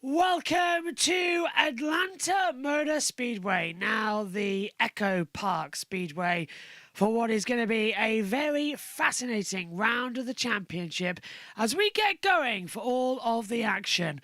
Welcome to Atlanta Motor Speedway, now the Echo Park Speedway, for what is going to be a very fascinating round of the championship as we get going for all of the action.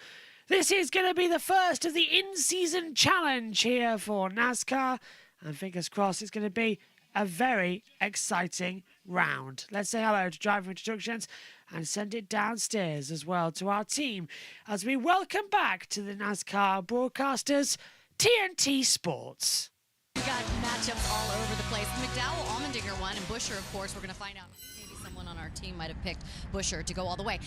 This is going to be the first of the in-season challenge here for NASCAR, and fingers crossed it's going to be a very exciting round. Let's say hello to driver introductions and send it downstairs as well to our team as we welcome back to the NASCAR broadcasters, TNT Sports. We got matchups all over the place. McDowell, Allmendinger won, and Buescher, of course, we're going to find out. Maybe someone on our team might have picked Buescher to go all the way.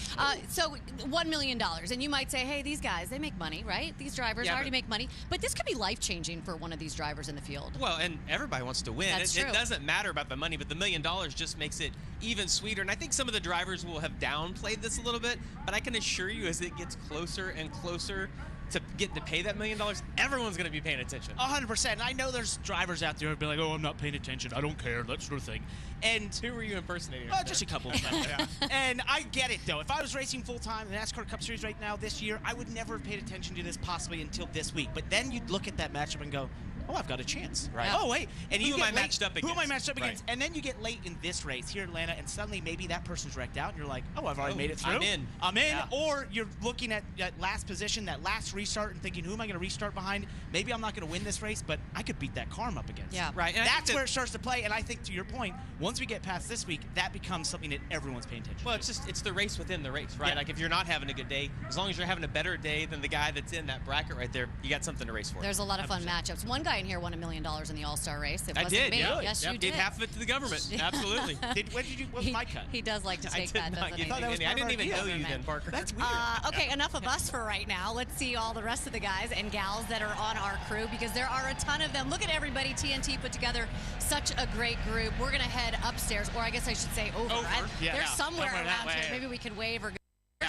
So $1 million. And you might say, hey, these guys, they make money, right? These drivers already make money. But this could be life-changing for one of these drivers in the field. Well, and everybody wants to win. That's true. It doesn't matter about the money, but the $1 million just makes it even sweeter. And I think some of the drivers will have downplayed this a little bit, but I can assure you as it gets closer and closer to getting to pay that $1 million, everyone's going to be paying attention. 100%. And I know there's drivers out there who've been like, oh, I'm not paying attention. I don't care. That sort of thing. And who were you impersonating? Just a couple of them. Yeah. And I get it, though. If I was racing full-time in the NASCAR Cup Series right now this year, I would never have paid attention to this possibly until this week. But then you'd look at that matchup and go, oh, I've got a chance. Right. Oh, wait. And who am I matched up against? Who am I matched up against? Right. And then you get late in this race here in Atlanta, and suddenly maybe that person's wrecked out, and you're like, oh, I've already made it through. I'm in. Yeah. Or you're looking at that last position, that last restart, and thinking, who am I going to restart behind? Maybe I'm not going to win this race, but I could beat that car I'm up against. Yeah. Right. And that's where it starts to play. And I think, to your point, once we get past this week, that becomes something that everyone's paying attention Well, to. it's the race within the race, right? Yeah. Like if you're not having a good day, as long as you're having a better day than the guy that's in that bracket right there, you got something to race for. There's a lot of fun matchups. One guy in here won $1 million in the All-Star race. It I wasn't did, me. yeah. Yes, Yep. you did. Gave half of it to the government. Absolutely. What was my cut? He does like to take I that, did not doesn't get he? anything. I didn't even know you then, Parker. That's weird. Okay, enough of us for right now. Let's see all the rest of the guys and gals that are on our crew, because there are a ton of them. Look at everybody TNT put together. Such a great group. We're going to head upstairs, or I guess I should say over. They're somewhere around here. Maybe we can wave or go.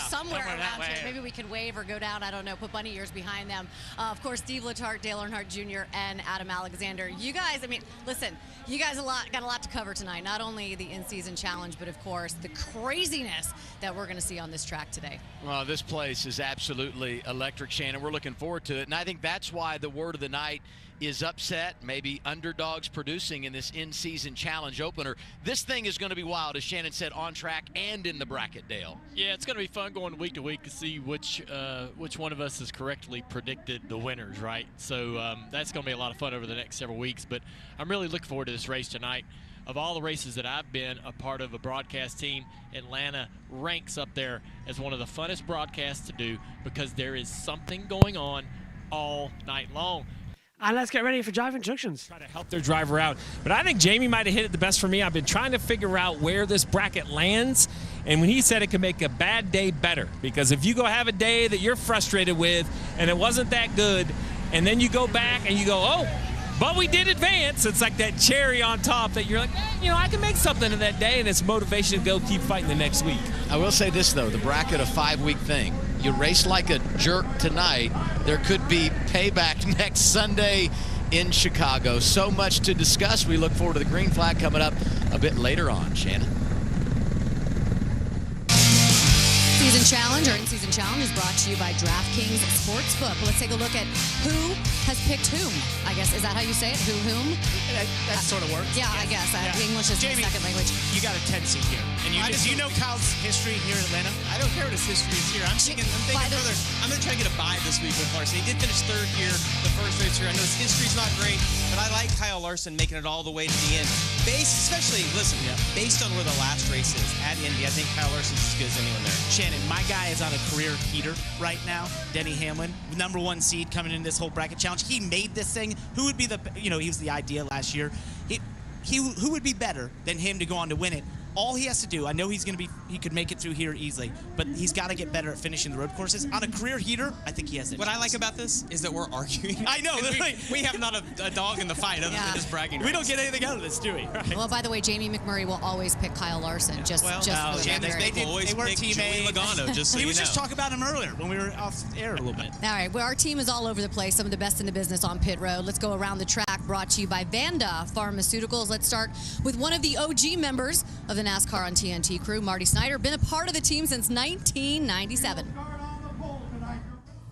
Somewhere around here. Maybe we can wave or go down. I don't know. Put bunny ears behind them. Of course, Steve Letarte, Dale Earnhardt Jr., and Adam Alexander. You guys, I mean, listen, you guys got a lot to cover tonight. Not only the in-season challenge, but of course the craziness that we're going to see on this track today. Well, this place is absolutely electric, Shannon. We're looking forward to it, and I think that's why the word of the night is upset, maybe underdogs producing in this in-season challenge opener. This thing is going to be wild, as Shannon said, on track and in the bracket, Dale. Yeah, it's going to be fun going week to week to see which one of us has correctly predicted the winners, right? So that's going to be a lot of fun over the next several weeks, but I'm really looking forward to this race tonight. Of all the races that I've been a part of a broadcast team, Atlanta ranks up there as one of the funnest broadcasts to do, because there is something going on all night long. And let's get ready for driver instructions. Try to help their driver out. But I think Jamie might have hit it the best for me. I've been trying to figure out where this bracket lands. And when he said it could make a bad day better, because if you go have a day that you're frustrated with and it wasn't that good, and then you go back and you go, oh, but we did advance. It's like that cherry on top that you're like, you know, I can make something of that day, and it's motivation to go keep fighting the next week. I will say this, though, the bracket, a 5-week thing. You race like a jerk tonight, there could be payback next Sunday in Chicago. So much to discuss. We look forward to the green flag coming up a bit later on. Shannon. Season Challenge, or in-season challenge, is brought to you by DraftKings Sportsbook. Let's take a look at who has picked whom. I guess, is that how you say it? Whom? That sort of works. Yeah, I guess. English English as Jamie, my second language. You got a 10 seed here. And do you know Kyle's history here in Atlanta? I don't care what his history is here. I'm thinking further. I'm going to try to get a bye this week with Larson. He did finish third here, the first race here. I know his history's not great, but I like Kyle Larson making it all the way to the end. Based on where the last race is at Indy, I think Kyle Larson's as good as anyone there. Shannon, my guy is on a career heater right now. Denny Hamlin, #1 seed coming in this whole bracket challenge. He made this thing. Who would be he was the idea last year. Who would be better than him to go on to win it? All he has to do, I know he could make it through here easily, but he's got to get better at finishing the road courses. On a career heater, I think he has it. What I like about this is that we're arguing. I know. we have not a dog in the fight other than just bragging. We don't get anything out of this, do we? Right. Well, by the way, Jamie McMurray will always pick Kyle Larson. They were teammates. Logano, just so we you were know. just talking about him earlier when we were off air a little bit. All right, well, our team is all over the place. Some of the best in the business on pit road. Let's go around the track, brought to you by Vanda Pharmaceuticals. Let's start with one of the OG members of the NASCAR on TNT crew, Marty Snyder. Been a part of the team since 1997.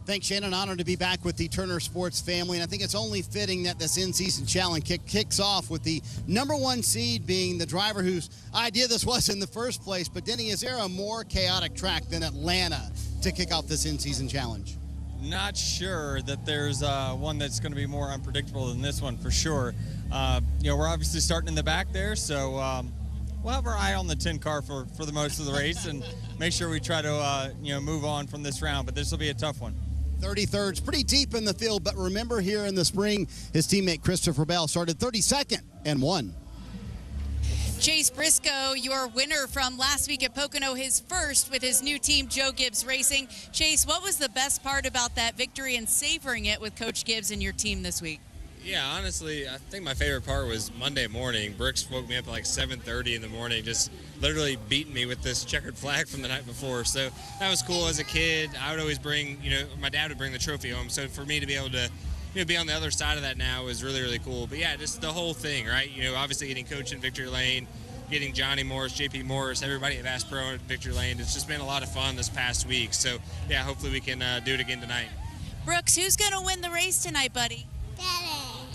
Thanks, Shannon. Honored to be back with the Turner Sports family, and I think it's only fitting that this in-season challenge kicks off with the #1 seed being the driver whose idea this was in the first place. But, Denny, is there a more chaotic track than Atlanta to kick off this in-season challenge? Not sure that there's one that's going to be more unpredictable than this one for sure. We're obviously starting in the back there, so we'll have our eye on the 10 car for the most of the race and make sure we try to move on from this round. But this will be a tough one. 33rd's pretty deep in the field, but remember here in the spring, his teammate Christopher Bell started 32nd and won. Chase Briscoe, your winner from last week at Pocono, his first with his new team, Joe Gibbs Racing. Chase, what was the best part about that victory and savoring it with Coach Gibbs and your team this week? Yeah, honestly, I think my favorite part was Monday morning. Brooks woke me up at like 7:30 in the morning, just literally beating me with this checkered flag from the night before. So that was cool as a kid. I would always bring, my dad would bring the trophy home. So for me to be able to, be on the other side of that now is really, really cool. But yeah, just the whole thing, right? Obviously getting Coach in Victory Lane, getting Johnny Morris, JP Morris, everybody at Bass Pro at Victory Lane. It's just been a lot of fun this past week. So yeah, hopefully we can do it again tonight. Brooks, who's going to win the race tonight, buddy?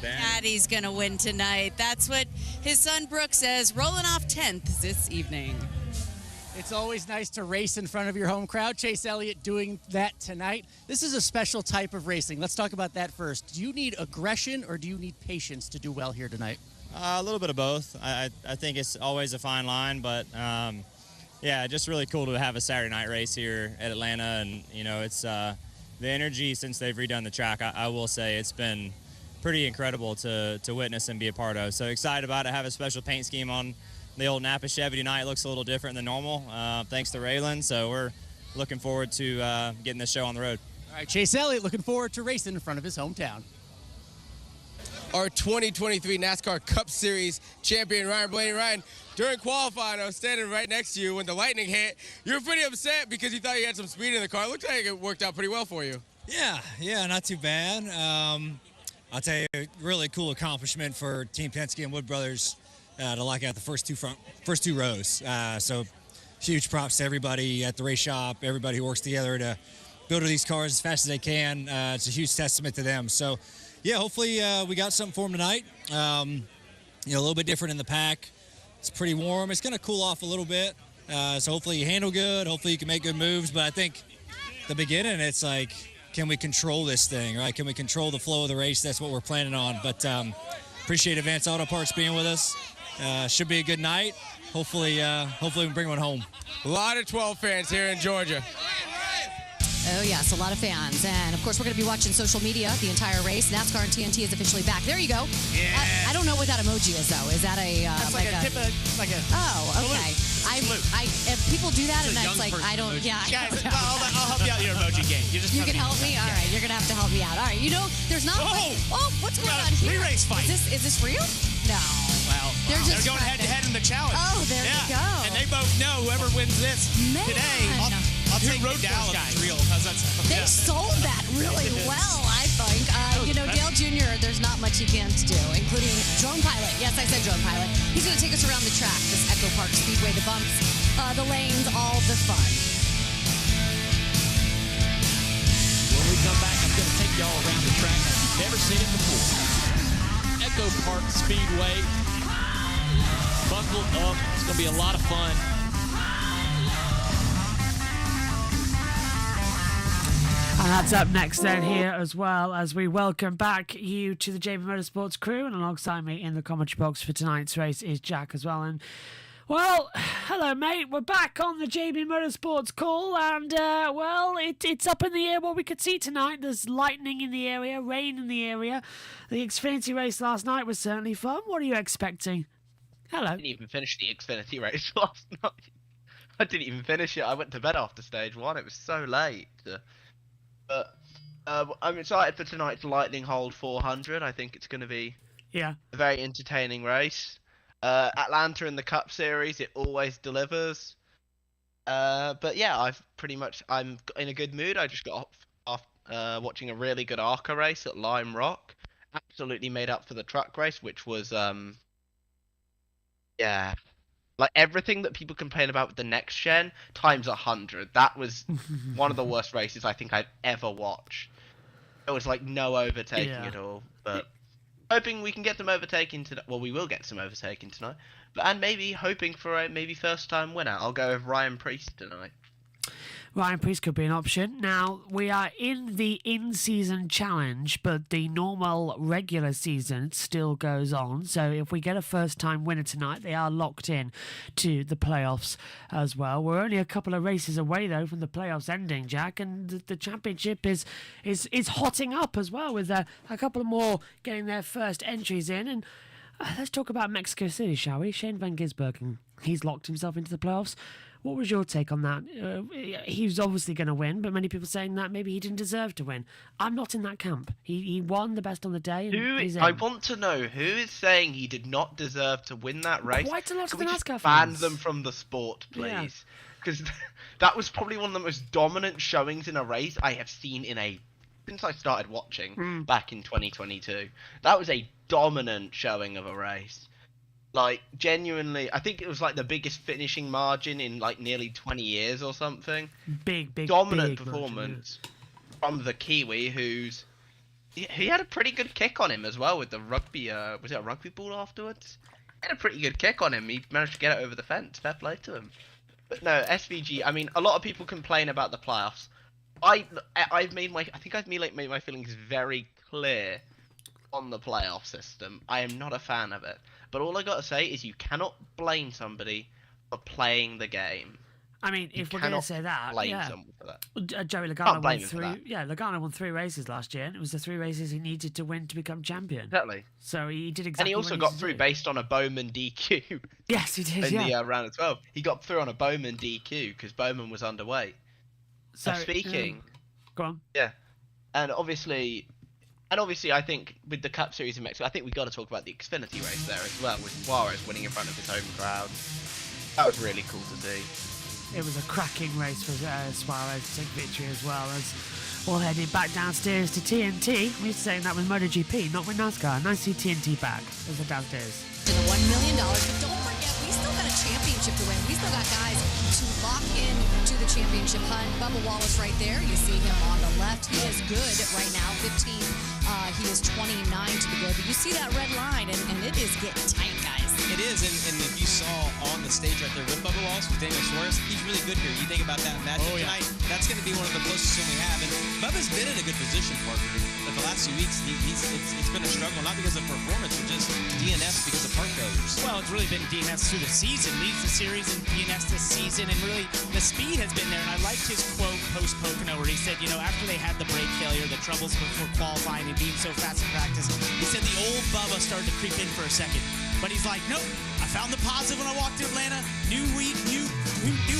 Daddy's going to win tonight. That's what his son Brooks says, rolling off 10th this evening. It's always nice to race in front of your home crowd. Chase Elliott doing that tonight. This is a special type of racing. Let's talk about that first. Do you need aggression or do you need patience to do well here tonight? A little bit of both. I think it's always a fine line, but yeah, just really cool to have a Saturday night race here at Atlanta. And, it's the energy since they've redone the track, I will say it's been pretty incredible to witness and be a part of. So excited about it. Have a special paint scheme on the old Napa Chevy tonight. It looks a little different than normal, thanks to Raylan. So we're looking forward to getting this show on the road. All right, Chase Elliott looking forward to racing in front of his hometown. Our 2023 NASCAR Cup Series champion, Ryan Blaney. Ryan, during qualifying, I was standing right next to you when the lightning hit. You were pretty upset because you thought you had some speed in the car. It looked like it worked out pretty well for you. Yeah, not too bad. I'll tell you, really cool accomplishment for Team Penske and Wood Brothers to lock out the first two rows. So huge props to everybody at the race shop, everybody who works together to build these cars as fast as they can. It's a huge testament to them. So, yeah, hopefully we got something for them tonight. A little bit different in the pack. It's pretty warm. It's going to cool off a little bit. So hopefully you handle good. Hopefully you can make good moves. But I think the beginning, it's like, can we control this thing, right? Can we control the flow of the race? That's what we're planning on. But appreciate Advance Auto Parts being with us. Should be a good night. Hopefully we can bring one home. A lot of 12 fans here in Georgia. Oh, yes, a lot of fans. And, of course, we're going to be watching social media the entire race. NASCAR and TNT is officially back. There you go. Yeah. I don't know what that emoji is, though. Is that a... That's like a tip of... Oh, okay. If people do that, and that's like, I don't... Emoji. Yeah. Guys, I'll help you out your emoji game. You can help me? All right, you're going to have to help me out. All right, there's not... what's going on here? Three-race fight. Is this real? No. Well, they're going head-to-head in the challenge. Oh, there you go. And they both know whoever wins this today... I'll take road Dallas is real. How's that sound? They sold that really well, I think. Dale Jr., there's not much he can't do, including drone pilot. Yes, I said drone pilot. He's going to take us around the track, this Echo Park Speedway, the bumps, the lanes, all the fun. When we come back, I'm going to take y'all around the track. I've never seen it before. Echo Park Speedway. Buckle going to be a lot of fun. And that's up next then here as well as we welcome back you to the JB Motorsports crew, and alongside me in the commentary box for tonight's race is Jack as well. And well, hello mate, we're back on the JB Motorsports call, and well, it's up in the air what we could see tonight. There's lightning in the area, rain in the area. The Xfinity race last night was certainly fun. What are you expecting? Hello. I didn't even finish the Xfinity race last night. I didn't even finish it. I went to bed after stage 1. It was so late. But I'm excited for tonight's Lightning Hold 400. I think it's going to be a very entertaining race. Atlanta in the Cup Series, it always delivers. But yeah, I'm in a good mood. I just got off watching a really good ARCA race at Lime Rock. Absolutely made up for the truck race, which was yeah, like everything that people complain about with the next gen times 100. That was one of the worst races I think I've ever watched. There was like no overtaking at all. But hoping we can get some overtaking tonight. Well, we will get some overtaking tonight. And maybe hoping for a first time winner. I'll go with Ryan Preece tonight. Ryan Preece could be an option. Now, we are in the in-season challenge, but the normal regular season still goes on. So if we get a first-time winner tonight, they are locked in to the playoffs as well. We're only a couple of races away, though, from the playoffs ending, Jack, and the championship is hotting up as well, with a couple more getting their first entries in. And let's talk about Mexico City, shall we? Shane Van Gisbergen, he's locked himself into the playoffs. What was your take on that? He was obviously going to win, but many people saying that maybe he didn't deserve to win. I'm not in that camp. He won the best on the day. And I want to know who is saying he did not deserve to win that race. Quite a lot of Can the we just NASCAR ban fans. them from the sport, please? Because that was probably one of the most dominant showings in a race I have seen since I started watching back in 2022. That was a dominant showing of a race. Like, genuinely, I think it was like the biggest finishing margin in like nearly 20 years or something. Big dominant performance from the Kiwi, he had a pretty good kick on him as well with the rugby. Was it a rugby ball afterwards? He had a pretty good kick on him. He managed to get it over the fence. Fair play to him. But no, SVG. I mean, a lot of people complain about the playoffs. I've made my feelings very clear on the playoff system. I am not a fan of it. But all I gotta say is you cannot blame somebody for playing the game. I mean, if we're gonna say that, blame someone for that. Joey Can't Logano blame won him for that. Logano won 3 races last year, and it was the 3 races he needed to win to become champion. Exactly. So he did exactly. And he also got through based on a Bowman DQ. Yes, he did. In the round of 12, he got through on a Bowman DQ because Bowman was underweight. So speaking, go on. Yeah, and obviously, I think with the Cup Series in Mexico, I think we got to talk about the Xfinity race there as well, with Suarez winning in front of his home crowd. That was really cool to see. It was a cracking race for Suarez to take victory as well, as all headed back downstairs to TNT. We used to say that with MotoGP, not with NASCAR. Nice to see TNT back as they're downstairs. To the $1 million, but don't forget, we still got a championship to win. We still got guys to lock in to the championship hunt. Bubba Wallace right there. You see him on the left. He is good right now, 15. He is 29 to the good. But you see that red line, and it is getting tight, guys. It is, and if you saw on the stage right there with Bubba Wallace, with Daniel Suarez, he's really good here. You think about that matchup tonight, that's going to be one of the closest one we have. And Bubba's been in a good position, Parker. But the last few weeks, it's been a struggle, not because of performance, but just DNFs because of part failures. Well, it's really been DNFs through the season, leads the series in DNFs this season, and really the speed has been there. And I liked his quote post-Pocono where he said, you know, after they had the brake failure, the troubles before qualifying and being so fast in practice, he said the old Bubba started to creep in for a second. But he's like, nope, I found the positive when I walked to Atlanta. New week, new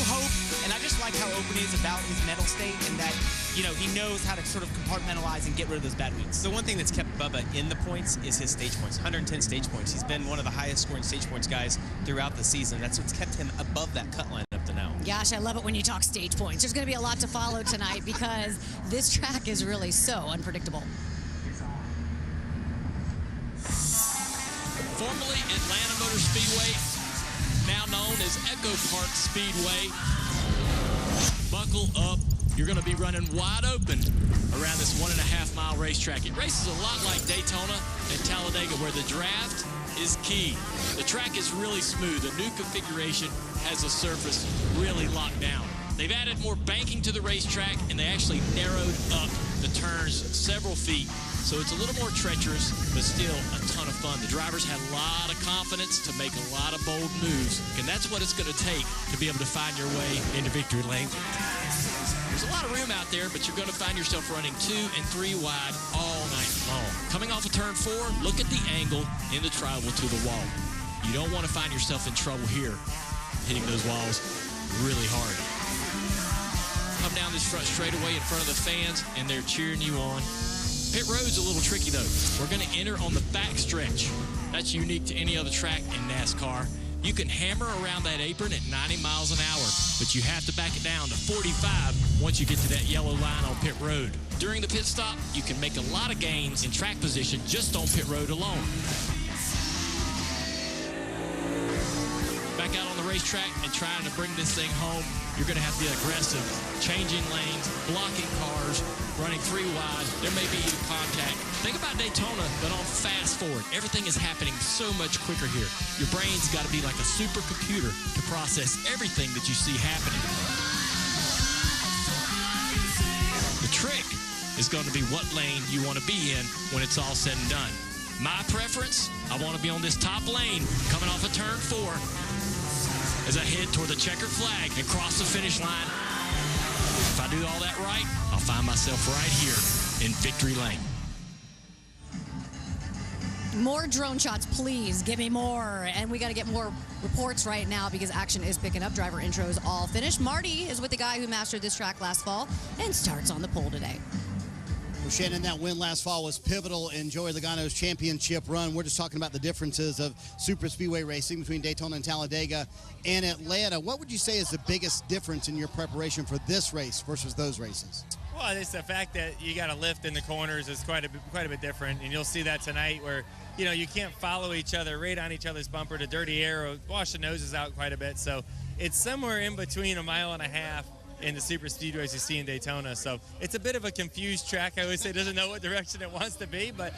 hope. And I just like how open he is about his mental state and that, you know, he knows how to sort of compartmentalize and get rid of those bad weeks. The one thing that's kept Bubba in the points is his stage points, 110 stage points. He's been one of the highest scoring stage points guys throughout the season. That's what's kept him above that cut line up to now. Gosh, I love it when you talk stage points. There's going to be a lot to follow tonight because this track is really so unpredictable. Formerly Atlanta Motor Speedway, now known as Echo Park Speedway. Buckle up. You're going to be running wide open around this 1.5 mile racetrack. It races a lot like Daytona and Talladega, where the draft is key. The track is really smooth. The new configuration has the surface really locked down. They've added more banking to the racetrack, and they actually narrowed up the turns several feet. So it's a little more treacherous, but still a ton of fun. The drivers had a lot of confidence to make a lot of bold moves, and that's what it's going to take to be able to find your way into victory lane. There's a lot of room out there, but you're going to find yourself running 2 and 3 wide all night long. Coming off of turn 4, look at the angle in the tribal to the wall. You don't want to find yourself in trouble here, hitting those walls really hard. Come down this front straightaway in front of the fans, and they're cheering you on. Pit road's a little tricky, though. We're going to enter on the back stretch. That's unique to any other track in NASCAR. You can hammer around that apron at 90 miles an hour, but you have to back it down to 45 once you get to that yellow line on pit road. During the pit stop, you can make a lot of gains in track position just on pit road alone. Back out on the racetrack and trying to bring this thing home, you're going to have to be aggressive, changing lanes, blocking cars, running 3 wide. There may be even contact. Think about Daytona, but on fast forward. Everything is happening so much quicker here. Your brain's got to be like a supercomputer to process everything that you see happening. The trick is going to be what lane you want to be in when it's all said and done. My preference, I want to be on this top lane coming off of turn 4 as I head toward the checkered flag and cross the finish line. If I do all that right, I'll find myself right here in victory lane. More drone shots, please. Give me more. And we got to get more reports right now because action is picking up. Driver intros all finished. Marty is with the guy who mastered this track last fall and starts on the pole today. Well, Shannon, that win last fall was pivotal in Joey Logano's championship run. We're just talking about the differences of super speedway racing between Daytona and Talladega and Atlanta. What would you say is the biggest difference in your preparation for this race versus those races? Well, it's the fact that you got to lift in the corners is quite a bit different, and you'll see that tonight where, you know, you can't follow each other right on each other's bumper. The dirty air will wash the noses out quite a bit. So it's somewhere in between 1.5 miles in the super speedways you see in Daytona. So it's a bit of a confused track. I always say it doesn't know what direction it wants to be, but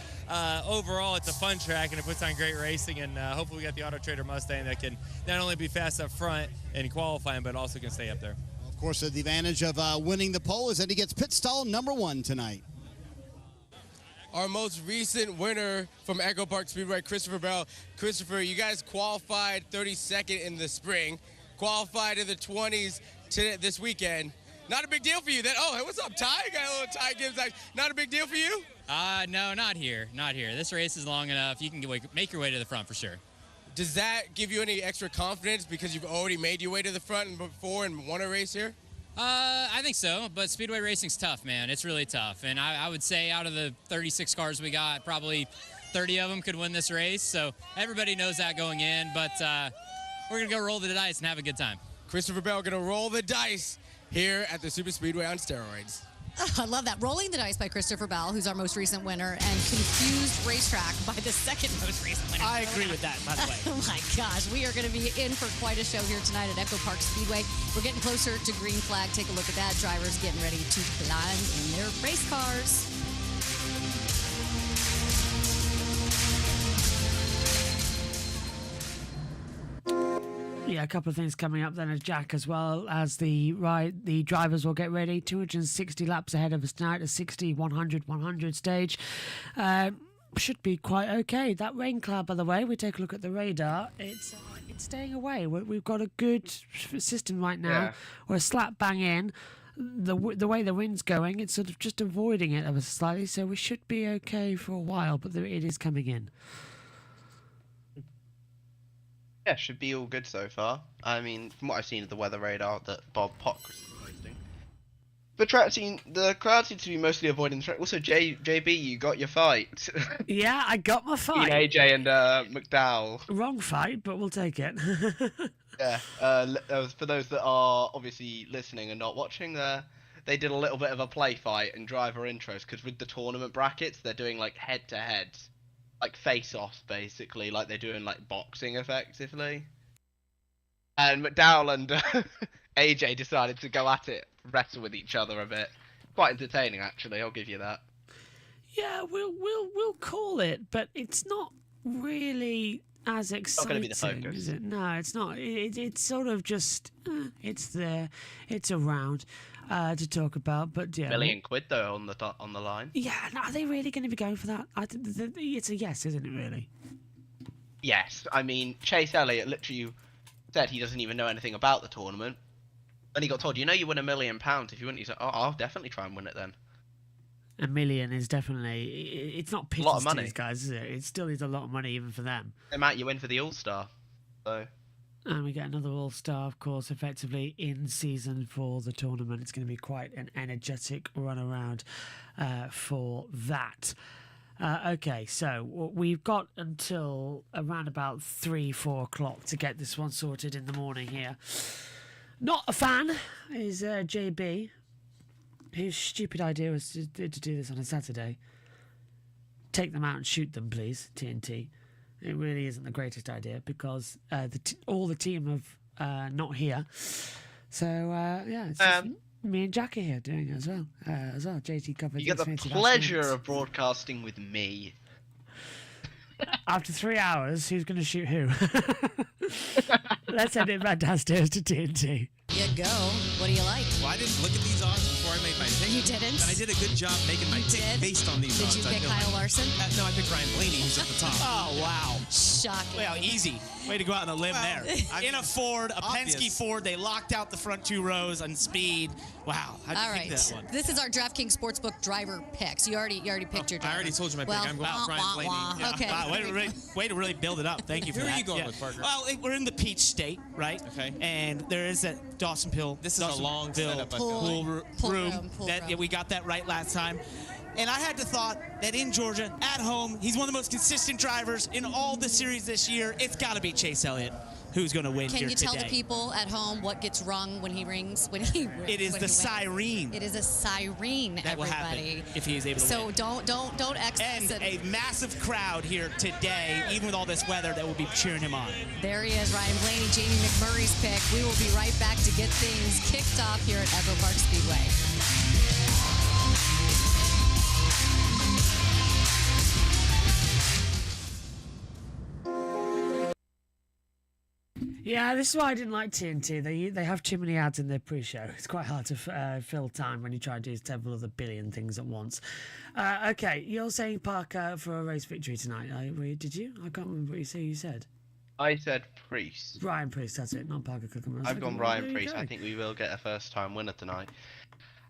overall it's a fun track and it puts on great racing, and hopefully we got the Auto Trader Mustang that can not only be fast up front in qualifying, but also can stay up there. Of course, the advantage of winning the pole is that he gets pit stall number 1 tonight. Our most recent winner from Echo Park Speedway, Christopher Bell. Christopher, you guys qualified 32nd in the spring, qualified in the 20s this weekend. Not a big deal for you. Oh, hey, what's up, Ty? You got a little Ty Gibbs. Not a big deal for you? No, not here. Not here. This race is long enough. You can make your way to the front for sure. Does that give you any extra confidence because you've already made your way to the front before and won a race here? I think so, but speedway racing's tough, man. It's really tough. And I would say out of the 36 cars we got, probably 30 of them could win this race. So everybody knows that going in, but we're going to go roll the dice and have a good time. Christopher Bell going to roll the dice here at the Super Speedway on steroids. I love that. Rolling the dice by Christopher Bell, who's our most recent winner, and Confused Racetrack by the second most recent winner. I agree with that, by the way. Oh my gosh, we are going to be in for quite a show here tonight at Echo Park Speedway. We're getting closer to green flag. Take a look at that. Drivers getting ready to climb in their race cars. Yeah, a couple of things coming up then as Jack, as well as the drivers will get ready. 260 laps ahead of us tonight, a 60, 100, 100 stage. Should be quite okay. That rain cloud, by the way, we take a look at the radar. It's staying away. We've got a good system right now. Yeah. We're slap bang in. The way the wind's going, it's sort of just avoiding it ever slightly, so we should be okay for a while, but it is coming in. Yeah, should be all good so far. I mean, from what I've seen of the weather radar that Bob Pock is posting, the crowd seems to be mostly avoiding the track. Also, JB, you got your fight. Yeah, I got my fight. AJ and McDowell. Wrong fight, but we'll take it. Yeah. For those that are obviously listening and not watching, they did a little bit of a play fight and driver intros, because with the tournament brackets, they're doing like head-to-heads. Like face-offs, basically, like they're doing like boxing, effectively. And McDowell and AJ decided to go at it, wrestle with each other a bit. Quite entertaining, actually. I'll give you that. Yeah, we'll call it, but it's not really as exciting, gonna be the focus. is it? No, it's not. It's sort of just it's there, it's around to talk about. But yeah, £1 million though on the line. Yeah, no, are they really going to be going for that? It's a yes, isn't it? Really? Yes, I mean Chase Elliott literally said he doesn't even know anything about the tournament. Then he got told, you win £1 million if you win. He's like, oh, I'll definitely try and win it then. $1 million is definitely. It's not a lot of pittance to money, these guys, is it? It still is a lot of money even for them. The amount you win for the All-Star, so. And we get another All-Star, of course, effectively in season for the tournament. It's going to be quite an energetic run around for that. Okay, so we've got until around about 3-4 o'clock to get this one sorted in the morning here. Not a fan is JB, whose stupid idea was to do this on a Saturday. Take them out and shoot them, please, TNT. It really isn't the greatest idea because all the team are not here. So, yeah, it's just me and Jack are here doing it as well. JT covered. You get the pleasure of broadcasting with me. After 3 hours, who's going to shoot who? Let's head it back downstairs to TNT. You go. What do you like? Well, I didn't look at these odds before I made my pick. You didn't? But I did a good job making my pick based on these odds. Did you pick Kyle Larson? No, I picked Ryan Blaney, who's at the top. Oh, wow. Shocking. Well, easy. Way to go out on a limb there. In a Ford, a Penske Ford, they locked out the front 2 rows on speed. Wow. How'd you pick that one? This is our DraftKings Sportsbook driver picks. You already picked your driver. I already told you my pick. I'm going with Ryan Blaney. Yeah. Okay. Wow, way to really build it up. Thank you for that. Who are you going with, Parker? Well, we're in the Peach State, right? Okay. And there is that Dawsonville. This is a long setup. Pool room. Pool Yeah, we got that right last time. And I had to thought that in Georgia, at home, he's one of the most consistent drivers in all the series this year. It's got to be Chase Elliott who's going to win here today. Can you tell the people at home what gets rung when he rings? It is the siren. It is a siren, that will happen if he is able to win. So don't excess And it. a massive crowd here today, even with all this weather, that will be cheering him on. There he is, Ryan Blaney, Jamie McMurray's pick. We will be right back to get things kicked off here at Echo Park Speedway. Yeah, this is why I didn't like TNT. They have too many ads in their pre-show. It's quite hard to fill time when you try to do several other billion things at once. Okay, you're saying Parker for a race victory tonight. Did you? I can't remember what you said. I said Priest. Ryan Priest, that's it, not Parker Cookham. I've gone Ryan Priest. I think we will get a first-time winner tonight.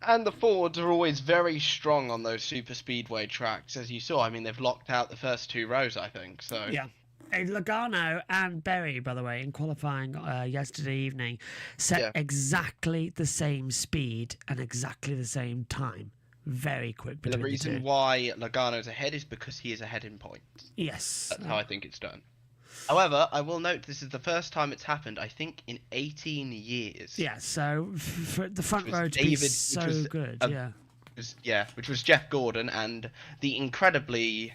And the Fords are always very strong on those super speedway tracks, as you saw. I mean, they've locked out the first 2 rows, I think. So yeah. Logano and Berry, by the way, in qualifying yesterday evening, set exactly the same speed and exactly the same time. Very quick between the reason why Logano's ahead is because he is ahead in points. Yes. That's how I think it's done. However, I will note this is the first time it's happened, I think, in 18 years. Yeah, so for the front row to be so good, which was Jeff Gordon and the incredibly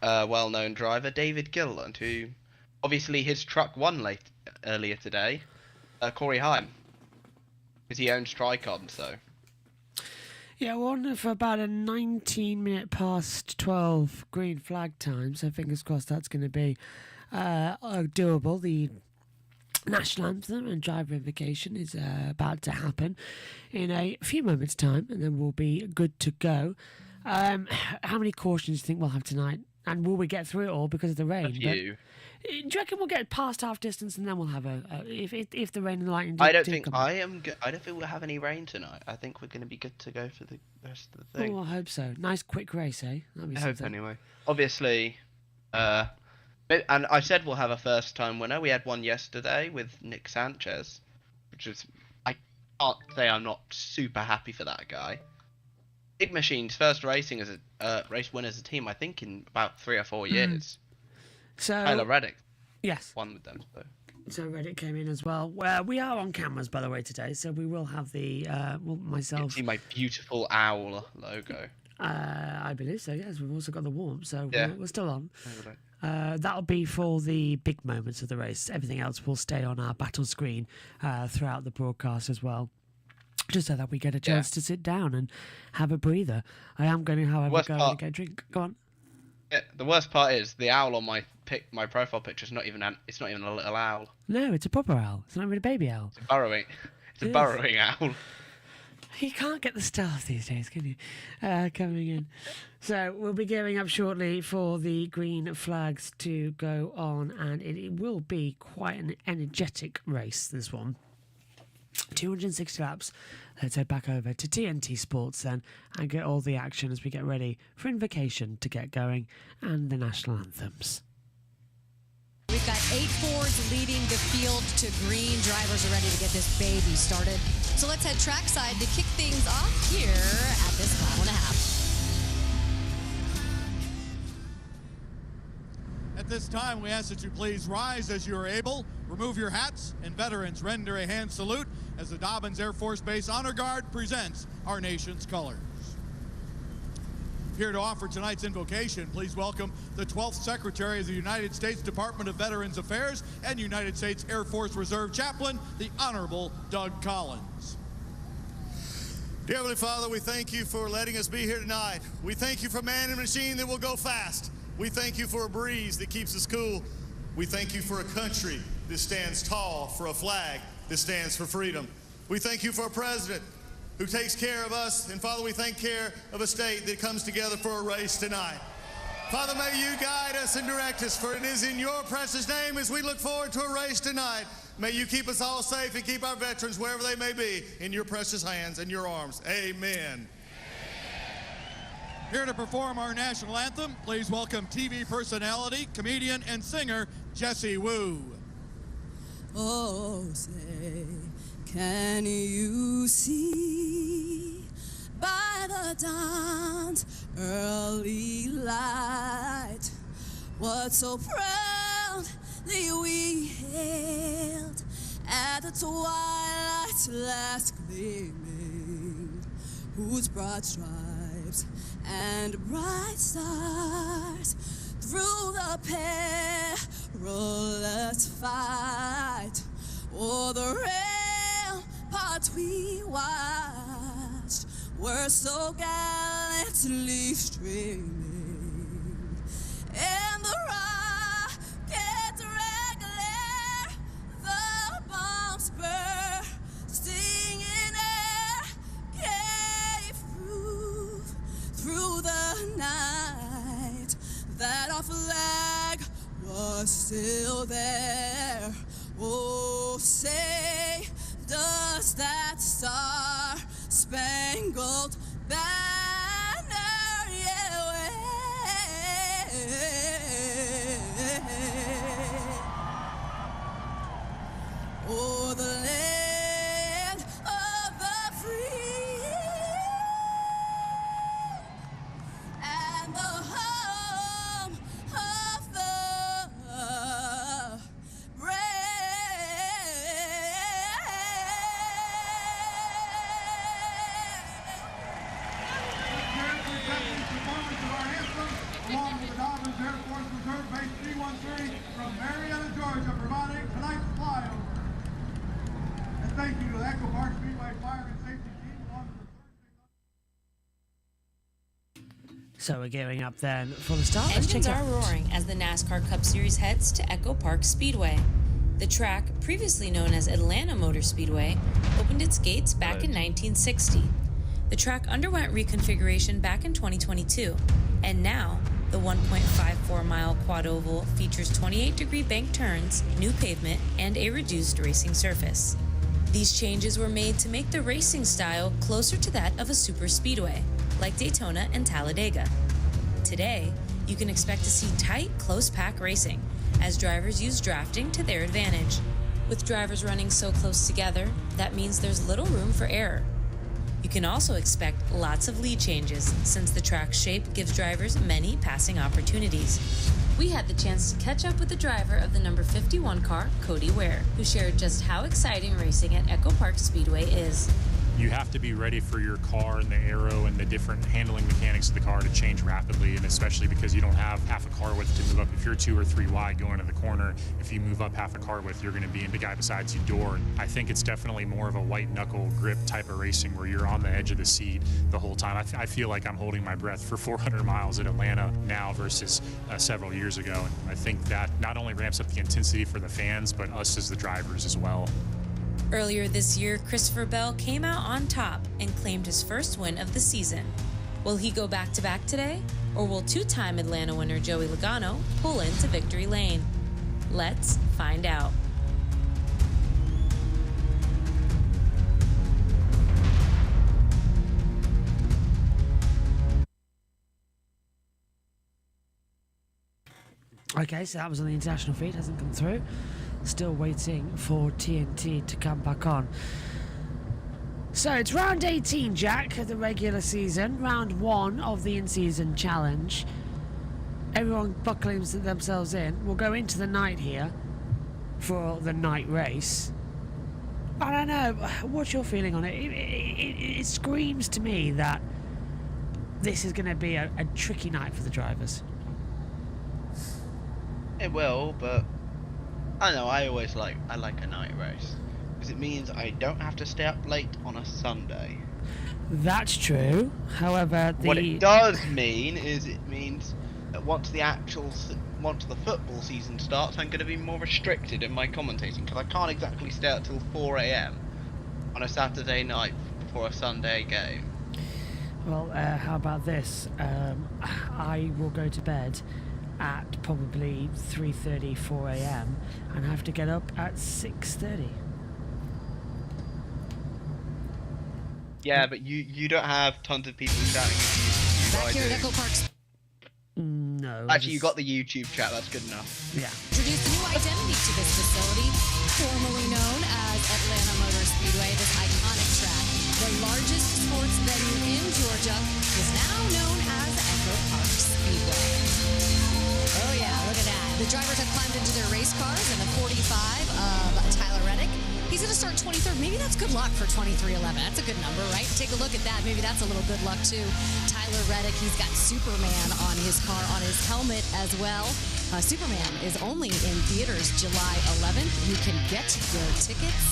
well-known driver David Gilliland, who obviously his truck won earlier today. Corey Heim, because he owns Tricon, so. Yeah, won for about a 19-minute past 12 green flag time, so fingers crossed that's going to be doable. The national anthem and driver invocation is about to happen in a few moments' time, and then we'll be good to go. How many cautions do you think we'll have tonight? And will we get through it all because of the rain? A few. Do you reckon we'll get past half distance and then we'll have if the rain and the lightning? I don't think we'll have any rain tonight. I think we're going to be good to go for the rest of the thing. Oh, I hope so. Nice quick race, eh? I hope anyway. Obviously, and I said we'll have a first-time winner. We had one yesterday with Nick Sanchez, which is I can't say I'm not super happy for that guy. Big Machine's first racing as a race win as a team, I think, in about 3 or 4 years. So Tyler Reddick, won with them. So Reddick came in as well. We are on cameras, by the way, today, so we will have the myself. You can see my beautiful owl logo. I believe so. Yes, we've also got the warm, so Yeah. we're still on. That'll be for the big moments of the race. Everything else will stay on our battle screen throughout the broadcast as well. Just so that we get a chance to sit down and have a breather. I am going to, however, go and get a drink. Go on. Yeah, the worst part is the owl on my profile picture is not even a little owl. No, it's a proper owl. It's not even a baby owl. It's a burrowing owl. You can't get the stars these days, can you? Coming in. So we'll be gearing up shortly for the green flags to go on, and it will be quite an energetic race, this one. 260 laps. Let's head back over to TNT Sports then and get all the action as we get ready for Invocation to get going and the national anthems. We've got 8 Fords leading the field to green. Drivers are ready to get this baby started. So let's head trackside to kick things off here at this mile and a half. At this time, we ask that you please rise as you are able, remove your hats, and veterans render a hand salute as the Dobbins Air Force Base Honor Guard presents our nation's colors. Here to offer tonight's invocation, please welcome the 12th Secretary of the United States Department of Veterans Affairs and United States Air Force Reserve Chaplain, the Honorable Doug Collins. Dear Heavenly Father, we thank you for letting us be here tonight. We thank you for man and machine that will go fast. We thank you for a breeze that keeps us cool. We thank you for a country that stands tall, for a flag that stands for freedom. We thank you for a president who takes care of us. And Father, we thank care of a state that comes together for a race tonight. Father, may you guide us and direct us, for it is in your precious name as we look forward to a race tonight. May you keep us all safe and keep our veterans wherever they may be in your precious hands and your arms. Amen. Here to perform our national anthem, please welcome TV personality, comedian, and singer, Jessie Wu. Oh, say, can you see by the dawn's early light what so proudly we hailed at the twilight's last gleaming, whose broad stripes and bright stars through the perilous fight o'er the ramparts we watched were so gallantly streaming, and the rocket's red glare, the bombs bursting in air, gave proof through the night that our flag was still there. Oh, say, does that star-spangled banner yet wave o'er the land of the free and the home of the brave? Along with the Dobbins Air Force Reserve Base 313 from Marietta, Georgia, providing tonight's flyover. And thank you to the Echo Park Speedway Fire and Safety Team, along with So we're gearing up then for the start. Let's Engines check are out. roaring as the NASCAR Cup Series heads to Echo Park Speedway. The track, previously known as Atlanta Motor Speedway, opened its gates back in 1960. The track underwent reconfiguration back in 2022, and now the 1.54-mile quad oval features 28-degree bank turns, new pavement, and a reduced racing surface. These changes were made to make the racing style closer to that of a super speedway, like Daytona and Talladega. Today, you can expect to see tight, close-pack racing as drivers use drafting to their advantage. With drivers running so close together, that means there's little room for error. You can also expect lots of lead changes, since the track's shape gives drivers many passing opportunities. We had the chance to catch up with the driver of the number 51 car, Cody Ware, who shared just how exciting racing at Echo Park Speedway is. you have to be ready for your car and the aero and the different handling mechanics of the car to change rapidly, and especially because you don't have half a car width to move up. If you're 2 or 3 wide going to the corner, if you move up half a car width, you're going to be in the guy besides you door. I think it's definitely more of a white knuckle grip type of racing where you're on the edge of the seat the whole time. I feel like I'm holding my breath for 400 miles at Atlanta now versus several years ago. And I think that not only ramps up the intensity for the fans, but us as the drivers as well. Earlier this year, Christopher Bell came out on top and claimed his first win of the season. Will he go back-to-back today? Or will two-time Atlanta winner Joey Logano pull into victory lane? Let's find out. Okay, so that was on the international feed, hasn't come through. Still waiting for TNT to come back on. So it's round 18, Jack, of the regular season. Round 1 of the in-season challenge. Everyone buckling themselves in. We'll go into the night here for the night race. I don't know, what's your feeling on it? It screams to me that this is going to be a tricky night for the drivers. It will, but I know I like a night race because it means I don't have to stay up late on a Sunday. That's true. However, what it does mean is it means that once the football season starts, I'm going to be more restricted in my commentating because I can't exactly stay up till 4 a.m. on a Saturday night for a Sunday game. Well, how about this? I will go to bed at probably 3:30, 4 a.m. and have to get up at 6:30. Yeah, but you don't have tons of people chatting. Back here at Echo Park. No. Actually, you got the YouTube chat. That's good enough. Yeah. Introduced a new identity to this facility, formerly known as Atlanta Motor Speedway. This iconic track, the largest sports venue in Georgia, is now known as Echo Park Speedway. Oh yeah, look at that. The drivers have climbed into their race cars in the 45 of Tyler Reddick. He's going to start 23rd. Maybe that's good luck for 23:11. That's a good number, right? Take a look at that. Maybe that's a little good luck, too. Tyler Reddick, he's got Superman on his car, on his helmet as well. Superman is only in theaters July 11th. You can get your tickets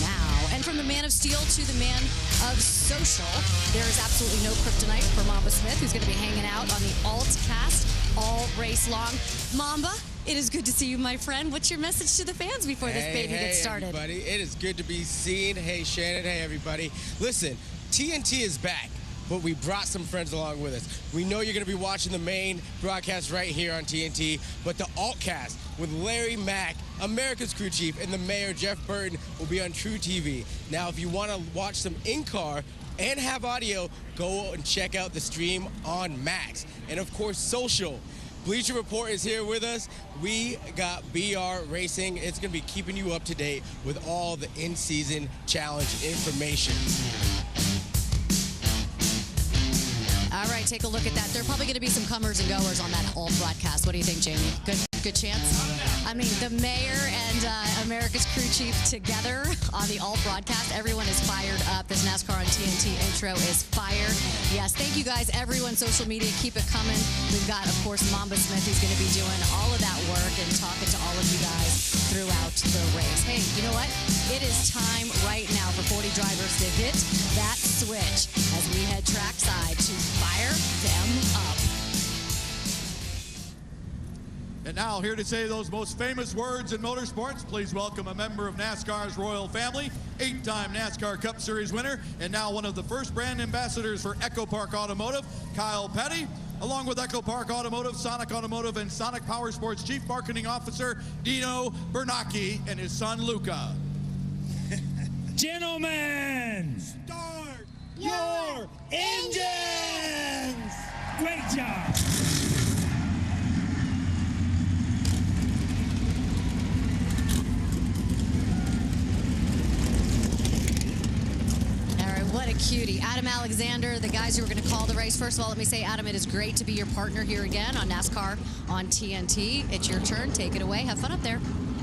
now. And from the Man of Steel to the Man of Social, there is absolutely no kryptonite for Mamba Smith, who's going to be hanging out on the Alt Cast all race long. Mamba, it is good to see you, my friend. What's your message to the fans before this baby gets started? Hey, everybody. It is good to be seen. Hey, Shannon. Hey, everybody. Listen, TNT is back, but we brought some friends along with us. We know you're going to be watching the main broadcast right here on TNT, but the Altcast with Larry Mack, America's crew chief, and the mayor, Jeff Burton, will be on True TV. Now, if you want to watch some in-car and have audio, go and check out the stream on Max. And, of course, social. Bleacher Report is here with us. We got BR Racing. It's going to be keeping you up to date with all the in-season challenge information. All right, take a look at that. There are probably going to be some comers and goers on that alt broadcast. What do you think, Jamie? Good chance? I mean, the mayor and America's crew chief together on the alt broadcast. Everyone is fired up. This NASCAR on TNT intro is fired. Yes, thank you guys. Everyone, social media, keep it coming. We've got, of course, Mamba Smith, who's going to be doing all of that work and talking to all of you guys throughout the race. Hey, you know what? It is time right now for 40 drivers to hit that switch as we head trackside to fire them up. And now, here to say those most famous words in motorsports, please welcome a member of NASCAR's royal family, 8-time NASCAR Cup Series winner, and now one of the first brand ambassadors for Echo Park Automotive, Kyle Petty, along with Echo Park Automotive, Sonic Automotive, and Sonic Power Sports Chief Marketing Officer, Dino Bernacchi, and his son, Luca. Gentlemen, start your engines! Great job! What a cutie. Adam Alexander, the guys who are going to call the race. First of all, let me say, Adam, it is great to be your partner here again on NASCAR on TNT. It's your turn. Take it away. Have fun up there.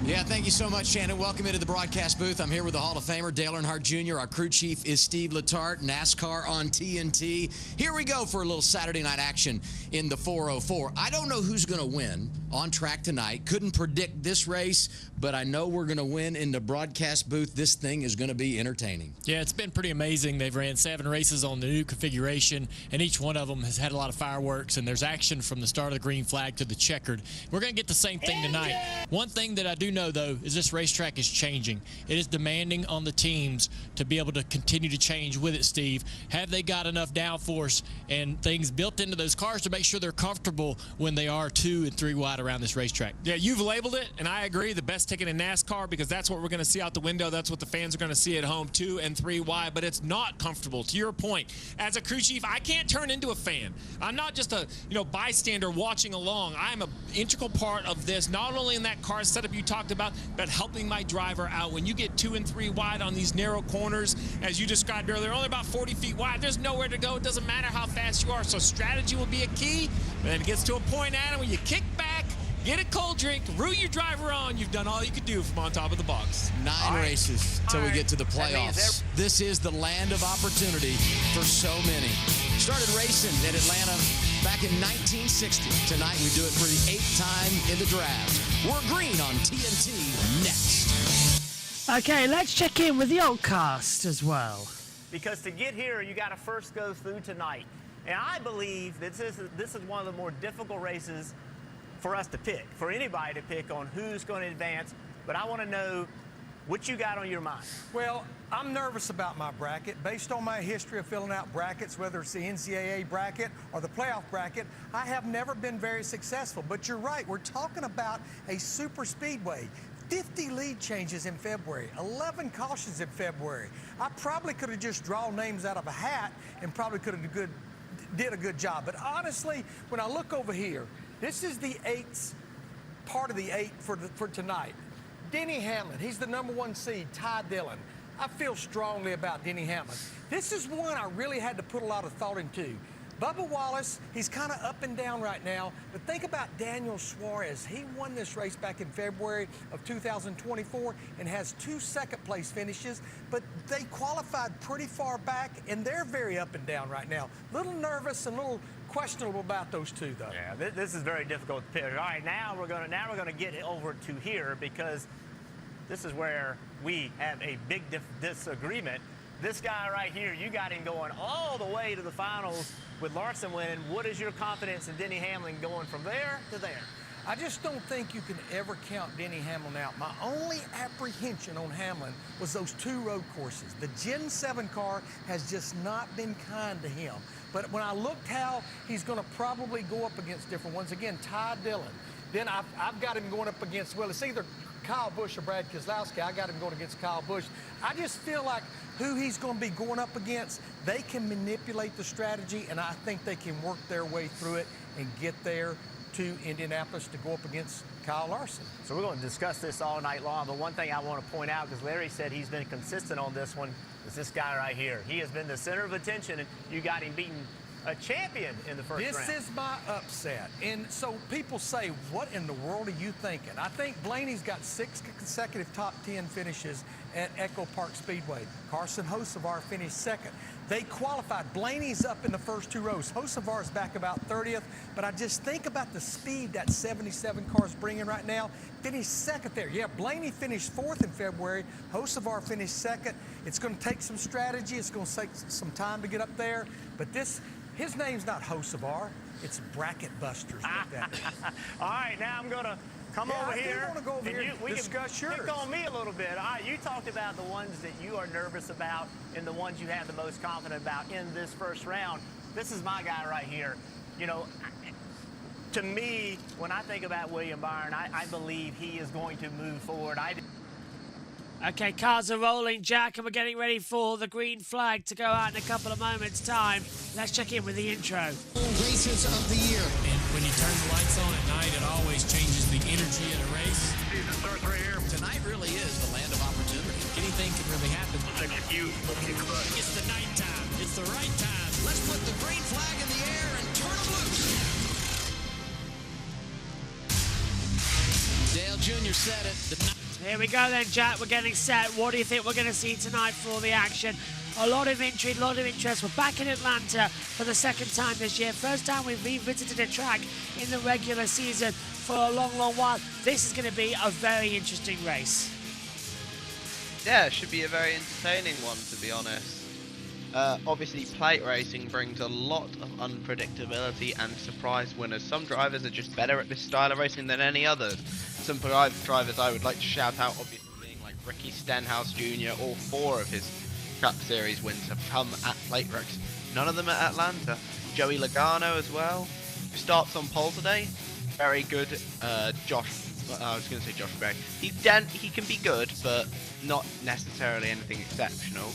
Yeah, thank you so much, Shannon. Welcome into the broadcast booth. I'm here with the Hall of Famer, Dale Earnhardt Jr. Our crew chief is Steve Letarte, NASCAR on TNT. Here we go for a little Saturday night action in the 404. I don't know who's going to win on track tonight. Couldn't predict this race, but I know we're going to win in the broadcast booth. This thing is going to be entertaining. Yeah, it's been pretty amazing. They've ran 7 races on the new configuration, and each one of them has had a lot of fireworks, and there's action from the start of the green flag to the checkered. We're going to get the same thing tonight. One thing that I do know, though, is this racetrack is changing. It is demanding on the teams to be able to continue to change with it, Steve. Have they got enough downforce and things built into those cars to make sure they're comfortable when they are 2 and 3 wide around this racetrack? Yeah, you've labeled it, and I agree, the best ticket in NASCAR, because that's what we're going to see out the window. That's what the fans are going to see at home, 2 and 3 wide, but it's not comfortable. To your point, as a crew chief, I can't turn into a fan. I'm not just a bystander watching along. I'm an integral part of this, not only in that car setup you talked about, but helping my driver out. When you get 2 and 3 wide on these narrow corners, as you described earlier, only about 40 feet wide, there's nowhere to go. It doesn't matter how fast you are. So strategy will be a key. But then it gets to a point, Adam, when you kick back, get a cold drink, root your driver on. You've done all you could do from on top of the box. 9 races till we get to the playoffs. This is the land of opportunity for so many. Started racing in Atlanta back in 1960. Tonight we do it for the 8th time in the draft. We're green on TNT next. Okay, let's check in with the old cast as well. Because to get here, you got to first go through tonight. And I believe that this is one of the more difficult races for us to pick, for anybody to pick on who's going to advance. But I want to know what you got on your mind. Well, I'm nervous about my bracket. Based on my history of filling out brackets, whether it's the NCAA bracket or the playoff bracket, I have never been very successful. But you're right, we're talking about a super speedway. 50 lead changes in February, 11 cautions in February. I probably could have just drawn names out of a hat and probably could have did a good job. But honestly, when I look over here, this is the 8th, part of the 8 for tonight. Denny Hamlin, he's the #1 seed, Ty Dillon. I feel strongly about Denny Hamlin. This is one I really had to put a lot of thought into. Bubba Wallace, he's kind of up and down right now, but think about Daniel Suarez. He won this race back in February of 2024 and has 2 second-place finishes, but they qualified pretty far back, and they're very up and down right now. A little nervous and a little questionable about those two, though. Yeah, this is very difficult to pick. All right, now we're gonna get over to here, because this is where we have a big disagreement. This guy right here, you got him going all the way to the finals with Larson winning. What is your confidence in Denny Hamlin going from there to there? I just don't think you can ever count Denny Hamlin out. My only apprehension on Hamlin was those 2 road courses. The Gen 7 car has just not been kind to him. But when I looked how he's going to probably go up against different ones, again, Ty Dillon. Then I've got him going up against, well, it's either Kyle Busch or Brad Keselowski. I got him going against Kyle Busch. I just feel like who he's going to be going up against, they can manipulate the strategy, and I think they can work their way through it and get there to Indianapolis to go up against Kyle Larson. So we're going to discuss this all night long, but one thing I want to point out, because Larry said he's been consistent on this one, is this guy right here. He has been the center of attention, and you got him beating a champion in the first round. This is my upset. And so people say, what in the world are you thinking? I think Blaney's got 6 consecutive top 10 finishes at Echo Park Speedway. Carson Hocevar finished 2nd. They qualified. Blaney's up in the first 2 rows. Hocevar's back about 30th. But I just think about the speed that 77 car's bringing right now. Finished 2nd there. Yeah, Blaney finished 4th in February. Hocevar finished 2nd. It's going to take some strategy. It's going to take some time to get up there. But his name's not Hocevar. It's Bracket Busters. All right, now I'm going to come over here. I want to go over here and discuss yours. Pick on me a little bit. All right, you talked about the ones that you are nervous about and the ones you have the most confident about in this first round. This is my guy right here. You know, to me, when I think about William Byron, I believe he is going to move forward. Okay, cars are rolling, Jack, and we're getting ready for the green flag to go out in a couple of moments' time. Let's check in with the intro. Races of the year. And when you turn the lights on at night, it always changes the energy in a race. Season starts right here. Tonight really is the land of opportunity. Anything can really happen. It's the night time. It's the right time. Let's put the green flag in the air and turn them loose. Dale Jr. said it. Here we go then, Jack. We're getting set. What do you think we're going to see tonight for all the action? A lot of intrigue, a lot of interest. We're back in Atlanta for the second time this year. First time we've revisited a track in the regular season for a long, long while. This is going to be a very interesting race. Yeah, it should be a very entertaining one, to be honest. Obviously, plate racing brings a lot of unpredictability and surprise winners. Some drivers are just better at this style of racing than any others. Some drivers I would like to shout out, obviously, being like Ricky Stenhouse Jr. All 4 of his Cup Series wins have come at plate racing. None of them at Atlanta. Joey Logano as well, who starts on pole today. Very good. Josh. I was going to say Josh Berry. He can be good, but not necessarily anything exceptional.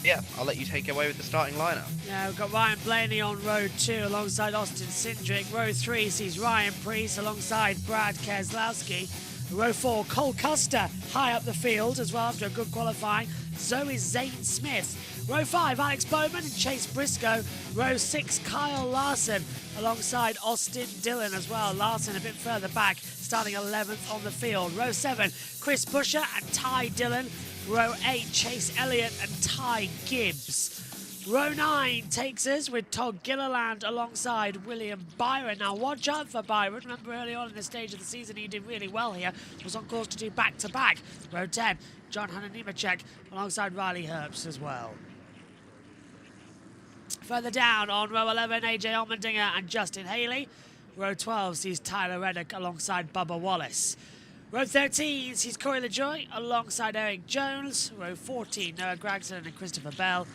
Yeah, I'll let you take away with the starting lineup. Yeah, we've got Ryan Blaney on row 2 alongside Austin Cindric. Row 3 sees Ryan Preece alongside Brad Keselowski. Row 4, Cole Custer high up the field as well after a good qualifying. Zoe Zane Smith. Row 5, Alex Bowman and Chase Briscoe. Row 6, Kyle Larson alongside Austin Dillon as well. Larson a bit further back, starting 11th on the field. Row 7, Chris Buescher and Ty Dillon. Row 8, Chase Elliott and Ty Gibbs. Row 9 takes us with Todd Gilliland alongside William Byron. Now, watch out for Byron. Remember early on in the stage of the season, he did really well here. Was on course to do back-to-back. Row 10, John Hunter Nemechek alongside Riley Herbst as well. Further down on row 11, AJ Allmendinger and Justin Haley. Row 12 sees Tyler Reddick alongside Bubba Wallace. Row 13 sees Corey LaJoie alongside Eric Jones. Row 14, Noah Gragson and Christopher Bell.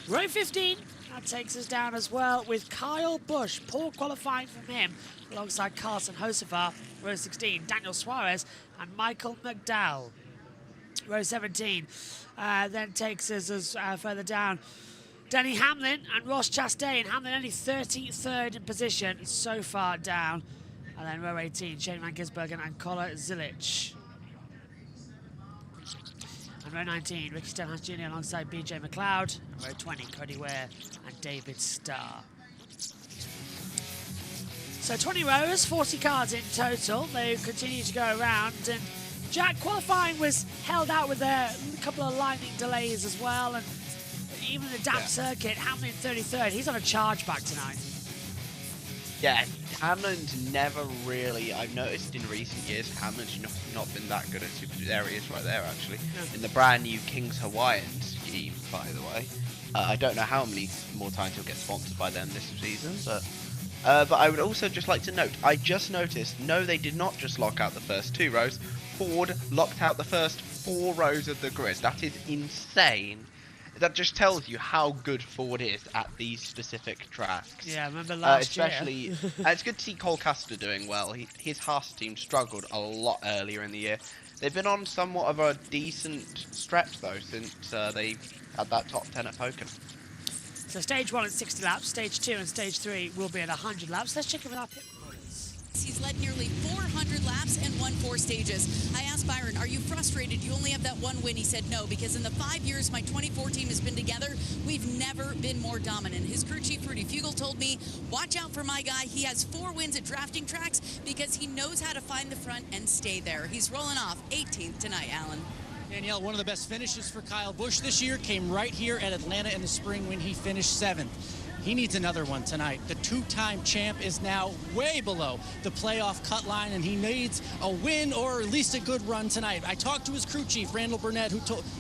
Row 15, that takes us down as well with Kyle Busch. Poor qualifying from him alongside Carson Hocevar. Row 16, Daniel Suarez and Michael McDowell. Row 17 then takes us as further down. Denny Hamlin and Ross Chastain. Hamlin only 33rd in position so far down. And then row 18, Shane Van Gisbergen and Kola Zilic. And row 19, Ricky Stenhouse Jr. alongside BJ McLeod. And row 20, Cody Ware and David Starr. So 20 rows, 40 cars in total. They continue to go around. And Jack, qualifying was held out with a couple of lightning delays as well. And even the damp circuit, Hamlin 33rd. He's on a charge back tonight. Yeah, Hamlin's never really, I've noticed in recent years, Hamlin's not been that good at super. There he is right there, actually. Yeah. In the brand new King's Hawaiian scheme, by the way. I don't know how many more times he'll get sponsored by them this season, but I would also just like to note, I just noticed, no, they did not just lock out the first 2 rows. Ford locked out the first 4 rows of the grid. That is insane. That just tells you how good Ford is at these specific tracks. Yeah, I remember last especially, year. It's good to see Cole Custer doing well. His Haas team struggled a lot earlier in the year. They've been on somewhat of a decent stretch, though, since they had that top 10 at Pocono. So stage 1 at 60 laps, stage 2 and stage 3 will be at 100 laps. Let's check in with our pit reporters. He's led nearly 400 laps and won 4 stages. I asked Byron, are you frustrated you only have that 1 win? He said no, because in the 5 years my 24 team has been together, we've never been more dominant. His crew chief, Rudy Fugel, told me, watch out for my guy. He has 4 wins at drafting tracks because he knows how to find the front and stay there. He's rolling off 18th tonight, Alan. Danielle, one of the best finishes for Kyle Busch this year came right here at Atlanta in the spring when he finished 7th. He needs another one tonight. The 2-time champ is now way below the playoff cut line, and he needs a win or at least a good run tonight. I talked to his crew chief, Randall Burnett,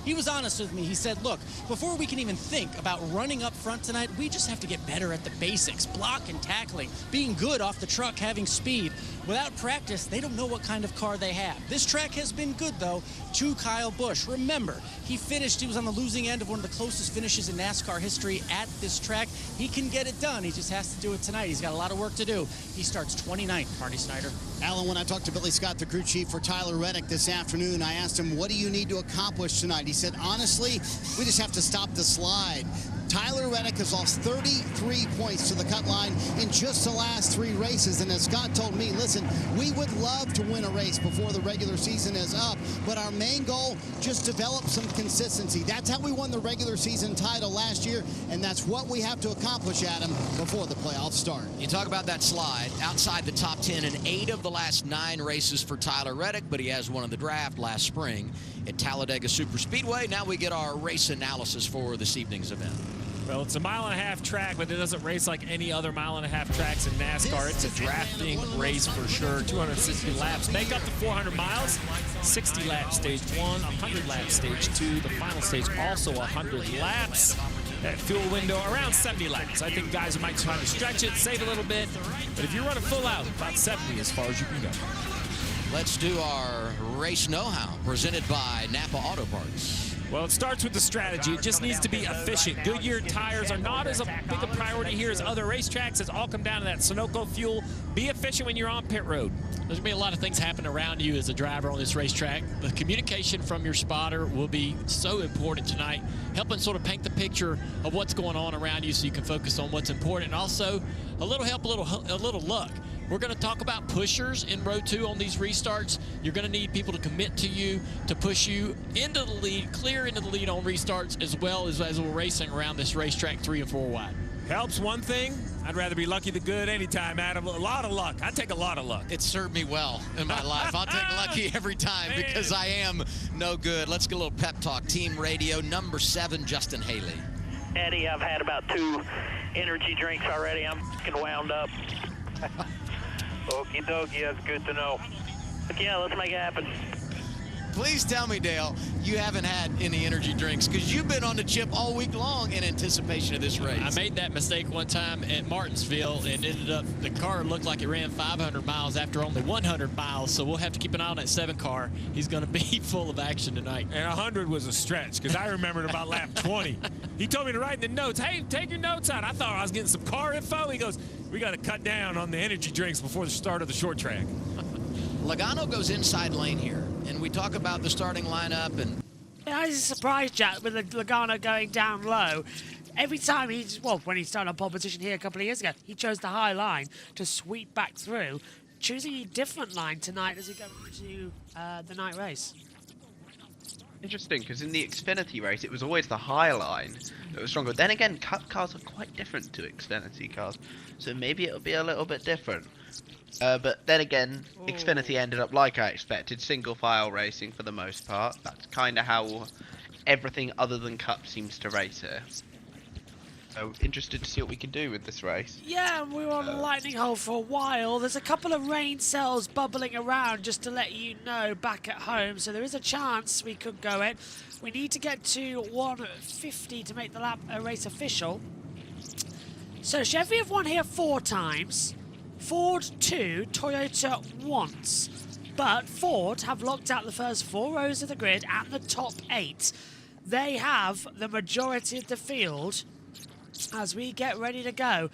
he was honest with me. He said, look, before we can even think about running up front tonight, we just have to get better at the basics, block and tackling, being good off the truck, having speed. Without practice, they don't know what kind of car they have. This track has been good, though, to Kyle Busch. Remember, he was on the losing end of one of the closest finishes in NASCAR history at this track. He can get it done. He just has to do it tonight. He's got a lot of work to do. He starts 29th, Marty Snyder. Alan, when I talked to Billy Scott, the crew chief for Tyler Reddick this afternoon, I asked him, what do you need to accomplish tonight? He said, honestly, we just have to stop the slide. Tyler Reddick has lost 33 points to the cut line in just the last 3 races. And as Scott told me, listen, we would love to win a race before the regular season is up, but our main goal, just develop some consistency. That's how we won the regular season title last year, and that's what we have to accomplish, Adam, before the playoffs start. You talk about that slide outside the top 10 in 8 of the last 9 races for Tyler Reddick, but he has won in the draft last spring at Talladega Superspeedway. Now we get our race analysis for this evening's event. Well, it's a 1.5-mile track, but it doesn't race like any other 1.5-mile tracks in NASCAR. It's a drafting race for sure. 260 laps make up the 400 miles. 60 laps stage 1, 100 laps stage 2. The final stage also 100 laps. That fuel window around 70 laps. I think guys might try to stretch it, save a little bit, but if you run it full out, about 70 as far as you can go. Let's do our race know-how presented by Napa Auto Parts. Well, it starts with the strategy. It just needs to be efficient. Goodyear tires are not as big a priority here as other racetracks. It's all come down to that Sunoco fuel. Be efficient when you're on pit road. There's going to be a lot of things happen around you as a driver on this racetrack. The communication from your spotter will be so important tonight, helping sort of paint the picture of what's going on around you so you can focus on what's important. And also, a little help, a little luck. We're going to talk about pushers in row 2 on these restarts. You're going to need people to commit to you, to push you into the lead, clear into the lead on restarts, as well as we're racing around this racetrack 3 and 4 wide. Helps one thing. I'd rather be lucky than good anytime, Adam. A lot of luck. I take a lot of luck. It served me well in my life. I'll take lucky every time because I am no good. Let's get a little pep talk. Team radio, number 7, Justin Haley. Eddie, I've had about 2 energy drinks already. I'm fucking wound up. Okie dokie, that's good to know. But yeah, let's make it happen. Please tell me, Dale, you haven't had any energy drinks because you've been on the chip all week long in anticipation of this race. I made that mistake one time at Martinsville and ended up, the car looked like it ran 500 miles after only 100 miles, so we'll have to keep an eye on that 7 car. He's going to be full of action tonight. And 100 was a stretch because I remembered about lap 20. He told me to write in the notes, hey, take your notes out. I thought I was getting some car info. He goes, we got to cut down on the energy drinks before the start of the short track. Logano goes inside lane here, and we talk about the starting lineup. And I was surprised, Jack, with Logano going down low. Every time when he started on pole position here a couple of years ago, he chose the high line to sweep back through, choosing a different line tonight as we go into the night race. Interesting, because in the Xfinity race, it was always the high line that was stronger. Then again, Cup cars are quite different to Xfinity cars, so maybe it'll be a little bit different. But then again, Xfinity ended up like I expected, single file racing for the most part. That's kind of how everything other than Cup seems to race here. So interested to see what we can do with this race. Yeah, we were on the lightning hole for a while. There's a couple of rain cells bubbling around just to let you know back at home. So there is a chance we could go it. We need to get to 150 to make the race official. So Chevy have won here 4 times. Ford 2, Toyota once. But Ford have locked out the first 4 rows of the grid and the top 8. They have the majority of the field as we get ready to go.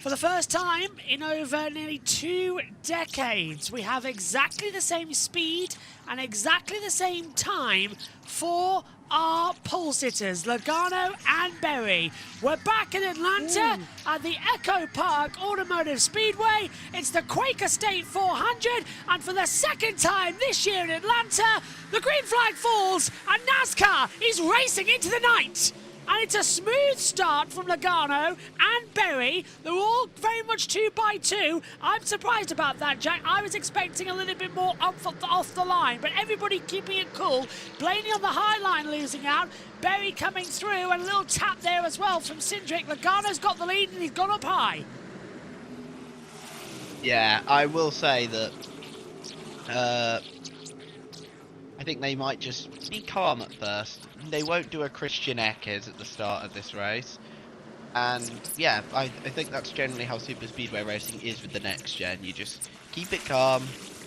For the first time in over nearly 2 decades, we have exactly the same speed and exactly the same time for our pole sitters, Logano and Berry. We're back in Atlanta at the Echo Park Automotive Speedway. It's the Quaker State 400, and for the second time this year in Atlanta, the green flag falls and NASCAR is racing into the night. And it's a smooth start from Logano and Berry. They're all very much 2x2. I'm surprised about that, Jack. I was expecting a little bit more off the line, but everybody keeping it cool. Blaney on the high line losing out. Berry coming through, and a little tap there as well from Cindric. Logano's got the lead, and he's gone up high. Yeah, I will say that I think they might just be calm at first. They won't do a Christian Eckes at the start of this race. And yeah, I think that's generally how super speedway racing is with the next gen. You just keep it calm,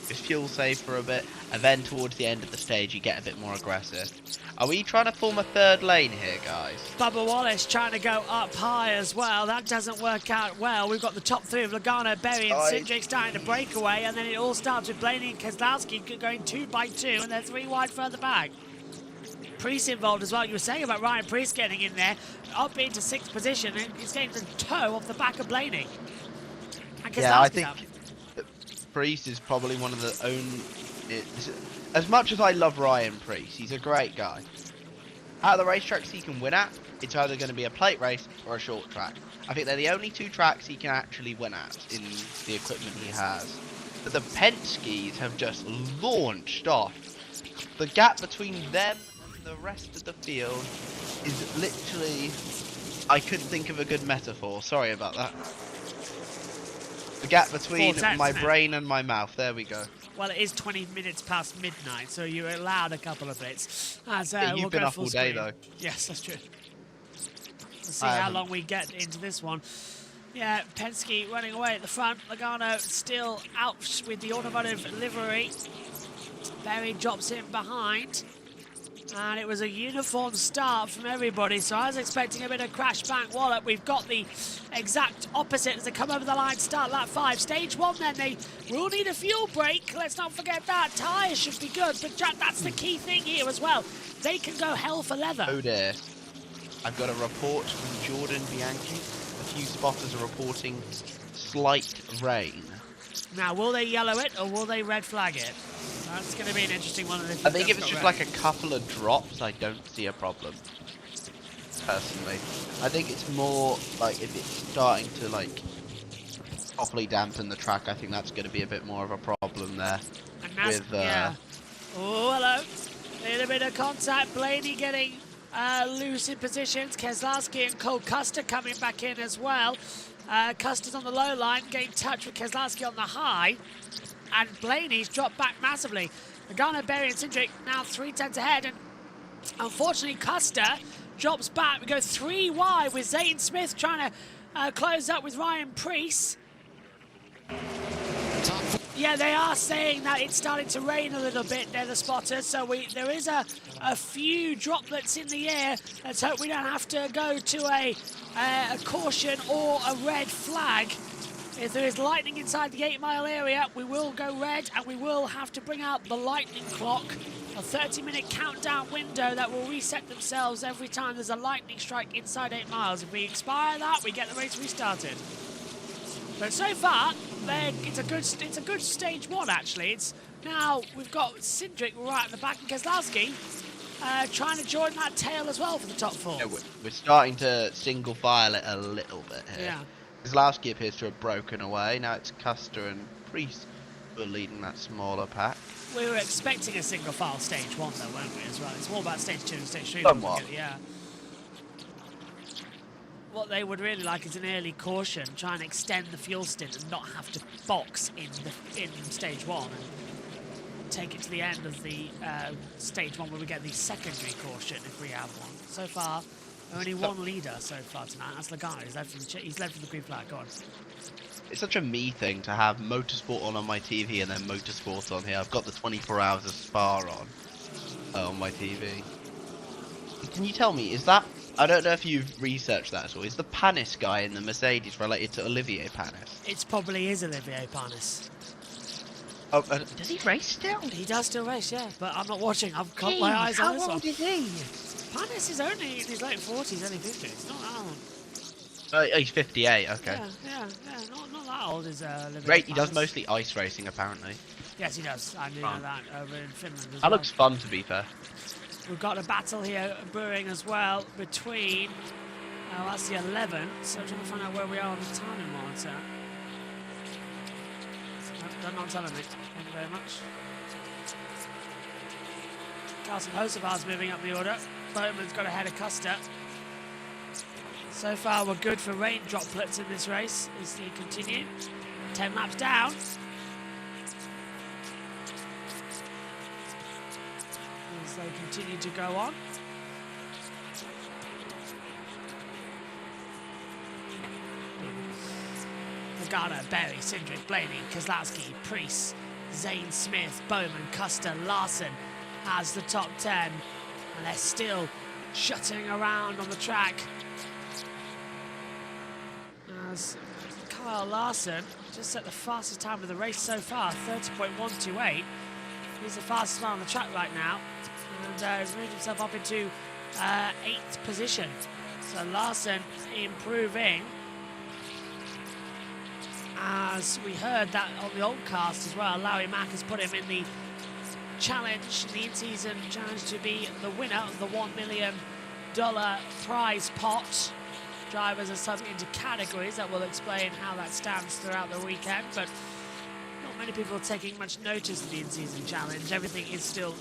just fuel save for a bit, and then towards the end of the stage you get a bit more aggressive. Are we trying to form a 3rd lane here, guys? Bubba Wallace trying to go up high as well. That doesn't work out well. We've got the top 3 of Logano, Berry, and Cindric starting to break away, and then it all starts with Blaney and Keselowski going 2x2, and they're 3 wide further back. Priest involved as well. You were saying about Ryan Priest getting in there, up into 6th position, and he's getting the toe off the back of Blaney. And Yeah, I Keselowski's think up. Priest is probably one of the only... As much as I love Ryan Priest, he's a great guy. Out of the racetracks he can win at, it's either going to be a plate race or a short track. I think they're the only 2 tracks he can actually win at in the equipment he has. But the Penske's have just launched off. The gap between them and the rest of the field is literally... I couldn't think of a good metaphor. Sorry about that. The gap between my brain and my mouth. There we go. Well, it is 20 minutes past midnight, so you're allowed a couple of bits. As, Yeah, we'll you've been go up full all day, screen. though. Yes, that's true. Let's see how long we get into this one. Yeah, Penske running away at the front. Logano still out with the automotive livery. Berry drops in behind. And it was a uniform start from everybody, so I was expecting a bit of crash bang wallop. We've got the exact opposite as they come over the line, start lap 5. Stage 1 then, they will need a fuel break. Let's not forget that. Tyres should be good, but Jack, that's the key thing here as well. They can go hell for leather. Oh dear. I've got a report from Jordan Bianchi. A few spotters are reporting slight rain. Now, will they yellow it or will they red flag it? That's going to be an interesting one. I think if it's just like a couple of drops, I don't see a problem. Personally, I think it's more like if it's starting to like properly dampen the track. I think that's going to be a bit more of a problem there. And yeah. Oh, hello. A little bit of contact. Blaney getting loose in positions. Keselowski and Cole Custer coming back in as well. Custer's on the low line, getting touch with Keselowski on the high. And Blaney's dropped back massively. Logano, Berry and Cindric now 3/10 ahead. And unfortunately, Custer drops back. We go 3 wide with Zayden Smith trying to close up with Ryan Priest. Yeah, they are saying that it's starting to rain a little bit, they're the spotters, so there is a few droplets in the air. Let's hope we don't have to go to a caution or a red flag. If there is lightning inside the 8-mile area, we will go red and we will have to bring out the lightning clock, a 30-minute countdown window that will reset themselves every time there's a lightning strike inside 8 miles. If we expire that, we get the race restarted. But so far, it's a good stage 1 actually. It's now we've got Cindric right at the back and Keselowski trying to join that tail as well for the top 4. Yeah, we're starting to single file it a little bit here. Yeah. Keselowski appears to have broken away. Now it's Custer and Priest who are leading that smaller pack. We were expecting a single file stage 1 though, weren't we, as well? It's more about stage 2 and stage 3. Somewhat. Yeah. What they would really like is an early caution, try and extend the fuel stint and not have to box in stage 1 and take it to the end of the stage 1 where we get the secondary caution if we have one. So far, only one leader so far tonight. That's Logano. He's led from the green flag. Go on. It's such a me thing to have motorsport on my TV and then motorsport on here. I've got the 24 hours of Spa on my TV. Can you tell me, is that... I don't know if you've researched that at all. Is the Panis guy in the Mercedes related to Olivier Panis? It probably is Olivier Panis. Oh, does he race still? He does still race, yeah. But I'm not watching. I've got my eyes on this one. How old is he? Panis is only in his late 40s, only 50. It's not that old. Oh, he's 58, okay. Yeah. Not that old is Olivier Great, he Panis. does mostly ice racing, apparently. Yes, he does. I knew that over in Finland as That well. looks fun, to be fair. We've got a battle here brewing as well between... that's the 11th, so I'm trying to find out where we are on the timing monitor. They're not telling me. Thank you very much. Carson Hocevar's moving up the order. Bowman's got ahead of Custer. So far, we're good for rain droplets in this race as they continue. 10 laps down. As they continue to go on. Logano, Berry, Cindric, Blaney, Keselowski, Priest, Zane Smith, Bowman, Custer, Larson has the top 10. And they're still shutting around on the track. As Kyle Larson just set the fastest time of the race so far, 30.128. He's the fastest man on the track right now. and has moved himself up into 8th position. So Larson improving. As we heard that on the old cast as well, Larry Mack has put him in the challenge, the in-season challenge, to be the winner of the $1 million prize pot. Drivers are subbed into categories that will explain how that stands throughout the weekend, but not many people are taking much notice of the in-season challenge. Everything is still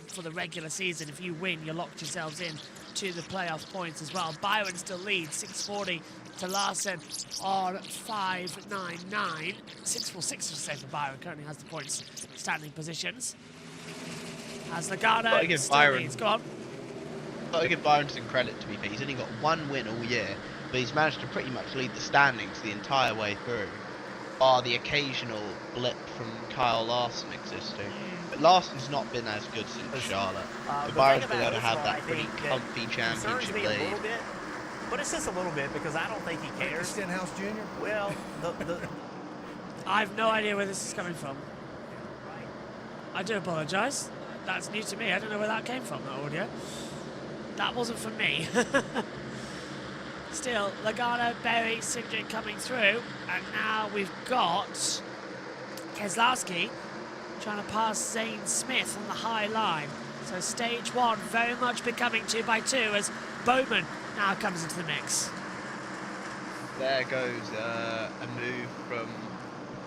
for the regular season. If you win, you locked yourselves in to the playoff points as well. Byron still leads, 640 to Larson on 599. 646 to say for Byron, currently has the points standing positions. As Logano still leads. Go on. Got to give Byron some credit, to be fair. He's only got 1 win all year, but he's managed to pretty much lead the standings the entire way through, bar the occasional blip from Kyle Larson existing. But Larson's not been as good since Charlotte. But Byron's been able to have that pretty comfy championship lead. But it's just a little bit, because I don't think he cares. Stenhouse Jr.? Well, I have no idea where this is coming from. I do apologise. That's new to me. I don't know where that came from, that audio. That wasn't for me. Still, Logano, Berry, Cindric coming through. And now we've got Keselowski trying to pass Zane Smith on the high line. So stage 1 very much becoming 2x2 as Bowman now comes into the mix. There goes a move from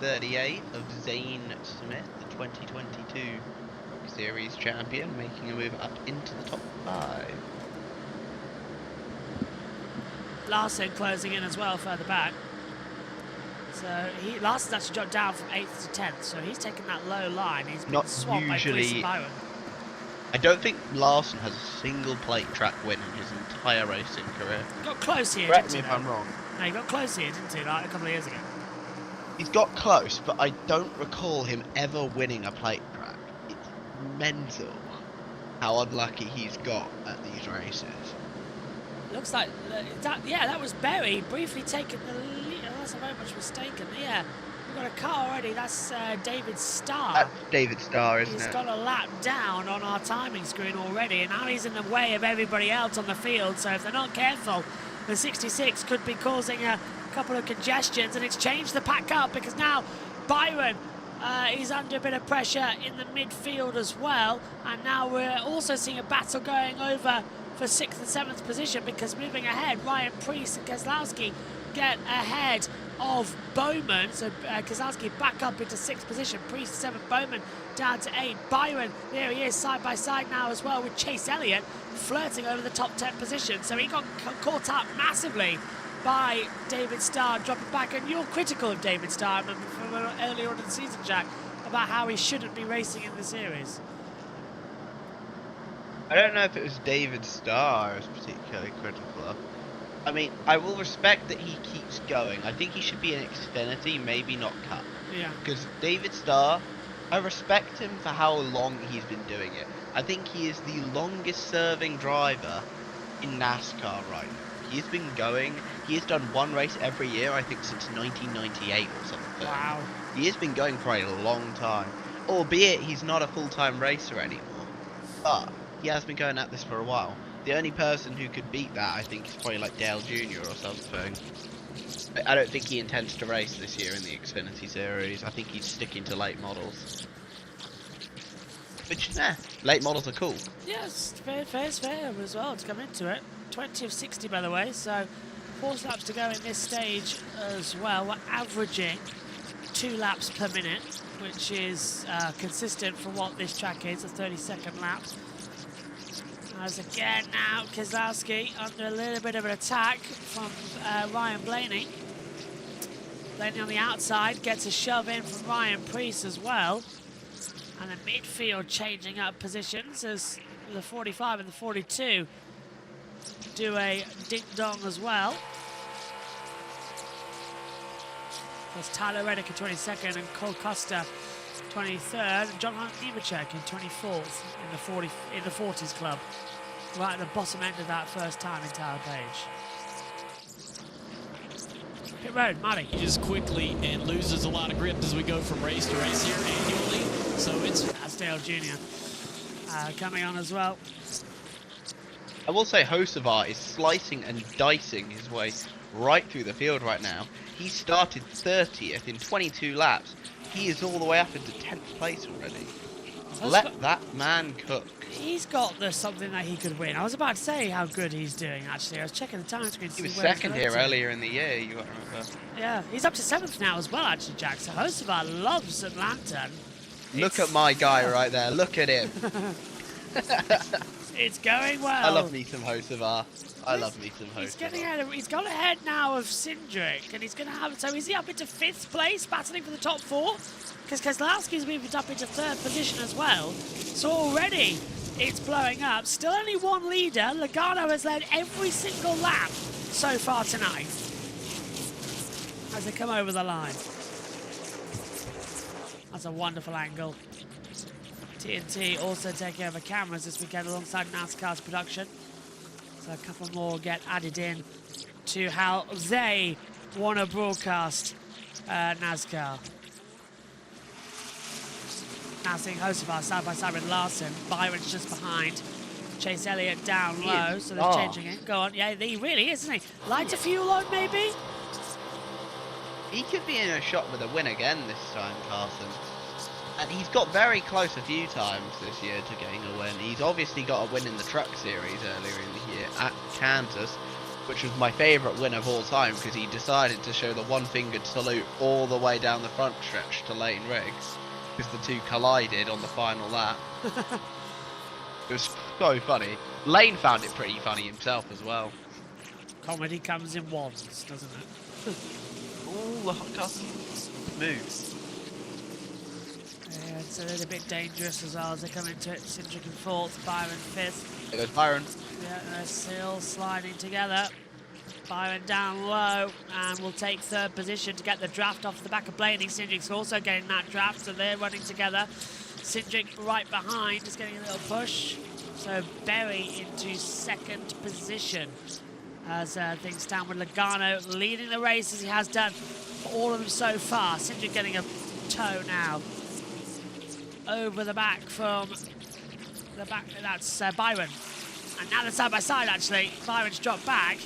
38 of Zane Smith, the 2022 Series champion, making a move up into the top 5. Larson closing in as well further back. So Larson's actually dropped down from 8th to 10th, so he's taken that low line. He's been swamped by Priest and Byron. I don't think Larson has a single plate track win in his entire racing career. He got close here, Correct didn't me he? if I'm wrong. No, he got close here, didn't he, like a couple of years ago? He's got close, but I don't recall him ever winning a plate track. It's mental how unlucky he's got at these races. Looks like that was Berry briefly taking the lead. Unless I'm very much mistaken. Yeah, we've got a car already. That's David Starr. That's David Starr, isn't it? He's got a lap down on our timing screen already, and now he's in the way of everybody else on the field. So if they're not careful, the 66 could be causing a couple of congestions, and it's changed the pack up because now Byron is under a bit of pressure in the midfield as well, and now we're also seeing a battle going over for 6th and 7th position, because moving ahead, Ryan Priest and Keselowski get ahead of Bowman. So Keselowski back up into 6th position, Priest 7th, Bowman down to 8. Byron, there he is, side by side now as well with Chase Elliott, flirting over the top 10 position. So he got caught up massively by David Starr, dropping back. And you're critical of David Starr, I remember from earlier on in the season, Jack, about how he shouldn't be racing in the series. I don't know if it was David Starr I was particularly critical of. I mean, I will respect that he keeps going. I think he should be in Xfinity, maybe not Cup. Yeah. Because David Starr, I respect him for how long he's been doing it. I think he is the longest serving driver in NASCAR right now. He's been going, he has done one race every year, I think since 1998 or something. Wow. He has been going for a long time. Albeit he's not a full-time racer anymore. But he has been going at this for a while. The only person who could beat that, I think, is probably like Dale Jr. or something. I don't think he intends to race this year in the Xfinity Series. I think he's sticking to late models. Which, late models are cool. Yes, fair as well to come into it. 20 of 60, by the way, so 4 laps to go in this stage as well. We're averaging 2 laps per minute, which is consistent for what this track is, a 32nd lap. As again now, Keselowski under a little bit of an attack from Ryan Blaney. Blaney on the outside gets a shove in from Ryan Priest as well. And the midfield changing up positions as the 45 and the 42 do a ding-dong as well. There's Tyler Reddick in 22nd and Cole Costa 23rd, and John Hunt Nemechek in 24th in the 40s club. Right at the bottom end of that first time in Tower Page. Pit road, Marty. Just quickly and loses a lot of grip as we go from race to race here annually. So it's Dale Jr. coming on as well. I will say Hocevar is slicing and dicing his way right through the field right now. He started 30th in 22 laps. He is all the way up into 10th place already. Let that man cook. He's got something that he could win. I was about to say how good he's doing, actually. I was checking the time screen. He was second here earlier in the year, you got to remember. Yeah, he's up to 7th now as well, actually, Jack. So Hocevar loves Atlanta. Look at my guy right there. Look at him. It's going well. I love me some Hocevar. I love me some Hocevar. He's got ahead now of Cindric, and he's going to have. So is he up into 5th place, battling for the top 4? Because Keselowski's moved up into 3rd position as well. So already it's blowing up. Still only one leader. Logano has led every single lap so far tonight as they come over the line. That's a wonderful angle. TNT also taking over cameras this weekend alongside NASCAR's production. So a couple more get added in to how they want to broadcast NASCAR. Now seeing Hocevar side by side with Larson. Byron's just behind. Chase Elliott down low, so they're changing it. Go on, yeah, he really is, isn't he? Lighter fuel on, maybe? He could be in a shot with a win again this time, Carson. And he's got very close a few times this year to getting a win. He's obviously got a win in the Truck Series earlier in the year at Kansas, which was my favourite win of all time because he decided to show the one-fingered salute all the way down the front stretch to Lane Riggs because the two collided on the final lap. It was so funny. Lane found it pretty funny himself as well. Comedy comes in wands, doesn't it? Ooh, the hot dog moves. Yeah, it's a little bit dangerous as well as they come into it. Cindric in 4th, Byron 5th. There goes Byron. Yeah, they're still sliding together. Byron down low and will take 3rd position to get the draft off the back of Blaney. Cindric's also getting that draft, so they're running together. Cindric right behind is getting a little push. So Berry into 2nd position as things stand with Logano leading the race as he has done for all of them so far. Cindric getting a toe now over the back from the back. That's Byron. And now they're side by side, actually. Byron's dropped back.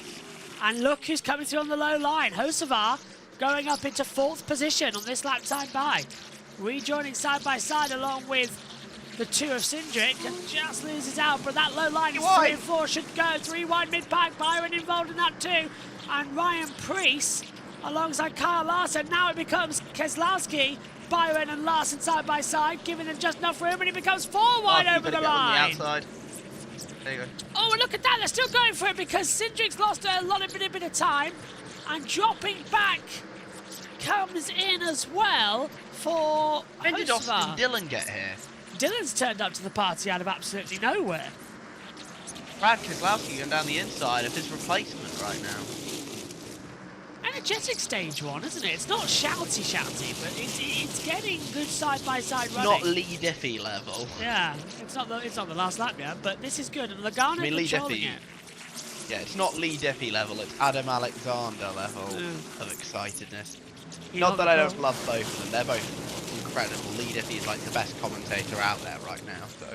And look who's coming through on the low line. Hocevar going up into 4th position on this lap time by. Rejoining side by side along with the 2 of Cindric and just loses out. But that low line is 3 and 4 should go. 3 wide mid-pack. Byron involved in that too. And Ryan Preece alongside Kyle Larson. Now it becomes Keselowski, Byron and Larson side by side, giving them just enough room, and he becomes 4 wide over the line. On the outside. There you go. Oh, and look at that. They're still going for it because Cindric's lost a bit of time. And dropping back comes in as well for When did Hocevar. Austin Dillon get here? Dillon's turned up to the party out of absolutely nowhere. Brad Keselowski going down the inside of his replacement right now. Energetic stage 1, isn't it? It's not shouty, but it's getting good side-by-side running. Not Lee Diffie level. Yeah, it's not the last lap yet, but this is good. And Logano controlling it. Yeah, it's not Lee Diffie level, it's Adam Alexander level of excitedness. Not that I don't love both of them, they're both incredible. Lee Diffie is like the best commentator out there right now, so.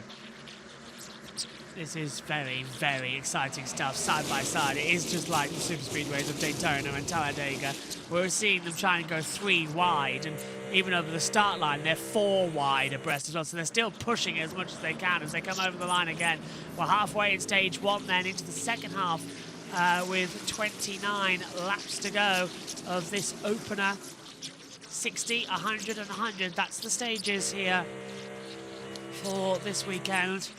This is very, very exciting stuff, side by side. It is just like the super speedways of Daytona and Talladega. We're seeing them try and go 3 wide, and even over the start line, they're 4 wide abreast as well. So they're still pushing it as much as they can as they come over the line again. We're halfway in stage 1 then into the second half with 29 laps to go of this opener. 60, 100 and 100. That's the stages here for this weekend.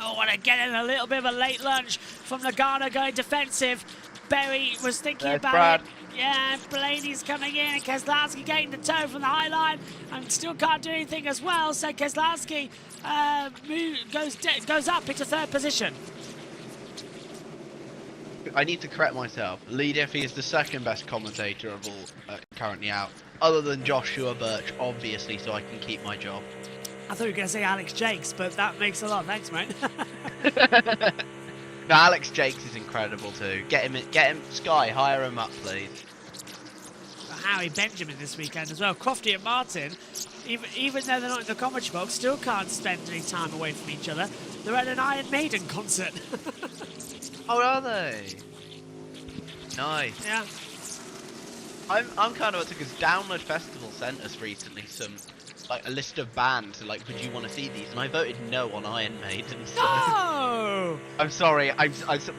Oh, and again, a little bit of a late lunge from Logano going defensive. Berry was thinking about it. Yeah, Blaney's coming in, and Keselowski getting the toe from the high line and still can't do anything as well. So Keselowski goes up into 3rd position. I need to correct myself. Lee Diffie is the 2nd best commentator of all currently out, other than Joshua Birch, obviously, so I can keep my job. I thought you were going to say Alex Jakes, but that makes a lot. Thanks, mate. No, Alex Jakes is incredible too. Get him, Sky, hire him up, please. Harry Benjamin this weekend as well. Crofty and Martin Even though they're not in the commentary box, still can't spend any time away from each other. They're at an Iron Maiden concert. Oh, are they? Nice. Yeah. I'm kind of upset because Download Festival sent us recently a list of bands, like, would you want to see these? And I voted no on Iron Maiden. So No! I'm sorry.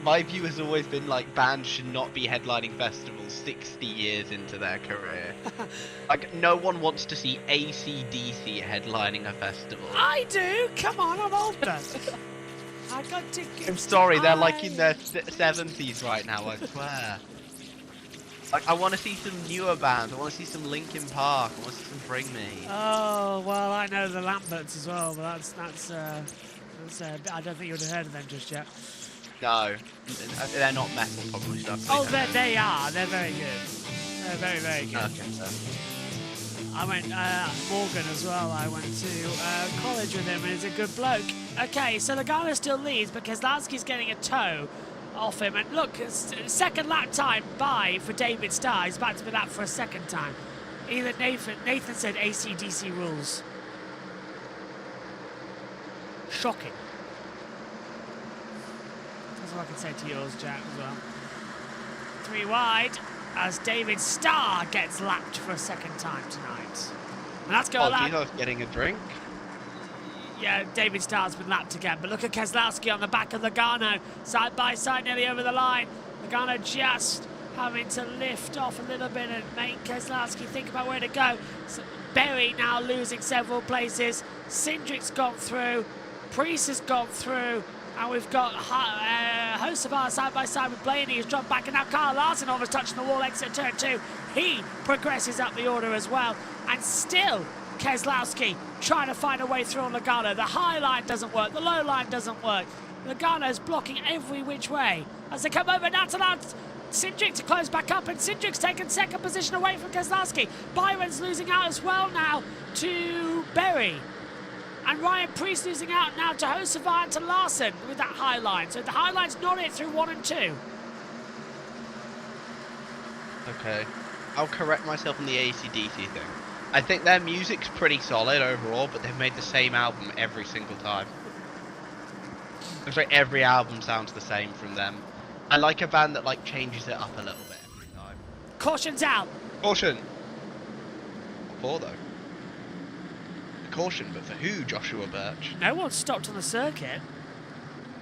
My view has always been like bands should not be headlining festivals 60 years into their career. Like, no one wants to see AC/DC headlining a festival. I do. Come on, I'm older. I got tickets. I'm sorry, they're like in their 70s right now, I swear. Like, I want to see some newer bands. I want to see some Linkin Park. I want to see some Bring Me. Oh, well, I know the Lamberts as well, but that's I don't think you would have heard of them just yet. No, they're not metal probably. Oh, they are. They're very good. They're very, very good. Okay, so. I went, Morgan as well, I went to college with him, and he's a good bloke. Okay, so Logano still leads, but Keselowski's getting a toe off him. And look, second lap time by for David Starr. He's about to be lapped for a second time. Either Nathan said AC/DC rules. Shocking. That's what I can say to yours, Jack, as well. 3 wide as David Starr gets lapped for a second time tonight. And that's going to Jesus, getting a drink? Yeah, David Starr's been lapped again. But look at Keselowski on the back of Logano. Side by side, nearly over the line. Logano just having to lift off a little bit and make Keselowski think about where to go. So Berry now losing several places. Cindric's gone through. Priest has gone through. And we've got Hocevar side by side with Blaney, who's dropped back. And now Kyle Larson almost touching the wall, exit turn 2. He progresses up the order as well. And still, Keselowski trying to find a way through on Logano. The high line doesn't work. The low line doesn't work. Logano's blocking every which way. As they come over now to Lance Cindric to close back up. And Cindric's taken second position away from Keselowski. Byron's losing out as well now to Berry. And Ryan Priest losing out now to Hocevar and to Larson with that high line. So the high line's not it through 1 and 2. Okay. I'll correct myself on the AC/DC thing. I think their music's pretty solid overall, but they've made the same album every single time. Looks like every album sounds the same from them. I like a band that like changes it up a little bit every time. Caution's out. Caution. What for though? Caution, but for who, Joshua Birch? No one's stopped on the circuit.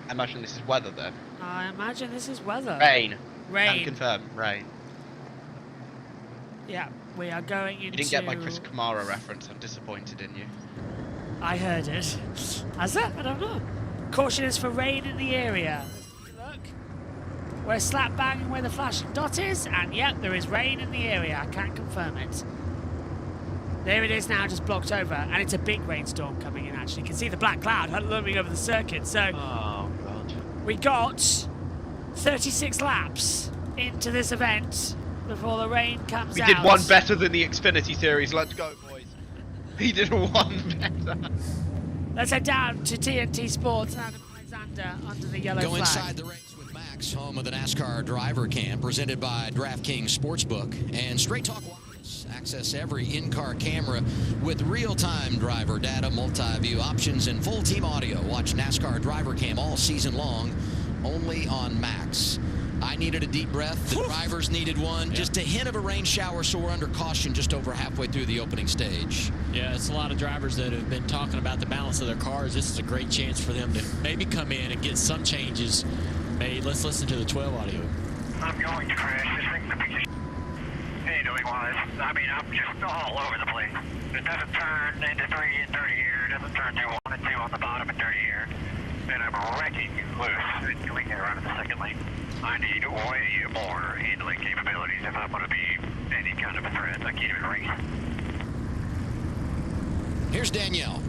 I imagine this is weather then. I imagine this is weather. Rain. Rain. Can confirm, rain. Yeah, we are going into... You didn't get my Chris Kamara reference. I'm disappointed in you. I heard it. Has it? I don't know. Caution is for rain in the area. Look. We're slap banging where the flashing dot is, and yep, there is rain in the area. I can't confirm it. There it is now, just blocked over, and it's a big rainstorm coming in, actually. You can see the black cloud looming over the circuit, so... Oh, God. We got 36 laps into this event before the rain comes out. We did one better than the Xfinity Series. Let's go, boys. We did one better. Let's head down to TNT Sports and Alexander under the yellow flag. Go inside the race with Max, home of the NASCAR Driver Cam, presented by DraftKings Sportsbook. And Straight Talk Wireless. Access every in-car camera with real-time driver data, multi-view options, and full team audio. Watch NASCAR Driver Cam all season long, only on Max. I needed a deep breath. The drivers needed one. Yeah. Just a hint of a rain shower, so we're under caution just over halfway through the opening stage. Yeah, it's a lot of drivers that have been talking about the balance of their cars. This is a great chance for them to maybe come in and get some changes made. Let's listen to the 12 audio. I'm going to crash. This thing's a piece of Hey, doing wise. I mean, I'm just all over the place. It doesn't turn into 3 in 30 here. It doesn't turn to 1 and 2 on the bottom in 30 here. And I'm wrecking loose. We can run in the second lane. I need way more handling capabilities if I'm going to be any kind of a threat. I can't even race. Here's Danielle.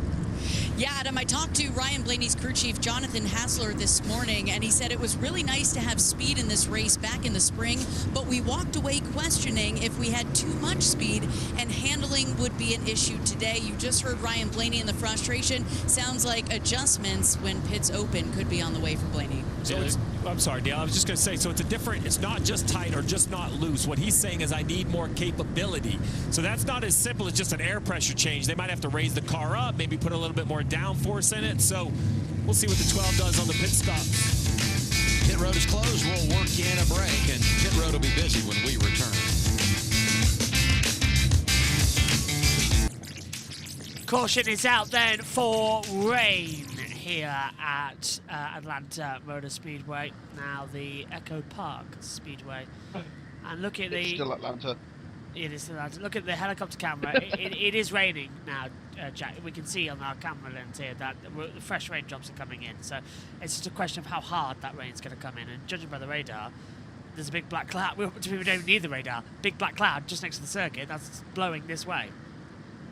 Yeah, Adam, I talked to Ryan Blaney's crew chief, Jonathan Hassler, this morning, and he said it was really nice to have speed in this race back in the spring, but we walked away questioning if we had too much speed and handling would be an issue today. You just heard Ryan Blaney and the frustration. Sounds like adjustments when pits open could be on the way for Blaney. So I'm sorry, Dale. I was just going to say, so it's not just tight or just not loose. What he's saying is I need more capability. So that's not as simple as just an air pressure change. They might have to raise the car up, maybe put a little bit more downforce in it. So we'll see what the 12 does on the pit stop. Pit road is closed. We'll work in a break, and pit road will be busy when we return. Caution is out then for rain here at Atlanta Motor Speedway. Now the Echo Park Speedway. And look at It's still Atlanta. It is still Atlanta. Look at the helicopter camera. it is raining now, Jack. We can see on our camera lens here that the fresh raindrops are coming in. So it's just a question of how hard that rain's going to come in. And judging by the radar, there's a big black cloud. We don't even need the radar. Big black cloud just next to the circuit that's blowing this way.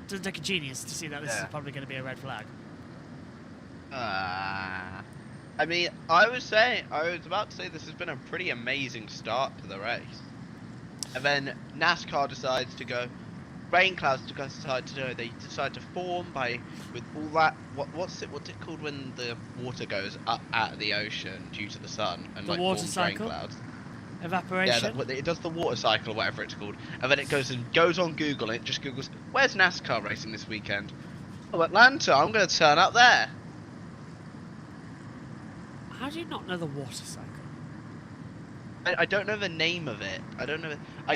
Doesn't take a genius to see that this is probably going to be a red flag. I mean, I was about to say this has been a pretty amazing start to the race. And then NASCAR decides to go, rain clouds decide to go, they decide to form with all that, what's it called when the water goes up out of the ocean due to the sun and the water forms cycle? rain clouds. Evaporation? Yeah, it does the water cycle or whatever it's called. And then it goes on Google and it just Googles, where's NASCAR racing this weekend? Oh, Atlanta, I'm going to turn up there. How do you not know the water cycle? I don't know the name of it. I don't know. I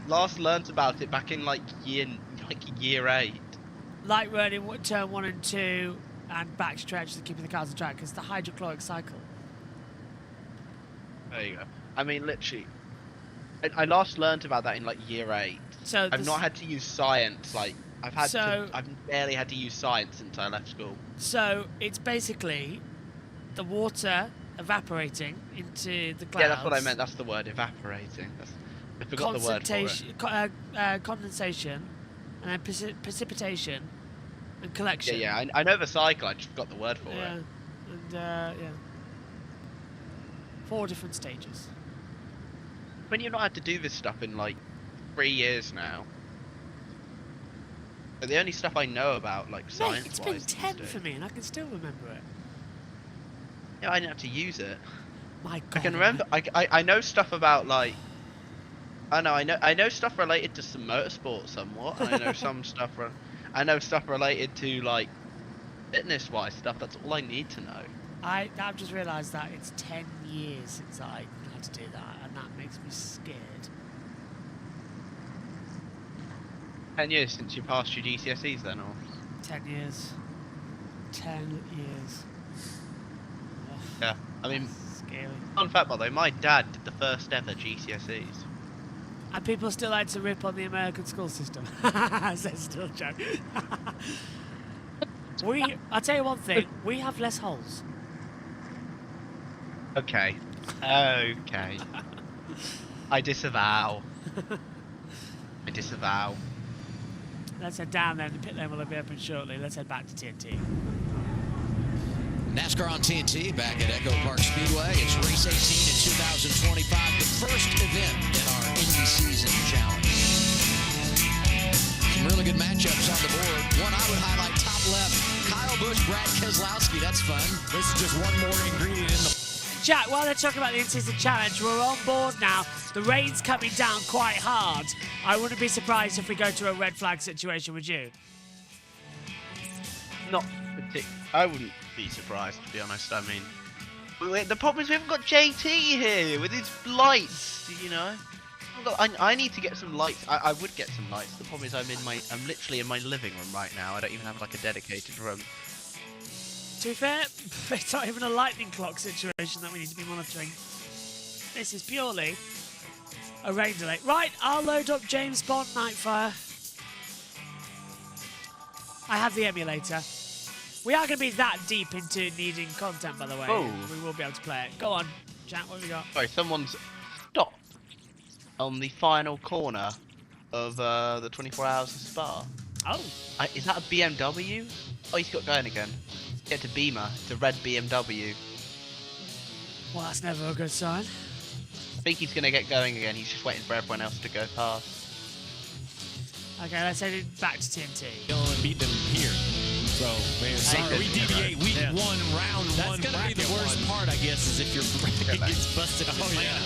last learned about it back in year 8. Like running turn 1 and 2 and backstretch to keeping the cars on track. It's the hydrochloric cycle. There you go. I mean, literally, I last learned about that in year 8. So I've not had to use science. I've barely had to use science since I left school. So it's basically the water evaporating into the clouds. Yeah, that's what I meant. That's the word, evaporating. I forgot the word for it. Condensation, and then precipitation, and collection. Yeah, I know the cycle. I just forgot the word for it. And yeah, 4 different stages. When you've not had to do this stuff in 3 years now. But the only stuff I know about, science-wise. It's been 10 for me, and I can still remember it. Yeah, I didn't have to use it. My God. I can remember. I know stuff about I know stuff related to some motorsport somewhat. And I know some stuff. I know stuff related to fitness-wise stuff. That's all I need to know. I've just realised that it's 10 years since I had to do that, and that makes me scared. 10 years since you passed your GCSEs, then, or? 10 years. 10 years. Yeah, I mean, scary. Fun fact, by the way, my dad did the first ever GCSEs. And people still like to rip on the American school system. That's still a joke. I'll tell you one thing, we have less holes. Okay. Okay. I disavow. I disavow. Let's head down there, the pit lane will be open shortly. Let's head back to TNT. NASCAR on TNT back at Echo Park Speedway. It's race 18 in 2025, the first event in our in-season challenge. Some really good matchups on the board. One I would highlight, top left, Kyle Busch, Brad Keselowski. That's fun. This is just one more ingredient in the... Jack, while they're talking about the in-season challenge, we're on board now. The rain's coming down quite hard. I wouldn't be surprised if we go to a red flag situation, would you? Not particularly. I wouldn't be surprised, to be honest. I mean, the problem is we haven't got JT here with his lights, you know. I need to get some lights. I would get some lights. The problem is I'm literally in my living room right now. I don't even have a dedicated room. To be fair, it's not even a lightning clock situation that we need to be monitoring. This is purely a rain delay. Right, I'll load up James Bond Nightfire. I have the emulator. We are going to be that deep into needing content, by the way. Oh. We will be able to play it. Go on, Jack, what have we got? Sorry, someone's stopped on the final corner of the 24 Hours of Spa. Oh. Is that a BMW? Oh, he's got going again. Get to Beamer. It's a red BMW. Well, that's never a good sign. I think he's going to get going again. He's just waiting for everyone else to go past. Okay, let's head it back to TNT. And beat them here. So, man, sorry, we deviate week 1, round 1. That's going to be the worst part, I guess, is if your bracket gets busted in Atlanta.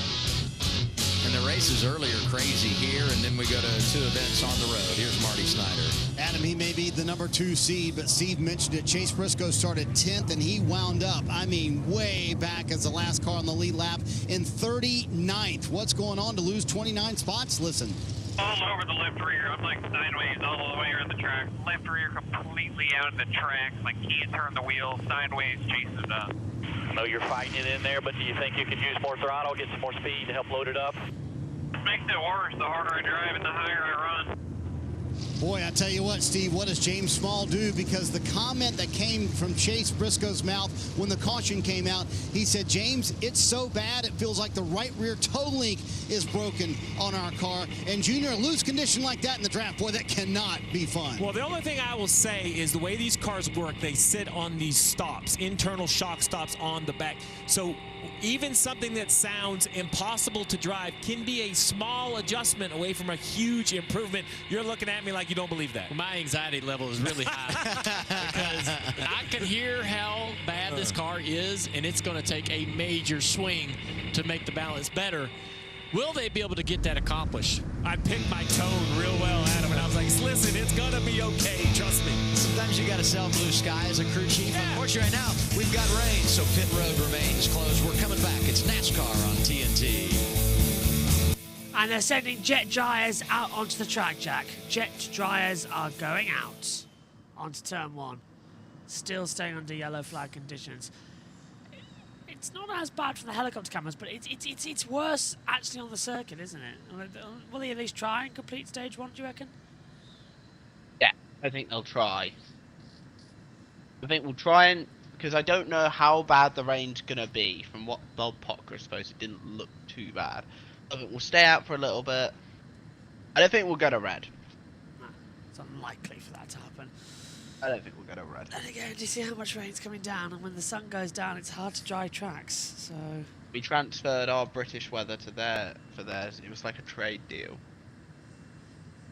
And the races earlier crazy here, and then we go to 2 events on the road. Here's Marty Snyder. Adam, he may be the number 2 seed, but Steve mentioned it. Chase Briscoe started 10th, and he wound up, I mean, way back as the last car on the lead lap in 39th. What's going on to lose 29 spots? Listen. All over the left rear. I'm like sideways all the way around the track. Left rear completely out of the track. Like can't turn the wheel. Sideways chases it up. I know you're fighting it in there, but do you think you could use more throttle, get some more speed to help load it up? Makes it worse the harder I drive and the higher I run. Boy, I tell you what, Steve, what does James Small do? Because the comment that came from Chase Briscoe's mouth when the caution came out, he said, James, it's so bad it feels like the right rear toe link is broken on our car. And Junior, a loose condition like that in the draft, boy, that cannot be fun. Well, the only thing I will say is the way these cars work, they sit on these stops, internal shock stops on the back. So even something that sounds impossible to drive can be a small adjustment away from a huge improvement. You're looking at me like you don't believe that. My anxiety level is really high because I can hear how bad this car is, and it's going to take a major swing to make the balance better. Will they be able to get that accomplished? I picked my tone real well, Adam, and I was like, listen, it's going to be okay. Trust me. Sometimes you got to sell blue sky as a crew chief. Yeah. Unfortunately, right now, we've got rain, so pit road remains closed. We're coming back. It's NASCAR on TNT. And they're sending jet dryers out onto the track, Jack. Jet dryers are going out onto turn 1. Still staying under yellow flag conditions. It's not as bad from the helicopter cameras, but it's worse actually on the circuit, isn't it? Will they at least try and complete stage 1, do you reckon? Yeah, I think they'll try. I think we'll try and... Because I don't know how bad the rain's going to be. From what Bob Pocker supposed, it didn't look too bad. I think we'll stay out for a little bit. I don't think we'll go to red. No, it's unlikely for that to happen. I don't think we'll go to red. And again, do you see how much rain's coming down? And when the sun goes down, it's hard to dry tracks. So we transferred our British weather to for theirs. It was like a trade deal.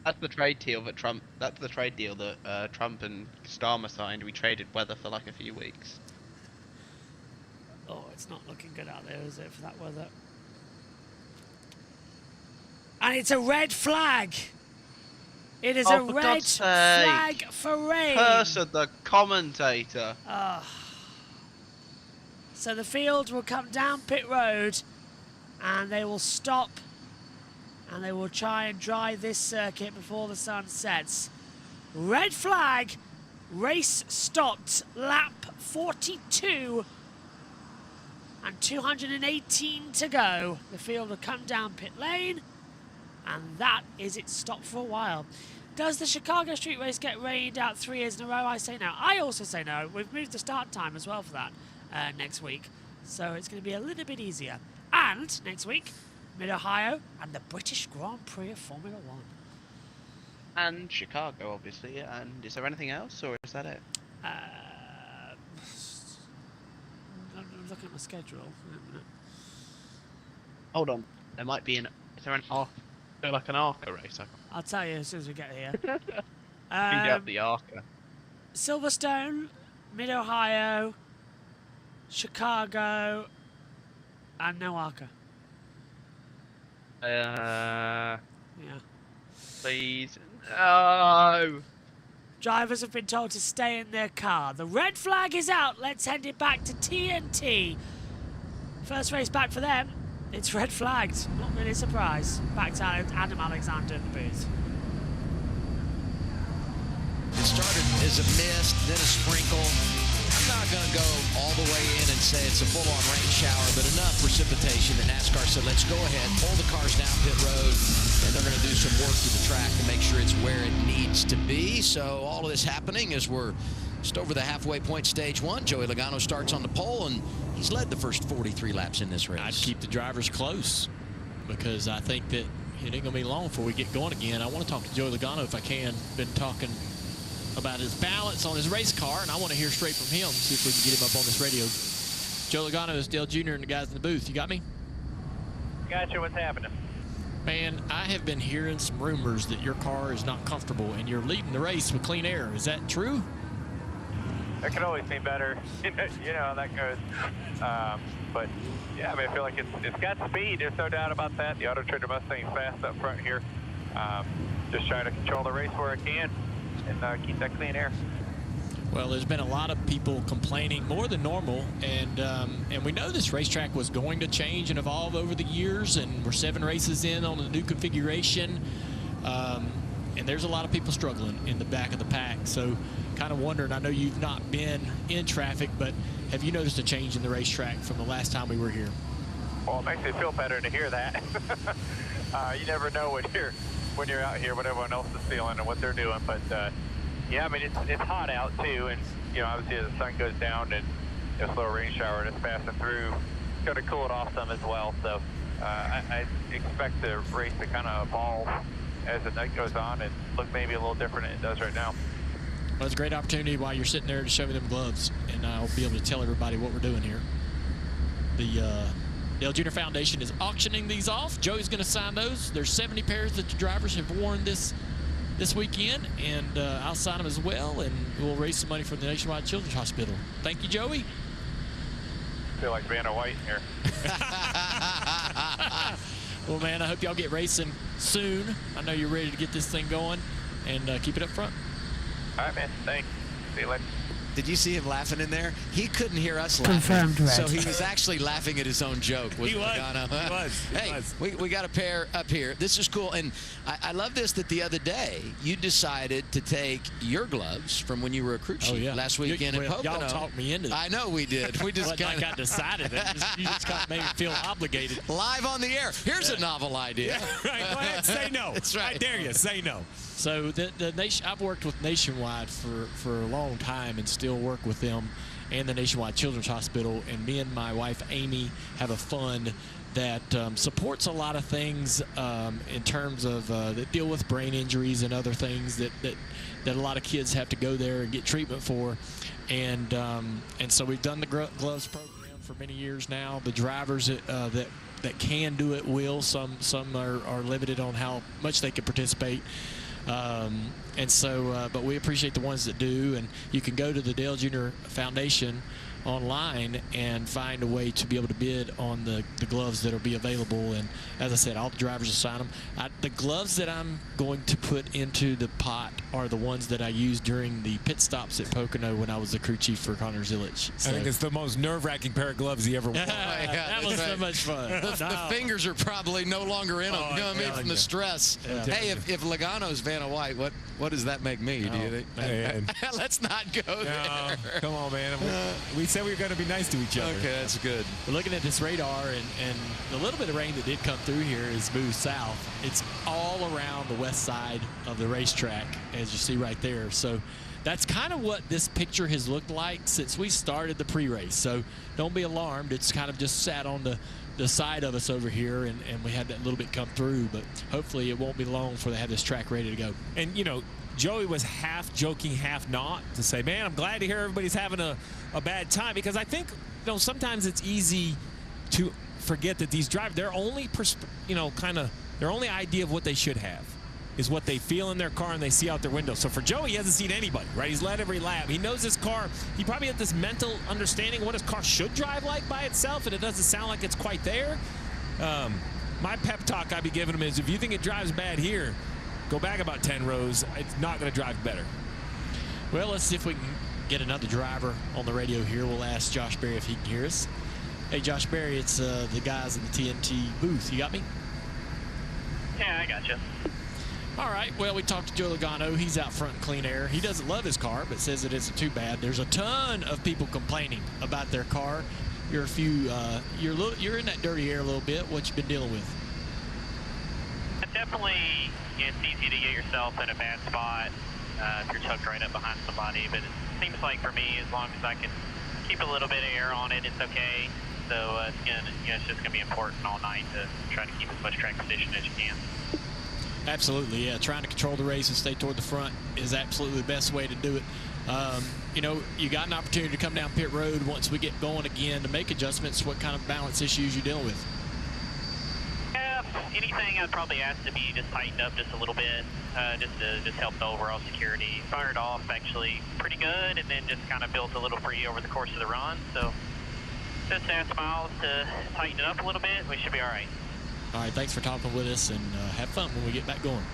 That's the trade deal that Trump. That's the trade deal that Trump and Starmer signed. We traded weather for like a few weeks. Oh, it's not looking good out there, is it, for that weather? And it's a red flag. It is a red flag for rain. Curse of the commentator. So the field will come down pit road and they will stop and they will try and dry this circuit before the sun sets. Red flag. Race stopped. Lap 42 and 218 to go. The field will come down pit lane. And that is it stopped for a while. Does the Chicago street race get rained out 3 years in a row? I say no. I also say no. We've moved the start time as well for that next week. So it's going to be a little bit easier. And next week, Mid-Ohio and the British Grand Prix of Formula 1. And Chicago, obviously. And is there anything else, or is that it? I'm looking at my schedule. Hold on. There might be an... Is there an ARCA? Like an ARCA race? I'll tell you as soon as we get here. The ARCA. Silverstone, Mid-Ohio, Chicago, and no ARCA. Yeah. Please. No. Drivers have been told to stay in their car. The red flag is out. Let's head it back to TNT. First race back for them. It's red flagged. Not really a surprise. Back to Adam Alexander in the booth. It started as a mist, then a sprinkle. I'm not going to go all the way in and say it's a full-on rain shower, but enough precipitation that NASCAR said, let's go ahead, pull the cars down pit road, and they're going to do some work to the track to make sure it's where it needs to be. So all of this happening as we're just over the halfway point, stage 1. Joey Logano starts on the pole, and he's led the first 43 laps in this race. I'd keep the drivers close because I think that it ain't going to be long before we get going again. I want to talk to Joey Logano if I can. Been talking about his balance on his race car, and I want to hear straight from him, see if we can get him up on this radio. Joe Logano is Dale Jr. and the guys in the booth. You got me? Gotcha. What's happening? Man, I have been hearing some rumors that your car is not comfortable and you're leading the race with clean air. Is that true? That could always be better. You know how that goes. But yeah, I mean, I feel like it's got speed. There's no doubt about that. The Auto Trader Mustang's fast up front here. Just trying to control the race where I can and keep that clean air. Well, there's been a lot of people complaining more than normal, and we know this racetrack was going to change and evolve over the years, and we're 7 races in on the new configuration, and there's a lot of people struggling in the back of the pack. So kind of wondering, I know you've not been in traffic, but have you noticed a change in the racetrack from the last time we were here? Well, it makes me feel better to hear that. You never know when you're out here what everyone else is feeling and what they're doing, but yeah, I mean, it's hot out too, and you know, obviously as the sun goes down and there's a little rain shower and it's passing through, it's going to cool it off some as well. So I expect the race to kind of evolve as the night goes on and look maybe a little different than it does right now. Well, it's a great opportunity while you're sitting there to show me them gloves, and I'll be able to tell everybody what we're doing here. The Dale Jr. Foundation is auctioning these off. Joey's going to sign those. There's 70 pairs that the drivers have worn this weekend, and I'll sign them as well, and we'll raise some money for the Nationwide Children's Hospital. Thank you, Joey. I feel like Vanna White here. Well, man, I hope y'all get racing soon. I know you're ready to get this thing going, and keep it up front. All right, man. Thanks. See you later. Did you see him laughing in there? He couldn't hear us laughing. Confirmed, right. So he was actually laughing at his own joke. He was. Hey, we got a pair up here. This is cool. And I love this, that the other day you decided to take your gloves from when you were a crew chief last weekend at Pocono. Y'all talked me into that. I know we did. We just kind of got decided. You just kind of made me feel obligated. Live on the air. Here's a novel idea. Yeah, right. Go ahead. Say no. That's right. I dare you. Say no. So I've worked with Nationwide for a long time and still work with them and the Nationwide Children's Hospital. And me and my wife, Amy, have a fund that supports a lot of things in terms of that deal with brain injuries and other things that a lot of kids have to go there and get treatment for. And so we've done the gloves program for many years now. The drivers that can do it will. Some are limited on how much they can participate. But we appreciate the ones that do, and you can go to the Dale Jr. Foundation online and find a way to be able to bid on the gloves that will be available. And as I said, all the drivers will sign them. The gloves that I'm going to put into the pot are the ones that I used during the pit stops at Pocono when I was the crew chief for Connor Zillich. So. I think it's the most nerve-wracking pair of gloves he ever wore. That was so much fun. The fingers are probably no longer in them. You know what I mean? From the stress. Yeah. Hey, if Logano's Vanna White, what does that make me? Do you think? Man. Let's not go there. Come on, man. We said we were going to be nice to each other. Okay, that's good. We're looking at this radar, and the little bit of rain that did come through here is moved south. It's all around the west side of the racetrack, as you see right there. So that's kind of what this picture has looked like since we started the pre-race. So don't be alarmed. It's kind of just sat on the side of us over here, and we had that little bit come through. But hopefully it won't be long before they have this track ready to go. And, you know, Joey was half joking, half not, to say, man, I'm glad to hear everybody's having a bad time, because I think, you know, sometimes it's easy to forget that these drivers, their only, their only idea of what they should have is what they feel in their car and they see out their window. So for Joey, he hasn't seen anybody, right? He's led every lap. He knows his car. He probably had this mental understanding of what his car should drive like by itself, and it doesn't sound like it's quite there. My pep talk I'd be giving him is, if you think it drives bad here, go back about 10 rows. It's not going to drive better. Well, let's see if we can get another driver on the radio here. We'll ask Josh Berry if he can hear us. Hey, Josh Berry, it's the guys in the TNT booth. You got me? Yeah, I got you. All right. Well, we talked to Joe Logano. He's out front in clean air. He doesn't love his car, but says it isn't too bad. There's a ton of people complaining about their car. You're you're in that dirty air a little bit. What you been dealing with? Definitely, it's easy to get yourself in a bad spot if you're tucked right up behind somebody. But it seems like for me, as long as I can keep a little bit of air on it, it's okay. So it's just gonna be important all night to try to keep as much track position as you can. Absolutely, yeah. Trying to control the race and stay toward the front is absolutely the best way to do it. You know, you got an opportunity to come down pit road once we get going again to make adjustments. What kind of balance issues you dealing with? Yeah, anything I'd probably ask to be just tightened up just a little bit, just to help the overall security. Fired off actually pretty good, and then just kind of built a little free over the course of the run. So just ask Miles to tighten it up a little bit. We should be all right. All right, thanks for talking with us, and have fun when we get back going.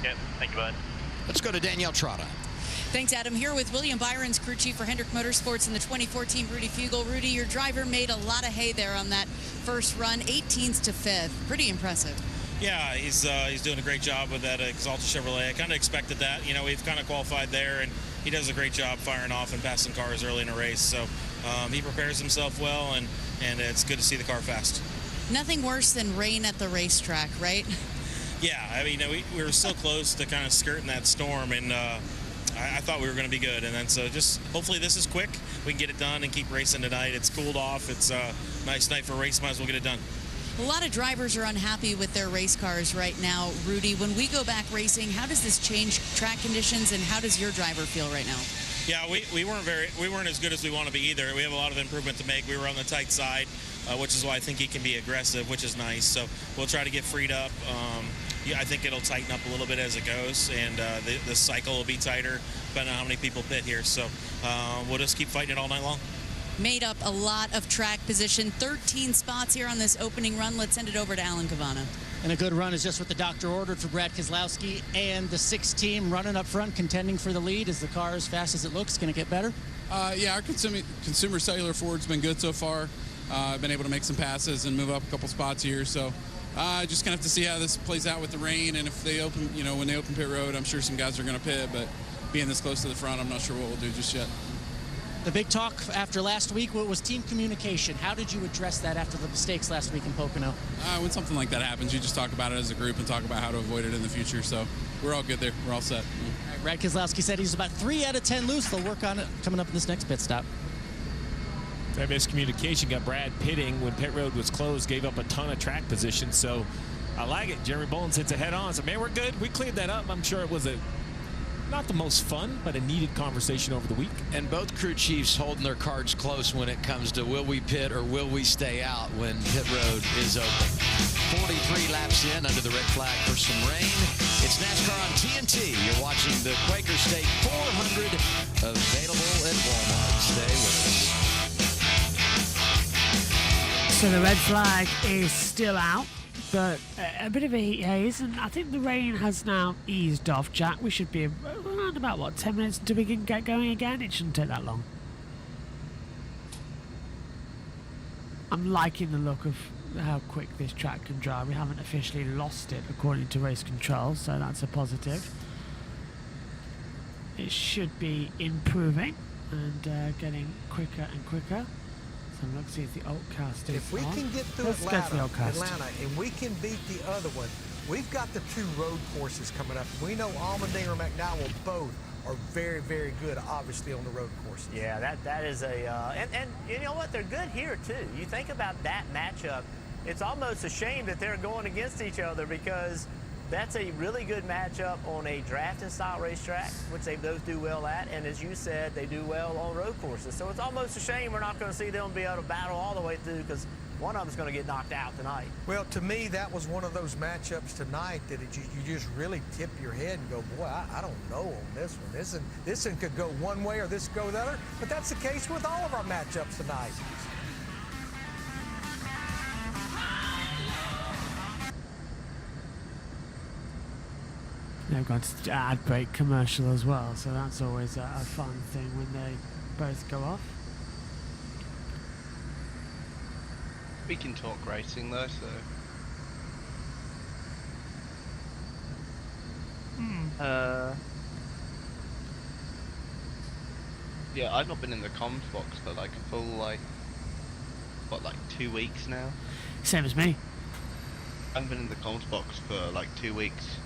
Yep, thank you, bud. Let's go to Danielle Trotta. Thanks, Adam. Here with William Byron's crew chief for Hendrick Motorsports in the 2014 Rudy Fugel. Rudy, your driver made a lot of hay there on that first run, 18th to 5th. Pretty impressive. Yeah, he's doing a great job with that Exalta Chevrolet. I kind of expected that. You know, we've kind of qualified there, and he does a great job firing off and passing cars early in a race. So he prepares himself well, and it's good to see the car fast. Nothing worse than rain at the racetrack, right? Yeah, I mean, we were so close to kind of skirting that storm, and I thought we were going to be good. And then so just hopefully this is quick. We can get it done and keep racing tonight. It's cooled off. It's a nice night for a race. Might as well get it done. A lot of drivers are unhappy with their race cars right now. Rudy, when we go back racing, how does this change track conditions, and how does your driver feel right now? Yeah, we weren't as good as we want to be either. We have a lot of improvement to make. We were on the tight side, which is why I think he can be aggressive, which is nice. So we'll try to get freed up. Yeah, I think it'll tighten up a little bit as it goes, and the cycle will be tighter depending on how many people pit here. So we'll just keep fighting it all night long. Made up a lot of track position, 13 spots here on this opening run. Let's send it over to Alan Cavana. And a good run is just what the doctor ordered for Brad Keselowski and the 6 team running up front, contending for the lead. Is the car as fast as it looks? Going to get better? Yeah, our consumer cellular Ford's been good so far. I've been able to make some passes and move up a couple spots here. So just kind of have to see how this plays out with the rain. And if they open, you know, when they open pit road, I'm sure some guys are going to pit. But being this close to the front, I'm not sure what we'll do just yet. The big talk after last week was team communication. How did you address that after the mistakes last week in Pocono? When something like that happens, you just talk about it as a group and talk about how to avoid it in the future. So we're all good there. We're all set. Brad Keselowski said he's about 3 out of 10 loose. They'll work on it coming up in this next pit stop. That miscommunication got Brad pitting when pit road was closed, gave up a ton of track position. So I like it. Jeremy Bowens hits it head on. So, man, we're good. We cleared that up. I'm sure it was not the most fun, but a needed conversation over the week. And both crew chiefs holding their cards close when it comes to will we pit or will we stay out when pit road is open. 43 laps in under the red flag for some rain. It's NASCAR on TNT. You're watching the Quaker State 400 available at Walmart. Stay with us. So the red flag is still out, but a bit of a heat haze, and I think the rain has now eased off, Jack. We should be around about, what, 10 minutes until we can get going again? It shouldn't take that long. I'm liking the look of how quick this track can drive. We haven't officially lost it according to race control, so that's a positive. It should be improving and getting quicker and quicker. So let's see if the Oldcast is If we on. can get through Let's go to the Oldcast. Atlanta, and we can beat the other one, we've got the 2 road courses coming up. We know Allmendinger and McDowell both are very, very good, obviously, on the road courses. Yeah, that is a and you know what? They're good here too. You think about that matchup. It's almost a shame that they're going against each other, because that's a really good matchup on a drafting style racetrack, which they both do well at, and as you said, they do well on road courses. So it's almost a shame we're not going to see them be able to battle all the way through, because one of them's going to get knocked out tonight. Well, to me, that was one of those matchups tonight that you just really tip your head and go, boy, I don't know on this one. This one could go one way or this could go the other, but that's the case with all of our matchups tonight. They've got an ad break commercial as well, so that's always a fun thing when they both go off. We can talk racing though, so. Yeah, I've not been in the comms box for like a full like 2 weeks now. Same as me. I haven't been in the comms box for like 2 weeks.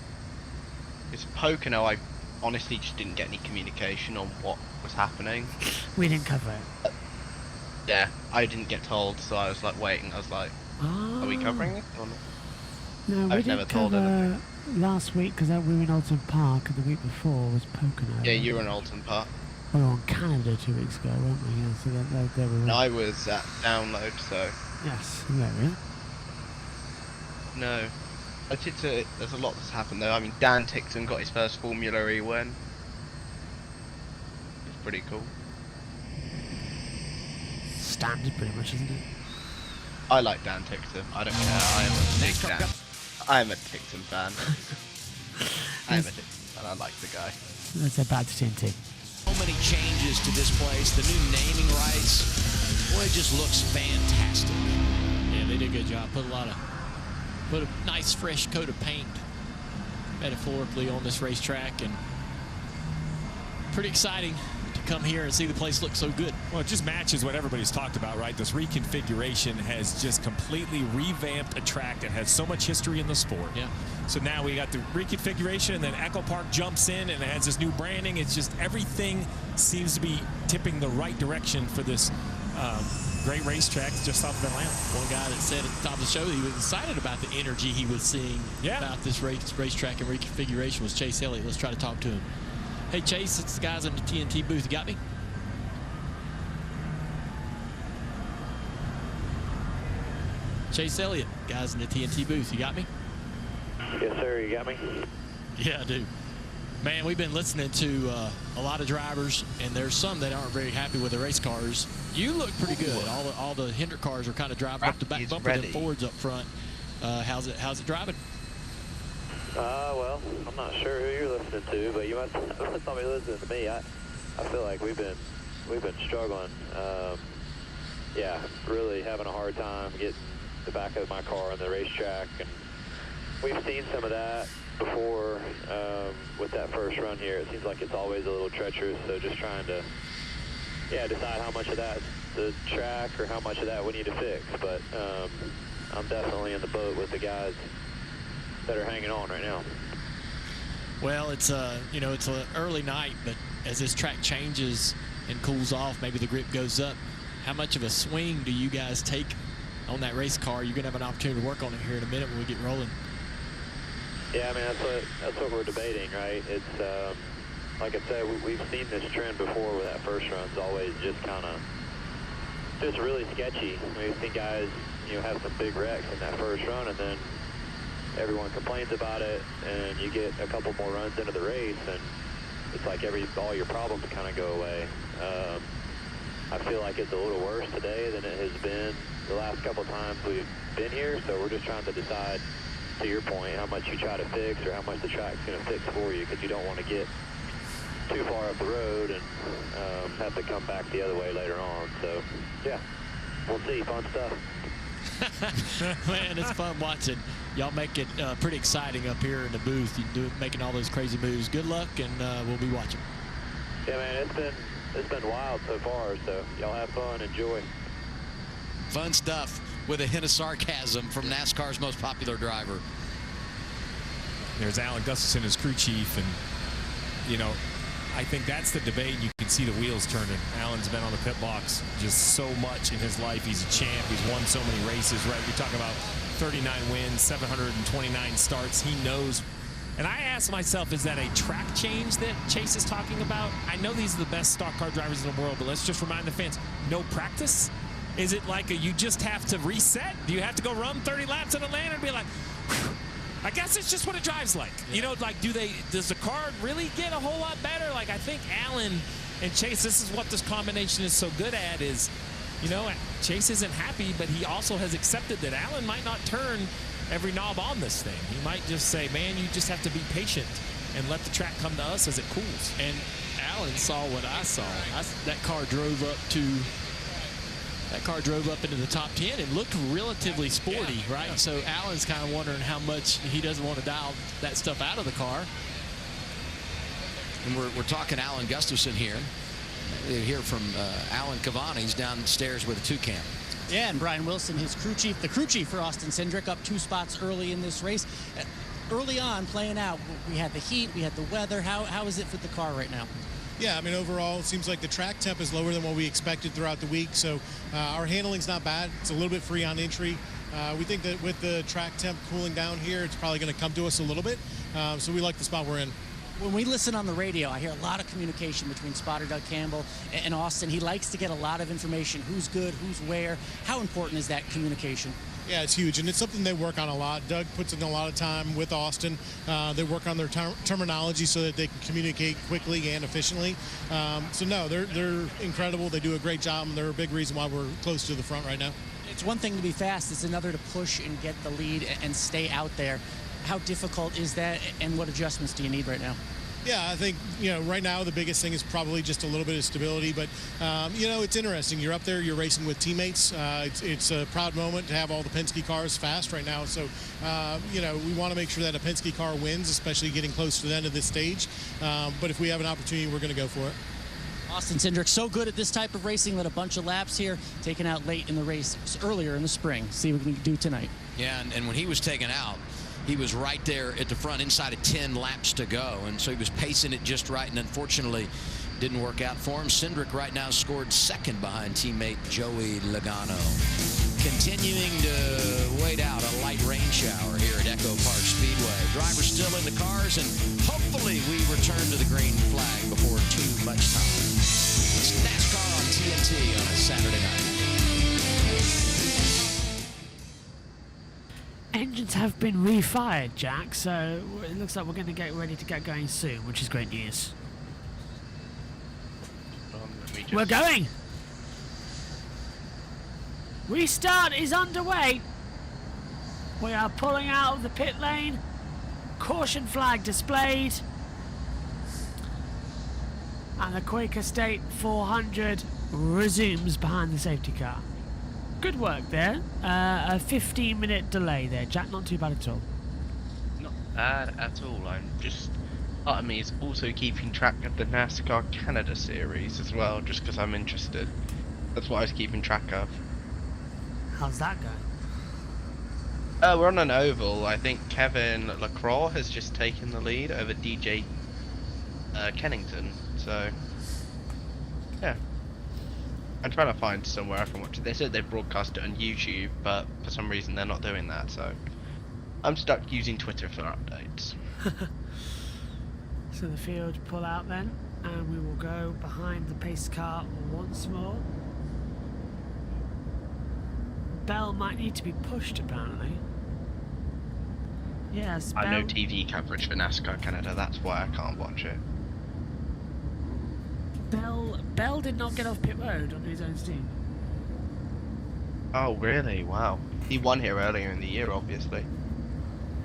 It's Pocono, I honestly just didn't get any communication on what was happening. We didn't cover it. Yeah, I didn't get told, so I was like waiting. I was like, are we covering it or not? No, we I've never didn't told cover anything. last week, because we were in Alton Park, and the week before was Pocono. Yeah, you were in Alton Park. We were on Canada 2 weeks ago, weren't we? Yeah, so they were. No, I was at Download, so. Yes, yeah, really. No. There's a lot that's happened though. I mean, Dan Tixon got his first Formula E win. It's pretty cool. Standard, pretty much, isn't it? I like Dan Tixon. I don't care. I am a Tixon fan. I am a Tixon fan. I like the guy. That's a bad TNT. So many changes to this place. The new naming rights. Boy, it just looks fantastic. Yeah, they did a good job. Put a nice fresh coat of paint metaphorically on this racetrack, and pretty exciting to come here and see the place look so good. Well, it just matches what everybody's talked about, right? This reconfiguration has just completely revamped a track that has so much history in the sport. Yeah. So now we got the reconfiguration, and then Echo Park jumps in and it has this new branding. It's just everything seems to be tipping the right direction for this great racetrack just south of Atlanta. One guy that said at the top of the show that he was excited about the energy he was seeing about this racetrack and reconfiguration was Chase Elliott. Let's try to talk to him. Hey, Chase, it's the guys in the TNT booth. You got me? Chase Elliott, guys in the TNT booth. You got me? Yes, sir. You got me? Yeah, I do. Man, we've been listening to a lot of drivers, and there's some that aren't very happy with the race cars. You look pretty good. All the Hendrick cars are kind of driving up the back bumper, and Fords up front. How's it driving? Well, I'm not sure who you're listening to, but you must not be listening to me. I feel like we've been struggling. Yeah, really having a hard time getting the back of my car on the racetrack, and we've seen some of that before with that first run here. It seems like it's always a little treacherous, so just trying to decide how much of that's the track or how much of that we need to fix. But I'm definitely in the boat with the guys that are hanging on right now. Well, it's it's an early night, but as this track changes and cools off, maybe the grip goes up. How much of a swing do you guys take on that race car? You're gonna have an opportunity to work on it here in a minute when we get rolling. Yeah, I mean, that's what we're debating, right? It's like I said, we've seen this trend before where that first run's always just really sketchy. We've seen guys, have some big wrecks in that first run, and then everyone complains about it, and you get a couple more runs into the race, and it's like all your problems kind of go away. I feel like it's a little worse today than it has been the last couple times we've been here, so we're just trying to decide, to your point, how much you try to fix or how much the track's going to fix for you, because you don't want to get too far up the road and have to come back the other way later on. So, yeah, we'll see. Fun stuff. Man, it's fun watching. Y'all make it pretty exciting up here in the booth. You making all those crazy moves. Good luck, and we'll be watching. Yeah, man, it's been wild so far, so y'all have fun. Enjoy. Fun stuff with a hint of sarcasm from NASCAR's most popular driver. There's Alan Gustafson as crew chief, and I think that's the debate. You can see the wheels turning. Alan's been on the pit box just so much in his life. He's a champ. He's won so many races, right? You're talking about 39 wins, 729 starts. He knows. And I asked myself, is that a track change that Chase is talking about? I know these are the best stock car drivers in the world, but let's just remind the fans, no practice? Is it like you just have to reset? Do you have to go run 30 laps in Atlanta and be like, whew, I guess it's just what it drives like. Yeah. Does the car really get a whole lot better? Like, I think Alan and Chase, this is what this combination is so good at is, Chase isn't happy, but he also has accepted that Alan might not turn every knob on this thing. He might just say, man, you just have to be patient and let the track come to us as it cools. And Alan saw what I saw. That car drove up into the top 10 and looked relatively sporty, right? Yeah. So Alan's kind of wondering how much he doesn't want to dial that stuff out of the car. And we're talking Alan Gustafson here. You hear from Alan Cavani. He's downstairs with a Toucan. Yeah, and Brian Wilson, his crew chief, the crew chief for Austin Cindric, up 2 spots early in this race. Early on, playing out, we had the heat, we had the weather. How is it for the car right now? Yeah, I mean, overall, it seems like the track temp is lower than what we expected throughout the week, so our handling's not bad. It's a little bit free on entry. We think that with the track temp cooling down here, it's probably going to come to us a little bit. So we like the spot we're in. When we listen on the radio, I hear a lot of communication between spotter Doug Campbell and Austin. He likes to get a lot of information, who's good, who's where. How important is that communication? Yeah, it's huge, and it's something they work on a lot. Doug puts in a lot of time with Austin. They work on their terminology so that they can communicate quickly and efficiently. So no, they're incredible. They do a great job, and they're a big reason why we're close to the front right now. It's one thing to be fast. It's another to push and get the lead and stay out there. How difficult is that, and what adjustments do you need right now? Yeah, I think, right now the biggest thing is probably just a little bit of stability, but, it's interesting. You're up there, you're racing with teammates. It's a proud moment to have all the Penske cars fast right now. So, we want to make sure that a Penske car wins, especially getting close to the end of this stage. But if we have an opportunity, we're going to go for it. Austin Cindric, so good at this type of racing, led a bunch of laps here, taken out late in the race earlier in the spring. See what we can do tonight. Yeah, and when he was taken out, he was right there at the front, inside of 10 laps to go, and so he was pacing it just right, and unfortunately didn't work out for him. Cindric right now scored second behind teammate Joey Logano. Continuing to wait out a light rain shower here at Echo Park Speedway. Drivers still in the cars, and hopefully we return to the green flag before too much time. It's NASCAR on TNT on a Saturday night. Engines have been refired, Jack, so it looks like we're going to get ready to get going soon, which is great news. We're going! Restart is underway. We are pulling out of the pit lane. Caution flag displayed. And the Quaker State 400 resumes behind the safety car. Good work there. A 15-minute delay there, Jack. Not too bad at all. Not bad at all. I'm just... part of me is also keeping track of the NASCAR Canada series as well, just because I'm interested. That's what I was keeping track of. How's that going? We're on an oval. I think Kevin LaCroix has just taken the lead over DJ Kennington. So, yeah. I'm trying to find somewhere I can watch it. They said they broadcast it on YouTube, but for some reason they're not doing that, so I'm stuck using Twitter for updates. So the field pull out then, and we will go behind the pace car once more. Bell might need to be pushed, apparently. Yes, I know TV coverage for NASCAR Canada, that's why I can't watch it. Bell did not get off pit road on his own steam. Oh, really? Wow. He won here earlier in the year, obviously.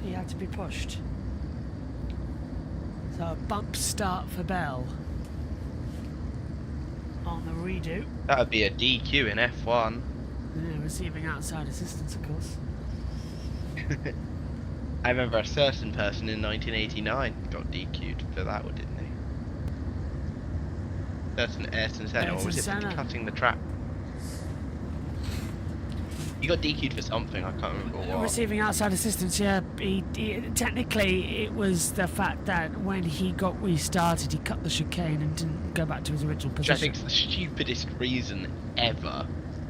He had to be pushed. So a bump start for Bell on the redo. That would be a DQ in F1. Yeah, receiving outside assistance, of course. I remember a certain person in 1989 got DQ'd for that, didn't he? Certain Ayrton Senna, or was it for cutting the track? You got DQ'd for something, I can't remember what. Receiving outside assistance, yeah. Technically, it was the fact that when he got restarted, he cut the chicane and didn't go back to his original position. Which I think is the stupidest reason ever.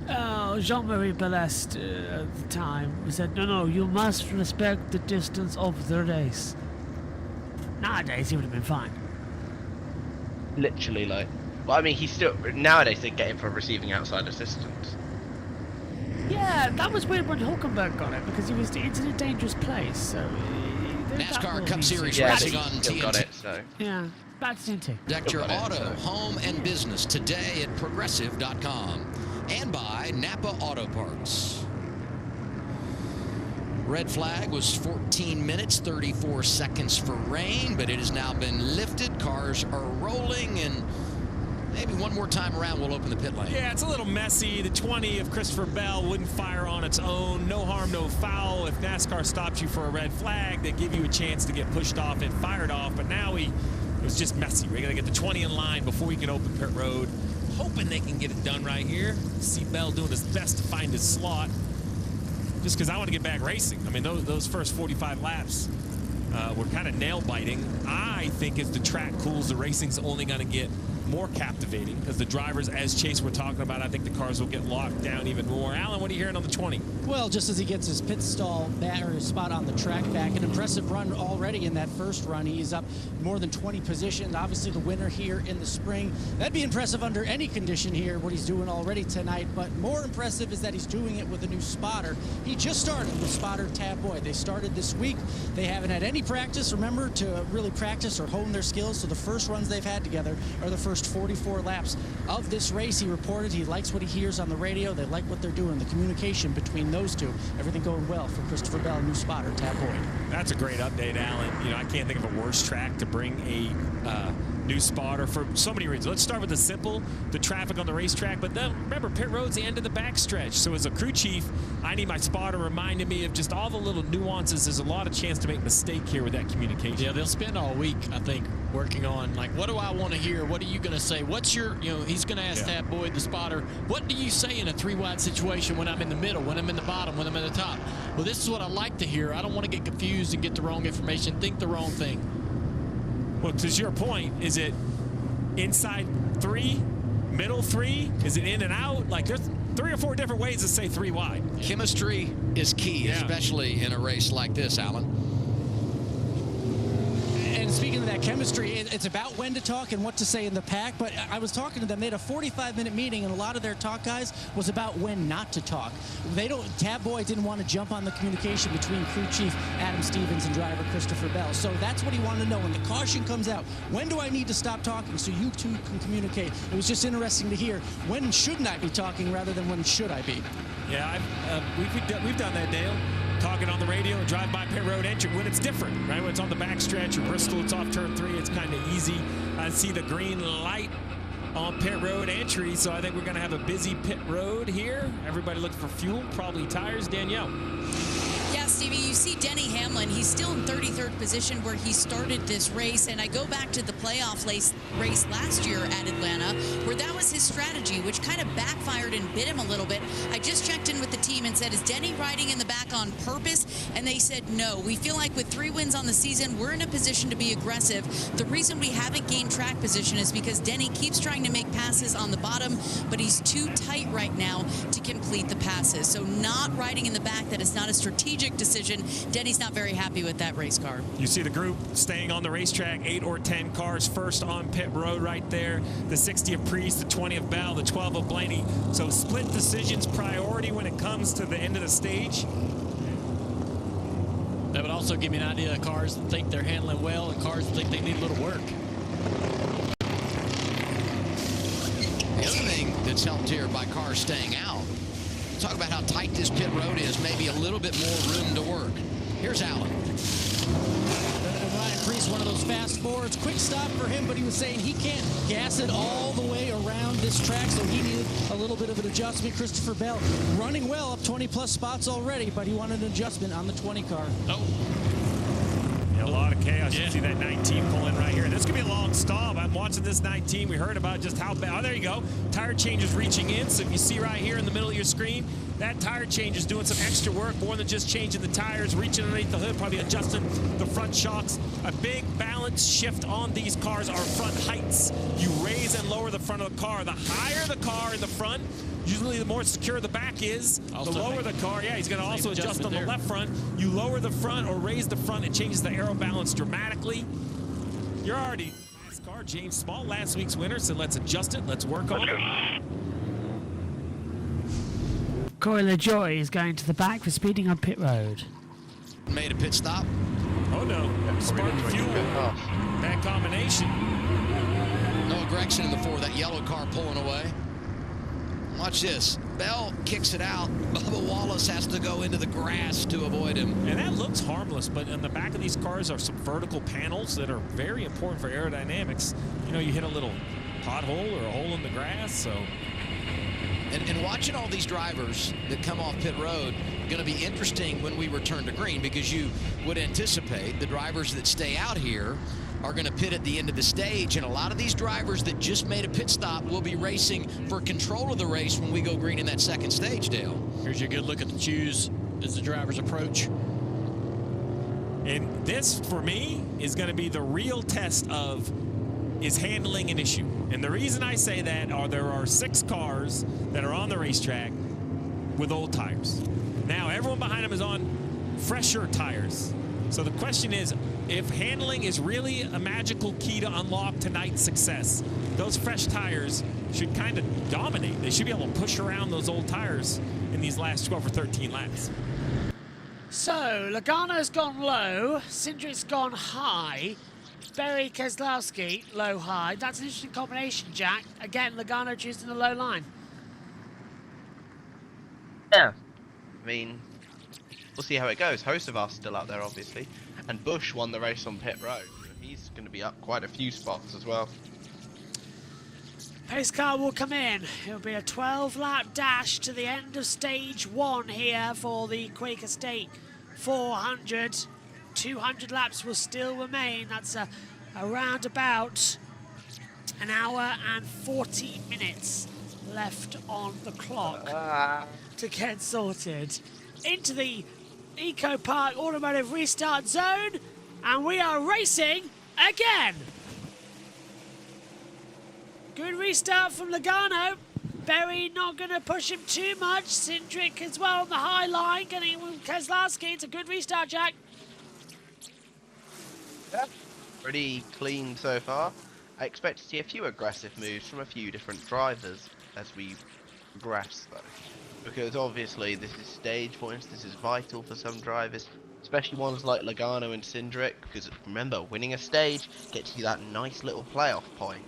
Oh, Jean-Marie Balest at the time said, no, you must respect the distance of the race. Nowadays, he would have been fine. Literally, like... Well, I mean, he's still... Nowadays, they get him for receiving outside assistance. Yeah, that was weird when Hulkenberg got it, because it's in a dangerous place, so... NASCAR Cup Series racing on TNT. Got it, so... Yeah, that's TNT. Protect your auto, home, and business today at Progressive.com. And by Napa Auto Parts. Red flag was 14 minutes, 34 seconds for rain, but it has now been lifted. Cars are rolling, and maybe one more time around we'll open the pit lane. Yeah, it's a little messy. The 20 of Christopher Bell wouldn't fire on its own. No harm, no foul. If NASCAR stops you for a red flag, they give you a chance to get pushed off and fired off, but now it was just messy. We're going to get the 20 in line before we can open pit road. Hoping they can get it done right here. See Bell doing his best to find his slot. Just because I want to get back racing. I mean, those first 45 laps were kind of nail-biting. I think as the track cools, the racing's only going to get more captivating because the drivers, as Chase were talking about, I think the cars will get locked down even more. Alan, what are you hearing on the 20? Well, just as he gets his pit stall back, or his spot on the track back, an impressive run already in that first run. He's up more than 20 positions. Obviously the winner here in the spring. That'd be impressive under any condition here, what he's doing already tonight. But more impressive is that he's doing it with a new spotter. He just started with spotter Tab Boyd. They started this week. They haven't had any practice, remember, to really practice or hone their skills. So the first runs they've had together are the first 44 laps of this race. He reported he likes what he hears on the radio. They like what they're doing. The communication between those two, everything going well for Christopher Bell, new spotter Tab Boyd. That's a great update, Alan. You know, I can't think of a worse track to bring a new spotter for so many reasons. Let's start with the simple, the traffic on the racetrack. But then remember, pit road's the end of the backstretch. So as a crew chief, I need my spotter reminding me of just all the little nuances. There's a lot of chance to make a mistake here with that communication. Yeah, they'll spend all week, I think, working on, like, what do I want to hear? What are you going to say? What's your, you know, he's going to ask Tab Boyd, the spotter, what do you say in a three-wide situation when I'm in the middle, when I'm in the bottom, when I'm in the top? Well, this is what I like to hear. I don't want to get confused and get the wrong information, think the wrong thing. Well, to your point, is it inside 3, middle 3? Is it in and out? Like, there's 3 or 4 different ways to say 3 wide. Chemistry is key, especially in a race like this, Alan. And speaking of that chemistry, it's about when to talk and what to say in the pack. But I was talking to them. They had a 45-minute meeting, and a lot of their talk, guys, was about when not to talk. Tab Boyd didn't want to jump on the communication between crew chief Adam Stevens and driver Christopher Bell. So that's what he wanted to know. When the caution comes out, when do I need to stop talking so you two can communicate? It was just interesting to hear, when shouldn't I be talking rather than when should I be? Yeah, we've done that, Dale. Talking on the radio and drive by pit road entry when it's different, right? When it's on the backstretch or Bristol, it's off turn 3, it's kind of easy. I see the green light on pit road entry, so I think we're going to have a busy pit road here. Everybody looking for fuel, probably tires. Danielle. Yeah, Stevie, you see Denny Hamlin. He's still in 33rd position where he started this race. And I go back to the playoff race last year at Atlanta, where that was his strategy, which kind of backfired and bit him a little bit. I just checked in with the team and said, is Denny riding in the back on purpose? And they said, no. We feel like with 3 wins on the season, we're in a position to be aggressive. The reason we haven't gained track position is because Denny keeps trying to make passes on the bottom, but he's too tight right now to complete the passes. So not riding in the back, that is not a strategic decision. Denny's not very happy with that race car. You see the group staying on the racetrack, 8 or 10 cars first on pit road right there. The 60 of Priest, the 20 of Bell, the 12 of Blaney. So split decisions priority when it comes to the end of the stage. That would also give me an idea of cars that think they're handling well and cars that think they need a little work. The other thing that's helped here by cars staying out, talk about how tight this pit road is, maybe a little bit more room to work. Here's Alan. Ryan Priest, one of those fast forwards. Quick stop for him, but he was saying he can't gas it all the way around this track, so he needed a little bit of an adjustment. Christopher Bell running well, up 20-plus spots already, but he wanted an adjustment on the 20 car. Oh. A lot of chaos. You see that 19 pull in right here. This could be a long stall. I'm watching this 19. We heard about just how bad. Oh, there you go. Tire change is reaching in. So if you see right here in the middle of your screen, that tire change is doing some extra work, more than just changing the tires, reaching underneath the hood, probably adjusting the front shocks. A big balance shift on these cars are front heights. You raise and lower the front of the car. The higher the car in the front, usually the more secure the back is. Also the lower the car, he's going to also adjust on the left front. You lower the front or raise the front, it changes the aero balance dramatically. You're already NASCAR. James Small, last week's winner, said let's adjust it, let's work on it. Corey LaJoy is going to the back for speeding on pit road. Made a pit stop. Oh no, spark fuel. That combination. Noah Gregson in the 4, that yellow car pulling away. Watch this. Bell kicks it out. Bubba Wallace has to go into the grass to avoid him. And that looks harmless, but in the back of these cars are some vertical panels that are very important for aerodynamics. You know, you hit a little pothole or a hole in the grass, so. And watching all these drivers that come off pit road, going to be interesting when we return to green, because you would anticipate the drivers that stay out here are going to pit at the end of the stage, and a lot of these drivers that just made a pit stop will be racing for control of the race when we go green in that second stage, Dale. Here's your good look at the choose as the drivers approach. And this, for me, is going to be the real test of is handling an issue. And the reason I say that are there are 6 cars that are on the racetrack with old tires. Now, everyone behind them is on fresher tires. So the question is, if handling is really a magical key to unlock tonight's success, those fresh tires should kind of dominate. They should be able to push around those old tires in these last 12 or 13 laps. So, Logano's gone low, Cindric's gone high, Barry Keselowski low-high. That's an interesting combination, Jack. Again, Logano choosing the low line. Yeah. I mean, we'll see how it goes. Hocevar's still out there, obviously. And Busch won the race on pit road. He's going to be up quite a few spots as well. Pace car will come in. It'll be a 12-lap dash to the end of stage 1 here for the Quaker State 400. 200 laps will still remain. That's around about an hour and 40 minutes left on the clock to get sorted. Into the Eco Park Automotive Restart Zone, and we are racing again. Good restart from Logano. Berry not going to push him too much. Cindric as well on the high line, getting Keselowski. It's a good restart, Jack. Yeah. Pretty clean so far. I expect to see a few aggressive moves from a few different drivers as we progress, though. Because obviously this is stage points, this is vital for some drivers, especially ones like Logano and Cindric, because remember, winning a stage gets you that nice little playoff point,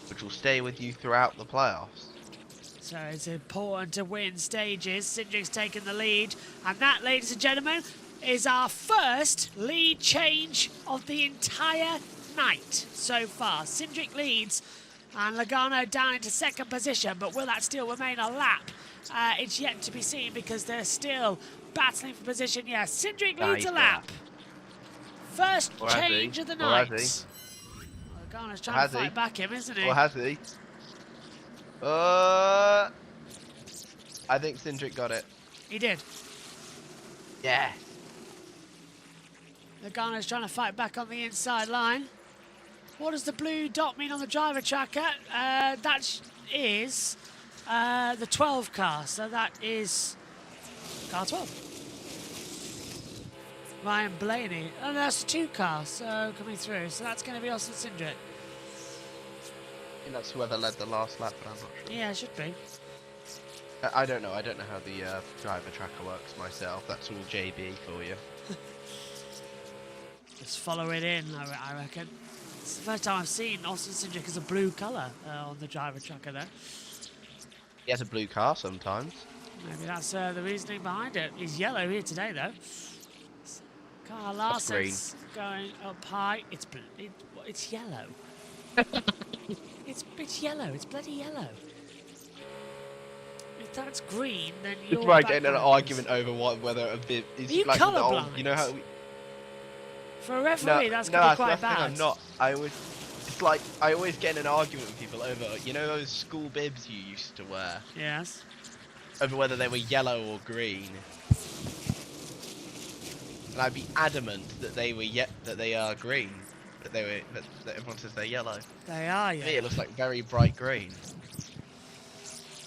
which will stay with you throughout the playoffs. So it's important to win stages. Cindric's taken the lead, and that, ladies and gentlemen, is our first lead change of the entire night so far. Cindric leads, and Logano down into second position, but will that still remain a lap? It's yet to be seen because they're still battling for position. Yeah, Cindric leads a lap. First change of the night. Logano's trying to fight back him, isn't he? Or has he? I think Cindric got it. He did. Yeah. Logano's trying to fight back on the inside line. What does the blue dot mean on the driver tracker? That is the 12 car, so that is car 12. Ryan Blaney. Oh, that's 2 cars, so coming through. So that's going to be Austin Cindric. I think that's whoever led the last lap, but I'm not sure. Yeah, it should be. I don't know. I don't know how the driver tracker works myself. That's all JB for you. Just follow it in, I reckon. It's the first time I've seen Austin Cindric as a blue colour on the driver tracker there. He has a blue car sometimes. Maybe that's the reasoning behind it. He's yellow here today, though. Carl Larson's going up high. It's yellow. It's yellow. It's bloody yellow. If that's green, then you're Just getting an argument over whether a bit is you like colourblind? You know how we... For a referee, that's going to be quite bad. I'm not. It's like I always get in an argument with people over, you know, those school bibs you used to wear. Yes. Over whether they were yellow or green. And I'd be adamant that they are green, that everyone says they're yellow. They are To yellow. me, it looks like very bright green.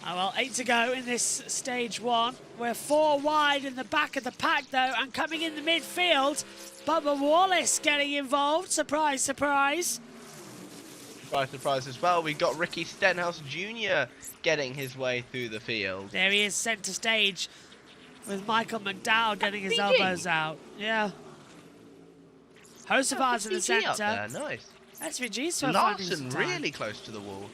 Oh, well, 8 to go in this stage 1. We're 4 wide in the back of the pack, though, and coming in the midfield, Bubba Wallace getting involved. Surprise, surprise. Surprise, surprise as well. We got Ricky Stenhouse Jr. getting his way through the field. There he is, centre stage, with Michael McDowell getting his elbows out. Yeah. Hocevar's in the SVG up centre. there, nice. SVG's finding Larson some time. really close to the wall.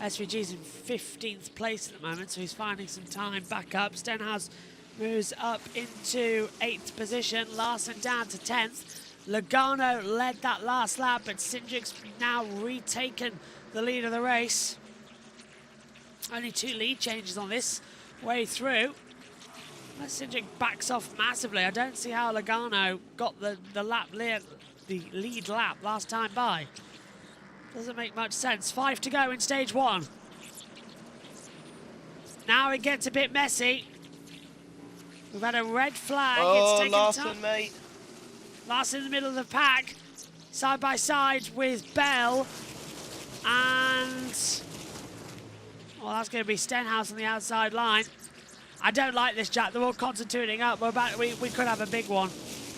SVG's in 15th place at the moment, so he's finding some time back up. Stenhouse moves up into 8th position. Larson down to 10th. Logano led that last lap, but Cindric's now retaken the lead of the race. Only 2 lead changes on this way through. Cindric backs off massively. I don't see how Logano got the lead lap last time by. Doesn't make much sense. 5 to go in stage 1. Now it gets a bit messy. We've had a red flag. Oh, it's taken Larson, time. mate. Larson in the middle of the pack. side by side with Bell. And, well, that's going to be Stenhouse on the outside line. I don't like this, Jack. They're all concentrating up. We could have a big one.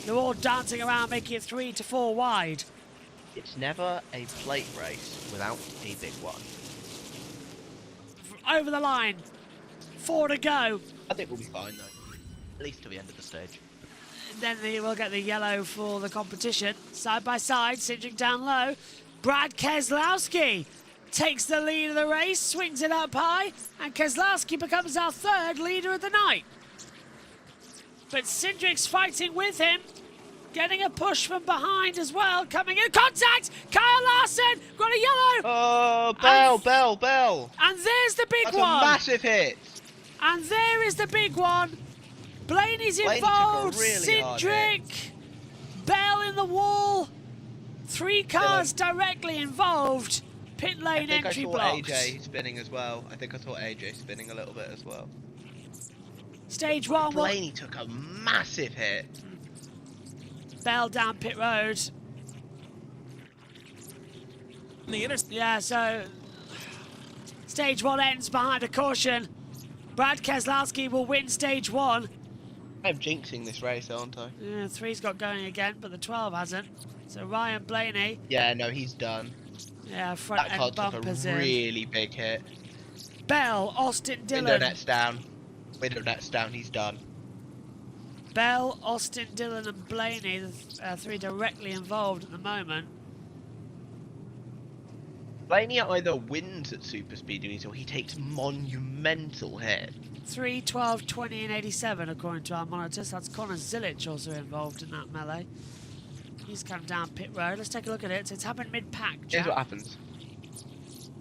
They're all dancing around, making it 3 to 4 wide. It's never a plate race without a big one. Over the line. 4 to go. I think we'll be fine, though. At least to the end of the stage. Then we'll get the yellow for the competition. Side by side, Cindric down low. Brad Keselowski takes the lead of the race, swings it up high, and Keselowski becomes our 3rd leader of the night. But Cindric's fighting with him, getting a push from behind as well, coming in contact! Kyle Larson got a yellow! Oh, Bell! And there's the big That's one! a massive hit! And there is the big one. Blaney's Blaney involved, took a really hard Cindric, Bell in the wall, 3 cars directly involved. Pit lane entry blocked. I think I saw AJ spinning as well. I think I saw AJ spinning a little bit as well. Stage 1. Blaney took a massive hit. Bell down pit road. Yeah, so stage 1 ends behind a caution. Brad Keselowski will win stage 1. I'm jinxing this race, aren't I? Yeah, 3's got going again, but the 12 hasn't. So Ryan Blaney. Yeah, no, he's done. Yeah, front that car end bumpers took a really big hit. Bell, Austin Dillon. Window net's down. Window net's down, he's done. Bell, Austin Dillon and Blaney, the 3 directly involved at the moment. Blaney either wins at super speed or he takes monumental hits. 3, 12, 20 and 87 according to our monitors. That's Connor Zilic also involved in that melee. He's come down pit road. Let's take a look at it. So it's happened mid-pack, Jack. Here's what happens.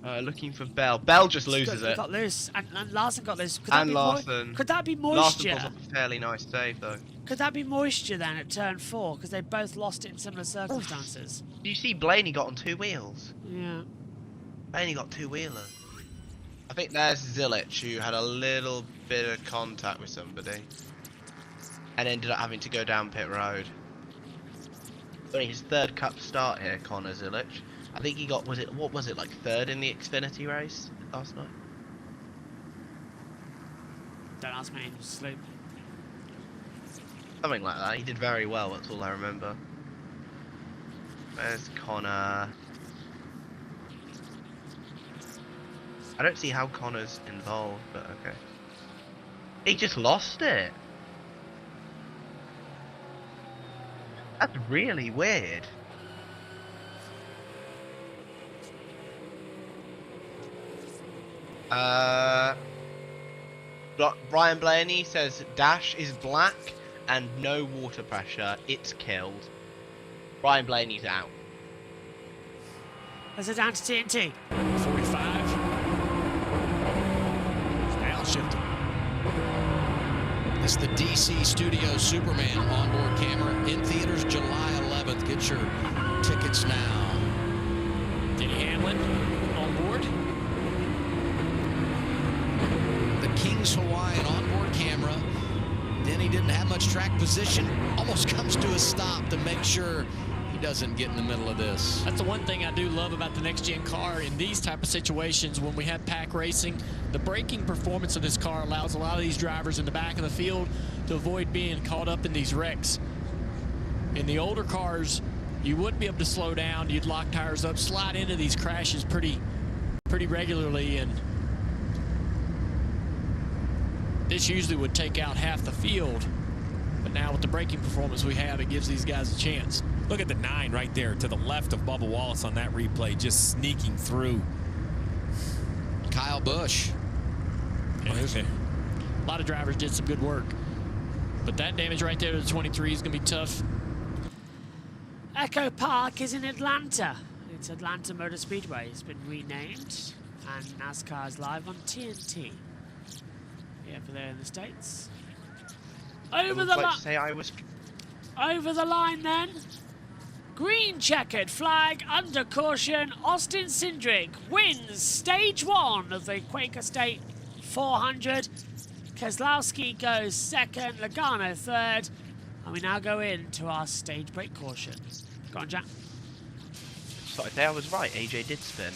Looking for Bell. Bell just loses it. Got loose. And Larson got loose. And Larson. Could that be moisture? Larson was a fairly nice save, though. Could that be moisture then at turn 4? Because they both lost it in similar circumstances. Do you see Blaney got on 2 wheels? Yeah. Blaney got 2-wheelers. I think there's Zilic, who had a little bit of contact with somebody. And ended up having to go down pit road. Only his 3rd cup start here, Connor Zilic. I think he got, what was it, like 3rd in the Xfinity race last night? Don't ask me, sleep. Something like that. He did very well, that's all I remember. Where's Connor? I don't see how Connor's involved, but okay. He just lost it. That's really weird. Brian Blaney says dash is black and no water pressure. It's killed. Brian Blaney's out. As it down to TNT. 45. Downshifting. It's the DC Studio Superman onboard camera in theaters July 11th. Get your tickets now. Denny Hamlin on board. The King's Hawaiian onboard camera. Denny didn't have much track position. Almost comes to a stop to make sure he doesn't get in the middle of this. That's the one thing I do love about the next-gen car. In these type of situations, when we have pack racing, the braking performance of this car allows a lot of these drivers in the back of the field to avoid being caught up in these wrecks. In the older cars, you wouldn't be able to slow down. You'd lock tires up, slide into these crashes pretty regularly, and this usually would take out half the field. But now with the braking performance we have, it gives these guys a chance. Look at the 9 right there to the left of Bubba Wallace on that replay, just sneaking through. Kyle Busch. Okay. A lot of drivers did some good work. But that damage right there to the 23 is going to be tough. Echo Park is in Atlanta. It's Atlanta Motor Speedway. It's been renamed. And NASCAR is live on TNT. Yeah, for there in the States. Over the line. Over the line then. Green checkered flag under caution. Austin Cindric wins stage 1 of the Quaker State 400. Keselowski goes 2nd, Logano 3rd. And we now go into our stage break caution. Go on, Jack. thought I'd say I was right. AJ did spin.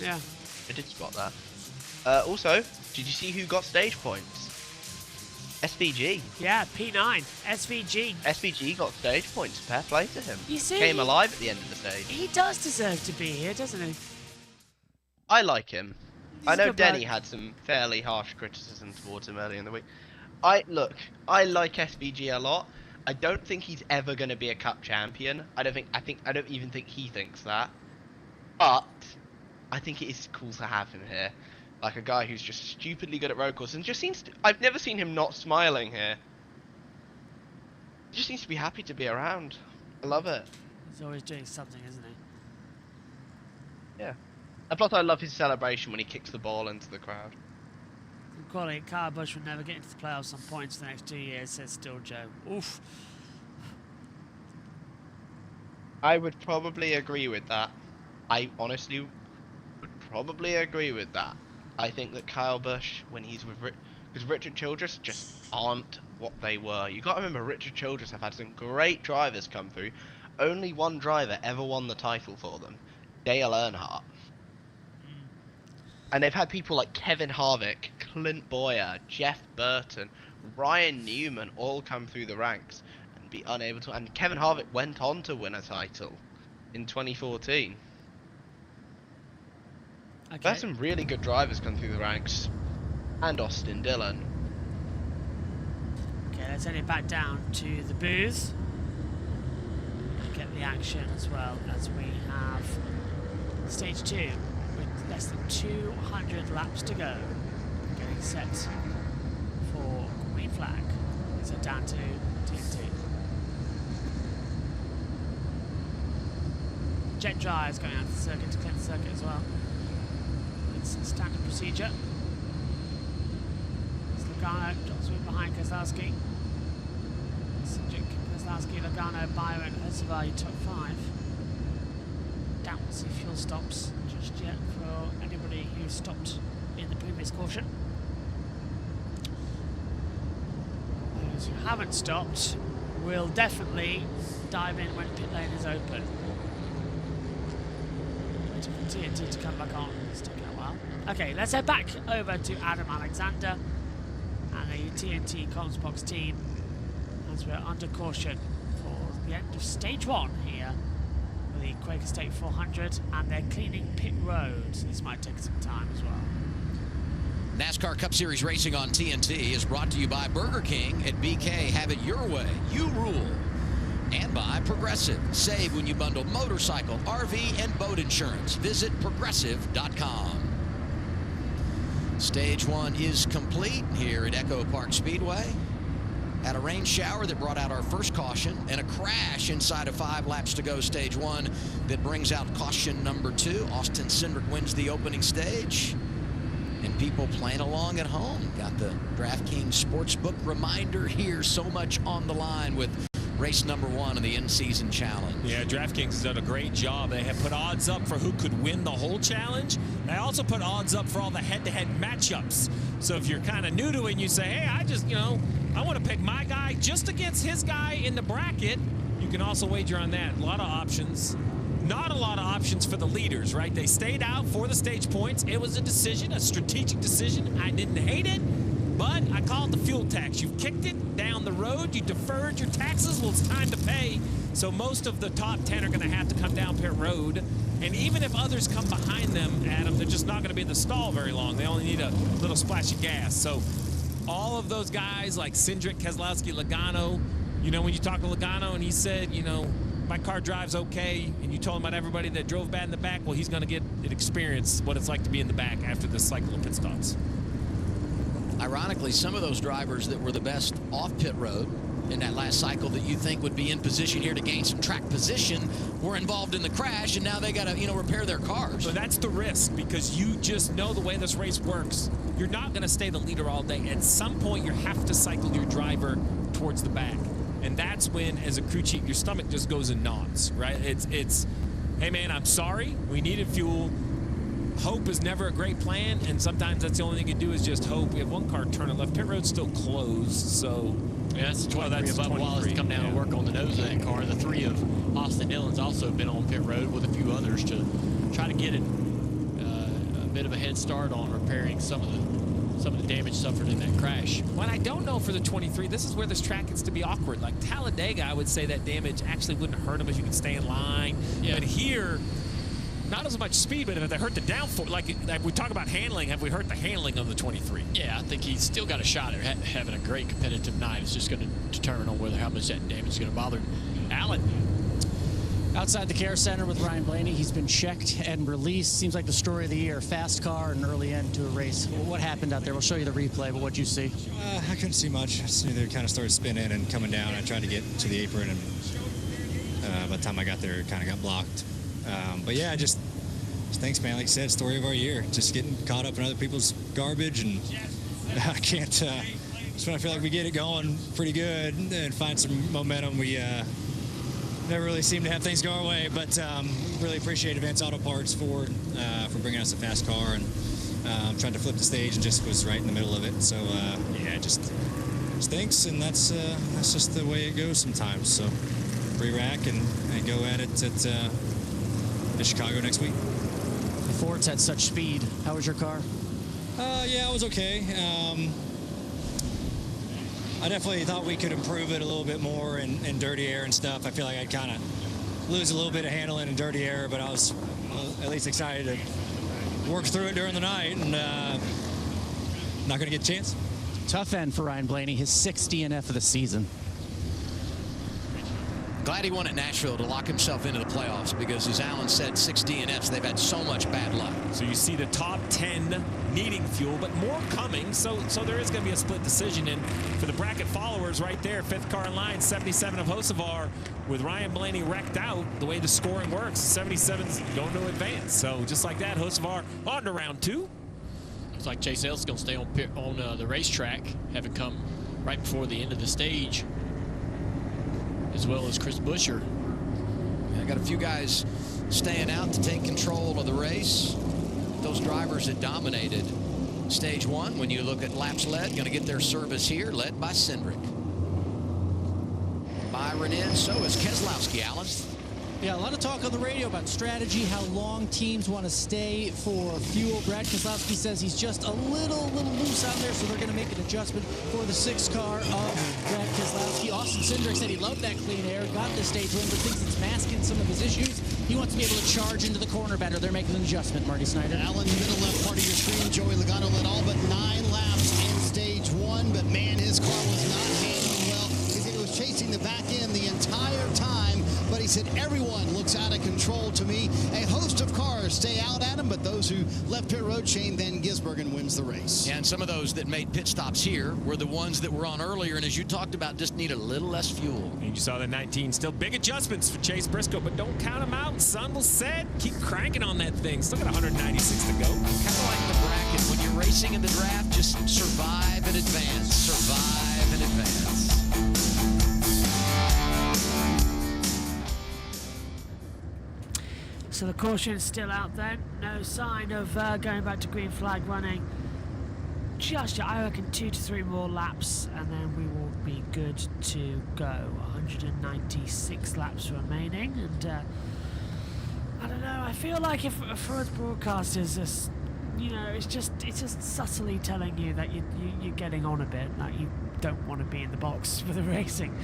Yeah. I did spot that. Also, did you see who got stage points? SVG. Yeah, P9. SVG. SVG got stage points. Fair play to him. You see, Came alive at the end of the stage. He does deserve to be here, doesn't he? I like him. He's I a know good Denny bloke. had some fairly harsh criticism towards him early in the week. I like SVG a lot. I don't think he's ever going to be a cup champion. I don't even think he thinks that. But I think it is cool to have him here. Like a guy who's just stupidly good at road courses and just seems to... I've never seen him not smiling here. He just seems to be happy to be around. I love it. He's always doing something, isn't he? Yeah. And plus I love his celebration when he kicks the ball into the crowd. Quality, Kyle Busch will never get into the playoffs on points the next 2 years, says Still Joe. Oof. I would probably agree with that. I honestly would probably agree with that. I think that Kyle Busch, when he's with because Richard Childress just aren't what they were. You got to remember, Richard Childress have had some great drivers come through. Only one driver ever won the title for them, Dale Earnhardt. And they've had people like Kevin Harvick, Clint Boyer, Jeff Burton, Ryan Newman all come through the ranks and be unable to. And Kevin Harvick went on to win a title in 2014. Okay. There's some really good drivers come through the ranks. And Austin Dillon. Okay, let's head it back down to the booth. Get the action as well as we have stage 2 with less than 200 laps to go. Getting set for green flag. So down to TNT. Jet dry is going out to the circuit to clean the circuit as well. It's a standard procedure. Logano drops in behind Kozlowski. Cindric, Kozlowski, Logano, Byron, Herzevar, top 5. Don't see fuel stops just yet for anybody who stopped in the previous caution. Those who haven't stopped will definitely dive in when pit lane is open. Waiting for TNT to come back on. It's taking a while. Okay, let's head back over to Adam Alexander and the TNT comms box team as we're under caution for the end of stage 1 here with the Quaker State 400, and they're cleaning pit road, so this might take some time as well. NASCAR Cup Series racing on TNT is brought to you by Burger King at BK. Have it your way. You rule. And by Progressive. Save when you bundle motorcycle, RV, and boat insurance. Visit progressive.com. Stage 1 is complete here at Echo Park Speedway. Had a rain shower that brought out our first caution and a crash inside of 5 laps to go stage 1 that brings out caution number 2. Austin Cindric wins the opening stage. And people playing along at home. Got the DraftKings Sportsbook reminder here. So much on the line with race number 1 of the in-season challenge. Yeah, DraftKings has done a great job. They have put odds up for who could win the whole challenge. They also put odds up for all the head-to-head matchups. So if you're kind of new to it and you say, hey, I want to pick my guy just against his guy in the bracket, you can also wager on that. A lot of options. Not a lot of options for the leaders, right? They stayed out for the stage points. It was a decision, a strategic decision. I didn't hate it. But I call it the fuel tax. You've kicked it down the road. You deferred your taxes. Well, it's time to pay. So most of the top 10 are going to have to come down pit road. And even if others come behind them, Adam, they're just not going to be in the stall very long. They only need a little splash of gas. So all of those guys like Cindric, Keselowski, Logano, when you talk to Logano and he said, my car drives okay, and you told him about everybody that drove bad in the back, well, he's going to get an experience what it's like to be in the back after this cycle of pit stops. Ironically, some of those drivers that were the best off pit road in that last cycle that you think would be in position here to gain some track position were involved in the crash, and now they got to, repair their cars. So that's the risk, because you just know the way this race works. You're not going to stay the leader all day. At some point, you have to cycle your driver towards the back. And that's when, as a crew chief, your stomach just goes in knots, right? It's hey, man, I'm sorry. We needed fuel. Hope is never a great plan, and sometimes that's the only thing you can do is just hope. We have one car turning left. Pit road's still closed, so... Yeah, that's 23 above Wallace to come down and work on the nose of that car. The 3 of Austin Dillon's also been on pit road with a few others to try to get a bit of a head start on repairing some of the damage suffered in that crash. What I don't know for the 23, this is where this track gets to be awkward. Like Talladega, I would say that damage actually wouldn't hurt them if you can stay in line. Yeah. But here, not as much speed, but if they hurt the downforce, like we talk about handling, have we hurt the handling of the 23? Yeah, I think he's still got a shot at having a great competitive night. It's just going to determine on how much that damage is going to bother him. Alan. Outside the care center with Ryan Blaney, he's been checked and released. Seems like the story of the year. Fast car and early end to a race. What happened out there? We'll show you the replay, but what'd you see? I couldn't see much. I just knew they kind of started spinning and coming down. I tried to get to the apron, and by the time I got there, it kind of got blocked. But yeah, just thanks, man. Like I said, story of our year. Just getting caught up in other people's garbage, and I can't. Just when I feel like we get it going pretty good and find some momentum, we never really seem to have things go our way. But really appreciate Advanced Auto Parts for bringing us a fast car, and trying to flip the stage and just was right in the middle of it. So yeah, just stinks, and that's just the way it goes sometimes. So re-rack and go at it at Chicago next week. Before it's at such speed, how was your car? Yeah, it was okay. I definitely thought we could improve it a little bit more in dirty air and stuff. I feel like I'd kind of lose a little bit of handling in dirty air, but I was at least excited to work through it during the night, and not going to get a chance. Tough end for Ryan Blaney, his 6th DNF of the season. Glad he won at Nashville to lock himself into the playoffs, because, as Alan said, 6 DNFs, they've had so much bad luck. So you see the top 10 needing fuel, but more coming, so there is going to be a split decision. And for the bracket followers right there, 5th car in line, 77 of Hocevar, with Ryan Blaney wrecked out, the way the scoring works, 77's going to advance. So just like that, Hocevar on to round 2. Looks like Chase Ellis is going to stay on the racetrack, having come right before the end of the stage, as well as Chris Buescher. I got a few guys staying out to take control of the race. Those drivers that dominated stage 1, when you look at laps led, going to get their service here, led by Cindric. Byron in, so is Keselowski, Alan. Yeah, a lot of talk on the radio about strategy, how long teams want to stay for fuel. Brad Keselowski says he's just a little loose out there, so they're going to make an adjustment for the 6th car of Brad Keselowski. Austin Cindric said he loved that clean air, got the stage win, but thinks it's masking some of his issues. He wants to be able to charge into the corner better. They're making an adjustment, Marty Snyder. Alan, middle left part of your screen, Joey Logano led all but 9 laps in stage 1, but man, his car was not handling well. He said he was chasing the back end the entire time, but he said everyone looks out of control to me. A host of cars stay out at him, but those who left pit road, Shane Van Gisbergen wins the race. And some of those that made pit stops here were the ones that were on earlier, and as you talked about, just need a little less fuel. And you saw the 19, still big adjustments for Chase Briscoe, but don't count them out. Sun will set. Keep cranking on that thing. Still got 196 to go. Kind of like the bracket. When you're racing in the draft, just survive and advance. Survive and advance. So the caution's still out there. No sign of going back to green flag running. Just, I reckon, 2 to 3 more laps, and then we will be good to go. 196 laps remaining, and I don't know. I feel like if for us broadcasters, you know, it's just subtly telling you that you're getting on a bit, like you don't want to be in the box for the racing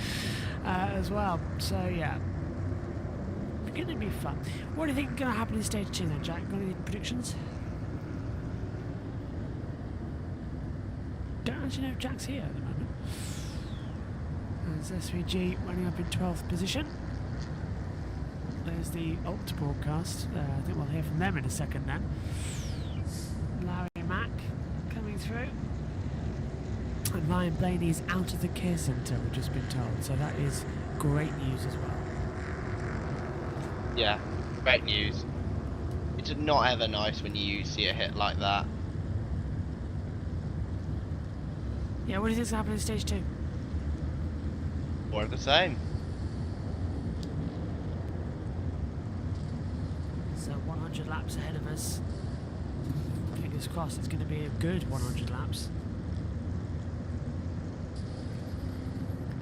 as well. So yeah. Going to be fun. What do you think is going to happen in stage 2 then, Jack? Got any predictions? Don't actually know if Jack's here at the moment. There's S3G running up in 12th position. There's the Alt broadcast. I think we'll hear from them in a second then. Larry Mack coming through. And Ryan Blaney's out of the care centre, we've just been told. So that is great news as well. Yeah, great news. It's not ever nice when you see a hit like that. Yeah, what do you think's happening in stage 2? More of the same. So 100 laps ahead of us. Fingers crossed it's going to be a good 100 laps.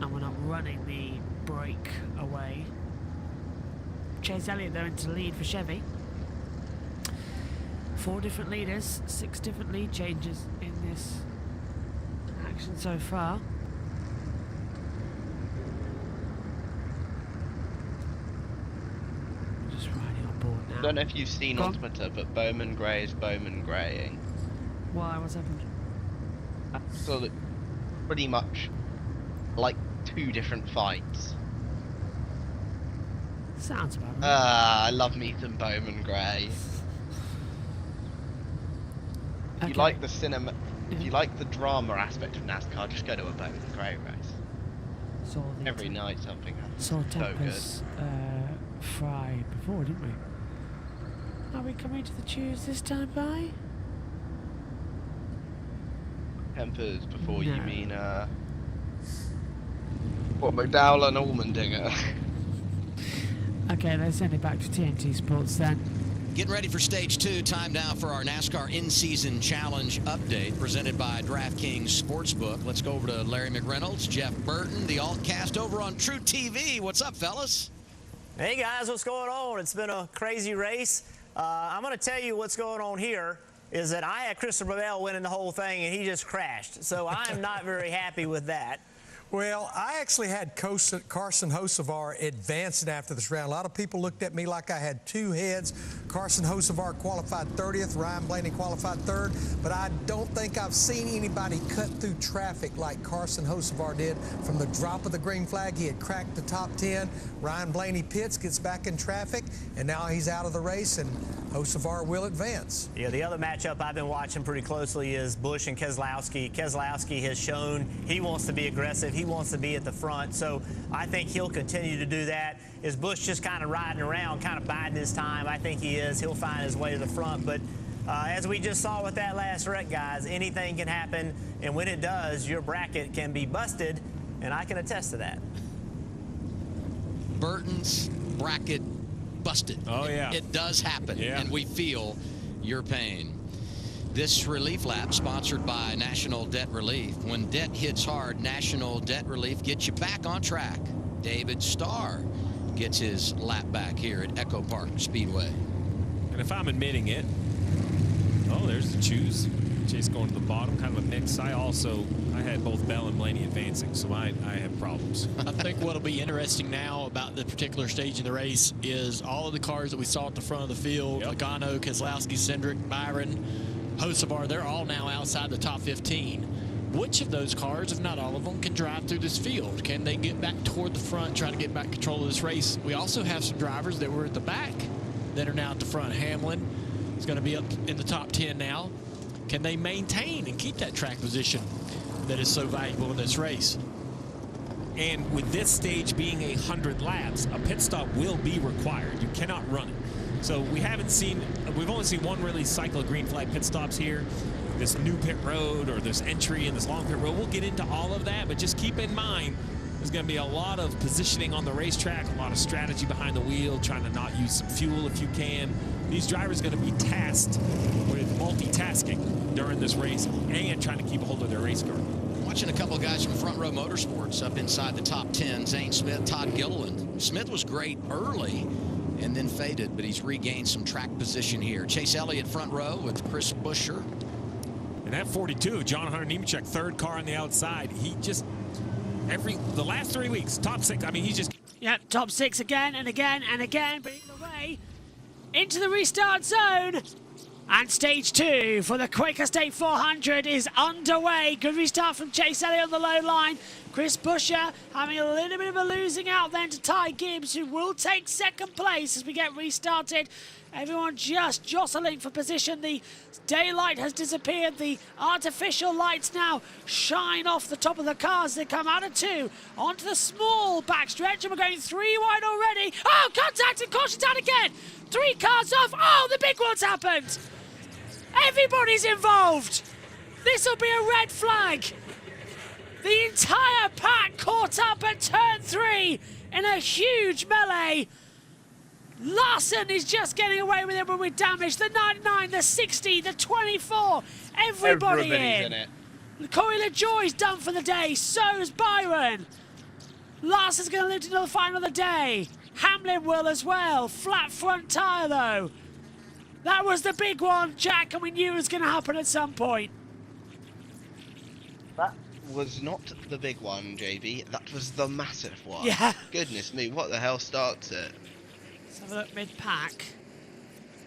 And we're not running the break away. Chase Elliott, though, into the lead for Chevy. 4 different leaders, 6 different lead changes in this action so far. Just riding on board now. I don't know if you've seen on Twitter, but Bowman Gray is Bowman Graying. Why? What's happened? So that pretty much like 2 different fights. Sounds about right. I love me some Bowman Gray. If you like the cinema, if you like the drama aspect of NASCAR, just go to a Bowman Gray race. Every night something happens. Saw So good. Tempest fry before, didn't we? Are we coming to the tubes this time, by? Tempers before you mean what, McDowell and Allmendinger? Okay, let's send it back to TNT Sports then. Getting ready for stage 2. Time now for our NASCAR in-season challenge update presented by DraftKings Sportsbook. Let's go over to Larry McReynolds, Jeff Burton, the Altcast over on True TV. What's up, fellas? Hey guys, what's going on? It's been a crazy race. I'm going to tell you what's going on here is that I had Christopher Bell winning the whole thing and he just crashed. So I'm not very happy with that. Well, I actually had Carson Hocevar advancing after this round. A lot of people looked at me like I had 2 heads. Carson Hocevar qualified 30th. Ryan Blaney qualified 3rd. But I don't think I've seen anybody cut through traffic like Carson Hocevar did. From the drop of the green flag, he had cracked the top 10. Ryan Blaney pits, gets back in traffic, and now he's out of the race, and Hocevar will advance. Yeah, the other matchup I've been watching pretty closely is Busch and Keselowski. Keselowski has shown he wants to be aggressive. He wants to be at the front, so I think he'll continue to do that. Is Busch just kind of riding around, kind of biding his time? I think he is. He'll find his way to the front, but as we just saw with that last wreck, guys, anything can happen, and when it does, your bracket can be busted, and I can attest to that. Burton's bracket busted. Oh, yeah. It does happen, Yeah. and we feel your pain. This relief lap sponsored by National Debt Relief. When debt hits hard, National Debt Relief gets you back on track. David Starr gets his lap back here at Echo Park Speedway. And if I'm admitting it, oh, there's the choose. Chase going to the bottom, kind of a mix. I had both Bell and Blaney advancing, so I have problems. I think what'll be interesting now about the particular stage in the race is all of the cars that we saw at the front of the field, Logano, Keselowski, Cindric, Byron, Hocevar, they're all now outside the top 15. Which of those cars, if not all of them, can drive through this field? Can they get back toward the front, try to get back control of this race? We also have some drivers that were at the back that are now at the front. Hamlin is going to be up in the top 10 now. Can they maintain and keep that track position that is so valuable in this race? And with this stage being 100 laps, a pit stop will be required. You cannot run it. So we've only seen one really cycle of green flag pit stops here. This new pit road or this entry in this long pit road, we'll get into all of that, but just keep in mind there's going to be a lot of positioning on the racetrack, a lot of strategy behind the wheel, trying to not use some fuel if you can. These drivers are going to be tasked with multitasking during this race and trying to keep a hold of their race car. Watching a couple of guys from Front Row Motorsports up inside the top 10. Zane Smith, Todd Gilliland. Smith was great early and then faded, but he's regained some track position here. Chase Elliott front row with Chris Buescher. And that 42, John Hunter Nemechek, 3rd car on the outside. He just, the last 3 weeks, top 6, I mean, he's just... Yep, top 6 again and again and again, but either way, into the restart zone. And stage 2 for the Quaker State 400 is underway. Good restart from Chase Elliott on the low line. Chris Buescher having a little bit of a losing out then to Ty Gibbs, who will take 2nd place as we get restarted. Everyone just jostling for position. The daylight has disappeared. The artificial lights now shine off the top of the cars. They come out of 2 onto the small backstretch, and we're going 3 wide already. Oh, contact and caution down again. 3 cars off. Oh, the big one's happened. Everybody's involved. This will be a red flag. The entire pack caught up at turn 3 in a huge melee. Larson is just getting away with it, but with damage. The 99, the 60, the 24. Everybody's in it. Corey LaJoy's done for the day. So is Byron. Lars is going to live to the final of the day. Hamlin will as well. Flat front tyre, though. That was the big one, Jack, and we knew it was going to happen at some point. That was not the big one, JB. That was the massive one. Yeah. Goodness me, what the hell starts it? Let's have a look mid-pack.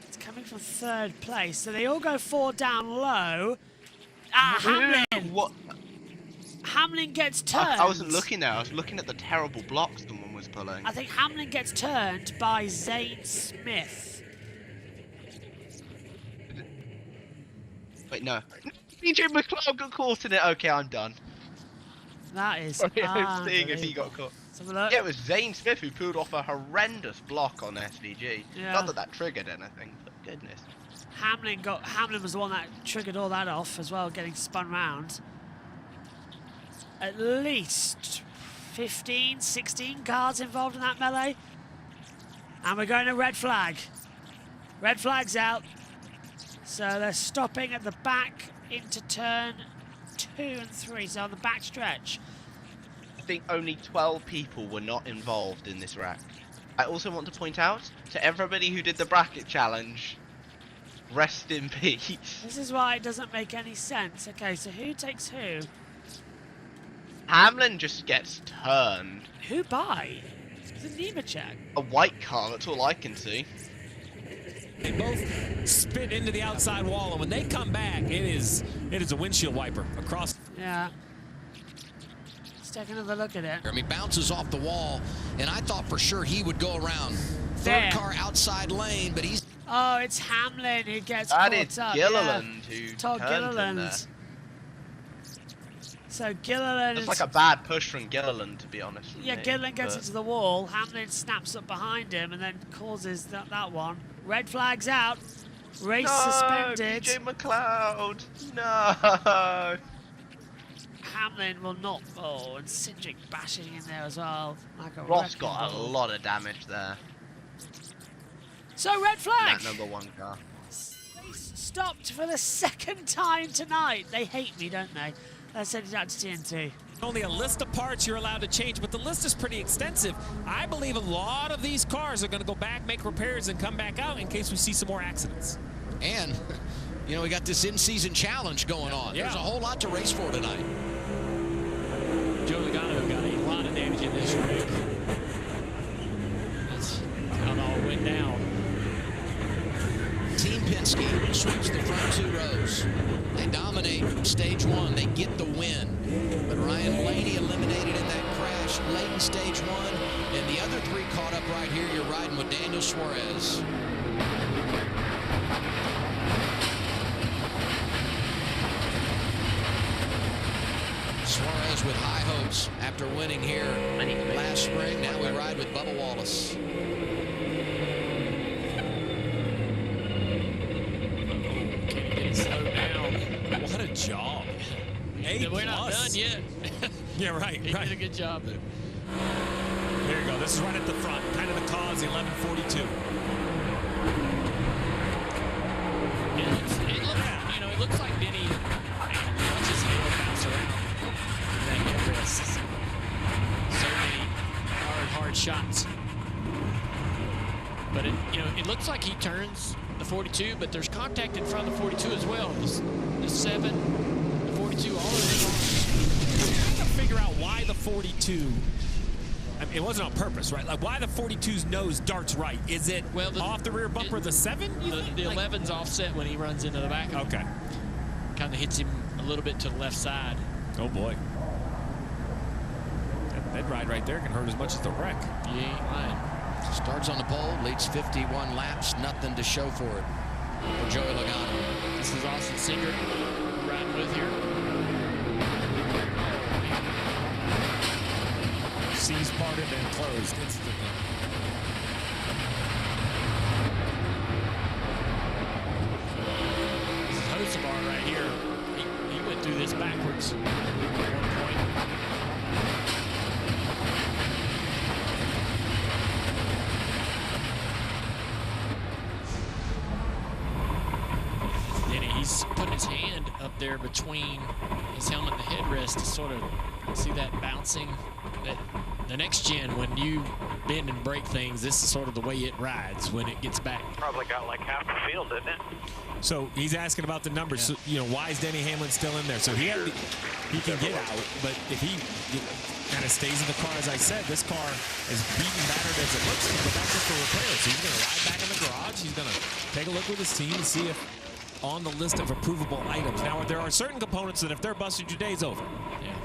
It's coming from 3rd place, so they all go 4 down low. Hamlin! What? Hamlin gets turned. I wasn't looking there. I was looking at the terrible blocks someone was pulling. I think Hamlin gets turned by Zane Smith. Wait, no. BJ McLeod got caught in it. Okay, I'm done. That is I'm seeing if he got caught. Yeah, it was Zane Smith who pulled off a horrendous block on SVG. Yeah. Not that that triggered anything, but goodness. Hamlin was the one that triggered all that off as well, getting spun round. At least 15, 16 cars involved in that melee. And we're going to red flag. Red flag's out. So they're stopping at the back into turn 2 and 3, so on the back stretch. I think only 12 people were not involved in this wreck. I also want to point out to everybody who did the bracket challenge, rest in peace. This is why it doesn't make any sense. Okay, so who takes who? Hamlin just gets turned. Who by? It's a Nemechek. A white car, that's all I can see. They both spit into the outside wall, and when they come back, it is a windshield wiper across. Yeah. Let's take another look at it. I mean, bounces off the wall, and I thought for sure he would go around. Third car outside lane, but he's... Oh, it's Hamlin who gets that caught is up. Gilliland yeah. who Todd turned him Gilliland. there. So Gilliland It's like a bad push from Gilliland, to be honest. Yeah, Gilliland gets into the wall. Hamlin snaps up behind him and then causes that one. Red flag's out. Race suspended. BJ McLeod. No. Hamlin will not. Oh, and Cindric bashing in there as well. Like a Ross got a ball. lot of damage there. So red flag. That number 1 car. Race stopped for the 2nd time tonight. They hate me, don't they? I sent it out to TNT. Only a list of parts you're allowed to change, but the list is pretty extensive. I believe a lot of these cars are going to go back, make repairs, and come back out in case we see some more accidents. And, you know, we got this in-season challenge going on. Yeah. There's a whole lot to race for tonight. Joe Logano got a lot of damage in this rig. That's how it all went down. Team Penske sweeps the front 2 rows. They dominate from stage 1. They get the win. But Ryan Blaney eliminated in that crash late in stage 1. And the other 3 caught up right here. You're riding with Daniel Suarez. Suarez with high hopes after winning here last spring. Now we ride with Bubba Wallace. Slow down. What a job. We're not done yet. Yeah, right. He did a good job there. There you go. This is right at the front. Kind of the cause, 1142. It looks like Benny watches the air bounce around that headrest. So many hard shots. But it looks like he turns the 42, but there's contact in front of the 42 as well. The 7, the 42, all of them. I'm trying to figure out why the 42. I mean, it wasn't on purpose, right? Like, why the 42's nose darts right? Is it off the rear bumper of the 7? The 11's offset when he runs into the back. Okay. Kind of hits him a little bit to the left side. Oh, boy. That ride right there can hurt as much as the wreck. You ain't lying. Starts on the pole, leads 51 laps, nothing to show for it for Joey Logano. This is Austin Cindric riding with here. Seas parted and closed instantly. This is Hocevar right here. He went through this backwards at one point. He's putting his hand up there between his helmet and the headrest to sort of see that bouncing, that the next gen, when you bend and break things, this is sort of the way it rides when it gets back. Probably got like half the field, didn't it? So he's asking about the numbers. So, you know, why is Denny Hamlin still in there? So he can get out, but if he kind of stays in the car, as I said, this car, as beaten, battered as it looks, can go back just for repairs. So he's going to ride back in the garage. He's going to take a look with his team and see if on the list of approvable items. Now, there are certain components that if they're busted, your day's over. Yeah.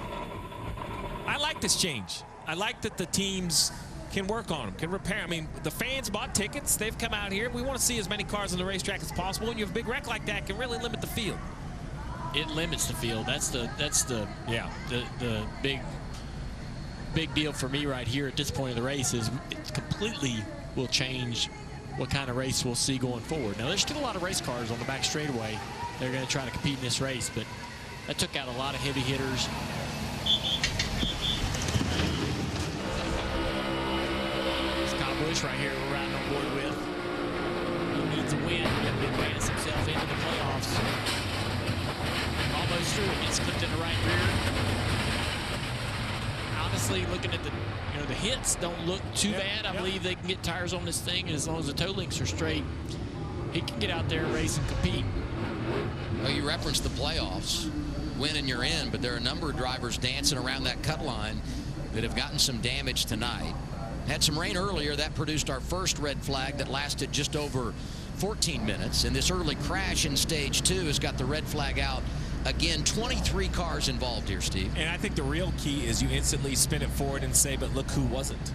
I like this change. I like that the teams can work on them, can repair. I mean, the fans bought tickets. They've come out here. We want to see as many cars on the racetrack as possible. When you have a big wreck like that, it can really limit the field. It limits the field. That's the big deal for me right here at this point of the race is it completely will change what kind of race we'll see going forward. Now, there's still a lot of race cars on the back straightaway. They're going to try to compete in this race, but that took out a lot of heavy hitters. Bush right here we're riding on board with. He needs a win to advance himself into the playoffs. Almost through it. Gets clipped in the right rear. Honestly, looking at the hits don't look too bad. I believe they can get tires on this thing, and as long as the toe links are straight, he can get out there and race and compete. Well, you referenced the playoffs. Win and you're in, but there are a number of drivers dancing around that cut line that have gotten some damage tonight. Had some rain earlier. That produced our first red flag that lasted just over 14 minutes. And this early crash in stage 2 has got the red flag out. Again, 23 cars involved here, Steve. And I think the real key is you instantly spin it forward and say, but look who wasn't.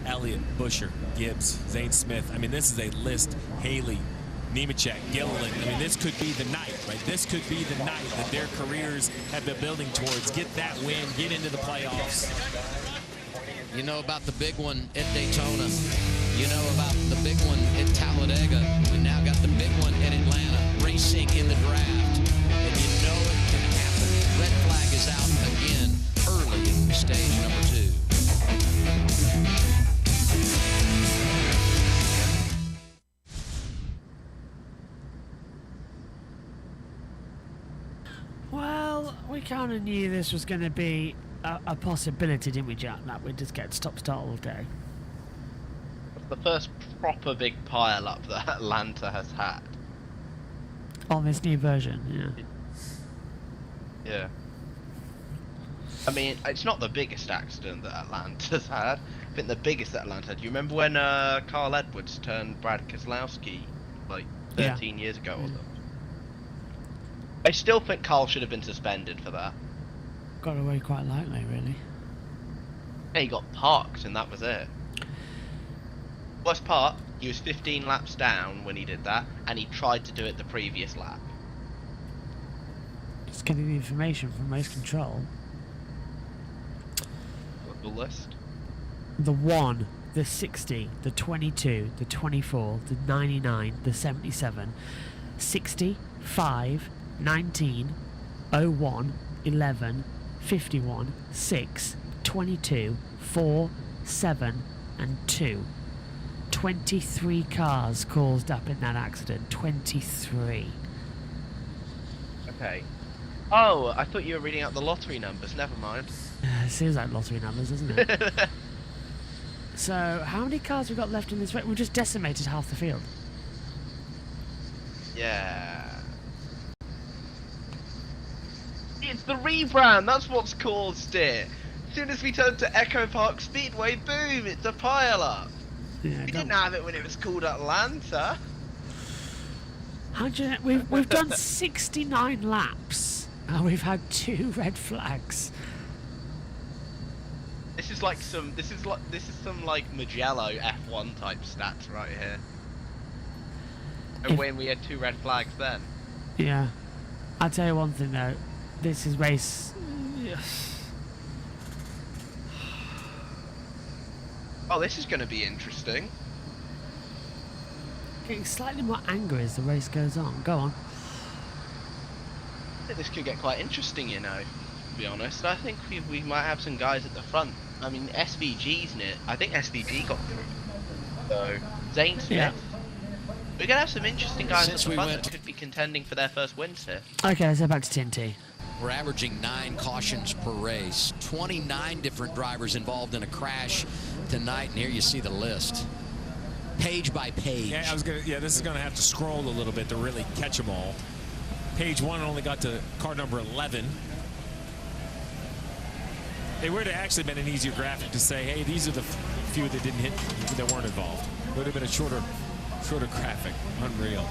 Elliott, Buscher, Gibbs, Zane Smith. I mean, this is a list. Haley, Nemechek, Gilliland. I mean, this could be the night, right? This could be the night that their careers have been building towards. Get that win, get into the playoffs. You know about the big one at Daytona. You know about the big one at Talladega. We now got the big one at Atlanta, racing in the draft. And you know it can happen. Red flag is out again early in stage number 2. Well, we kind of knew this was going to be a possibility, didn't we, Jack? That we'd just get stop-start all day. It's the first proper big pile-up that Atlanta has had. On this new version, yeah. Yeah. I mean, it's not the biggest accident that Atlanta's had. I think the biggest that Atlanta had. Do you remember when Carl Edwards turned Brad Keselowski like 13 years ago or something? I still think Carl should have been suspended for that. Got away quite lightly, really. Yeah, he got parked and that was it. Worst part, he was 15 laps down when he did that, and he tried to do it the previous lap. Just getting the information from Race Control. The list? The 1, the 60, the 22, the 24, the 99, the 77, 60, 5, 19, 01, 11, 51, 6, 22, 4, 7, and 2. 23 cars caused up in that accident. 23. Okay. Oh, I thought you were reading out the lottery numbers. Never mind. It seems like lottery numbers, doesn't it? So, how many cars have we got left in this race? We've just decimated half the field. Yeah. It's the rebrand, that's what's caused it. As soon as we turn to Echo Park Speedway, boom, it's a pile-up. Yeah, we didn't have it when it was called Atlanta. We've done 69 laps, and we've had 2 red flags. This is some like Mugello F1 type stats right here. And when we had 2 red flags then. Yeah. I'll tell you one thing though. This is race... Oh, this is going to be interesting. Getting slightly more angry as the race goes on. Go on. I think this could get quite interesting, you know, to be honest. I think we might have some guys at the front. I mean, SVG's in it. I think SVG got through. So, Zane Smith. Yeah. We're going to have some interesting guys at the front that could be contending for their first wins here. Okay, let's go back to TNT. We're averaging 9 cautions per race. 29 different drivers involved in a crash tonight, and here you see the list. Page by page. Yeah, this is gonna have to scroll a little bit to really catch them all. Page 1 only got to car number 11. It would have actually been an easier graphic to say, hey, these are the few that didn't hit, that weren't involved. It would have been a shorter graphic. Unreal.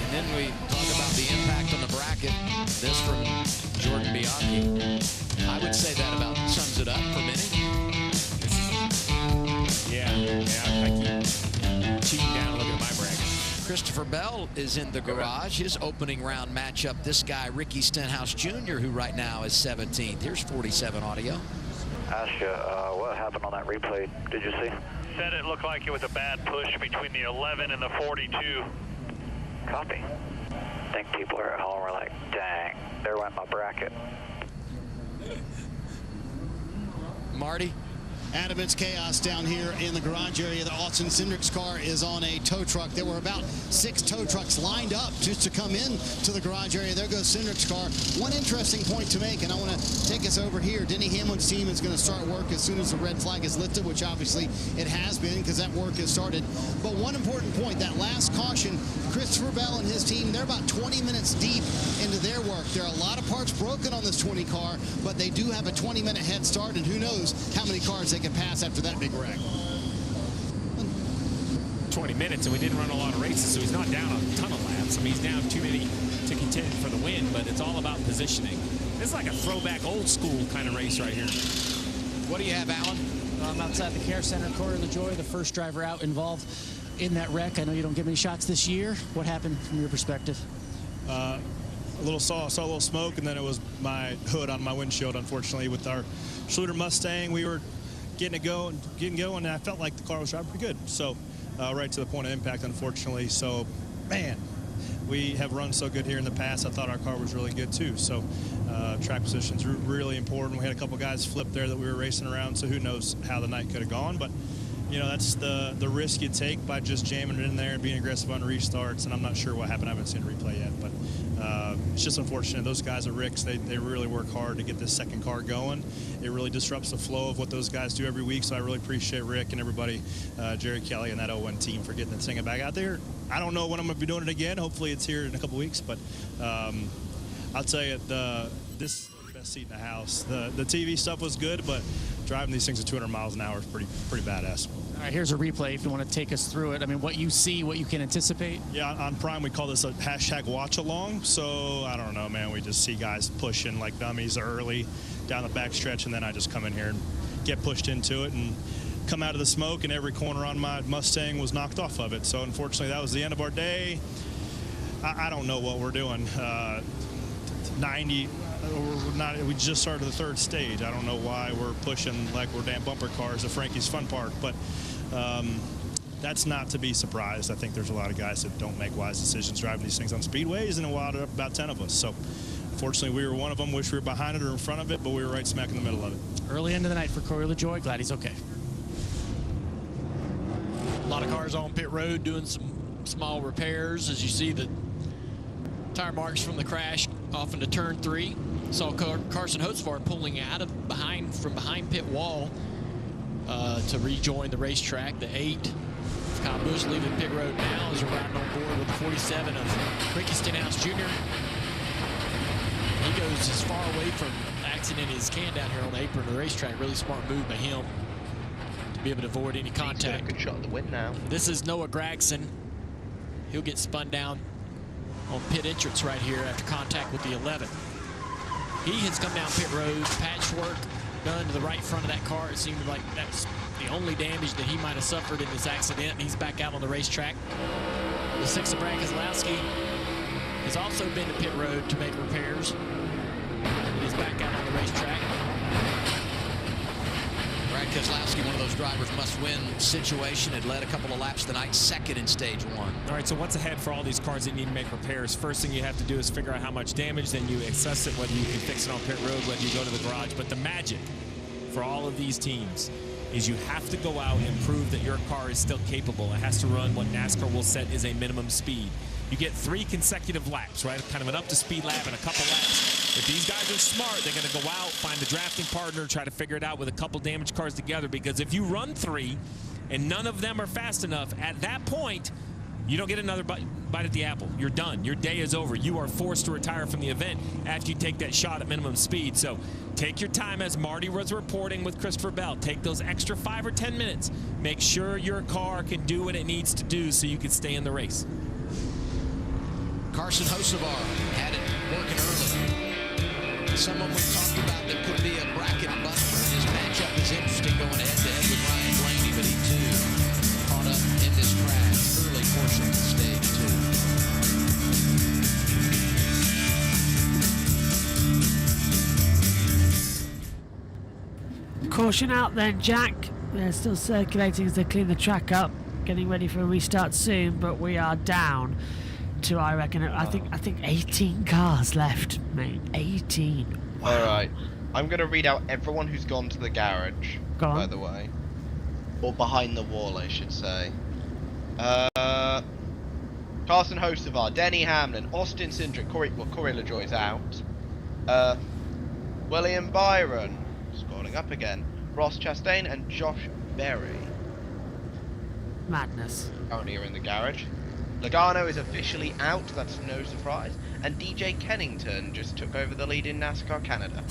And then we talk about the impact on the bracket. This from Jordan Bianchi. I would say that about sums it up for many. Yeah, I keep cheating down looking at my bracket. Christopher Bell is in the garage. His opening round matchup, this guy, Ricky Stenhouse Jr., who right now is 17th. Here's 47 audio. Ask you, what happened on that replay? Did you see? Said it looked like it was a bad push between the 11 and the 42. Copy. I think people are at home are like, dang, there went my bracket. Marty? Adam, it's chaos down here in the garage area. The Austin Cindric's car is on a tow truck. There were about 6 tow trucks lined up just to come in to the garage area. There goes Cindric's car. One interesting point to make, and I want to take us over here. Denny Hamlin's team is going to start work as soon as the red flag is lifted, which obviously it has been because that work has started. But one important point, that last caution, Christopher Bell and his team, they're about 20 minutes deep into their work. There are a lot of parts broken on this 20 car, but they do have a 20-minute head start, and who knows how many cars they can pass after that big wreck. 20 minutes, and we didn't run a lot of races, so he's not down a ton of laps. I mean, he's down too many to contend for the win, but it's all about positioning. It's like a throwback old school kind of race right here. What do you have, Alan? I'm outside the care center. Corey LaJoy, the first driver out involved in that wreck. I know you don't get many shots this year. What happened from your perspective? A little saw a little smoke, and then it was my hood on my windshield. Unfortunately, with our Schluter Mustang, we were getting going, and I felt like the car was driving pretty good. So right to the point of impact, unfortunately. So, man, we have run so good here in the past. I thought our car was really good too. So track position's really important. We had a couple guys flip there that we were racing around, so who knows how the night could have gone. But you know, that's the risk you take by just jamming it in there and being aggressive on restarts. And I'm not sure what happened. I haven't seen a replay yet, but it's just unfortunate. Those guys at Rick's, they really work hard to get this second car going. It really disrupts the flow of what those guys do every week. So I really appreciate Rick and everybody, Jerry Kelly and that 01 team for getting the thing back out there. I don't know when I'm going to be doing it again. Hopefully it's here in a couple weeks, but I'll tell you, this is the best seat in the house. The TV stuff was good, but driving these things at 200 miles an hour is pretty badass. All right, here's a replay if you want to take us through it. I mean, what you see, what you can anticipate. Yeah, on Prime, we call this a hashtag watch along. So I don't know, man. We just see guys pushing like dummies early down the backstretch, and then I just come in here and get pushed into it and come out of the smoke, and every corner on my Mustang was knocked off of it. So unfortunately, that was the end of our day. I don't know what we're doing. 90. We just started the third stage. I don't know why we're pushing like we're damn bumper cars at Frankie's Fun Park, but that's not to be surprised. I think there's a lot of guys that don't make wise decisions driving these things on speedways, and about 10 of us. So fortunately, we were one of them. Wish we were behind it or in front of it, but we were right smack in the middle of it. Early end of the night for Corey LaJoy. Glad he's okay. A lot of cars on pit road doing some small repairs. As you see the tire marks from the crash off into turn 3. Saw Carson Hocevar pulling out of from behind pit wall to rejoin the racetrack. The 8, Kyle Busch leaving pit road now as we're riding on board with the 47 of Ricky Stenhouse Jr. He goes as far away from accident as he can down here on the apron of the racetrack. Really smart move by him to be able to avoid any contact. Good shot at the win now. This is Noah Gragson. He'll get spun down on pit entrance right here after contact with the 11. He has come down pit road, patchwork done to the right front of that car. It seemed like that's the only damage that he might have suffered in this accident. He's back out on the racetrack. The 6 of Brad Keselowski has also been to pit road to make repairs. He's back out on the racetrack. Brad Keselowski, one of those drivers must-win situation, had led a couple of laps tonight, second in stage 1. All right, so what's ahead for all these cars that need to make repairs? First thing you have to do is figure out how much damage, then you assess it, whether you can fix it on pit road, whether you go to the garage. But the magic for all of these teams is you have to go out and prove that your car is still capable. It has to run what NASCAR will set as a minimum speed. you get 3 consecutive laps, right? Kind of an up-to-speed lap and a couple laps. If these guys are smart, they're going to go out, find the drafting partner, try to figure it out with a couple damaged cars together, because if you run 3 and none of them are fast enough, at that point, you don't get another bite at the apple. You're done. Your day is over. You are forced to retire from the event after you take that shot at minimum speed. So take your time, as Marty was reporting with Christopher Bell. Take those extra 5 or 10 minutes. Make sure your car can do what it needs to do so you can stay in the race. Carson Hocevar had it working early. Someone we talked about that could be a bracket buster. His matchup is interesting, going head-to-head with Ryan Blaney, but he too caught up in this crash early portion of stage 2. Caution out then, Jack. They're still circulating as they clean the track up, getting ready for a restart soon, but we are down to, I reckon, I think 18 cars left, mate. 18. Wow. All right. I'm going to read out everyone who's gone to the garage, by the way. Or behind the wall, I should say. Carson Hocevar, Denny Hamlin, Austin Cindric, Corey LaJoy's out. William Byron, scrolling up again. Ross Chastain and Josh Berry. Madness. Currently are in the garage. Logano is officially out, that's no surprise. And DJ Kennington just took over the lead in NASCAR Canada.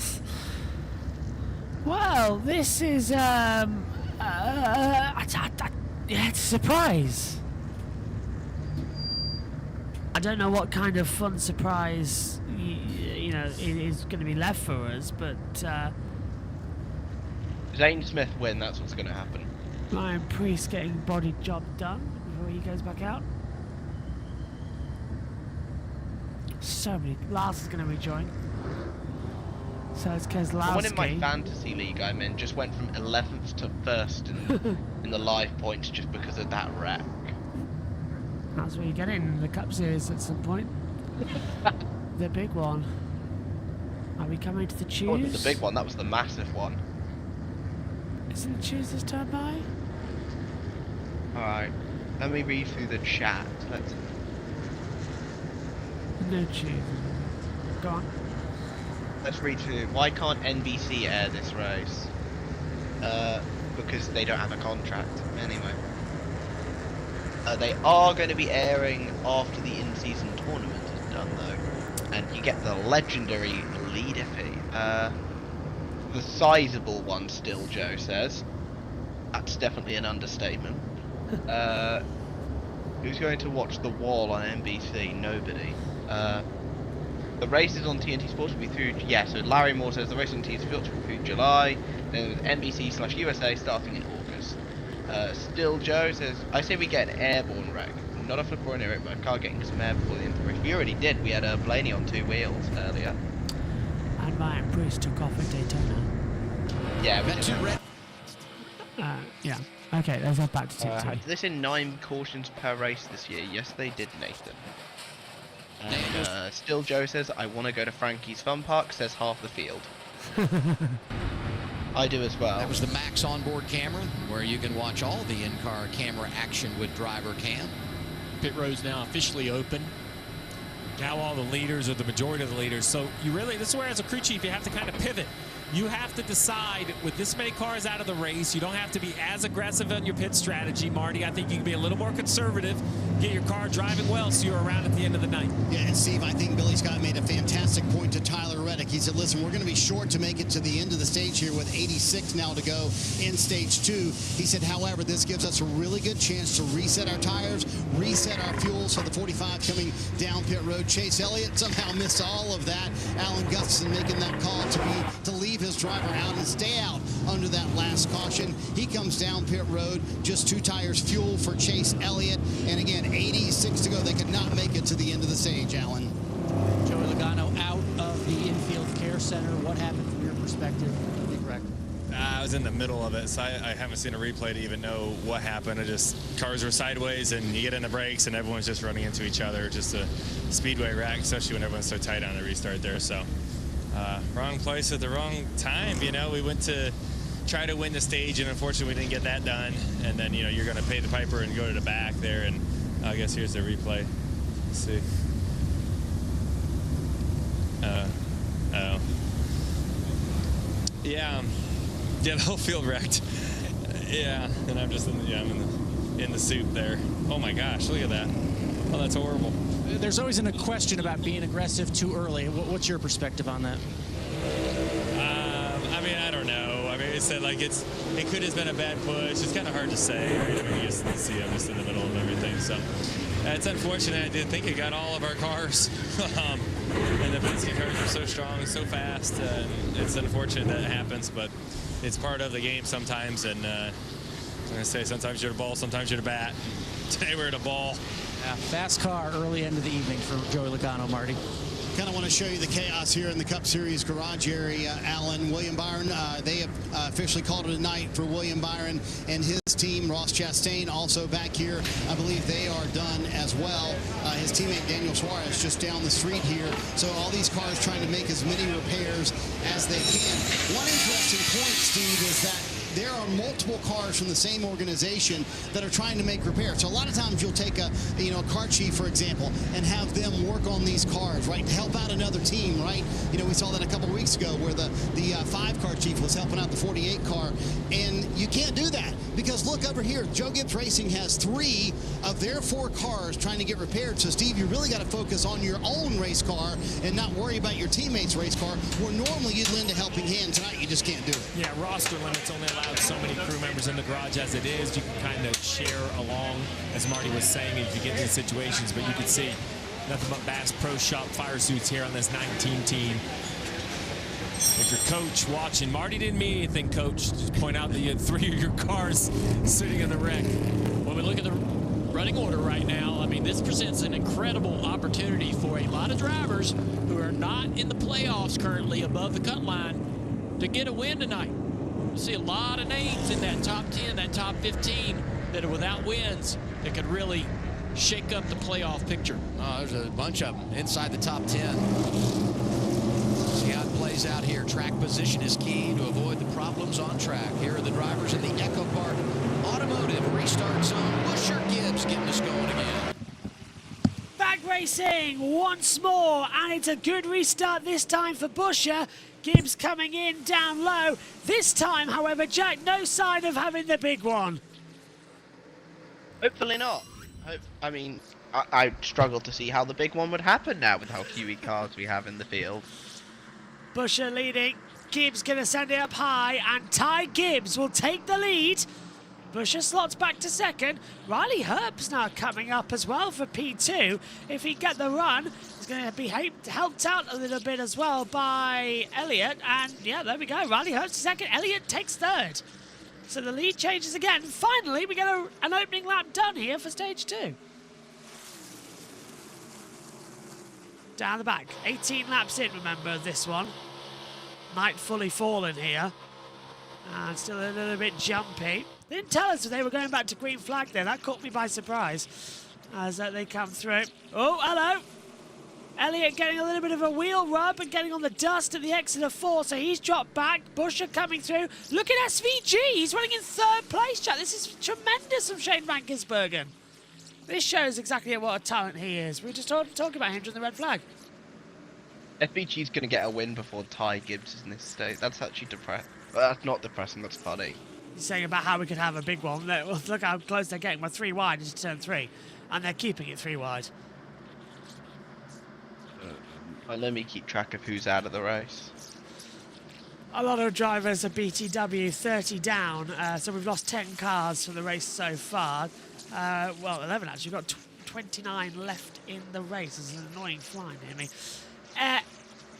Well, this is, yeah, it's a surprise. I don't know what kind of fun surprise, you know, is going to be left for us, but... Zane Smith win, that's what's going to happen. Ryan Priest getting body job done before he goes back out. So many. Lars is going to rejoin. So it's Keselowski. The one in my fantasy league I'm in just went from 11th to 1st in the live points just because of that wreck. That's where you get in the Cup Series at some point. The big one. Are we coming to the Choose? Oh, the big one, that was the massive one. Isn't the Choose this time by? Alright, let me read through the chat. Let's... No Choose. Go on. Let's read through. Why can't NBC air this race? Because they don't have a contract. Anyway. They are going to be airing after the in-season tournament is done, though. And you get the legendary leader fee. The sizable one still, Joe says. That's definitely an understatement. Who's going to watch The Wall on NBC? Nobody. The races on TNT Sports will be through... Yeah, so Larry Moore says the race on TNT Sports will be through July. Then with NBC/USA starting in August. Still Joe says, I say we get an airborne wreck. Not a flip or an air, but a car getting some air before the end of the race. We already did. We had Blaney on 2 wheels earlier. And Ryan Priest took off at Daytona. Yeah, we did. Yeah. Okay, let's go back to TNT. Had this in 9 cautions per race this year. Yes, they did, Nathan. And Still Joe says, I want to go to Frankie's Fun Park, says half the field. I do as well. That was the Max onboard camera, where you can watch all the in-car camera action with driver cam. Pit road's now officially open. Now all the leaders, or the majority of the leaders. So you really, this is where as a crew chief, you have to kind of pivot. You have to decide, with this many cars out of the race, you don't have to be as aggressive on your pit strategy, Marty. I think you can be a little more conservative, get your car driving well so you're around at the end of the night. Yeah, and Steve, I think Billy Scott made a fantastic point to Tyler Reddick. He said, listen, we're going to be short to make it to the end of the stage here with 86 now to go in stage 2. He said, however, this gives us a really good chance to reset our tires, reset our fuel. So the 45 coming down pit road. Chase Elliott somehow missed all of that. Alan Gustafson making that call to leave his driver out and stay out under that last caution. He comes down pit road, just 2 tires fuel for Chase Elliott, and again 86 to go. They could not make it to the end of the stage. Alan. Joey Logano out of the infield care center. What happened from your perspective? Big wreck. I was in the middle of it, so I haven't seen a replay to even know what happened. It just, cars were sideways and you get in the brakes and everyone's just running into each other. Just a speedway wreck, especially when everyone's so tight on the restart there. So wrong place at the wrong time. You know, we went to try to win the stage and unfortunately we didn't get that done. And then, you know, you're going to pay the piper and go to the back there. And I guess here's the replay. Let's see. Yeah, the whole field wrecked. Yeah, and I'm just in the soup there. Oh my gosh, look at that. Oh, that's horrible. There's always a question about being aggressive too early. What's your perspective on that? I mean, I don't know. I mean, it said like it could have been a bad push. It's kind of hard to say. Right? I mean, you just see I'm just in the middle of everything. So it's unfortunate. I did think it got all of our cars. And the Penske cars are so strong and so fast. It's unfortunate that it happens, but it's part of the game sometimes. And I'm going to say sometimes you're the ball, sometimes you're the bat. Today we're at a ball. Yeah, fast car early end of the evening for Joey Logano, Marty. Kind of want to show you the chaos here in the Cup Series garage area, Alan. William Byron, they have officially called it a night for William Byron and his team. Ross Chastain also back here. I believe they are done as well. His teammate Daniel Suarez just down the street here. So all these cars trying to make as many repairs as they can. One interesting point, Steve, is that there are multiple cars from the same organization that are trying to make repairs. So a lot of times you'll take a car chief, for example, and have them work on these cars, right, to help out another team, right? You know, we saw that a couple of weeks ago where the 5-car chief was helping out the 48 car, and you can't do that because look over here, Joe Gibbs Racing has 3 of their 4 cars trying to get repaired. So Steve, you really got to focus on your own race car and not worry about your teammate's race car, where normally you'd lend a helping hand. Tonight you just can't do it. Yeah, roster limits only allow so many crew members in the garage as it is. You can kind of share along, as Marty was saying, if you get into situations, but you can see nothing but Bass Pro Shop fire suits here on this 19 team. If your coach watching, Marty didn't mean anything, coach. Just point out that you had 3 of your cars sitting in the wreck. When we look at the running order right now, I mean, this presents an incredible opportunity for a lot of drivers who are not in the playoffs currently above the cut line to get a win tonight. You see a lot of names in that top 10, that top 15 that are without wins that could really shake up the playoff picture. Oh, there's a bunch of them inside the top 10. See how it plays out here. Track position is key to avoid the problems on track. Here are the drivers in the Echo Park Automotive Restart Zone. Busher Gibbs getting us going again. Back racing once more, and it's a good restart this time for Busher. Gibbs coming in down low. This time, however, Jack, no sign of having the big one. Hopefully not. I mean, I struggle to see how the big one would happen now with how few cars we have in the field. Busher leading. Gibbs going to send it up high, and Ty Gibbs will take the lead. Busher slots back to second. Riley Herb's now coming up as well for P2. If he get the run, he's going to be helped out a little bit as well by Elliott. And yeah, there we go. Riley Herb's second. Elliott takes third. So the lead changes again. Finally, we get an opening lap done here for stage 2. Down the back. 18 laps in, remember, this one. Night fully fallen here. And still a little bit jumpy. They didn't tell us that they were going back to green flag there. That caught me by surprise as they come through. Oh, hello. Elliott getting a little bit of a wheel rub and getting on the dust at the exit of 4, so he's dropped back. Busher coming through. Look at SVG. He's running in 3rd place, Jack. This is tremendous from Shane Van Gisbergen. This shows exactly what a talent he is. We were just talking about him during the red flag. FBG's going to get a win before Ty Gibbs is in this state. That's actually depressing. Well, that's not depressing, that's funny. He's saying about how we could have a big one. Look how close they're getting. We're 3 wide into turn 3. And they're keeping it 3 wide. Let me keep track of who's out of the race. A lot of drivers are BTW 30 down. So we've lost 10 cars from the race so far. Well, 11 actually. We've got 29 left in the race. This is an annoying fly near me.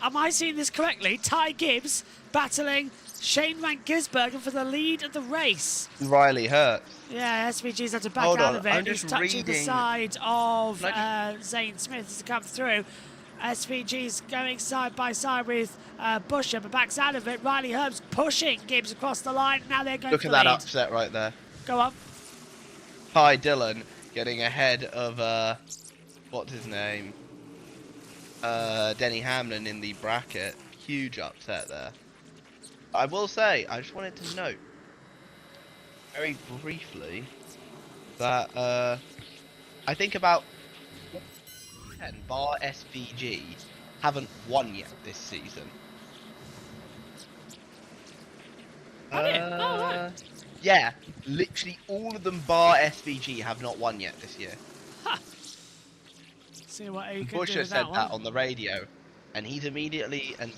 Am I seeing this correctly? Ty Gibbs battling Shane Van Gisbergen for the lead of the race. Riley Hurt. Yeah, SVG's had to back Hold out on, of it. I'm He's just touching the reading- side of Zane Smith as he comes through. SVG's going side by side with Busher, but backs out of it. Riley Herb's pushing Gibbs across the line. Now they're going Look for at the that lead. upset right there. Go on. Ty Dillon getting ahead of, what's his name? Denny Hamlin in the bracket. Huge upset there. I will say, I just wanted to note, very briefly, that, I think about 10, bar SVG, haven't won yet this season. Yeah, literally all of them bar SVG have not won yet this year. See what you can do Busher with said that that one. on the radio, and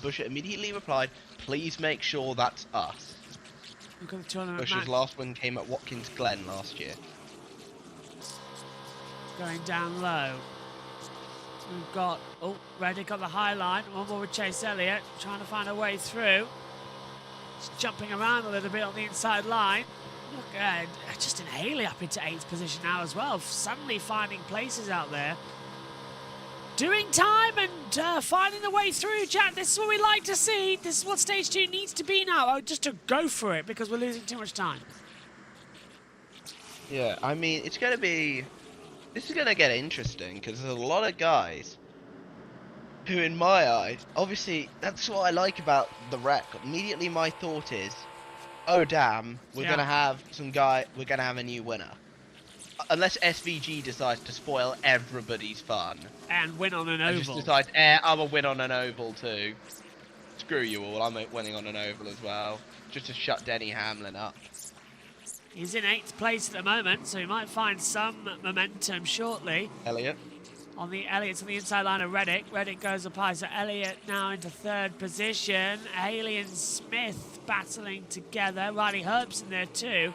Busher immediately replied, "Please make sure that's us." Look at the tournament Busher's match last win came at Watkins Glen last year. going down low. We've got, oh, Reddick on the high line. One more with Chase Elliott, trying to find a way through. Just jumping around a little bit on the inside line. Look, Justin Haley up into 8th position now as well. Suddenly finding places out there. Doing time and finding the way through, Jack. This is what we like to see. This is what stage 2 needs to be now. Just to go for it because we're losing too much time. Yeah, I mean, this is going to get interesting because there's a lot of guys who, in my eyes, obviously, that's what I like about the wreck. Immediately my thought is, oh damn, we're going to have we're going to have a new winner. Unless SVG decides to spoil everybody's fun. And win on an oval. And just decides, I'm going to win on an oval too. Screw you all, I'm winning on an oval as well. Just to shut Denny Hamlin up. He's in 8th place at the moment, so he might find some momentum shortly. Elliott. Elliott's on the inside line of Reddick. Reddick goes up high, so Elliott now into 3rd position. Haley and Smith battling together. Riley Herbst in there too.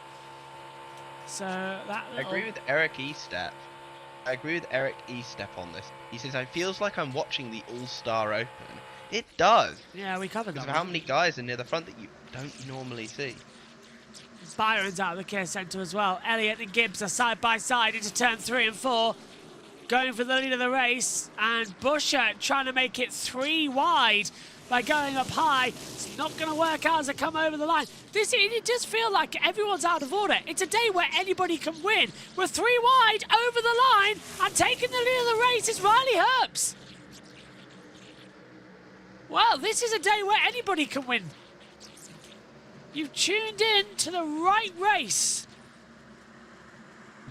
So that I agree with Eric Estep. On this. He says, "It feels like I'm watching the All-Star Open." It does. Yeah, we covered that. Because of how many guys are near the front that you don't normally see. Byron's out of the care centre as well. Elliott and Gibbs are side by side into turn 3 and 4. Going for the lead of the race. And Busher trying to make it 3 wide by going up high. It's not going to work out as they come over the line. It does feel like everyone's out of order. It's a day where anybody can win. We're 3 wide over the line, and taking the lead of the race is Riley Herbst. Well, this is a day where anybody can win. You've tuned in to the right race.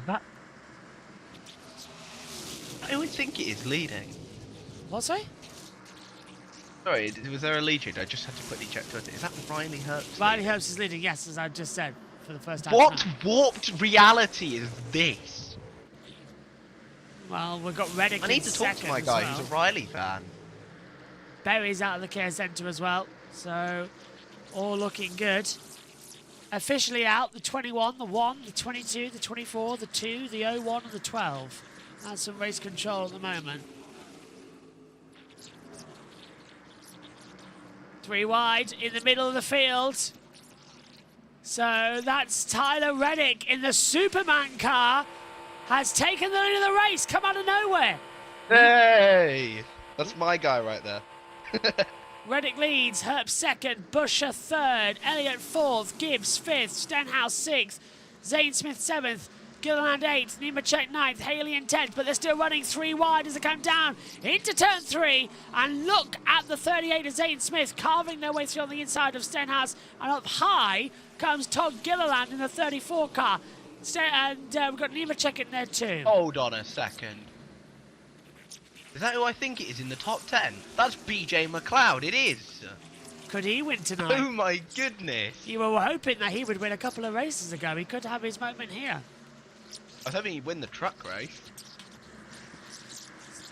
I always think it is leading. What's that? Sorry, was there a lead change? I just had to quickly check Twitter. Is that Riley Herbst? Riley Herbst is leading, yes, as I just said, for the first time. What warped reality is this? Well, we've got Reddick. I need to talk to my guy who's a Riley fan. Berry's out of the care centre as well, so all looking good. Officially out, the 21, the 1, the 22, the 24, the 2, the 01 and the 12. That's some race control at the moment. 3 wide in the middle of the field. So that's Tyler Reddick in the Superman car. Has taken the lead of the race, come out of nowhere. Hey! That's my guy right there. Reddick leads, Herbst 2nd, Busher 3rd, Elliott 4th, Gibbs 5th, Stenhouse 6th, Zane Smith 7th, Gilliland 8th, Nemechek 9th, Haley in 10th, but they're still running 3 wide as they come down into turn 3. And look at the 38 of Zane Smith carving their way through on the inside of Stenhouse. And up high comes Todd Gilliland in the 34 car. And we've got Nemechek in there too. Hold on a second. Is that who I think it is in the top 10? That's BJ McLeod, it is. Could he win tonight? Oh my goodness. You were hoping that he would win a couple of races ago. He could have his moment here. I was hoping he'd win the truck race.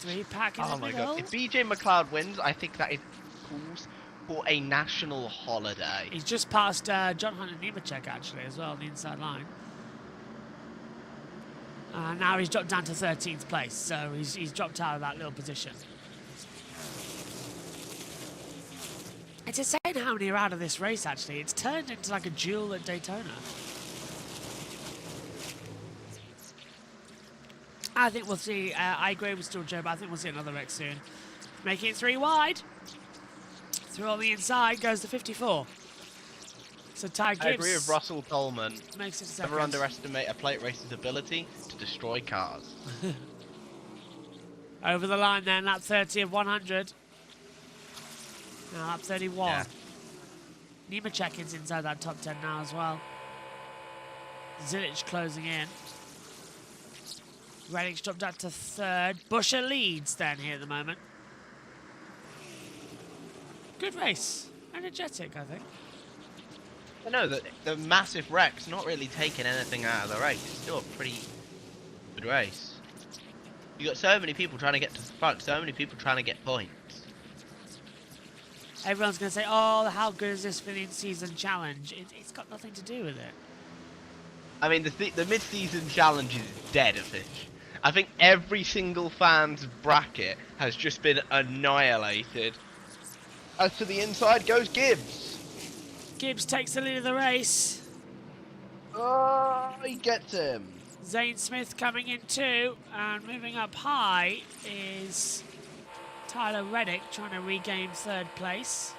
3-pack in the Oh my middle. god. If BJ McLeod wins, I think that is calls for a national holiday. He's just passed John Hunt and Nemechek actually as well on the inside line. Now he's dropped down to 13th place, so he's dropped out of that little position. It's insane how many are out of this race, actually. It's turned into like a duel at Daytona. I think we'll see, I agree with still Joe, but I think we'll see another wreck soon. Making it 3 wide. Through on the inside goes the 54. So Ty Gibbs... I agree with Russell Coleman. Makes it Never underestimate a plate racer's ability to destroy cars. Over the line then, lap 30 of 100. Now lap 31. Yeah. Nemechek is inside that top 10 now as well. Zilic closing in. Reddick's dropped out to third. Buscher leads then here at the moment. Good race. Energetic, I think. I know that the massive wreck's not really taking anything out of the race. It's still a pretty good race. You got so many people trying to get to the front, so many people trying to get points. Everyone's going to say, oh, how good is this for the in-season challenge? It's got nothing to do with it. I mean, the mid-season challenge is dead a fish. I think every single fan's bracket has just been annihilated. As to the inside goes Gibbs. Gibbs takes the lead of the race. Oh, he gets him. Zane Smith coming in too, and moving up high is Tyler Reddick trying to regain third place.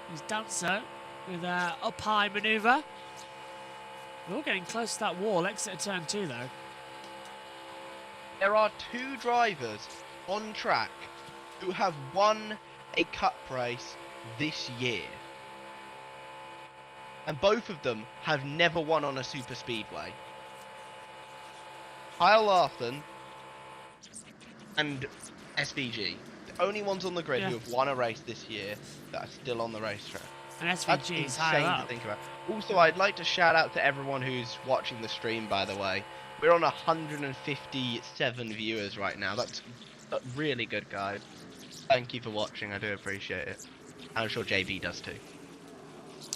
He's done so with an up high manoeuvre. We're all getting close to that wall. Exit turn 2 though. There are 2 drivers on track who have won a cup race this year. And both of them have never won on a super speedway. Kyle Larson and SVG. The only ones on the grid who have won a race this year that are still on the racetrack. And SVG That's is higher insane up. to think about. Also, I'd like to shout out to everyone who's watching the stream, by the way. We're on 157 viewers right now. That's really good, guys. Thank you for watching. I do appreciate it. I'm sure JB does too.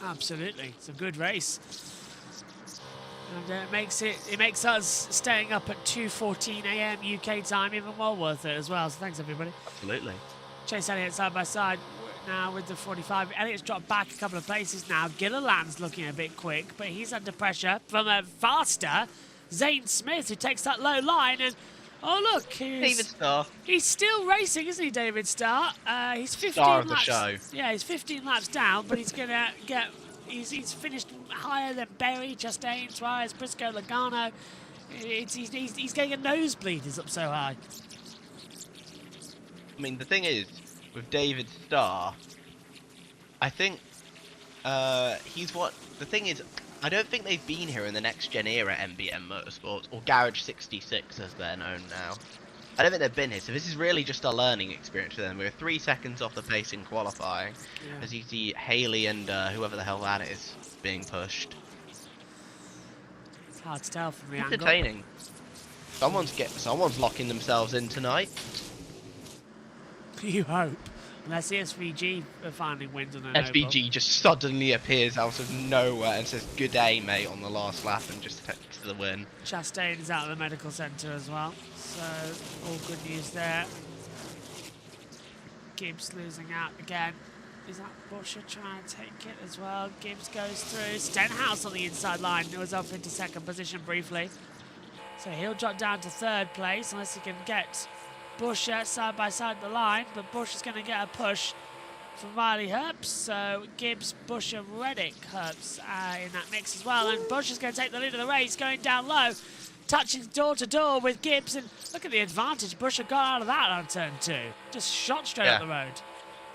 Absolutely, it's a good race, and it makes us staying up at 2:14 a.m. UK time even more worth it as well. So thanks everybody. Absolutely. Chase Elliott side by side now with the 45. Elliott's dropped back a couple of places now. Gilliland's looking a bit quick, but he's under pressure from a faster Zane Smith who takes that low line and. Oh look, David Starr. He's still racing, isn't he, David Starr? He's 15 Star of the laps. show. Yeah, he's 15 laps down, but he's gonna get. He's finished higher than Berry, Chastain, Suarez, Briscoe, Logano. He's getting a nosebleed. He's up so high. I mean, the thing is, with David Starr, I think he's what. The thing is, I don't think they've been here in the next gen era MBM Motorsports, or Garage 66 as they're known now. I don't think they've been here, so this is really just a learning experience for them. We're 3 seconds off the pace in qualifying, as you see Haley and whoever the hell that is being pushed. It's hard to tell from the angle. Entertaining. Someone's locking themselves in tonight. You hope. Unless the SVG finally wins on an SVG just suddenly appears out of nowhere and says, "Good day, mate," on the last lap and just takes the win. Chastain is out of the medical centre as well, so all good news there. Gibbs losing out again. Is that Buscher trying to take it as well? Gibbs goes through. Stenhouse on the inside line. It was up into second position briefly. So he'll drop down to third place unless he can get Buscher side by side the line, but Buscher's going to get a push from Riley Herbst. So Gibbs, Buscher, Reddick, Herbst in that mix as well. And Buscher's going to take the lead of the race, going down low, touching door to door with Gibbs. And look at the advantage Buscher got out of that on turn 2. Just shot straight up the road.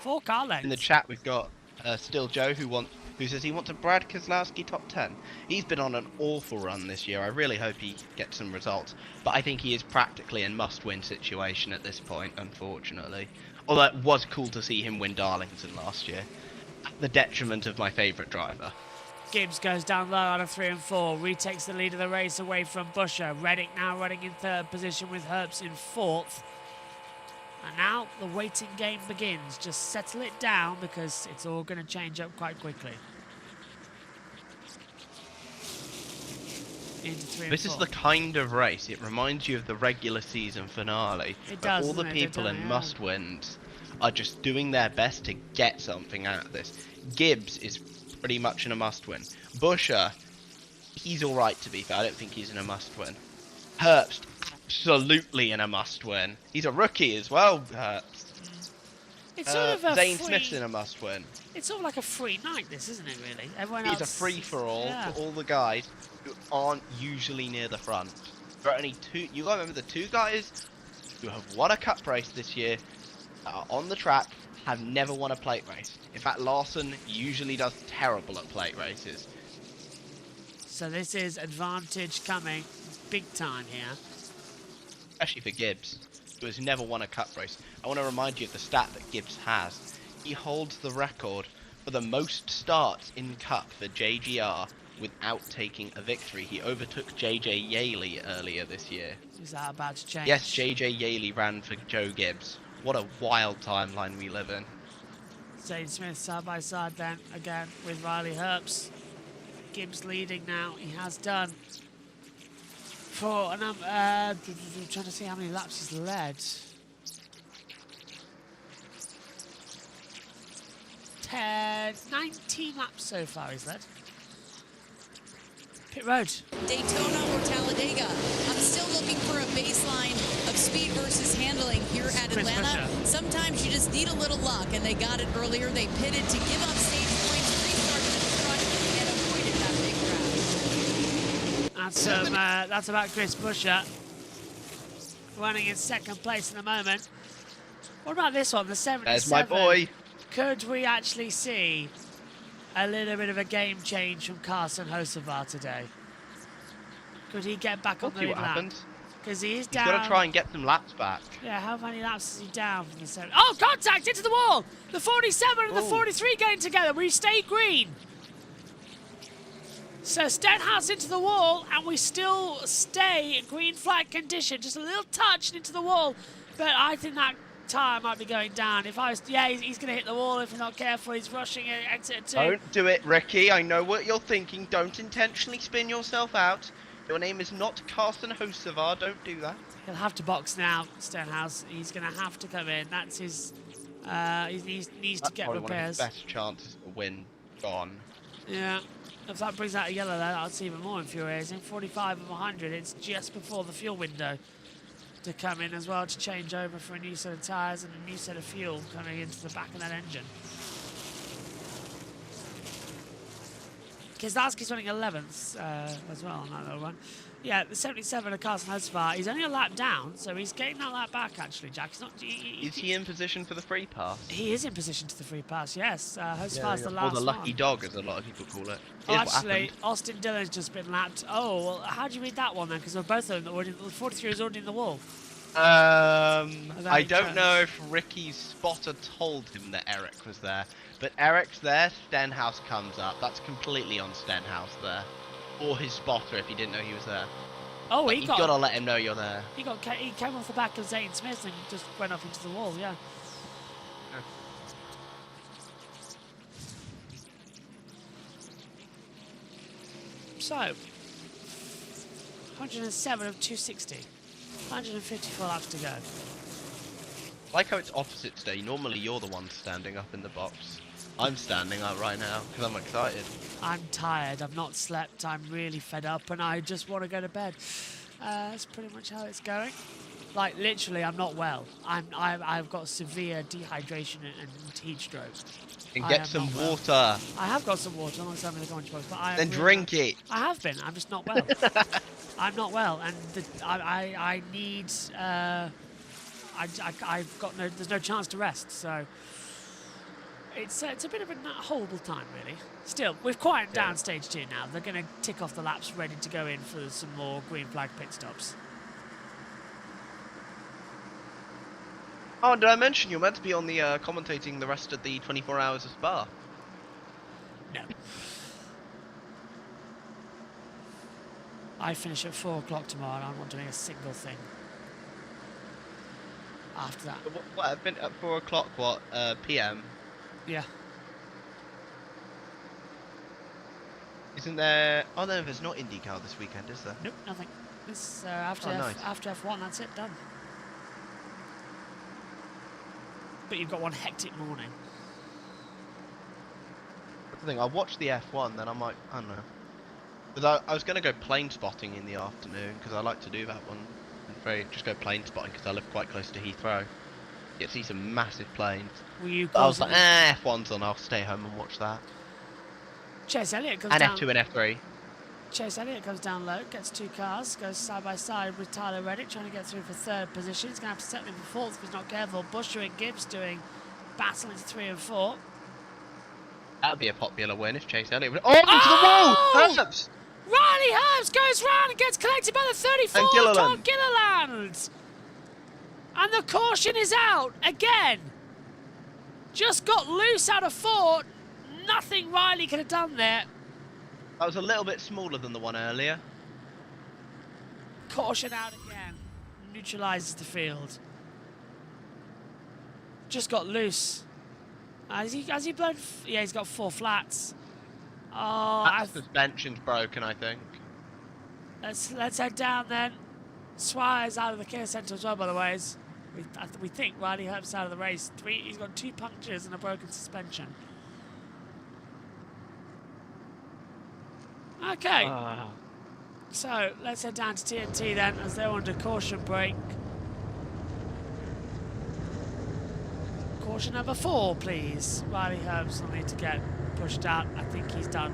4 car lengths. In the chat, we've got Still Joe who says he wants a Brad Keselowski top 10. He's been on an awful run this year. I really hope he gets some results. But I think he is practically in must-win situation at this point, unfortunately. Although it was cool to see him win Darlington last year. At the detriment of my favourite driver. Gibbs goes down low out of 3 and 4. Retakes the lead of the race away from Buscher. Reddick now running in third position with Herbst in 4th. And now the waiting game begins. Just settle it down because it's all going to change up quite quickly. Into 3 and This 4. is the kind of race, it reminds you of the regular season finale. It where does, all the doesn't it? people They in don't, must-wins are just doing their best to get something out of this. Gibbs is pretty much in a must-win. Buscher, he's alright to be fair, I don't think he's in a must-win. Herbst, absolutely in a must-win. He's a rookie as well, Herbst. It's sort of a Zane free... Smith's in a must-win. It's sort of like a free night, this, isn't it, really? Everyone He's else... a free-for-all Yeah. for all the guys who aren't usually near the front. There are only 2... You gotta remember, the 2 guys who have won a cup race this year are on the track, have never won a plate race. In fact, Larson usually does terrible at plate races. So this is advantage coming. It's big time here. especially for Gibbs, who has never won a Cup race. I want to remind you of the stat that Gibbs has. He holds the record for the most starts in Cup for JGR without taking a victory. He overtook JJ Yaley earlier this year. Is that about to change? Yes, JJ Yaley ran for Joe Gibbs. What a wild timeline we live in. Zane Smith side by side then again with Riley Herbst. Gibbs leading now. He has done for I'm trying to see how many laps he's led. 19 laps so far he's led. Pit road. Daytona or Talladega. I'm still looking for a baseline of speed versus handling here at Atlanta. Sometimes you just need a little luck, and they got it earlier. They pitted to give up stage points, restarted at the front, and avoided that big crash. That's about Chris Buescher running in second place at the moment. What about this one, the 77? There's my boy. Could we actually see a little bit of a game change from Carson Hocevar today? Could he get back on the lead lap? Because he is down. He's got to try and get some laps back. Yeah, how many laps is he down from the 7? Oh, contact into the wall! The 47 and the 43 getting together. We stay green. So Stenhouse into the wall, and we still stay green flag condition. Just a little touch into the wall, but I think that tire might be going down. If I was, yeah, he's going to hit the wall if he's not careful. He's rushing it, exit at 2. Don't do it, Ricky. I know what you're thinking. Don't intentionally spin yourself out. Your name is not Carson Hocevar. Don't do that. He'll have to box now, Stenhouse. He's going to have to come in. That's his. He needs to get probably repairs. One of his best chances to win gone. Yeah. If that brings out a yellow, then that's even more infuriating. 45 of 100. It's just before the fuel window to come in as well, to change over for a new set of tyres and a new set of fuel coming into the back of that engine. Keselowski's running 11th as well on that little run. Yeah, the 77 of Carson Hocevar. He's only a lap down, so he's getting that lap back, actually, Jack. He's not, is he in position for the free pass? He is in position to the free pass, yes. Hocevar's the last one. Or the lucky dog, as a lot of people call it. Oh, actually, Austin Dillon's just been lapped. Oh, well, how do you read that one, then? Because both of them, the 43 is already in the wall. I don't know if Ricky's spotter told him that Eric was there. But Eric's there, Stenhouse comes up. That's completely on Stenhouse there. Or his spotter if he didn't know he was there. Oh, you've got to let him know you're there. He came off the back of Zane Smith and just went off into the wall, yeah. So, 107 of 260. 154 laps to go. I like how it's opposite today. Normally you're the one standing up in the box. I'm standing up right now because I'm excited. I'm tired. I've not slept. I'm really fed up, and I just want to go to bed. That's pretty much how it's going. Like literally, I'm not well. I've got severe dehydration and heat stroke. And get some water. I have got some water. I'm not saying I'm going to go into box, but I then drink it. I have been. I'm just not well. I'm not well, and I need. I've got no. There's no chance to rest, so. It's a bit of a horrible time, really. Still, we've quieted down stage 2 now. They're going to tick off the laps, ready to go in for some more green flag pit stops. Oh, did I mention you're meant to be on the commentating the rest of the 24 hours of Spa? No. I finish at 4 o'clock tomorrow, and I'm not doing a single thing after that. What I've been at 4 o'clock, what, PM? Yeah. Isn't there... Oh no, there's not IndyCar this weekend, is there? Nope, nothing. This, after F1, that's it, done. But you've got one hectic morning. That's the thing, I'll watch the F1, then I might... I don't know. Because I was going to go plane spotting in the afternoon, because I like to do that one. Just go plane spotting, because I live quite close to Heathrow. You get to see some massive planes. I was like, F1's on, I'll stay home and watch that. Chase Elliott comes down. And F2 and F3. Chase Elliott comes down low, gets 2 cars, goes side by side with Tyler Reddick, trying to get through for 3rd position. He's going to have to settle in for 4th if he's not careful. Buescher and Gibbs doing battle into 3 and 4. That would be a popular win if Chase Elliott would... Oh, into the wall! Herbst! Riley Herbst goes round and gets collected by the 34, Tom Gilliland! And the caution is out again. Just got loose out of 4. Nothing Riley could have done there. That was a little bit smaller than the one earlier. Caution out again. Neutralizes the field. Just got loose. Has he blown? Yeah, he's got 4 flats. Oh, that suspension's broken, I think. Let's head down then. Swire's out of the care centre as well, by the way. We think Riley Herbst's out of the race. He's got 2 punctures and a broken suspension. Okay. So let's head down to TNT then, as they're under caution break. Caution number 4, please. Riley Herbst will need to get pushed out. I think he's done.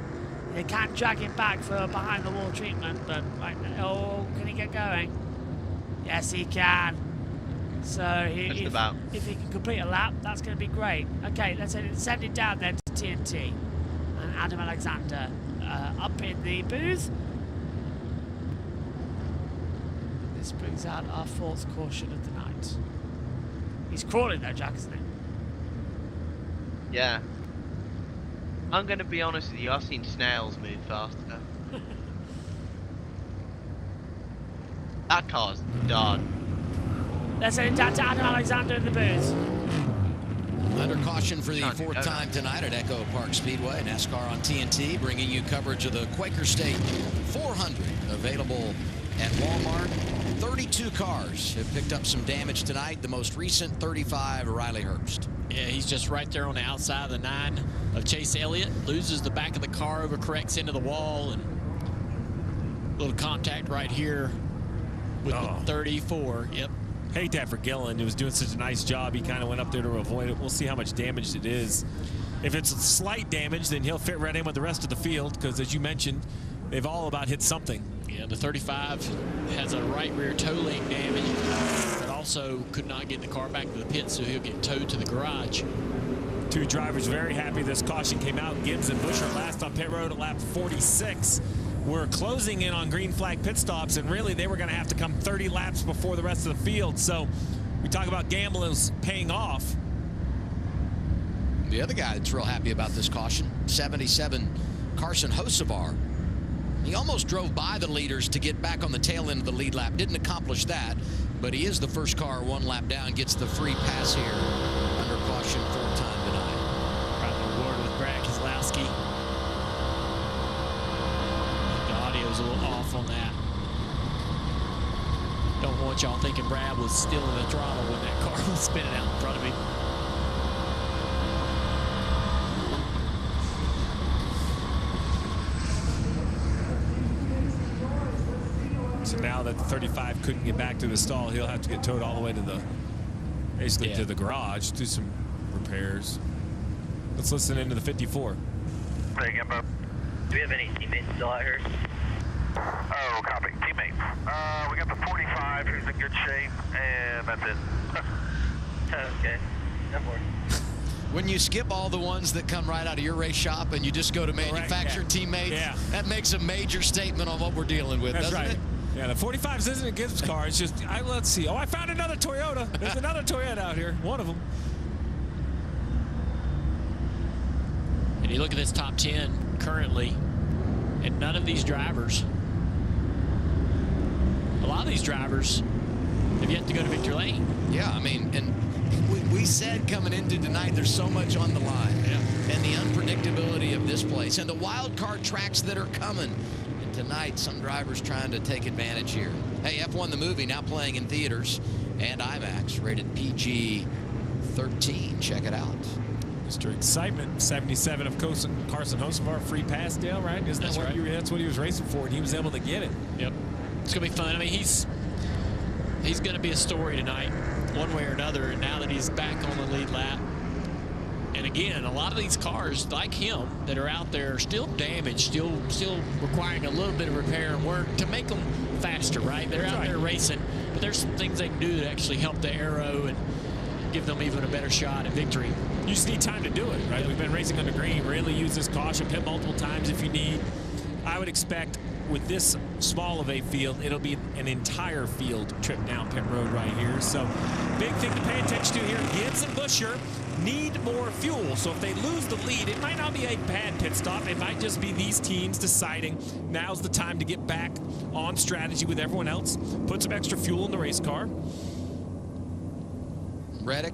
They can drag him back for behind the wall treatment, but right now, oh, can he get going? Yes, he can. So if he can complete a lap, that's going to be great. Okay, let's send it down then to TNT. And Adam Alexander up in the booth. This brings out our 4th caution of the night. He's crawling though, Jack, isn't he? Yeah. I'm going to be honest with you, I've seen snails move faster. That car's done. Let's send it down to Adam Alexander in the booth. Under caution for the 4th time tonight at Echo Park Speedway. NASCAR on TNT, bringing you coverage of the Quaker State 400, available at Walmart. 32 cars have picked up some damage tonight. The most recent 35, Riley Herbst. Yeah, he's just right there on the outside of the 9 of Chase Elliott. Loses the back of the car, overcorrects into the wall, and a little contact right here with the 34. Yep. Hate that for Gillen. He was doing such a nice job. He kind of went up there to avoid it. We'll see how much damage it is. If it's slight damage, then he'll fit right in with the rest of the field, because as you mentioned, they've all about hit something. Yeah, the 35 has a right rear toe link damage, but also could not get the car back to the pit, so he'll get towed to the garage. 2 drivers very happy this caution came out. Gibbs and Busch are last on pit road at lap 46. We're closing in on green flag pit stops, and really they were going to have to come 30 laps before the rest of the field. So we talk about gamblers paying off. The other guy that's real happy about this caution, 77 Carson Hocevar. He almost drove by the leaders to get back on the tail end of the lead lap. Didn't accomplish that, but he is the first car 1 lap down, gets the free pass here under caution 4th time tonight. Probably reward with Brad Keselowski. The audio's a little off on that. Don't want y'all thinking Brad was still in the throttle when that car was spinning out in front of him. So now that the 35 couldn't get back to the stall, he'll have to get towed all the way to the, basically to the garage, do some repairs. Let's listen into the 54. Hey, Gimbo. Do we have any teammates still out here? Oh, copy. Teammates. We got the 45 who's in good shape, and that's it. Okay. No more. When you skip all the ones that come right out of your race shop and you just go to manufacturer teammates, that makes a major statement on what we're dealing with, doesn't it? Yeah, the 45s isn't a Gibbs car. It's just, let's see. Oh, I found another Toyota. There's another Toyota out here. One of them. And you look at this top 10 currently, and none of these drivers, a lot of these drivers have yet to go to victory lane. Yeah, I mean, and we said coming into tonight, there's so much on the line. And the unpredictability of this place and the wild card tracks that are coming. And tonight, some drivers trying to take advantage here. Hey, F1 the movie now playing in theaters and IMAX, rated PG-13. Check it out. Mr. Excitement, 77 of Carson Hocevar, free pass deal, right? Isn't that what that's what he was racing for, and he was able to get it. Yep. It's going to be fun. I mean, he's going to be a story tonight, one way or another, and now that he's back on the lead lap. And again, a lot of these cars, like him, that are out there are still damaged, still requiring a little bit of repair and work to make them faster, right? They're out there racing, but there's some things they can do that actually help the aero and give them even a better shot at victory. You just need time to do it, right? We've been racing under green. Really use this caution, pit multiple times if you need. I would expect with this small of a field, it'll be an entire field trip down pit road right here. So big thing to pay attention to here. Gibbs and Buscher need more fuel. So if they lose the lead, it might not be a bad pit stop. It might just be these teams deciding now's the time to get back on strategy with everyone else. Put some extra fuel in the race car. Reddick,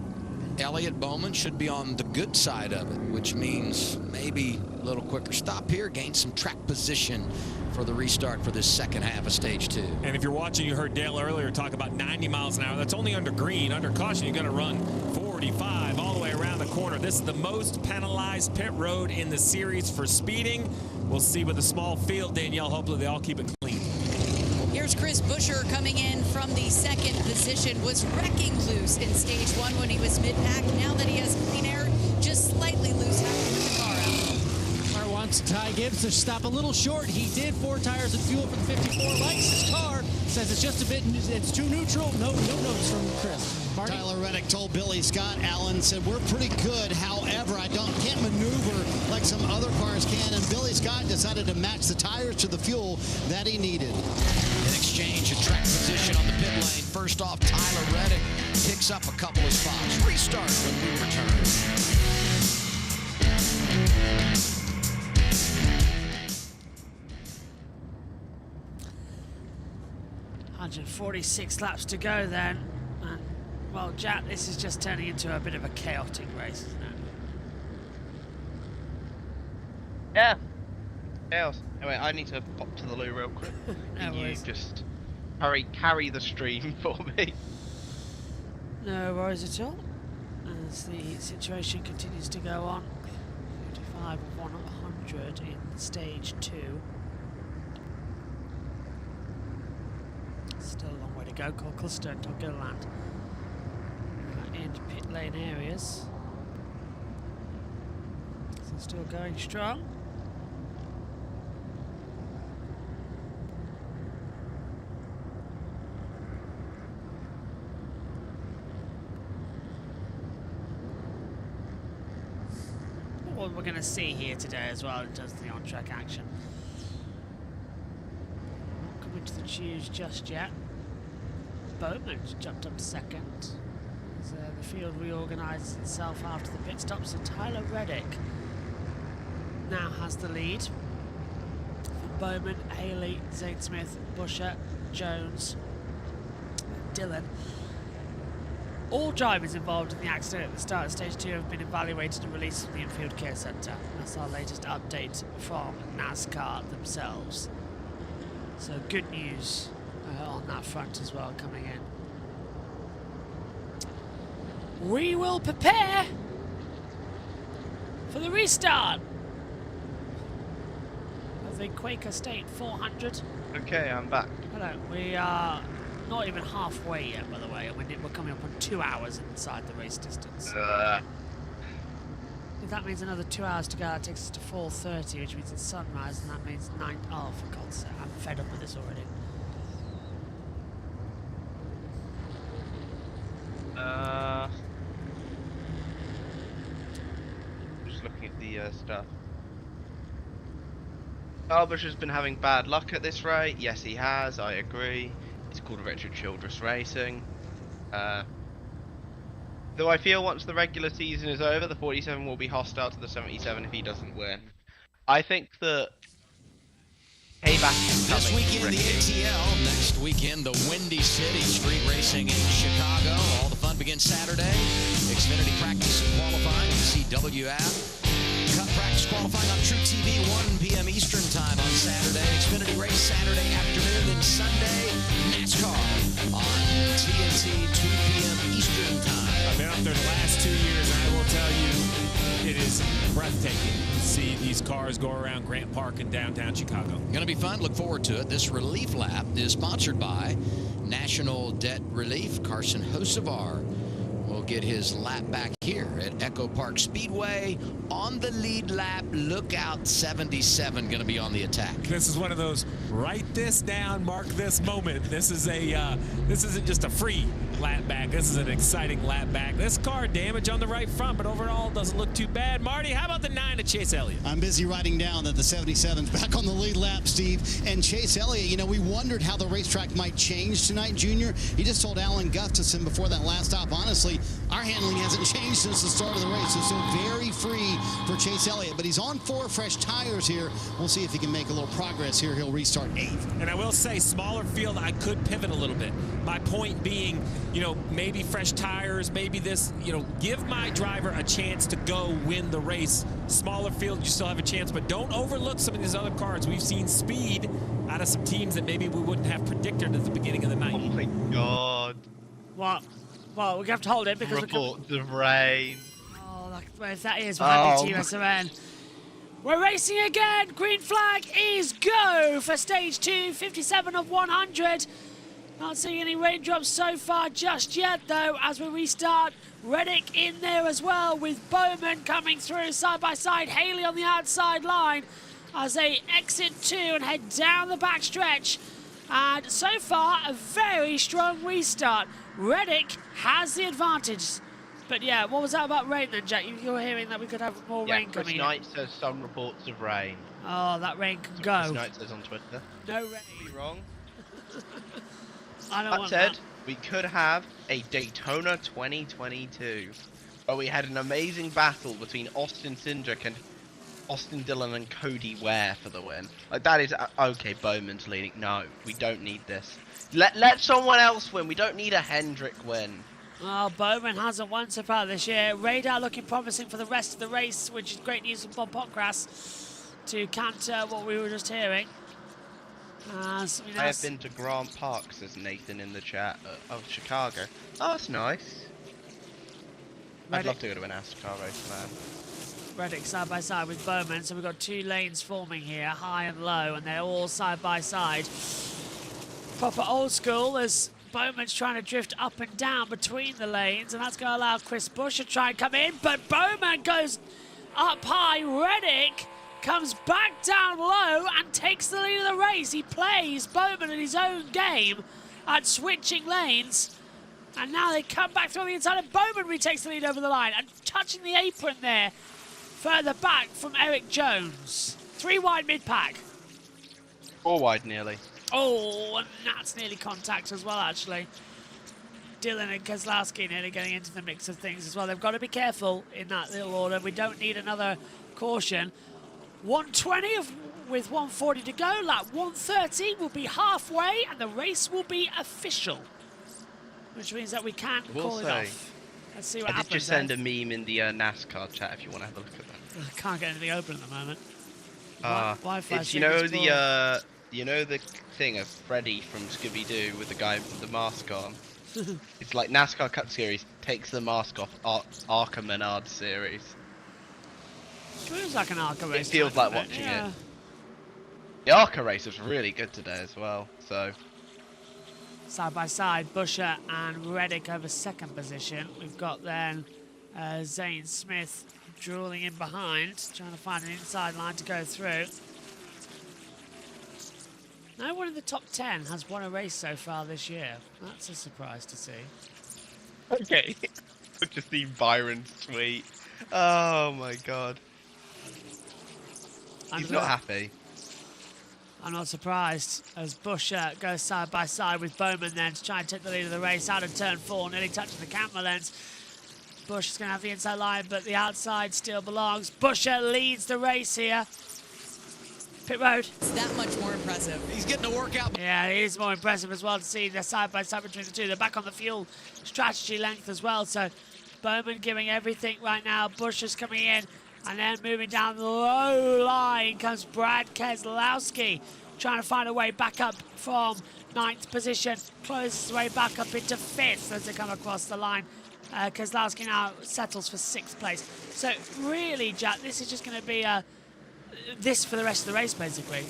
Elliott, Bowman should be on the good side of it, which means maybe a little quicker stop here, gain some track position for the restart for this second half of stage 2. And if you're watching, you heard Dale earlier talk about 90 miles an hour. That's only under green. Under caution, you're going to run 45 all the way around the corner. This is the most penalized pit road in the series for speeding. We'll see with a small field, Danielle. Hopefully they all keep it clean. Here's Chris Buscher coming in from the second position. Was wrecking loose in stage 1 when he was mid-pack. Now that he has clean air, just slightly loose after the car out. Car wants Ty Gibbs to stop a little short. He did. 4 tires and fuel for the 54. Likes his car. Says it's just a bit, it's too neutral. No notes from Chris. Marty? Tyler Reddick told Billy Scott, Allen said, we're pretty good. However, can't maneuver like some other cars can. And Billy Scott decided to match the tires to the fuel that he needed. In exchange, a track position on the pit lane. First off, Tyler Reddick picks up a couple of spots. Restart when we return. 146 laps to go then. And, well, Jack, this is just turning into a bit of a chaotic race, isn't it? Yeah. Chaos. Anyway, I need to pop to the loo real quick. Can you worries. just carry the stream for me? No worries at all. As the situation continues to go on. 55 of 100 in stage 2. Still a long way to go. Colchester and Toggerland in pit lane areas. So still going strong. What we're going to see here today as well in terms of the on-track action. Not coming to the choose just yet. Bowman's jumped up to second. As the field reorganises itself after the pit stop, so Tyler Reddick now has the lead. Bowman, Haley, Zane Smith, Buscher, Jones, Dillon. All drivers involved in the accident at the start of stage 2 have been evaluated and released from the infield care centre. That's our latest update from NASCAR themselves. So good news on that front as well coming in. We will prepare for the restart of the Quaker State 400. Okay, I'm back. Hello, we are not even halfway yet, by the way. We're coming up on 2 hours inside the race distance. If that means another 2 hours to go, that takes us to 4:30, which means it's sunrise, and that means 9. Oh, for God's sake, I'm fed up with this already. Just looking at the stuff. Buscher's been having bad luck at this rate. Yes, he has. I agree. It's called Richard Childress Racing. Though I feel once the regular season is over, the 47 will be hostile to the 77 if he doesn't win. I think that payback is coming. This weekend, Ricky. the ATL. Next weekend, the Windy City Street Racing in Chicago. All the fun begins Saturday. Xfinity practice and qualifying, CW app. Cup practice qualifying on True TV, 1 p.m. Eastern time on Saturday. Xfinity race Saturday afternoon, and Sunday NASCAR on TNT, 2 p.m. Eastern time. I've been up there the last 2 years, and I will tell you, it is breathtaking to see these cars go around Grant Park in downtown Chicago. Going to be fun. Look forward to it. This relief lap is sponsored by National Debt Relief. Carson Hocevar will will get his lap back here at Echo Park Speedway on the lead lap. Lookout 77 going to be on the attack. This is one of those write this down, mark this moment. This is a this isn't just a free lap back. This is an exciting lap back. This car damage on the right front, but overall doesn't look too bad. Marty, how about the 9 of Chase Elliott? I'm busy writing down that the 77's back on the lead lap, Steve. And Chase Elliott, you know, we wondered how the racetrack might change tonight, Junior. He just told Alan Gustafson before that last stop, honestly, our handling hasn't changed since the start of the race. So very free for Chase Elliott. But he's on 4 fresh tires here. We'll see if he can make a little progress here. He'll restart 8th. And I will say, smaller field, I could pivot a little bit. My point being, you know, maybe fresh tires, maybe this, you know, give my driver a chance to go win the race. Smaller field, you still have a chance, but don't overlook some of these other cars. We've seen speed out of some teams that maybe we wouldn't have predicted at the beginning of the night. Oh my God. What? Well, we have to hold it because reports of rain. Oh, that is behind the TSRN. We're racing again. Green flag is go for stage 2, 57 of 100. Not seeing any raindrops so far just yet, though, as we restart. Reddick in there as well, with Bowman coming through side by side. Haley on the outside line as they exit 2 and head down the back stretch. And so far, a very strong restart. Reddick has the advantage. But yeah, what was that about rain then, Jack? You were hearing that we could have more rain coming in. Chris Knight says some reports of rain. Oh, that rain can go. Chris Knight says on Twitter. No rain. Be wrong. I don't want said, that. we could have a Daytona 2022, where we had an amazing battle between Austin Cindric and Austin Dillon and Cody Ware for the win. Like, that is okay. Bowman's leading. No, we don't need this. Let someone else win. We don't need a Hendrick win. Oh, Bowman hasn't won so far this year. Radar looking promising for the rest of the race, which is great news from Bob Potgrass to counter what we were just hearing. I have been to Grant Park, says Nathan in the chat, of Chicago. Oh, that's nice. I'd love to go to a NASCAR race, man. Reddick side by side with Bowman, so we've got 2 lanes forming here, high and low, and they're all side by side. Proper old school as Bowman's trying to drift up and down between the lanes, and that's going to allow Chris Bush to try and come in, but Bowman goes up high. Reddick comes back down low and takes the lead of the race. He plays Bowman in his own game at switching lanes. And now they come back through the inside and Bowman retakes the lead over the line and touching the apron there further back from Eric Jones. 3 wide mid-pack. 4 wide nearly. Oh, and that's nearly contact as well, actually. Dylan and Keselowski nearly getting into the mix of things as well. They've got to be careful in that little order. We don't need another caution. 120 with 140 to go. Lap 130 will be halfway and the race will be official. Which means that we can call it off. Let's see what happens. I did just send a meme in the NASCAR chat if you want to have a look at that. I can't get anything open at the moment. It's, you know the thing of Freddy from Scooby-Doo with the guy with the mask on? It's like NASCAR Cup Series takes the mask off Arca Menard series. It feels like an Arca race. It feels like watching it. The Arca race was really good today as well, so. Side by side, Buescher and Reddick over second position. We've got then Zane Smith drooling in behind, trying to find an inside line to go through. No one in the top 10 has won a race so far this year. That's a surprise to see. Okay, I've just seen Byron's tweet. Oh my god. He's not happy. I'm not surprised as Buescher goes side by side with Bowman then to try and take the lead of the race out of turn 4, nearly touching the camera lens. Buescher's going to have the inside line, but the outside still belongs. Buescher leads the race here. Pit road. It's that much more impressive. He's getting a workout. Yeah, it is more impressive as well to see they're side by side between the two. They're back on the fuel strategy length as well, so Bowman giving everything right now. Buescher's coming in. And then moving down the low line comes Brad Keselowski, trying to find a way back up from 9th position, closes his way back up into 5th as they come across the line. Keselowski now settles for 6th place. So really, Jack, this is just going to be this for the rest of the race, basically.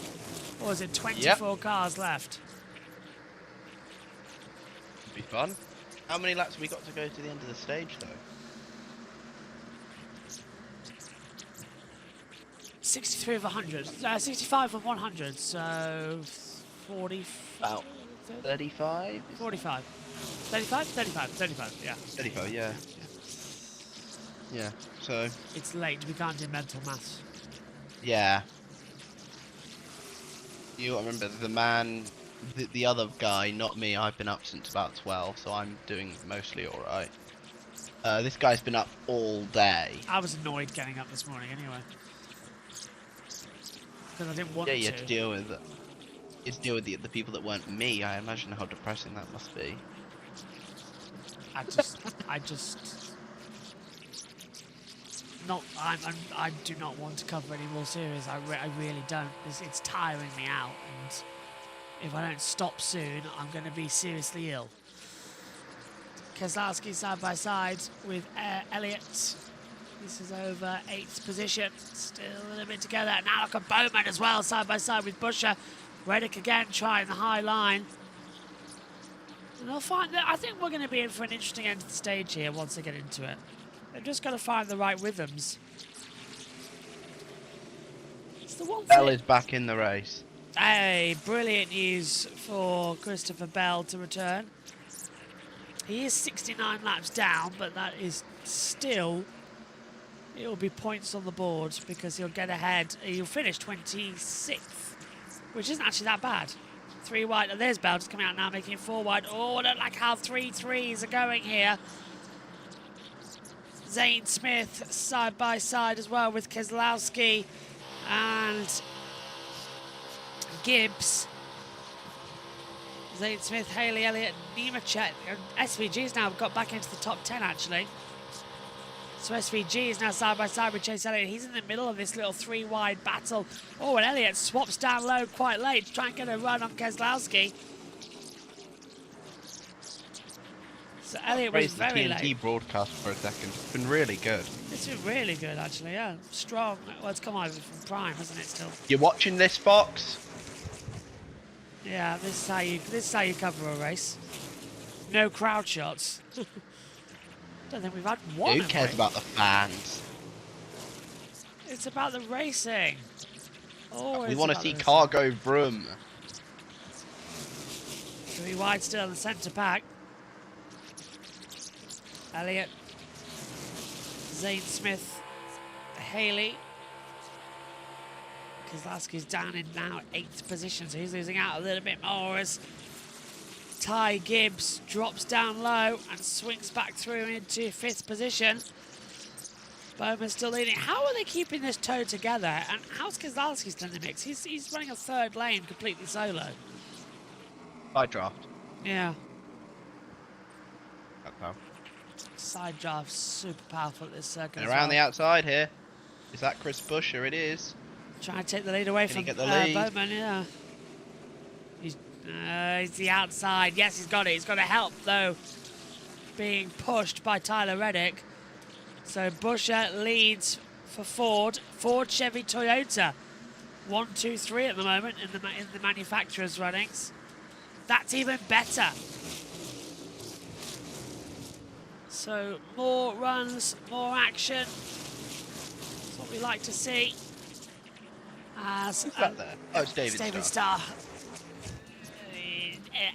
Or is it 24 cars left? Be fun. How many laps have we got to go to the end of the stage, though? 63 of 100. 65 of 100, so 40... About 35? 45. 35? 35, yeah. 35, yeah. Yeah, so... It's late, we can't do mental maths. Yeah. You remember, the man... The other guy, not me, I've been up since about 12, so I'm doing mostly alright. This guy's been up all day. I was annoyed getting up this morning anyway. Because I didn't want to. Yeah, you had to deal with it. You had to deal with the people that weren't me. I imagine how depressing that must be. I do not want to cover any more series. I really don't. It's tiring me out, and if I don't stop soon, I'm going to be seriously ill. Keselowski side by side with Elliott. This is over 8th position. Still a little bit together. Now look at Bowman as well, side by side with Buscher. Reddick again trying the high line. And they'll find that. I think we're going to be in for an interesting end of the stage here once they get into it. They've just got to find the right rhythms. It's the one Bell is back in the race. Hey, brilliant news for Christopher Bell to return. He is 69 laps down, but that is still... It'll be points on the board because he'll get ahead. He'll finish 26th, which isn't actually that bad. 3 wide. Oh, there's Bell just coming out now, making it 4 wide. Oh, I don't like how 3 threes are going here. Zane Smith side by side as well with Keselowski and Gibbs. Zane Smith, Haley Elliott, Nemechek. SVG's now got back into the top 10 actually. So SVG is now side by side with Chase Elliott. He's in the middle of this little 3 wide battle. Oh, and Elliott swaps down low quite late to try and get a run on Keselowski. So Elliott was very late. TNT broadcast for a second. It's been really good. It's been really good actually, yeah. Strong. Well, it's come over from Prime, hasn't it? Still. You're watching this, Fox? Yeah, this is how you cover a race. No crowd shots. Don't think we've had one. Who cares about the fans? It's about the racing. Oh, we want to see Cargo Vroom. 3 wide still in the centre pack. Elliott, Zane Smith, Haley. Keselowski's down in now 8th position, so he's losing out a little bit more as Ty Gibbs drops down low and swings back through into 5th position. Bowman's still leading. How are they keeping this tow together? And how's Keselowski still in the mix? He's running a 3rd lane completely solo. Side draft. Yeah. Okay. Side draft, super powerful at this circuit. And around the outside here. Is that Chris Busher? It is. Trying to take the lead away from Bowman, yeah. He's the outside. Yes, he's got it. He's got to help, though, being pushed by Tyler Reddick. So Buscher leads for Ford. Ford, Chevy, Toyota. 1, 2, 3 at the moment in the manufacturers' runnings. That's even better. So more runs, more action. That's what we like to see. As who's that there? Oh, it's David Starr.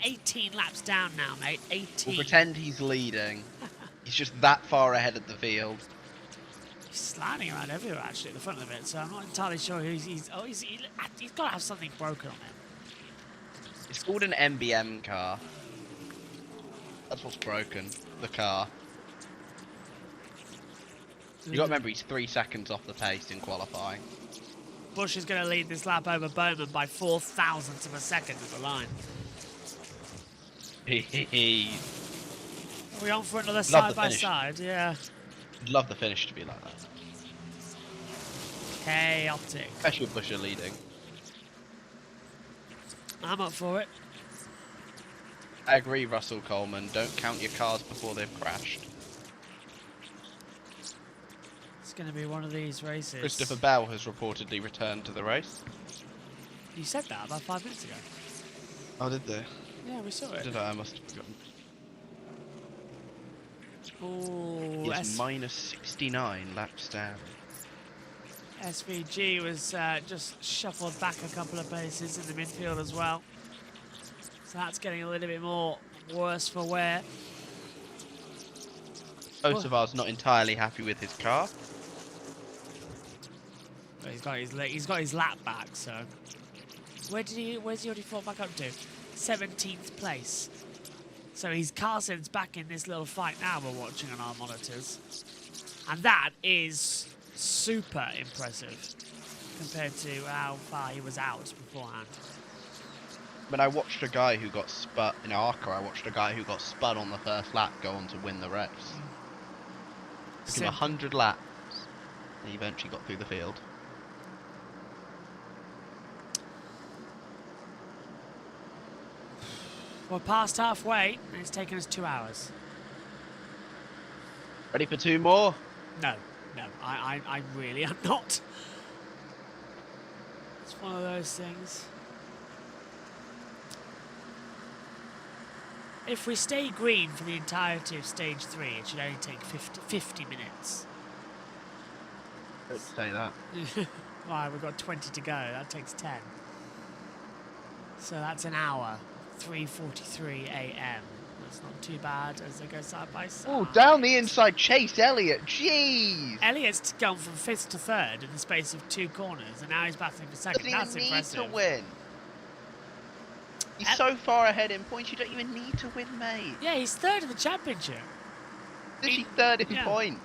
18 laps down now, mate. 18. We'll pretend he's leading. He's just that far ahead of the field. He's sliding around everywhere, actually, at the front of it. So I'm not entirely sure who he's got to have something broken on it. It's called an MBM car. That's what's broken. The car. You got to remember, he's 3 seconds off the pace in qualifying. Bush is going to lead this lap over Bowman by 0.004 of a second at the line. Are we on for another side-by-side? Yeah. I'd love the finish to be like that. Chaotic. Especially with Busher leading. I'm up for it. I agree, Russell Coleman. Don't count your cars before they've crashed. It's going to be one of these races. Christopher Bell has reportedly returned to the race. You said that about 5 minutes ago. Oh, did they? Yeah, we saw it. Did I? I must have forgotten. Ooh, He's minus 69 laps down. SVG was just shuffled back a couple of places in the midfield as well. So that's getting a little bit more worse for wear. Kosovar's not entirely happy with his car. But he's got his lap back, so where's he already fall back up to? 17th place. So Carson's back in this little fight now we're watching on our monitors. And that is super impressive compared to how far he was out beforehand. But I watched a guy who got spun in our car. I watched a guy who got spun on the first lap go on to win the race. Took him 100 laps, and he eventually got through the field. We're past halfway, and it's taken us 2 hours. Ready for 2 more? No, I really am not. It's one of those things. If we stay green for the entirety of stage 3, it should only take 50 minutes. Don't say that. Right, we've got 20 to go. That takes 10. So that's an hour. 3:43 a.m. That's not too bad as they go side by side. Oh, down the inside, Chase Elliott. Jeez. Elliott's gone from 5th to 3rd in the space of 2 corners, and now he's battling for 2nd. That's Doesn't even impressive. need to win. He's so far ahead in points, you don't even need to win, mate. Yeah, he's 3rd in the championship. He's 3rd in points.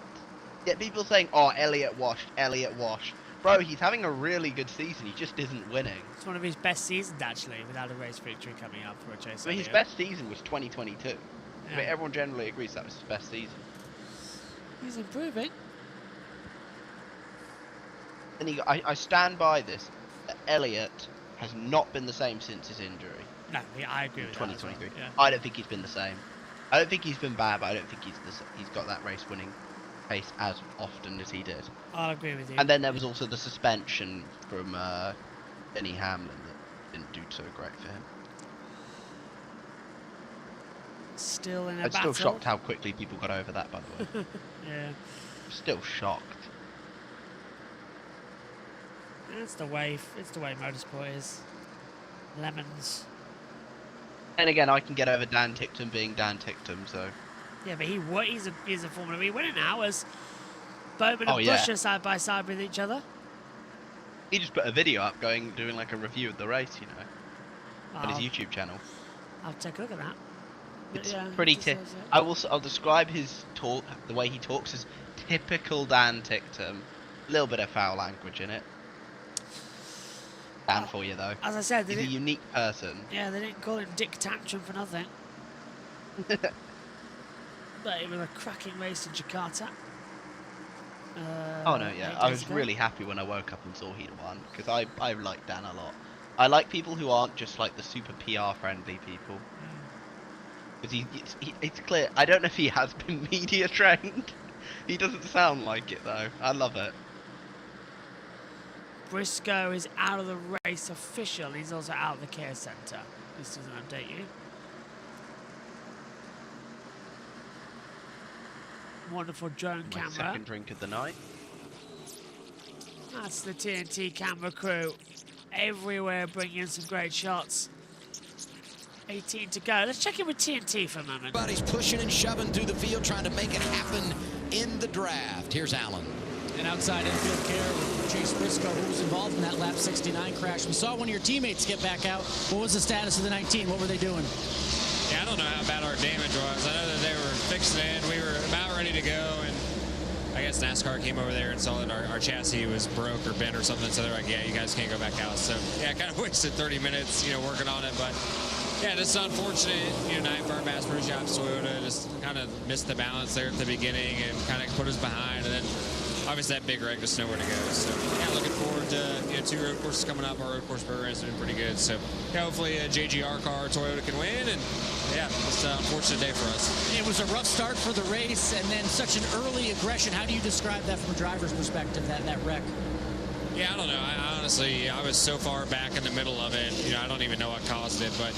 Yet people saying, oh, Elliott washed, Elliott washed. Bro, he's having a really good season. He just isn't winning. It's one of his best seasons, actually, without a race victory coming up for a Chase. I mean, his best season was 2022. Yeah. I mean, everyone generally agrees that was his best season. He's improving. And I stand by this. Elliott has not been the same since his injury. No, I agree with 2023. that as well. Yeah. I don't think he's been the same. I don't think he's been bad, but I don't think he's got that race winning pace as often as he did. I'll agree with you. And then there was also the suspension from Denny Hamlin that didn't do so great for him. Still in a I'm battle. still shocked how quickly people got over that, by the way. Yeah. Still shocked. It's the way motorsport is. Lemons. And again, I can get over Dan Ticktum being Dan Ticktum, so. Yeah, but he's a Formula E winner now, as Bowman and Bush are side by side with each other. He just put a video up doing like a review of the race, you know, on his YouTube channel. I'll take a look at that. It's pretty I'll describe his talk, the way he talks, as typical Dan Ticktum. A little bit of foul language in it. Dan for you though. As I said, he's a unique person. Yeah, they didn't call him Dick Tantrum for nothing. But it was a cracking race in Jakarta. Oh no, yeah, I was really happy when I woke up and saw he'd won, because I like Dan a lot. I like people who aren't just like the super PR friendly people. Because it's clear, I don't know if he has been media trained. He doesn't sound like it though. I love it. Briscoe is out of the race official. He's also out of the care centre. This doesn't update you. Wonderful drone camera. Second drink of the night. That's the TNT camera crew. Everywhere bringing in some great shots. 18 to go. Let's check in with TNT for a moment. Everybody's pushing and shoving through the field, trying to make it happen in the draft. Here's Alan. And outside infield care with Chase Briscoe, who was involved in that lap 69 crash. We saw one of your teammates get back out. What was the status of the 19? What were they doing? Yeah, I don't know how bad our damage was. I know that they were fixing it. We were about ready to go, and I guess NASCAR came over there and saw that our chassis was broke or bent or something, so they're like, yeah, you guys can't go back out. So, yeah, kind of wasted 30 minutes, working on it, but yeah, just unfortunate, night for our Bass Pro Shops. Toyota just kind of missed the balance there at the beginning and kind of put us behind, and then obviously that big wreck, just nowhere to go. So yeah, looking forward to 2 road courses coming up. Our road course program's been pretty good. So yeah, hopefully a JGR car, Toyota can win, and yeah, it's an unfortunate day for us. It was a rough start for the race, and then such an early aggression. How do you describe that from a driver's perspective, that wreck? Yeah, I don't know. I honestly was so far back in the middle of it. I don't even know what caused it, but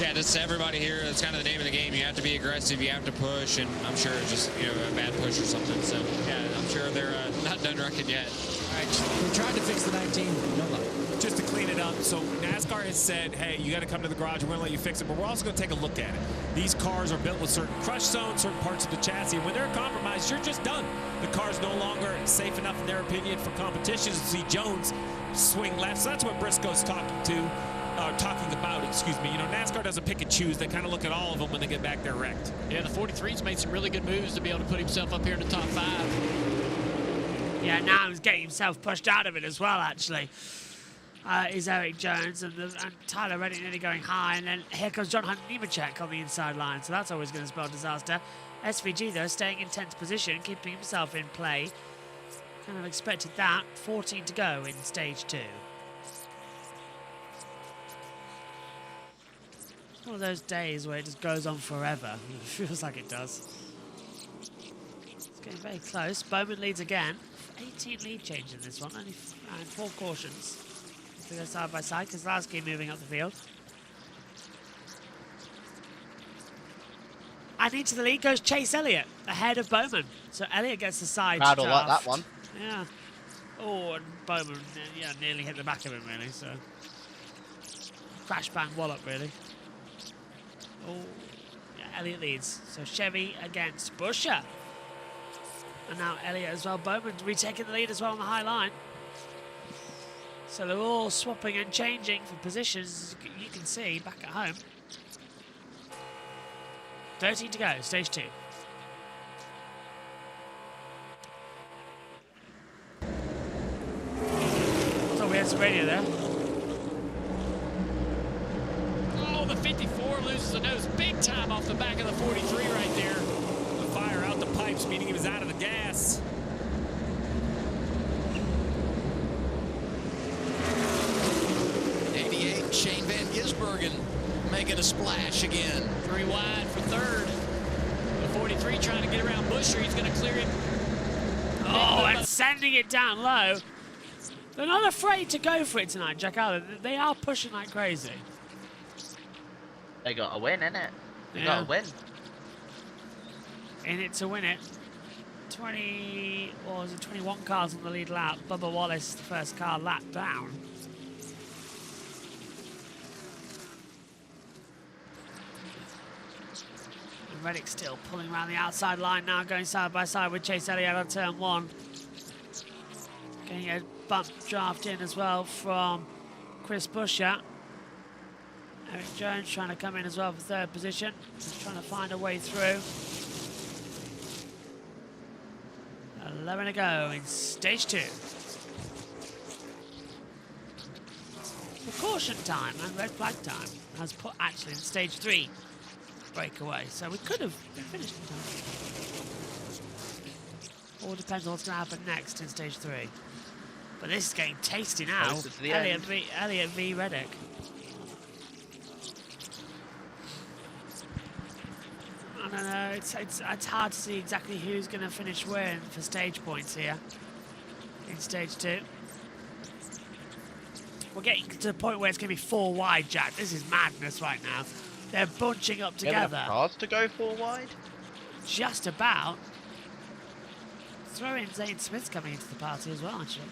Yeah, just everybody here, that's kind of the name of the game. You have to be aggressive, you have to push, and I'm sure it's just, you know, a bad push or something. So, yeah, I'm sure they're not done wrecking yet. All right, we tried to fix the 19. No luck. Just to clean it up, so NASCAR has said, hey, you got to come to the garage, we're going to let you fix it, but we're also going to take a look at it. These cars are built with certain crush zones, certain parts of the chassis, and when they're compromised, you're just done. The car's no longer safe enough, in their opinion, for competition to see Jones swing left. So that's what Briscoe's talking about, excuse me. You know, NASCAR doesn't pick and choose. They kind of look at all of them when they get back there wrecked. Yeah, the 43's made some really good moves to be able to put himself up here in the top 5. Yeah, now he's getting himself pushed out of it as well, actually. Is Eric Jones and Tyler Reddick nearly going high, and then here comes John Hunt Nemechek on the inside line, so that's always going to spell disaster. SVG, though, staying in 10th position, keeping himself in play. Kind of expected that. 14 to go in stage 2. It's one of those days where it just goes on forever. It feels like it does. It's getting very close. Bowman leads again. 18 lead change in this one, only 4 cautions. To go side by side, Kozlowski moving up the field. And into the lead goes Chase Elliott, ahead of Bowman. So Elliott gets the side Crowd will draft. like that one. Yeah. Oh, and Bowman, yeah, nearly hit the back of him, really. So crash bang wallop, really. Oh, yeah, Elliott leads. So Chevy against Buescher. And now Elliott as well. Bowman retaking the lead as well on the high line. So they're all swapping and changing for positions, as you can see back at home. 13 to go, stage 2. So we had some radio there. Oh, the 54 loses the nose big time off the back of the 43 right there. The fire out the pipes, meaning he was out of the gas. Shane Van Gisbergen making a splash again. 3 wide for 3rd. The 43 trying to get around Buescher. He's going to clear him. Oh, and sending it down low. They're not afraid to go for it tonight, Jack Allen. They are pushing like crazy. They got a win, innit? They Yeah. got a win. In it to win it. 21 cars on the lead lap. Bubba Wallace, the first car lap down. Reddick still pulling around the outside line now, going side by side with Chase Elliott on turn 1. Getting a bump draft in as well from Chris Buescher. Eric Jones trying to come in as well for 3rd position. Just trying to find a way through. 11 to go in stage 2. The caution time and red flag time has put actually in stage 3. Breakaway, so we could have been finished in time. All depends on what's going to happen next in stage 3. But this is getting tasty now. Elliott v Reddick. I don't know. It's hard to see exactly who's going to finish where for stage points here in stage 2. We're getting to the point where it's going to be 4 wide, Jack. This is madness right now. They're bunching up together. Enough cars to go 4 wide? Just about. Throw in Zane Smith's coming into the party as well, actually.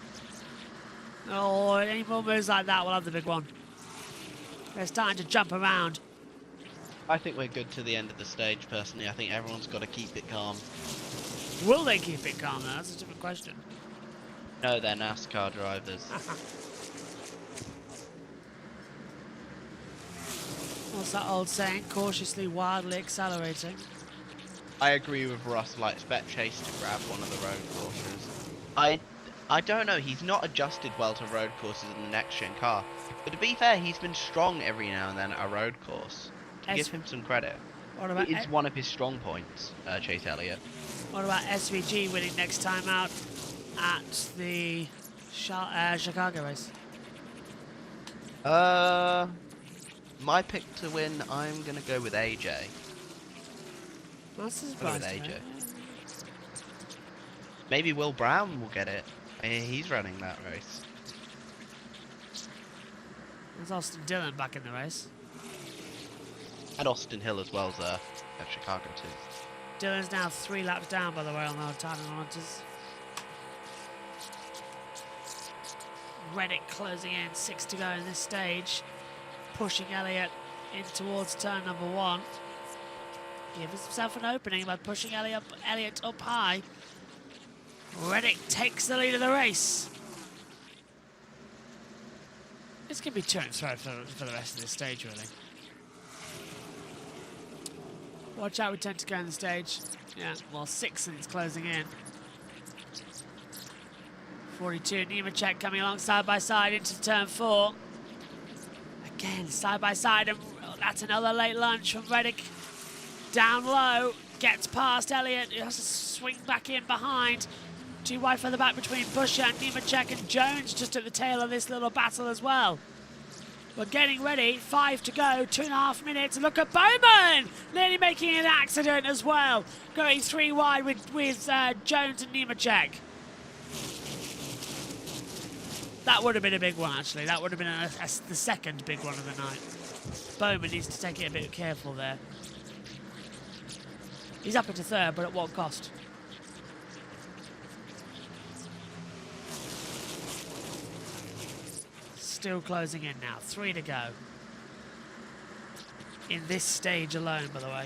Oh, any more moves like that, we'll have the big one. They're starting to jump around. I think we're good to the end of the stage, personally. I think everyone's got to keep it calm. Will they keep it calm, though? That's a different question. No, they're NASCAR drivers. What's that old saying? Cautiously, wildly accelerating. I agree with Russ. Like, expect Chase to grab one of the road courses. I don't know. He's not adjusted well to road courses in the next-gen car. But to be fair, he's been strong every now and then at a road course. To give him some credit. What about it's one of his strong points, Chase Elliott. What about SVG winning next time out at the Chicago race? My pick to win, I'm going to go with AJ. That's a Go with surprise. AJ. Maybe Will Brown will get it. He's running that race. There's Austin Dillon back in the race. And Austin Hill as well as at Chicago too. Dylan's now 3 laps down, by the way, on the timing monitors. Reddick closing in, 6 to go in this stage. Pushing Elliott in towards turn number 1. Gives himself an opening by pushing Elliott up high. Reddick takes the lead of the race. This could be to and fro for the rest of this stage, really. Watch out, we tend to go in the stage. Yeah, well, 6 and it's closing in. 42, Nemechek coming along side by side into turn 4. Again, side by side, and that's another late lunge from Reddick. Down low, gets past Elliott, he has to swing back in behind. Too wide for the back between Busher and Nemechek, and Jones just at the tail of this little battle as well. We're getting ready, 5 to go, 2.5 minutes. Look at Bowman! Nearly making an accident as well. Going 3 wide with Jones and Nemechek. That would have been a big one, actually. That would have been the second big one of the night. Bowman needs to take it a bit careful there. He's up into 3rd, but at what cost? Still closing in now. 3 to go. In this stage alone, by the way.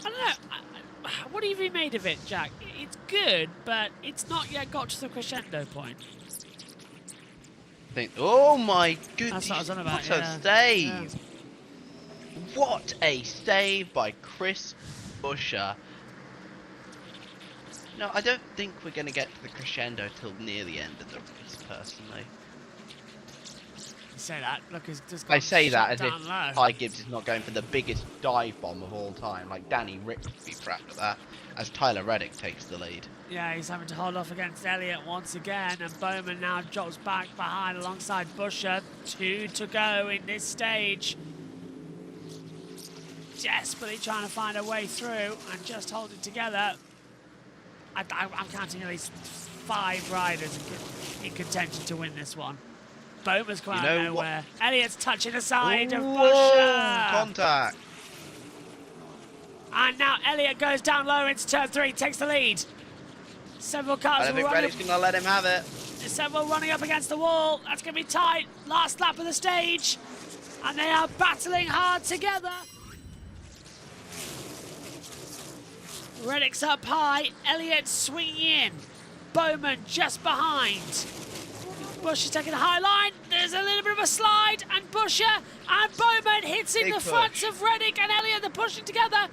I don't know. What have you made of it, Jack? It's good, but it's not yet got to the crescendo point. Oh my goodness! That's what I was on about. What a save! Yeah. What a save by Chris Busher. No, I don't think we're going to get to the crescendo till near the end of the race, personally. You say that, look, he's just I say that as if low. Ty Gibbs is not going for the biggest dive bomb of all time, like Danny Rick would be proud of that, as Tyler Reddick takes the lead. Yeah, he's having to hold off against Elliott once again, and Bowman now drops back behind alongside Busher. 2 to go in this stage. Desperately trying to find a way through and just hold it together. I'm counting at least 5 riders in contention to win this one. Bowman's come out of nowhere. Elliott's touching the side of Busher. Contact. And now Elliott goes down low into turn 3, takes the lead. Several cars. I don't think Reddick's going to let him have it. Several running up against the wall. That's going to be tight. Last lap of the stage. And they are battling hard together. Reddick's up high, Elliott swinging in, Bowman just behind. Bush is taking a high line, there's a little bit of a slide, and Busher and Bowman hits in the fronts of Reddick and Elliott, they're pushing together.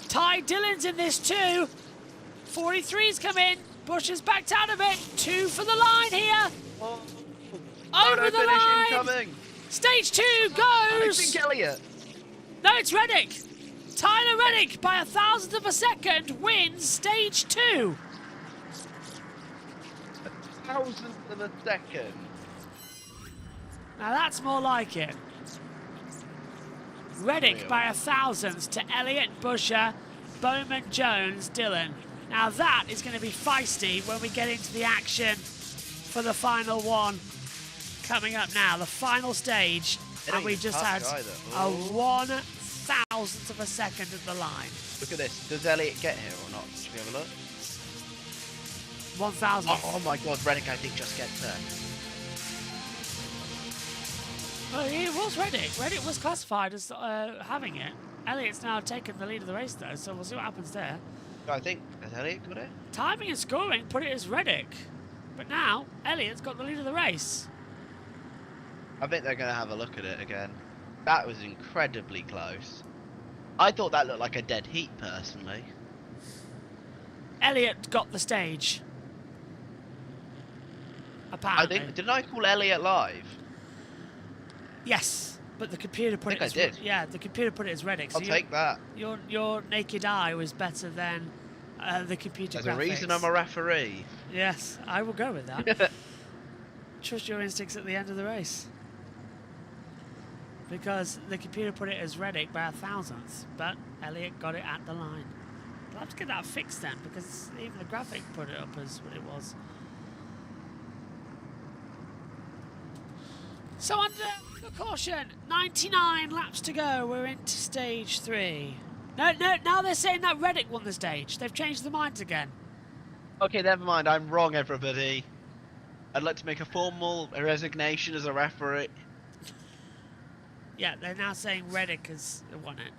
Ty Dillon's in this too. 43's come in, Busher's backed out of it, 2 for the line here. Over the line. Incoming. Stage 2 goes. I think Elliott. No, it's Reddick. Tyler Reddick, by 1,000th of a second, wins stage 2. 1,000th of a second. Now that's more like it. Reddick by 1,000th to Elliott, Busher, Bowman, Jones, Dillon. Now that is going to be feisty when we get into the action for the final one. Coming up now, the final stage. And we just had a 1,000th of a second at the line. Look at this. Does Elliott get here or not? Should we have a look? 1,000. Oh my God, Reddick I think just gets there. Well, it was Reddick. Reddick was classified as having it. Elliott's now taken the lead of the race though, so we'll see what happens there. I think, has Elliott got it? Timing and scoring put it as Reddick. But now, Elliott's got the lead of the race. I think they're going to have a look at it again. That was incredibly close. I thought that looked like a dead heat, personally. Elliott got the stage. Apparently. Didn't I call Elliott live? Yes, but the computer put it as... I did. Yeah, the computer put it as Reddick. So I'll take that. Your naked eye was better than the computer There's graphics. a reason I'm a referee. Yes, I will go with that. Trust your instincts at the end of the race. Because the computer put it as Reddick by 1,000th, but Elliott got it at the line. I'll have to get that fixed then, because even the graphic put it up as what it was. So under Caution, 99 laps to go. We're into stage 3. No, now they're saying that Reddick won the stage. They've changed their minds again. Okay, never mind. I'm wrong, everybody. I'd like to make a formal resignation as a referee. Yeah, they're now saying Reddick has won it.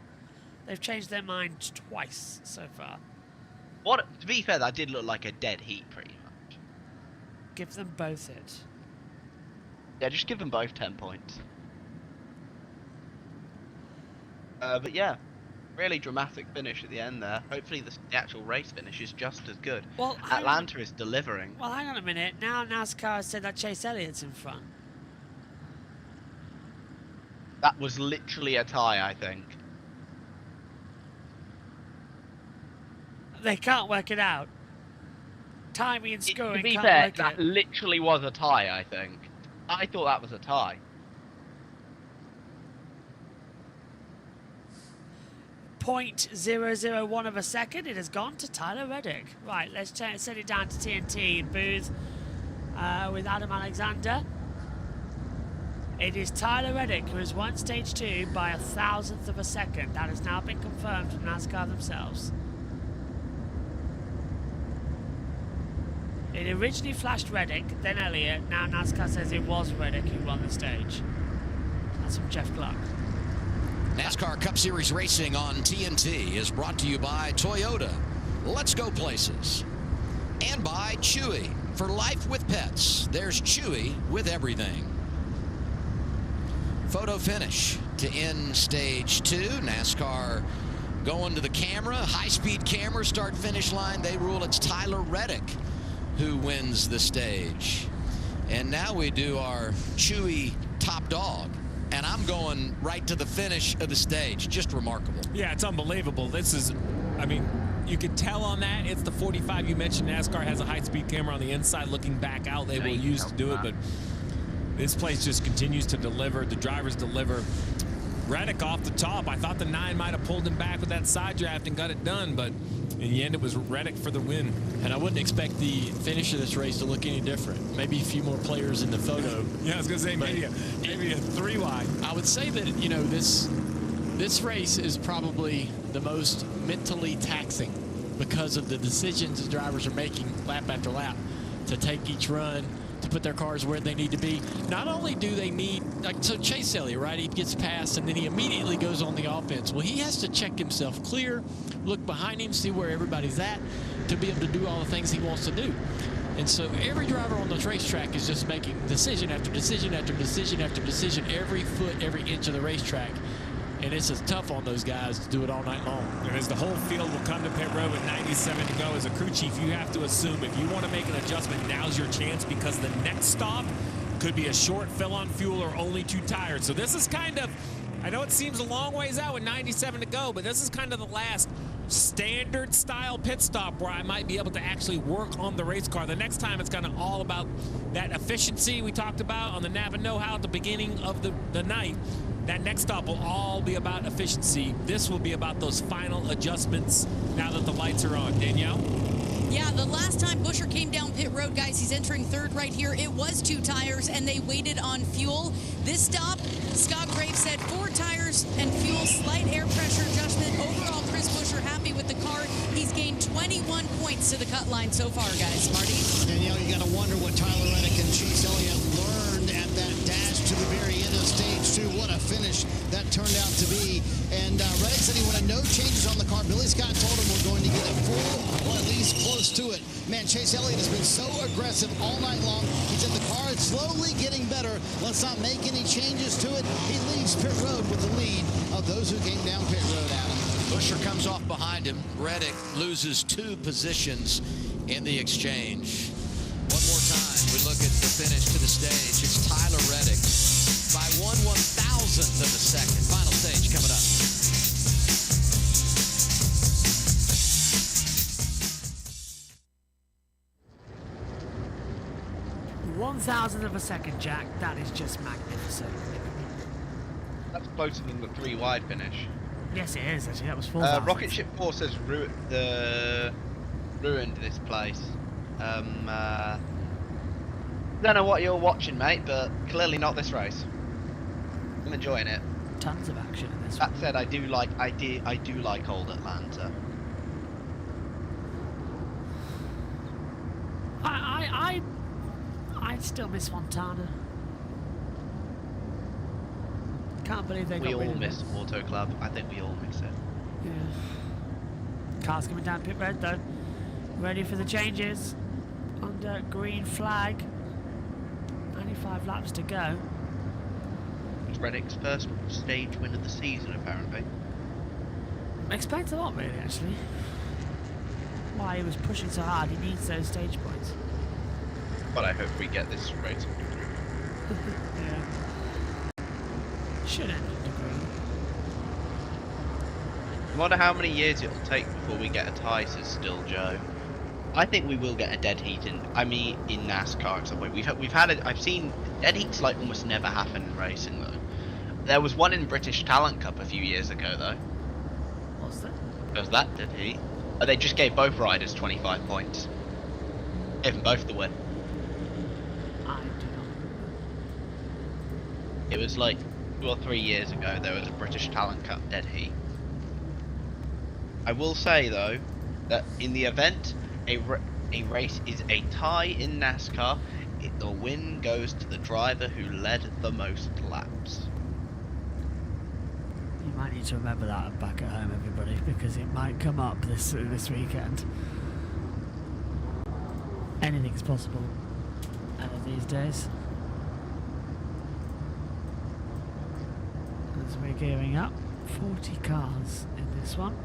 They've changed their mind twice so far. What? To be fair, that did look like a dead heat, pretty much. Give them both it. Yeah, just give them both 10 points. But yeah, really dramatic finish at the end there. Hopefully the actual race finish is just as good. Well, Atlanta is delivering. Well, hang on a minute. Now NASCAR has said that Chase Elliott's in front. That was literally a tie, I think. They can't work it out. Timing and scoring To be can't fair, work that it. literally was a tie, I think. I thought that was a tie. .001 of a second. It has gone to Tyler Reddick. Right, let's set it down to TNT in booth with Adam Alexander. It is Tyler Reddick who has won stage 2 by 1,000th of a second. That has now been confirmed from NASCAR themselves. It originally flashed Reddick, then Elliott. Now NASCAR says it was Reddick who won the stage. That's from Jeff Clark. NASCAR Cup Series Racing on TNT is brought to you by Toyota. Let's go places. And by Chewy. For life with pets, there's Chewy with everything. Photo finish to end stage 2. NASCAR going to the camera. High-speed camera, start finish line. They rule it's Tyler Reddick who wins the stage. And now we do our Chewy top dog. And I'm going right to the finish of the stage. Just remarkable. Yeah, it's unbelievable. This is, I mean, you could tell on that. It's the 45 you mentioned. NASCAR has a high-speed camera on the inside looking back out. They will use to do it, but this place just continues to deliver. The drivers deliver. Reddick off the top. I thought the 9 might have pulled him back with that side draft and got it done, but in the end, it was Reddick for the win. And I wouldn't expect the finish of this race to look any different. Maybe a few more players in the photo. Yeah, I was going to say maybe a 3 wide. I would say that, you know, this race is probably the most mentally taxing because of the decisions the drivers are making lap after lap to take each run, to put their cars where they need to be. Not only do they need, like, so Chase Elliott, right, he gets past and then he immediately goes on the offense. Well, he has to check himself clear, look behind him, see where everybody's at to be able to do all the things he wants to do. And so every driver on this racetrack is just making decision after decision after decision after decision, every foot, every inch of the racetrack. And it's just tough on those guys to do it all night long. And as the whole field will come to pit road with 97 to go, as a crew chief, you have to assume if you want to make an adjustment, now's your chance, because the next stop could be a short fill on fuel or only 2 tires. So this is kind of, I know it seems a long ways out with 97 to go, but this is kind of the last standard style pit stop where I might be able to actually work on the race car. The next time it's kind of all about that efficiency we talked about on the Nav and Know-How at the beginning of the night. That next stop will all be about efficiency. This will be about those final adjustments now that the lights are on. Danielle? Yeah, the last time Buescher came down pit road, guys, he's entering 3rd right here. It was 2 tires, and they waited on fuel. This stop, Scott Graves said 4 tires and fuel, slight air pressure adjustment. Overall, Chris Buescher happy with the car. He's gained 21 points to the cut line so far, guys. Marty? Danielle, you got to wonder what Tyler Reddick and Chase Elliott learned at that dash to the very end of stage 2. What a finish that turned out to be. And Reddick said he wanted no changes on the car. Billy Scott told him we're going to get it full, or at least close to it. Man, Chase Elliott has been so aggressive all night long. He said the car is slowly getting better. Let's not make any changes to it. He leaves pit road with the lead of those who came down pit road, Adam. Buescher comes off behind him. Reddick loses 2 positions in the exchange. One more time, we look at the finish to the stage. It's Tyler Reddick by 1/1000th of a second. Final stage coming up. One-thousandth of a second, Jack. That is just magnificent. That's closer than the 3 wide finish. Yes, it is, actually. That was 4. Rocket Ship 4 says ruined this place. Don't know what you're watching, mate, but clearly not this race. I'm enjoying it. Tons of action in this That one. said, I do like old Atlanta. I still miss Fontana. Can't believe they got rid of it. We all miss Auto Club. I think we all miss it. Yeah. Cars coming down pit road though. Ready for the changes. Under green flag. 95 laps to go. It's Reddick's first stage win of the season, apparently. Explains a lot, really, actually. Why he was pushing so hard. He needs those stage points. But I hope we get this race. Yeah. Should end up the green. I wonder how many years it'll take before we get a tie, says Still Joe. I think we will get a dead heat in NASCAR at some point. We've had it. I've seen dead heats like almost never happen in racing though. There was one in British Talent Cup a few years ago though. What's that? There was that dead heat. Oh, they just gave both riders 25 points. Gave them both the win. I do not. It was like 2 or 3 years ago. There was a British Talent Cup dead heat. I will say though that in the event a race is a tie in NASCAR, the win goes to the driver who led the most laps. You might need to remember that back at home, everybody, because it might come up this weekend. Anything's possible these days. As we're gearing up, 40 cars in this one.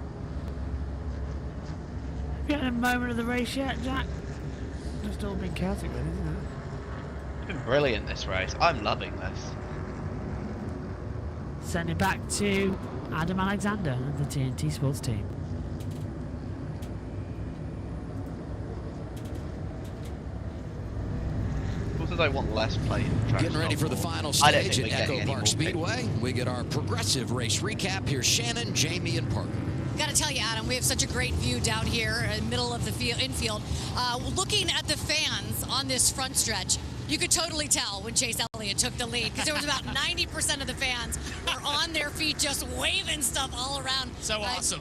You had a moment of the race yet, Jack? Just all been chaotic, really, isn't it? It's been brilliant this race. I'm loving this. Send it back to Adam Alexander of the TNT Sports team. Also, I want less play. Getting ready for the final stage at Echo Park Speedway. We get our progressive race recap. Here's Shannon, Jamie, and Parker. Got to tell you, Adam, we have such a great view down here in the middle of the infield. Looking at the fans on this front stretch, you could totally tell when Chase Elliott took the lead because there was about 90% of the fans were on their feet just waving stuff all around. So awesome.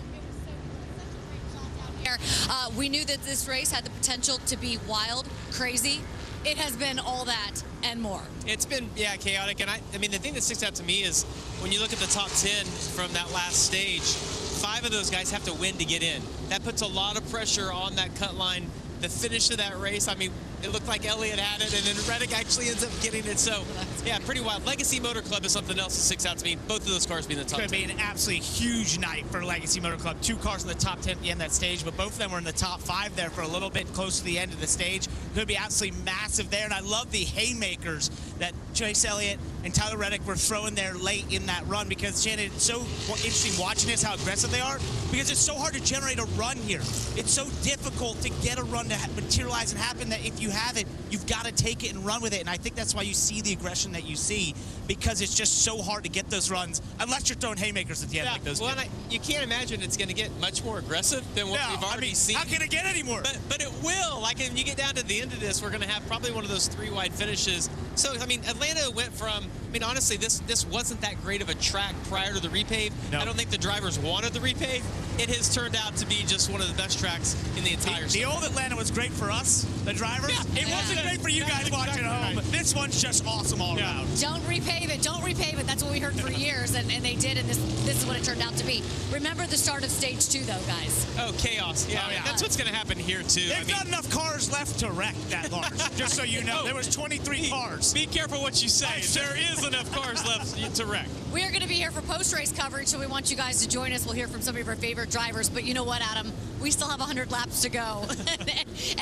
We knew that this race had the potential to be wild, crazy. It has been all that and more. It's been, yeah, chaotic. And I mean, the thing that sticks out to me is when you look at the top 10 from that last stage, 5 of those guys have to win to get in. That puts a lot of pressure on that cut line. The finish of that race, I mean, it looked like Elliott had it, and then Reddick actually ends up getting it. So, yeah, pretty wild. Legacy Motor Club is something else that sticks out to me. Both of those cars being in the top 10. It's going to be an absolutely huge night for Legacy Motor Club. 2 cars in the top 10 at the end of that stage, but both of them were in the top 5 there for a little bit close to the end of the stage. Going to be absolutely massive there, and I love the haymakers that Chase Elliott and Tyler Reddick were throwing there late in that run because, Shannon, it's so interesting watching this, how aggressive they are, because it's so hard to generate a run here. It's so difficult to get a run to materialize and happen that if you have it, you've got to take it and run with it. And I think that's why you see the aggression that you see, because it's just so hard to get those runs unless you're throwing haymakers at the end like those. Well, you can't imagine it's going to get much more aggressive than what we've already seen. How can it get any more? But it will. Like, when you get down to the end of this, we're going to have probably one of those 3-wide finishes. So, I mean, Atlanta went from, I mean, honestly, this wasn't that great of a track prior to the repave. No. I don't think the drivers wanted the repave. It has turned out to be just one of the best tracks in the entire The old Atlanta was great for us, the drivers. Yeah. It wasn't great for you guys watching at home. But this one's just awesome all around. Don't repave it. Don't repave it. That's what we heard for years, and they did, and this is what it turned out to be. Remember the start of stage 2, though, guys. Oh, chaos. Yeah, that's what's going to happen here, too. There's not enough cars left to wreck that large, just so you know. There was 23 cars. Be careful what you say. There is enough cars left to wreck. We are going to be here for post-race coverage, so we want you guys to join us. We'll hear from some of our favorite drivers, but you know what, Adam? We still have 100 laps to go.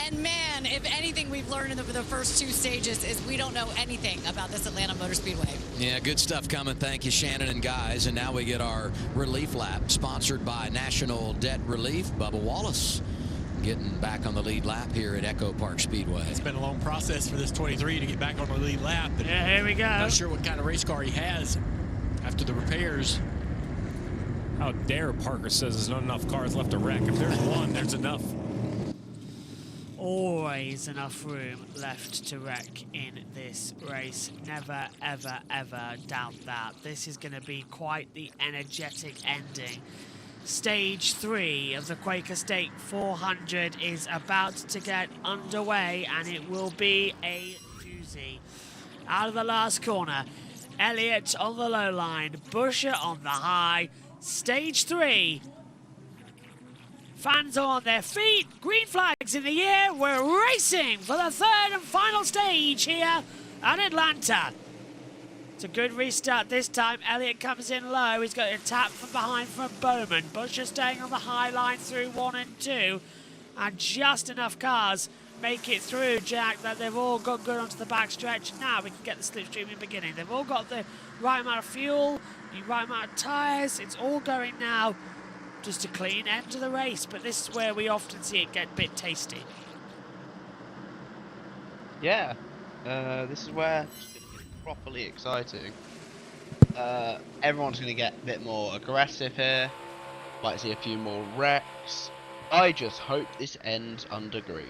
And man, if anything we've learned in the first 2 stages is we don't know anything about this Atlanta Motor Speedway. Yeah, good stuff coming. Thank you, Shannon and guys. And now we get our relief lap, sponsored by National Debt Relief. Bubba Wallace getting back on the lead lap here at Echo Park Speedway. It's been a long process for this 23 to get back on the lead lap. But yeah, here we go. Not sure what kind of race car he has after the repairs. How dare Parker says there's not enough cars left to wreck. If there's one, there's enough. always enough room left to wreck in this race. Never, ever, ever doubt that. This is going to be quite the energetic ending. Stage 3 of the Quaker State 400 is about to get underway, and it will be a doozy. Out of the last corner, Elliott on the low line, Buscher on the high. Stage 3. Fans are on their feet, green flags in the air. We're racing for the third and final stage here at Atlanta. It's a good restart this time. Elliott comes in low. He's got a tap from behind from Bowman. Buscher staying on the high line through 1 and 2. And just enough cars make it through, Jack, that they've all got good onto the backstretch. Now we can get the slipstream in beginning. They've all got the right amount of fuel, the right amount of tyres. It's all going now. Just a clean end to the race, but this is where we often see it get a bit tasty. Yeah, this is where it's going to get properly exciting. Everyone's going to get a bit more aggressive here. Might see a few more wrecks. I just hope this ends under green.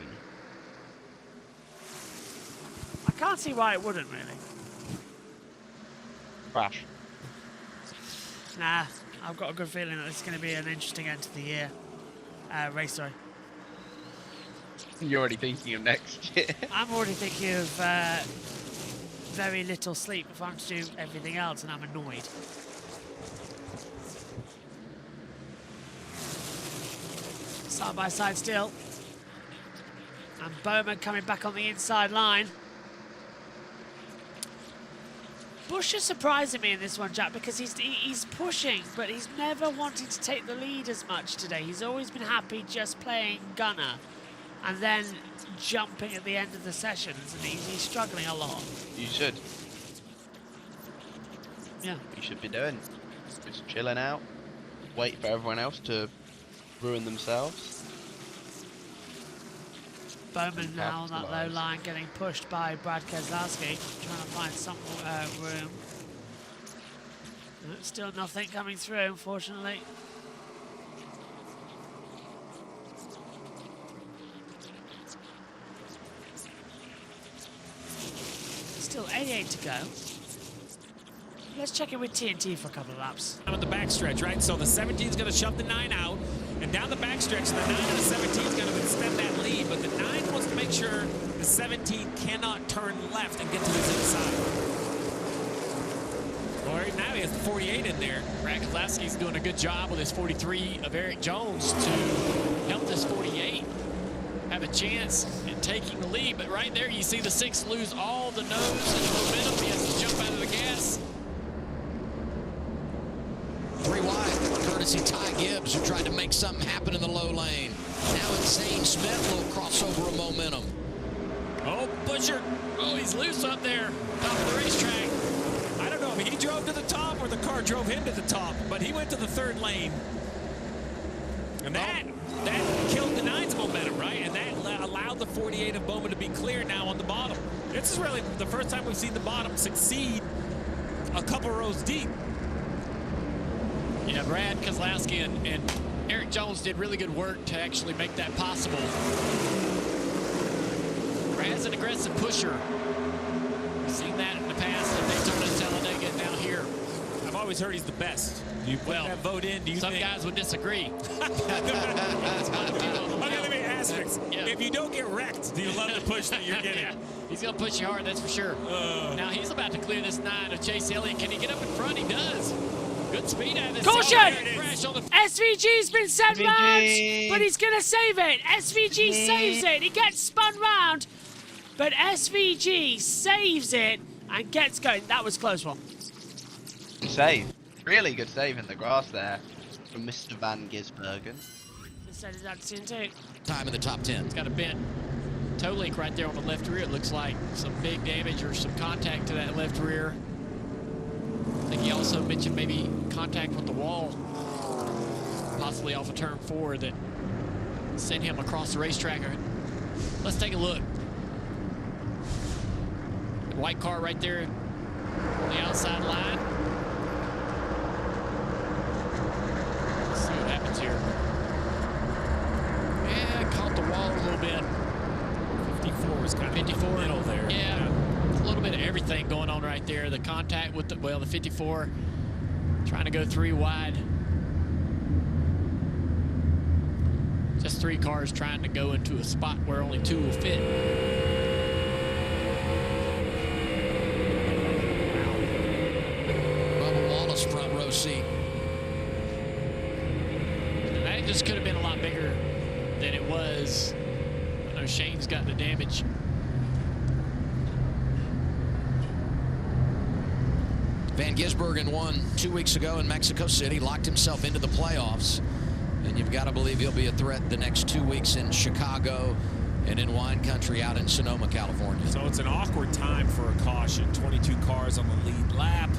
I can't see why it wouldn't, really. Crash. Nah, I've got a good feeling that this is going to be an interesting end to the year. Race, sorry. You're already thinking of next year. I'm already thinking of very little sleep if I'm to do everything else, and I'm annoyed. Side by side still. And Bowman coming back on the inside line. Bush is surprising me in this one, Jack, because he's pushing, but he's never wanted to take the lead as much today. He's always been happy just playing gunner and then jumping at the end of the sessions, and he's struggling a lot. You should. Yeah. You should be doing. Just chilling out, wait for everyone else to ruin themselves. Bowman now on that low line, getting pushed by Brad Keselowski, trying to find some room. Still nothing coming through, unfortunately. Still 88 to go. Let's check in with TNT for a couple of laps. On the backstretch, right? So the 17 is going to shove the 9 out, and down the backstretch, the 9 and the 17 is going to extend that lead, but the 9 wants to make sure the 17 cannot turn left and get to his inside. Well, right now he has the 48 in there. Brad Keselowski's doing a good job with his 43 of Eric Jones to help this 48 have a chance in taking the lead, but right there you see the 6 lose all the nose and momentum. He has to jump out of the gas. 3 wide, courtesy Ty Gibbs, who tried to make something happen in the low lane. Now it's Zane Smith, a little crossover of momentum. Oh, Buscher. Oh, he's loose up there, top of the racetrack. I don't know if he drove to the top or the car drove him to the top, but he went to the 3rd lane. And that killed the 9's momentum, right? And that allowed the 48 of Bowman to be clear now on the bottom. This is really the first time we've seen the bottom succeed a couple rows deep. Yeah, Brad Keselowski and Eric Jones did really good work to actually make that possible. Brad's an aggressive pusher. We've seen that in the past at Daytona and Talladega. Now here, I've always heard he's the best. Do you put that vote in? Do you some think? guys would disagree. Okay, let me ask this. If you don't get wrecked, do you love the push that you're getting? Yeah, he's going to push you hard, that's for sure. Now he's about to clear this 9 of Chase Elliott. Can he get up in front? He does. Good speed out of this. Caution! Oh, SVG's been sent round, but he's going to save it. SVG saves it. He gets spun round, but SVG saves it and gets going. That was a close one. Save. Really good save in the grass there from Mr. Van Gisbergen. So does that TNT. Time in the top 10. It's got a bent toe link right there on the left rear. It looks like some big damage or some contact to that left rear. I think he also mentioned maybe contact with the wall, possibly off of turn 4, that sent him across the racetrack. Let's take a look. The white car right there on the outside line. Let's see what happens here. Yeah, caught the wall a little bit. was kind of 54 in the middle there. Yeah, a little bit of everything going on right there. The contact with the 54 trying to go 3 wide. Just 3 cars trying to go into a spot where only 2 will fit. Bubba Wallace front row seat. And that just could have been a lot bigger than it was. I know Shane's got the damage. Van Gisbergen won 2 weeks ago in Mexico City, locked himself into the playoffs. And you've got to believe he'll be a threat the next 2 weeks in Chicago and in wine country out in Sonoma, California. So it's an awkward time for a caution. 22 cars on the lead lap.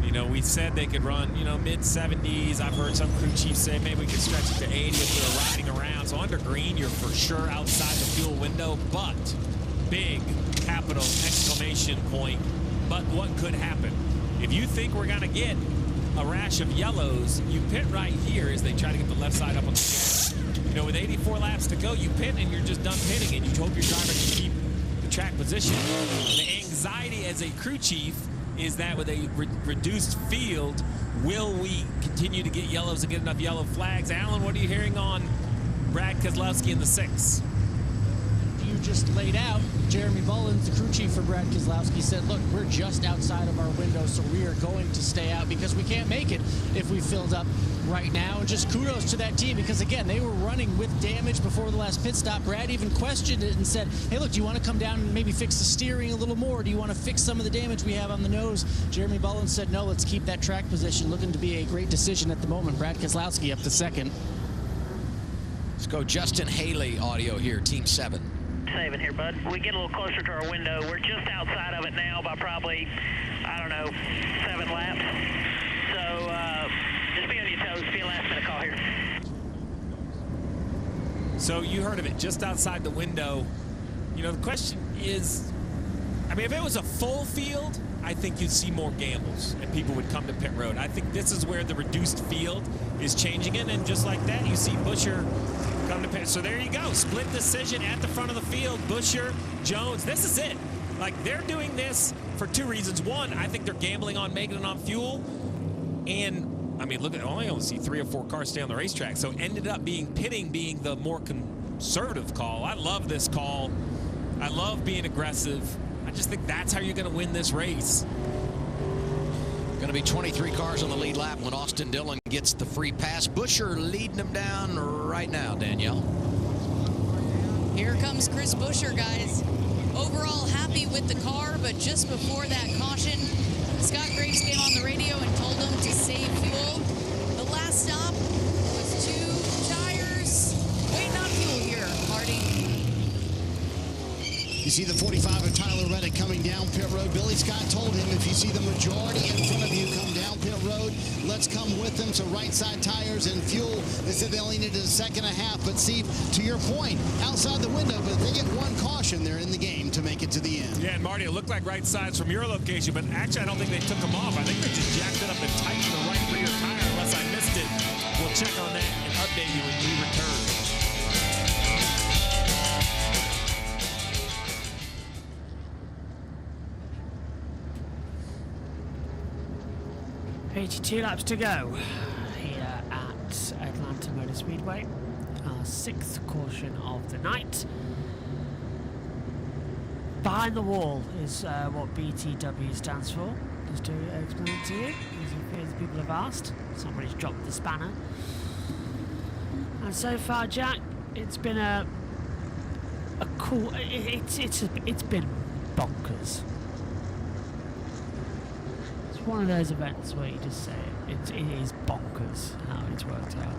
You know, we said they could run, you know, mid-70s. I've heard some crew chiefs say maybe we could stretch it to 80 if we were riding around. So under green, you're for sure outside the fuel window. But big capital exclamation point. But what could happen? If you think we're going to get a rash of yellows, you pit right here as they try to get the left side up on the gas. You know, with 84 laps to go, you pit and you're just done pitting, and you hope your driver can keep the track position. The anxiety as a crew chief is that with a reduced field, will we continue to get yellows and get enough yellow flags? Alan, what are you hearing on Brad Keselowski in the 6? You just laid out, Jeremy Bullins, the crew chief for Brad Keselowski, said, look, we're just outside of our window, so we are going to stay out because we can't make it if we filled up right now. And just kudos to that team because, again, they were running with damage before the last pit stop. Brad even questioned it and said, hey, look, do you want to come down and maybe fix the steering a little more? Do you want to fix some of the damage we have on the nose? Jeremy Bullins said, no, let's keep that track position. Looking to be a great decision at the moment. Brad Keselowski up to 2nd. Let's go Justin Haley audio here, Team 7. 7 here, bud. We get a little closer to our window. We're just outside of it now by probably, I don't know, 7 laps. So just be on your toes. Be a last-minute call here. So you heard of it, just outside the window. You know, the question is, I mean, if it was a full field, I think you'd see more gambles and people would come to pit road. I think this is where the reduced field is changing it, and just like that, you see Buescher come to pit. So there you go, split decision at the front of the field. Buescher, Jones, this is it. Like, they're doing this for 2 reasons. One, I think they're gambling on making it on fuel, and I mean, look at, I only see 3 or 4 cars stay on the racetrack, so ended up being pitting being the more conservative call. I love this call. I love being aggressive. I just think that's how you're going to win this race. Going to be 23 cars on the lead lap when Austin Dillon gets the free pass. Buescher leading him down right now, Danielle. Here comes Chris Buescher, guys. Overall happy with the car, but just before that caution, Scott Graves came on the radio and told him to save fuel. The last stop was 2 tires. Waiting on fuel here, Marty. You see the 45 of Tyler Reddick coming down pit road. Billy Scott told him, if you see the majority in front of you come down pit road, let's come with them. So right side tires and fuel. They said they only needed a second and a half. But Steve, to your point, outside the window, but they get 1 caution there in the game to make it to the end. Yeah, and Marty, it looked like right sides from your location, but actually I don't think they took them off. I think they just jacked it up and tightened the right rear tire, unless I missed it. We'll check on that and update you when we return. $82 laps to go here at Atlanta Motor Speedway. Our 6th caution of the night. Behind the wall is what BTW stands for. Just to explain it to you, as people have asked. Somebody's dropped the spanner. And so far, Jack, it's been a cool. It's been bonkers. One of those events where you just say it is bonkers how it's worked out.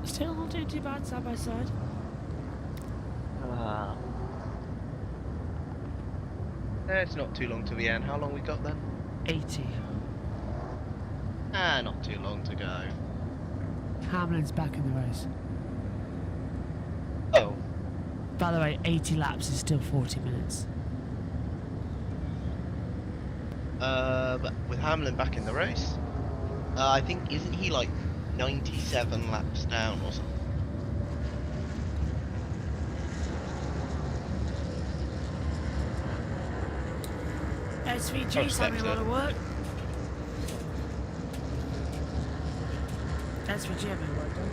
Still not doing too bad side by side. It's not too long to the end. How long we got then? 80. Not too long to go. Hamlin's back in the race. Oh. By the way, 80 laps is still 40 minutes. But with Hamlin back in the race, I think, isn't he like 97 laps down or something? SVG's having a lot of work. SVG having work done.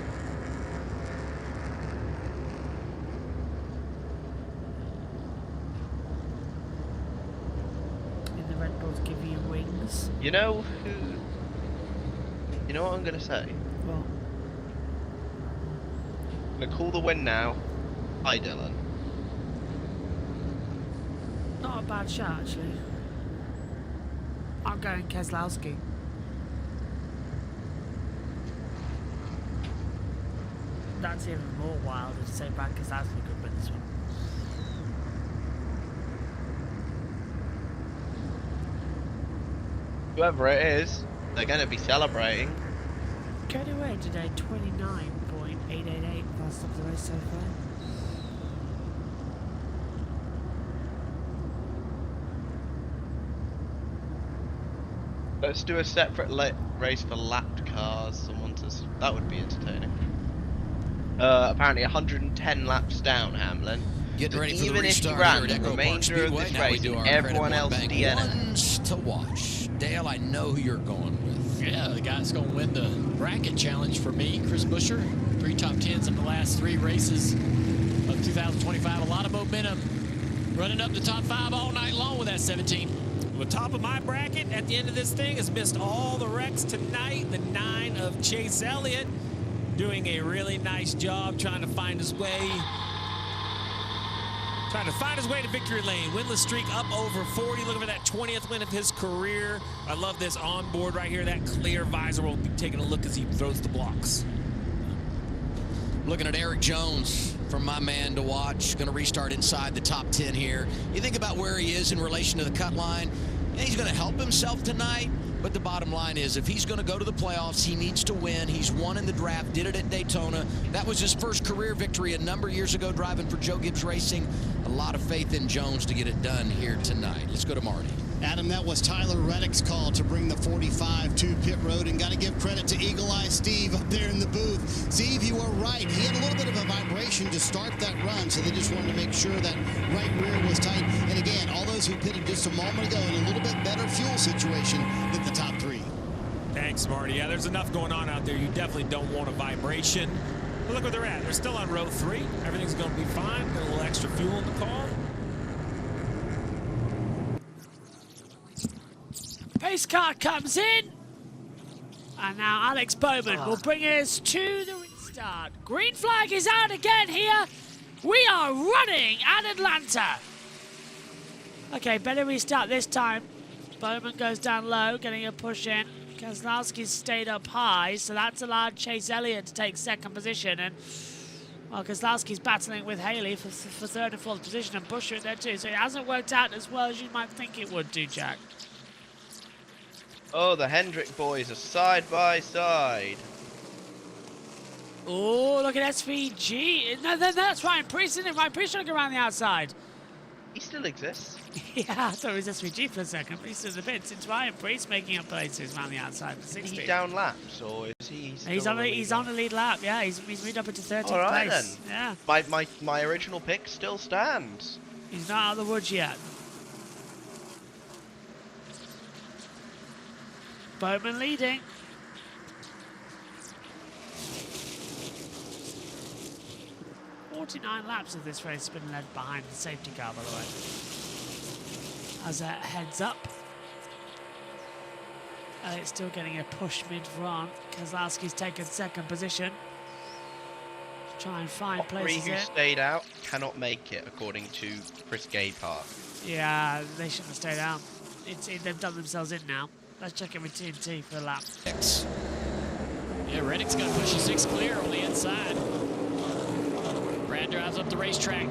And the Red Bulls give you wings. You know who? You know what I'm gonna say? What? I'm gonna call the win now. Hi, Dylan. Not a bad shot, actually. I'm going Keselowski. That's even more wild to say Brad Keselowski could win this one. Whoever it is, they're gonna be celebrating. Cody Wade today, 29.888 fast up the race so far. Let's do a separate race for lapped cars. That would be entertaining. Apparently 110 laps down, Hamlin. Getting ready for the Even if you restart ran here at the Echo Park remainder of Speedway. this Now we race, do our everyone credit else bank DNF. ones to watch. Dale, I know who you're going with. Yeah, the guy's going to win the bracket challenge for me, Chris Buescher. 3 top 10s in the last 3 races of 2025. A lot of momentum. Running up the top 5 all night long with that 17. The top of my bracket at the end of this thing has missed all the wrecks tonight. The 9 of Chase Elliott doing a really nice job trying to find his way. To victory lane. Winless streak up over 40. Looking for that 20th win of his career. I love this onboard right here. That clear visor. Will be taking a look as he throws the blocks. Looking at Eric Jones from my man to watch. Going to restart inside the top 10 here. You think about where he is in relation to the cut line. And he's going to help himself tonight. But the bottom line is, if he's going to go to the playoffs, he needs to win. He's won in the draft, did it at Daytona. That was his first career victory a number of years ago, driving for Joe Gibbs Racing. A lot of faith in Jones to get it done here tonight. Let's go to Marty. Adam, that was Tyler Reddick's call to bring the 45 to pit road, and got to give credit to Eagle Eye Steve up there in the booth. Steve, you were right. He had a little bit of a vibration to start that run, so they just wanted to make sure that right rear was tight. And again, all those who pitted just a moment ago in a little bit better fuel situation than the top 3. Thanks, Marty. Yeah, there's enough going on out there. You definitely don't want a vibration. But look where they're at. They're still on row 3. Everything's going to be fine. Got a little extra fuel in the car. Pace car comes in. And now Alex Bowman will bring us to the restart. Green flag is out again here. We are running at Atlanta. Okay, better restart this time. Bowman goes down low, getting a push in. Keselowski's stayed up high, so that's allowed Chase Elliott to take second position. And, well, Keselowski's battling with Haley for 3rd and 4th position, and Buescher in there too. So it hasn't worked out as well as you might think it would do, Jack. Oh, the Hendrick boys are side by side. Oh, look at SVG. No, that's Ryan Priest, isn't it? Ryan Priest trying to go around the outside. He still exists. Yeah, I thought it was SVG for a second, but he's still in the pit. Since Ryan Priest making up places around the outside for 60. Is he down laps, or is he still He's on the lead lap, yeah. He's moved up into 13th All right, place. then. Yeah. My original pick still stands. He's not out of the woods yet. Bowman leading. "49 laps of this race has been led behind the safety car, by the way. As that heads up. It's still getting a push mid-front. Keselowski's taken second position. Try and find places Three who stayed out cannot make it, according to Chris Gaypark. Yeah, they shouldn't have stayed out. They've done themselves in now. Let's check in with TNT for a lap. Yeah, Reddick's got to push a 6 clear on the inside. Brad drives up the racetrack.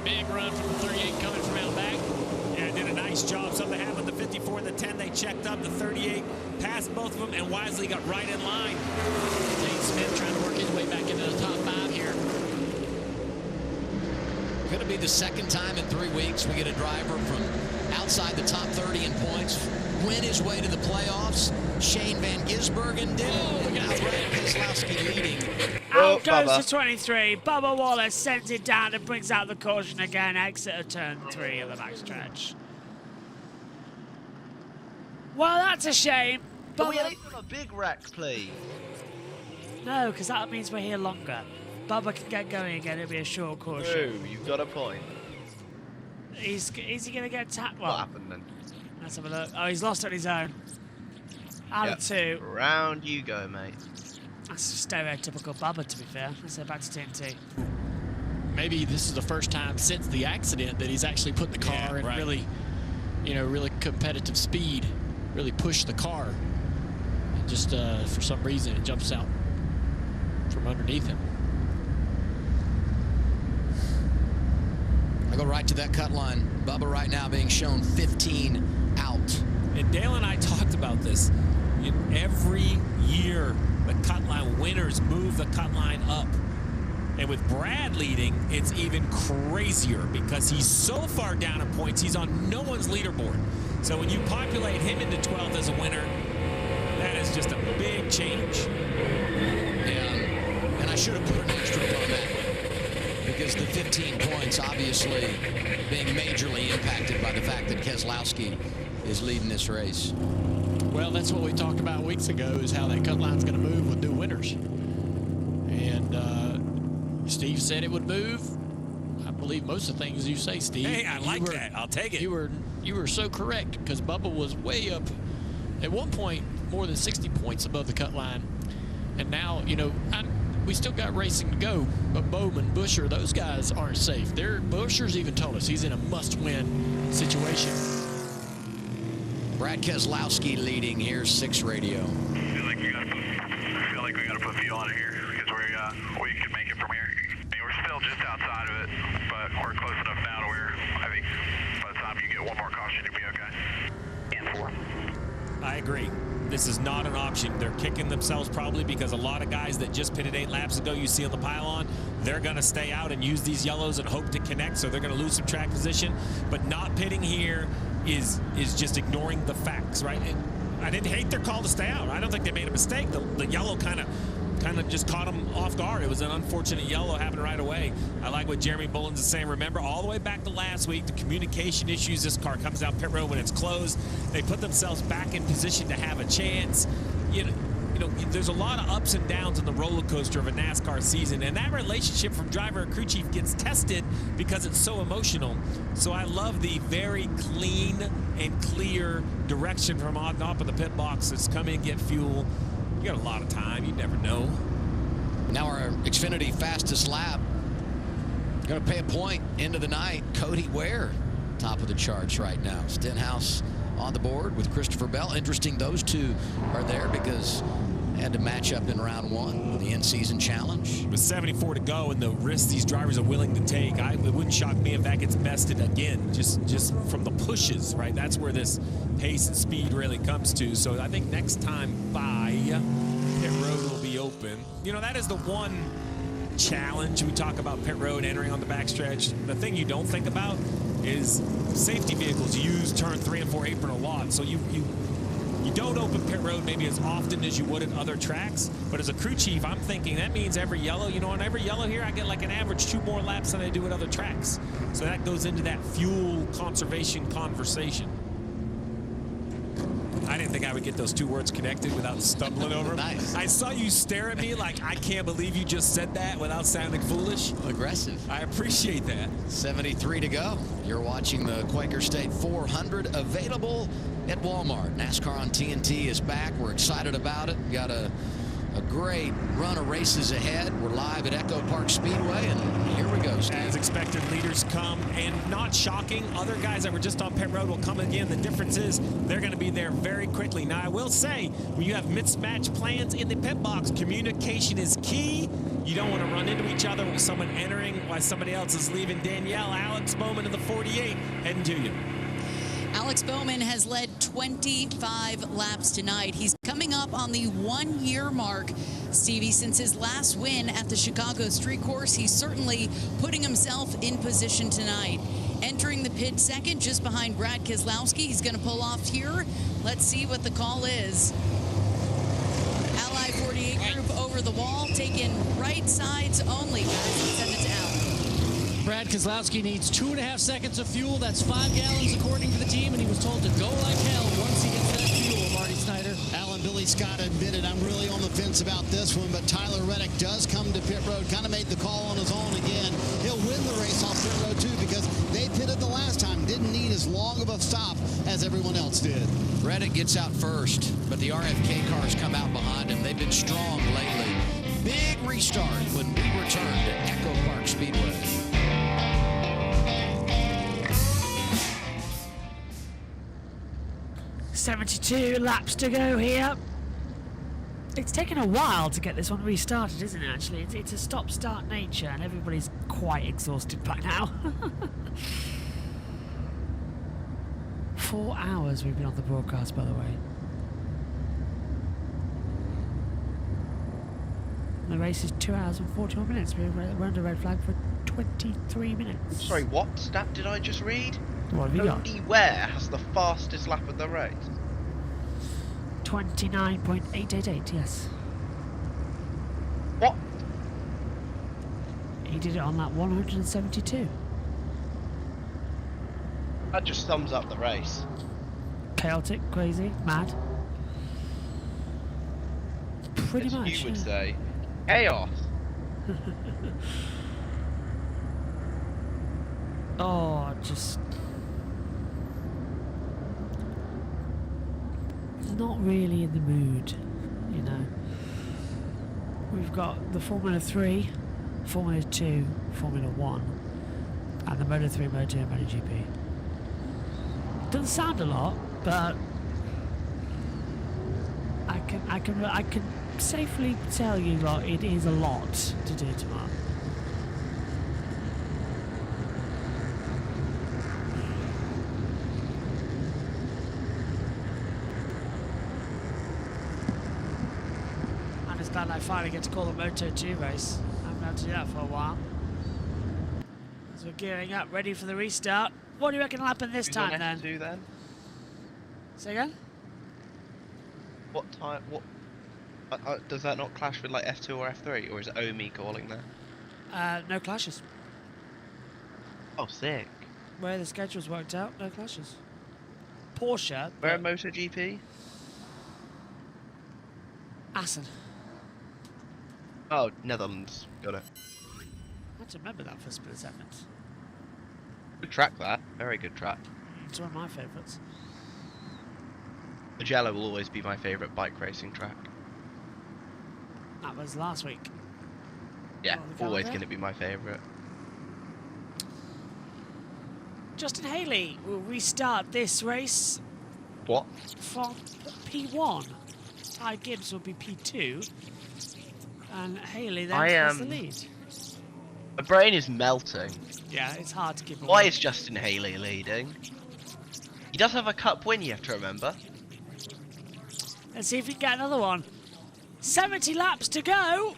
Big run from the 38 coming from out back. Yeah, did a nice job. Something happened. The 54 and the 10, they checked up. The 38 passed both of them, and Wisely got right in line. Zane Smith trying to work his way back into the top 5 here. Going to be the second time in 3 weeks we get a driver from outside the top 30 in points win his way to the playoffs. Shane Van Gisbergen did it. And now Brad Keselowski leading. Out goes Bubba. the 23. Bubba Wallace sends it down and brings out the caution again. Exit of turn 3 of the backstretch. Well, that's a shame. Can we Bubba... at least have a big wreck, please? No, because that means we're here longer. Bubba can get going again. It'll be a short caution. True, you've got a point. Is he going to get tapped? What happened then? Let's have a look. Oh, he's lost on his own. Out of 2. Round you go, mate. That's stereotypical Bubba, to be fair. Let's go back to TNT. Maybe this is the first time since the accident that he's actually put the car in really, really competitive speed, really pushed the car. And just for some reason, it jumps out from underneath him. I go right to that cut line. Bubba right now being shown 15 out. And Dale and I talked about this. Every year, the cut line winners move the cut line up. And with Brad leading, it's even crazier because he's so far down in points, he's on no one's leaderboard. So when you populate him into 12th as a winner, that is just a big change. And I should have put an asterisk on that because the 15 points obviously being majorly impacted by the fact that Keselowski is leading this race. Well, that's what we talked about weeks ago, is how that cut line's going to move with new winners. And Steve said it would move. I believe most of the things you say, Steve. Hey, I like that. I'll take it. You were so correct, because Bubba was way up at one point, more than 60 points above the cut line. And now, we still got racing to go, but Bowman, Buscher, those guys aren't safe. Buscher's even told us he's in a must-win situation. Brad Keselowski leading. Here's 6 radio. Feel like we gotta put fuel on it here because we can make it from here. I mean, we're still just outside of it, but we're close enough now to where I think by the time you get one more caution, you'll be okay. And 4. I agree. This is not an option. They're kicking themselves probably because a lot of guys that just pitted 8 laps ago you see on the pylon, they're going to stay out and use these yellows and hope to connect, so they're going to lose some track position. But not pitting here is just ignoring the facts, right? I didn't hate their call to stay out. I don't think they made a mistake. The yellow kind of just caught them off guard. It was an unfortunate yellow happened right away. I like what Jeremy Bullins is saying. Remember, all the way back to last week, the communication issues. This car comes out pit road when it's closed. They put themselves back in position to have a chance. There's a lot of ups and downs in the roller coaster of a NASCAR season, and that relationship from driver and crew chief gets tested because it's so emotional. So I love the very clean and clear direction from on top of the pit box. It's come in, get fuel. You got a lot of time. You never know. Now our Xfinity fastest lap. Going to pay a point into the night. Cody Ware, top of the charts right now. Stenhouse on the board with Christopher Bell. Interesting, those two are there because they had to match up in round 1, the in-season challenge. With 74 to go and the risks these drivers are willing to take, it wouldn't shock me if that gets bested again, just from the pushes, right? That's where this pace and speed really comes to. So I think next time by, pit road will be open. That is the one challenge. We talk about pit road entering on the backstretch. The thing you don't think about is safety vehicles use turn 3 and 4 apron a lot. So you don't open pit road maybe as often as you would at other tracks. But as a crew chief, I'm thinking that means every yellow, on every yellow here, I get like an average 2 more laps than I do at other tracks. So that goes into that fuel conservation conversation. I didn't think I would get those 2 words connected without stumbling over them. Nice. I saw you stare at me like, I can't believe you just said that without sounding foolish. Aggressive. I appreciate that. 73 to go. You're watching the Quaker State 400 available at Walmart. NASCAR on TNT is back. We're excited about it. We got a great run of races ahead. We're live at Echo Park Speedway, and here we go, Steve. As expected, leaders come, and not shocking, other guys that were just on pit road will come again. The difference is they're going to be there very quickly. Now, I will say, when you have mismatched plans in the pit box, communication is key. You don't want to run into each other with someone entering while somebody else is leaving. Danielle, Alex Bowman in the 48, heading to you. Alex Bowman has led 25 laps tonight. He's coming up on the 1-year mark, Stevie. Since his last win at the Chicago Street Course, he's certainly putting himself in position tonight. Entering the pit second, just behind Brad Keselowski. He's going to pull off here. Let's see what the call is. Ally 48 group over the wall, taking right sides only. Send it to Alan. Brad Keselowski needs 2.5 seconds of fuel. That's 5 gallons according to the team, and he was told to go like hell once he gets that fuel, Marty Snyder. Alan, Billy Scott admitted, I'm really on the fence about this one, but Tyler Reddick does come to pit road, kind of made the call on his own again. He'll win the race off pit road, too, because they pitted the last time, didn't need as long of a stop as everyone else did. Reddick gets out first, but the RFK cars come out behind him. They've been strong lately. Big restart when we return to Echo Park Speedway. "72 laps to go here." It's taken a while to get this one restarted, isn't it, actually? It's a stop-start nature, and everybody's quite exhausted by now. 4 hours we've been on the broadcast, by the way. The race is 2 hours and 41 minutes. We're under red flag for 23 minutes. Sorry, what stat did I just read? What have you got? Cody Ware has the fastest lap of the race. 29.888, yes. What? He did it on lap 172. That just sums up the race. Chaotic, crazy, mad. Pretty As much. you would say, chaos. Oh, just not really in the mood, you know. We've got the Formula 3, Formula 2, Formula 1, and the Moto 3, Moto 2, and MotoGP. Doesn't sound a lot, but I can safely tell you, lot, it is a lot to do tomorrow. I'm just glad I finally get to call the Moto 2 race. I haven't had to do that for a while. As we're gearing up, ready for the restart. What do you reckon will happen this Who's time on then? F2 then? Say again? What time? What? Does that not clash with like F2 or F3, or is it Omi calling there? No clashes. Oh, sick. Where the schedule's worked out, no clashes. Porsche. Where at MotoGP? Assen. Oh, Netherlands. Got it. I had to remember that for a split second. Good track, that. Very good track. It's one of my favourites. Mugello will always be my favourite bike racing track. That was last week. Yeah, Oh, always calendar? going to be my favourite. Justin Haley will restart this race What? from P1. Ty Gibbs will be P2. And Haley then has the lead. My brain is melting. Yeah, it's hard to keep Why away. is Justin Haley leading? He does have a cup win, you have to remember. Let's see if we can get another one. 70 laps to go.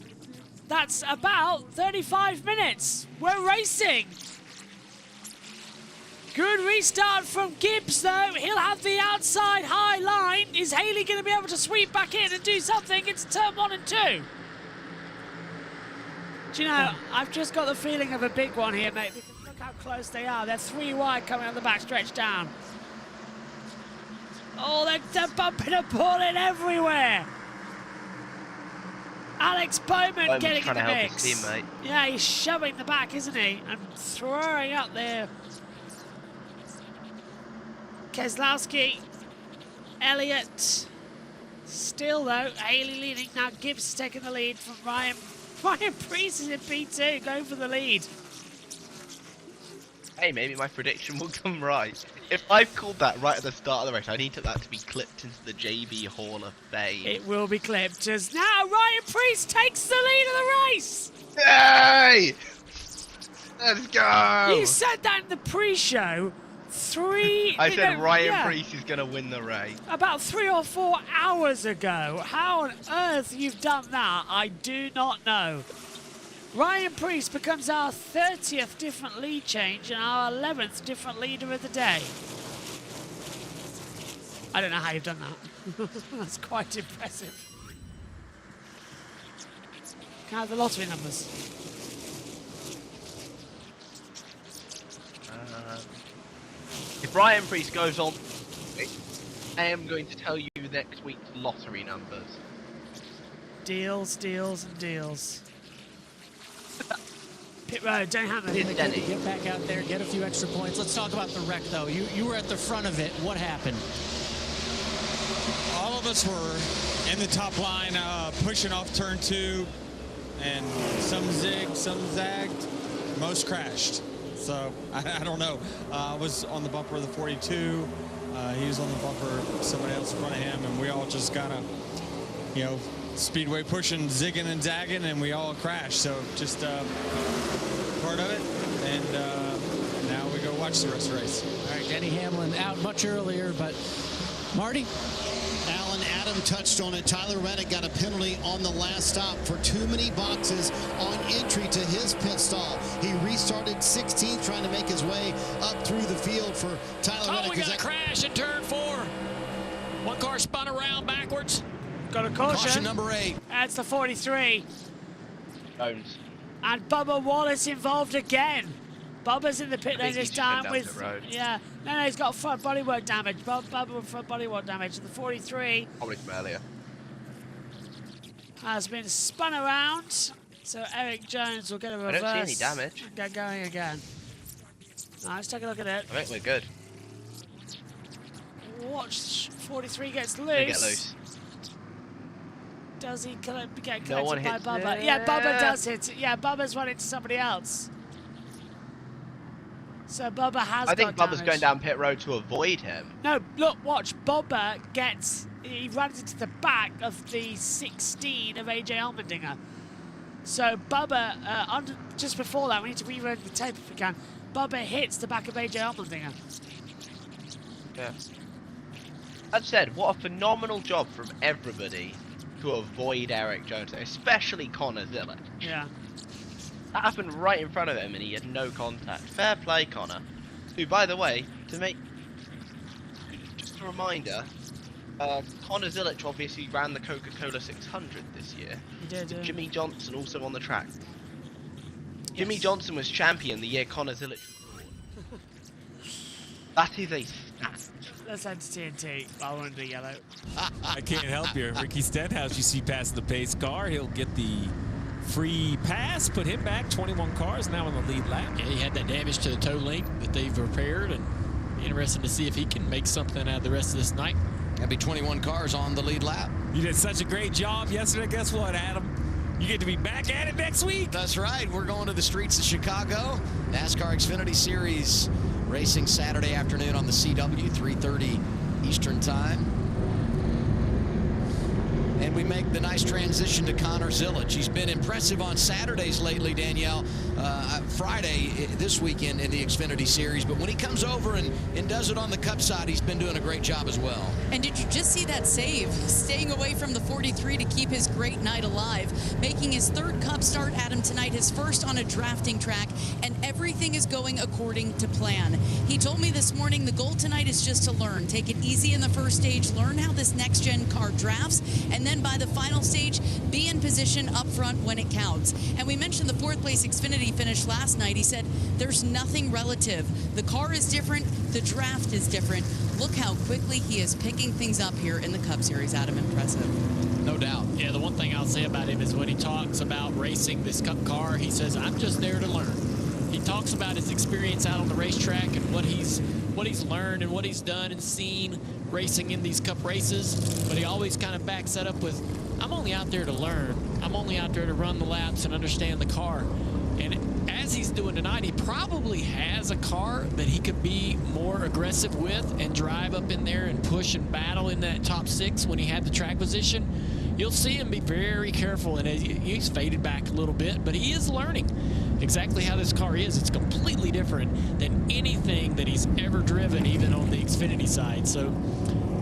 That's about 35 minutes. We're racing. Good restart from Gibbs, though. He'll have the outside high line. Is Haley going to be able to sweep back in and do something? It's turn 1 and 2. Do you know, I've just got the feeling of a big one here, mate, because look how close they are. They're 3 wide coming on the back stretch down. Oh, they're bumping and pulling everywhere. Alex Bowman getting in the mix. His teammate. Yeah, he's shoving the back, isn't he? And throwing up there. Keselowski, Elliott, still though, Haley leading. Now Gibbs taking the lead from Ryan. Ryan Preece is in P2, going for the lead. Hey, maybe my prediction will come right. If I've called that right at the start of the race, I need that to be clipped into the JB Hall of Fame. It will be clipped as now Ryan Preece takes the lead of the race. Yay! Let's go! You said that in the pre-show. I said Ryan Preece is going to win the race. About 3 or 4 hours ago. How on earth you've done that, I do not know. Ryan Preece becomes our 30th different lead change and our 11th different leader of the day. I don't know how you've done that. That's quite impressive. Can I have the lottery numbers? If Brian Priest goes on, I am going to tell you next week's lottery numbers. Deals, deals, and deals. Pit road, don't have it. Get back out there, get a few extra points. Let's talk about the wreck, though. You were at the front of it. What happened? All of us were in the top line, pushing off turn 2, and some zigged, some zagged, most crashed. So I don't know. I was on the bumper of the 42. He was on the bumper of somebody else in front of him, and we all just kind of, you know, speedway pushing, zigging and zagging, and we all crashed. So just part of it, and now we go watch the rest of the race. All right, Denny Hamlin out much earlier, but Marty? Alan, Adam touched on it. Tyler Reddick got a penalty on the last stop for too many boxes on entry to his pit stall. He restarted 16th, trying to make his way up through the field for Tyler Reddick. We got a crash in turn 4. One car spun around backwards. Got a caution. Caution number 8. That's the 43. Jones. And Bubba Wallace involved again. Bubba's in the pit lane this time with, yeah, no, he's got front bodywork damage. Bubba with front bodywork damage. The 43 probably from earlier has been spun around, so Eric Jones will get a reverse. I don't see any damage. Get going again. Right, let's take a look at it. I think we're good. Watch 43 gets loose. They get loose. Does he get collected No one by hits Bubba? it. Yeah, Bubba does hit it. Yeah, Bubba's run into somebody else. So Bubba has I think got Bubba's damage. going down pit road to avoid him. No, look, watch. Bubba he runs into the back of the 16 of AJ Allmendinger. So Bubba, just before that, we need to rerun the tape if we can. Bubba hits the back of AJ Allmendinger. Yeah. As said, what a phenomenal job from everybody to avoid Eric Jones, especially Connor Zillett. Yeah. That happened right in front of him and he had no contact. Fair play, Connor. Who, by the way, just a reminder, Connor Zillett obviously ran the Coca-Cola 600 this year. He did, yeah. Jimmy Johnson also on the track. Jimmy Johnson was champion the year Connor Zillett. That is a stat. Let's head to TNT. I want to do yellow. I can't help you. Ricky Stenhouse, you see passing the pace car. He'll get the free pass, put him back. 21 cars now in the lead lap. Yeah, he had that damage to the toe link that they've repaired, and interesting to see if he can make something out of the rest of this night. That'd be 21 cars on the lead lap. You did such a great job yesterday. Guess what, Adam? You get to be back at it next week. That's right. We're going to the streets of Chicago. NASCAR Xfinity Series racing Saturday afternoon on the CW, 3:30 Eastern Time. And we make the nice transition to Connor Zillett. He's been impressive on Saturdays lately, Danielle. Friday this weekend in the Xfinity Series. But when he comes over and does it on the Cup side, he's been doing a great job as well. And did you just see that save? Staying away from the 43 to keep his great night alive. Making his third Cup start, Adam, tonight, his first on a drafting track, and everything is going according to plan. He told me this morning the goal tonight is just to learn. Take it easy in the first stage, learn how this next-gen car drafts, and then by the final stage, be in position up front when it counts. And we mentioned the fourth place Xfinity finish last night. He said, there's nothing relative. The car is different. The draft is different. Look how quickly he is picking things up here in the Cup Series, Adam. Impressive. No doubt. Yeah, the one thing I'll say about him is when he talks about racing this Cup car, he says, I'm just there to learn. He talks about his experience out on the racetrack and what he's learned and what he's done and seen racing in these Cup races, but he always kind of backs that up with, I'm only out there to learn. I'm only out there to run the laps and understand the car. And as he's doing tonight, he probably has a car that he could be more aggressive with and drive up in there and push and battle in that top 6 when he had the track position. You'll see him be very careful, and he's faded back a little bit, but he is learning exactly how this car is. It's completely different than anything that he's ever driven, even on the Xfinity side. So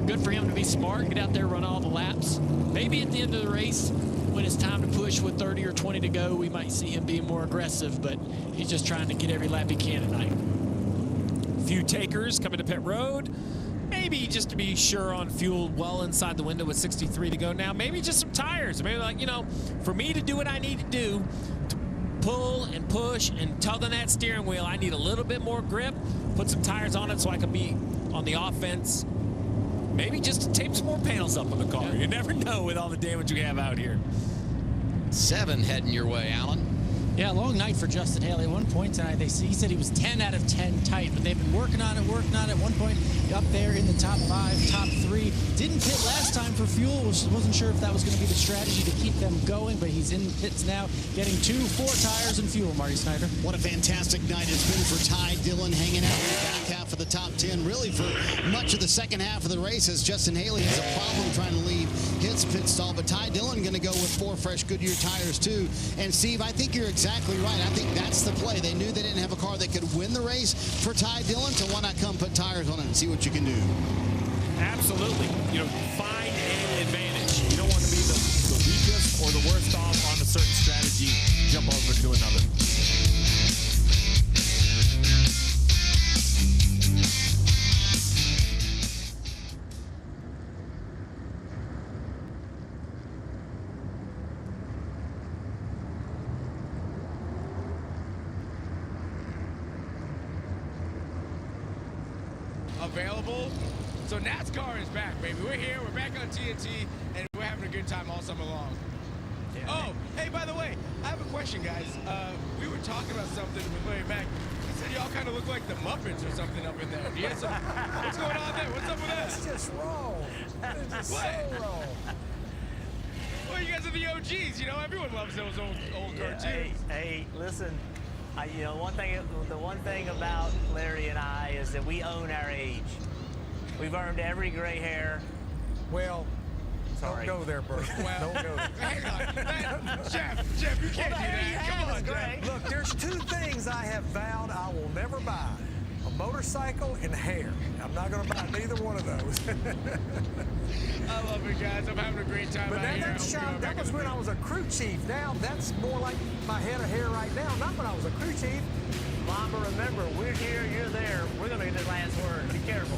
good for him to be smart, get out there, run all the laps. Maybe at the end of the race, when it's time to push with 30 or 20 to go, we might see him being more aggressive, but he's just trying to get every lap he can tonight. Few takers coming to pit road. maybe just to be sure on fuel well inside the window with 63 to go now, maybe just some tires. Maybe like, you know, for me to do what I need to do, to pull and push and tug on that steering wheel, I need a little bit more grip, put some tires on it so I can be on the offense. Maybe just to tape some more panels up on the car. You never know with all the damage we have out here. 7 heading your way, Alan. Yeah, long night for Justin Haley. At one point tonight, he said he was 10 out of 10 tight, but they've been working on it. At one point, up there in the top 5, top 3. Didn't pit last time for fuel. Wasn't sure if that was going to be the strategy to keep them going, but he's in pits now, getting 2 4 tires and fuel, Marty Snyder. What a fantastic night it's been for Ty Dillon, hanging out in the back half of the top 10, really for much of the second half of the race, as Justin Haley has a problem trying to leave his pit stall, but Ty Dillon going to go with 4 fresh Goodyear tires too. And Steve, I think you're exactly right. I think that's the play. They knew they didn't have a car that could win the race for Ty Dillon, so why not come put tires on it and see what you can do? Absolutely. You know, find an advantage. You don't want to be the weakest or the worst off on a certain strategy, jump over to another. Available. So NASCAR is back, baby. We're here. We're back on TNT, and we're having a good time all summer long. Yeah. Oh, hey, by the way, I have a question, guys. We were talking about something with Larry back. He said y'all kind of look like the Muppets or something up in there. Do you have some, what's going on there? What's up with that? That's just wrong. That is just so wrong. Well, you guys are the OGs. You know, everyone loves those old cartoons. Hey, listen. You know, the one thing about Larry and I is that we own our age. We've earned every gray hair. Well, sorry. Don't go there, Bert. Well, Don't go there. Hang on. Jeff, you can't do that. Come on, Jeff. Look, there's 2 things I have vowed I will never buy. A motorcycle and hair. I'm not going to buy neither one of those. I love it, guys. I'm having a great time But out here. that was when I was a crew chief. Now, that's more like my head of hair right now, not when I was a crew chief. Mama, remember, we're here, you're there. We're going to get the last word. Be careful.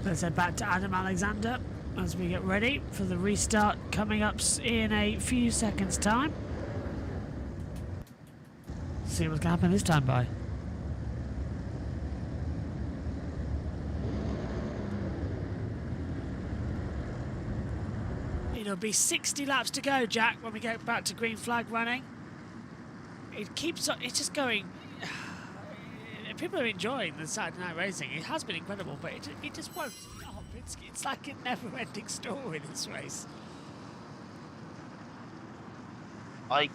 Let's head back to Adam Alexander as we get ready for the restart coming up in a few seconds' time. See what's going to happen this time by. It'll be 60 laps to go, Jack, when we get back to green flag running. It keeps on, it's just going. People are enjoying the Saturday night racing. It has been incredible, but it just won't stop. It's like a never-ending story, this race.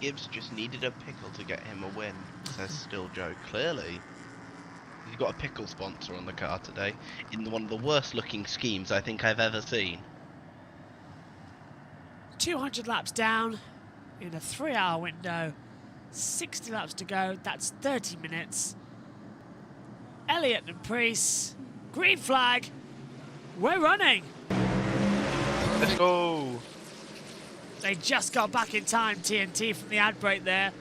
Gibbs just needed a pickle to get him a win, says Still Joe. Clearly, he's got a pickle sponsor on the car today in one of the worst-looking schemes I think I've ever seen. 200 laps down in a 3-hour window. 60 laps to go. That's 30 minutes. Elliott and Priest, green flag, we're running. Let's go. They just got back in time, TNT, from the ad break there.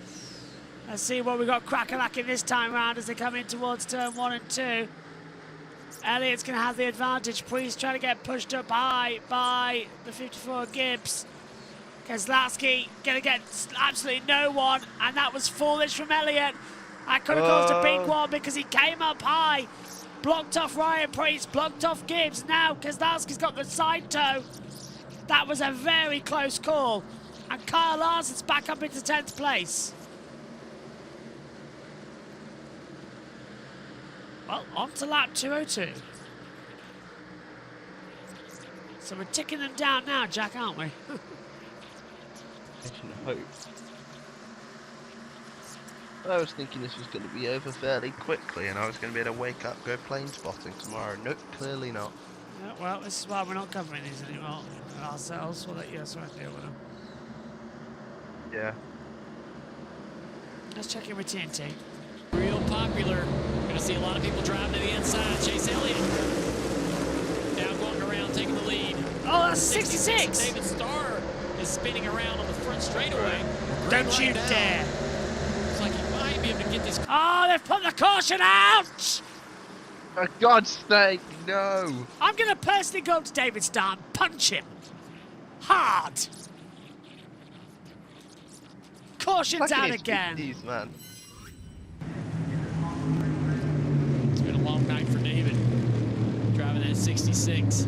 Let's see what we got crack-a-lacking this time round as they come in towards turn 1 and 2. Elliott's going to have the advantage. Priest trying to get pushed up high by the 54 Gibbs. Keselowski going to get absolutely no one, and that was foolish from Elliott. That could have caused a big one because he came up high, blocked off Ryan Priest, blocked off Gibbs. Now Keselowski's got the side toe. That was a very close call. And Kyle Larson's back up into 10th place. Well, on to lap 202. So we're ticking them down now, Jack, aren't we? I was thinking this was going to be over fairly quickly and I was going to be able to wake up, go plane spotting tomorrow. Nope, clearly not. Yeah, well, this is why we're not covering these anymore ourselves. We'll let you deal with them. Yeah. Let's check in with TNT. Real popular. Going to see a lot of people driving to the inside. Chase Elliott now going around taking the lead. Oh, Oh, 66. David Starr is spinning around on the front straightaway. Don't you now. dare. Looks like he might be able to get this. Oh, they've put the caution out. For God's sake, no. I'm going to personally go up to David Starr and punch him. Hard. Caution's Fucking out his again. 50s, man. It's been a long night for David. Driving that 66.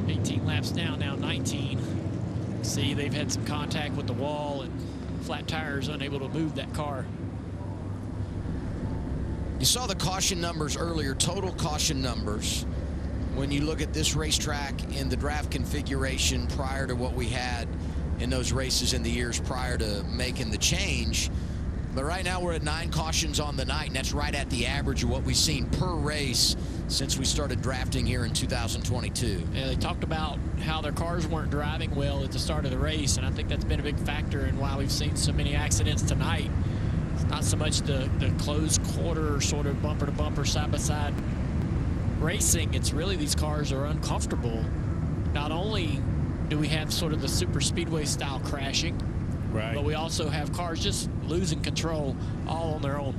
18 laps down, now 19. See, they've had some contact with the wall and flat tires, unable to move that car. You saw the caution numbers earlier, total caution numbers. When you look at this racetrack in the draft configuration prior to what we had in those races in the years prior to making the change. But right now we're at 9 cautions on the night, and that's right at the average of what we've seen per race since we started drafting here in 2022. Yeah, they talked about how their cars weren't driving well at the start of the race, and I think that's been a big factor in why we've seen so many accidents tonight. It's not so much the close quarter sort of bumper-to-bumper, side-by-side racing. It's really these cars are uncomfortable. Not only do we have sort of the super speedway style crashing, right, but we also have cars just losing control all on their own.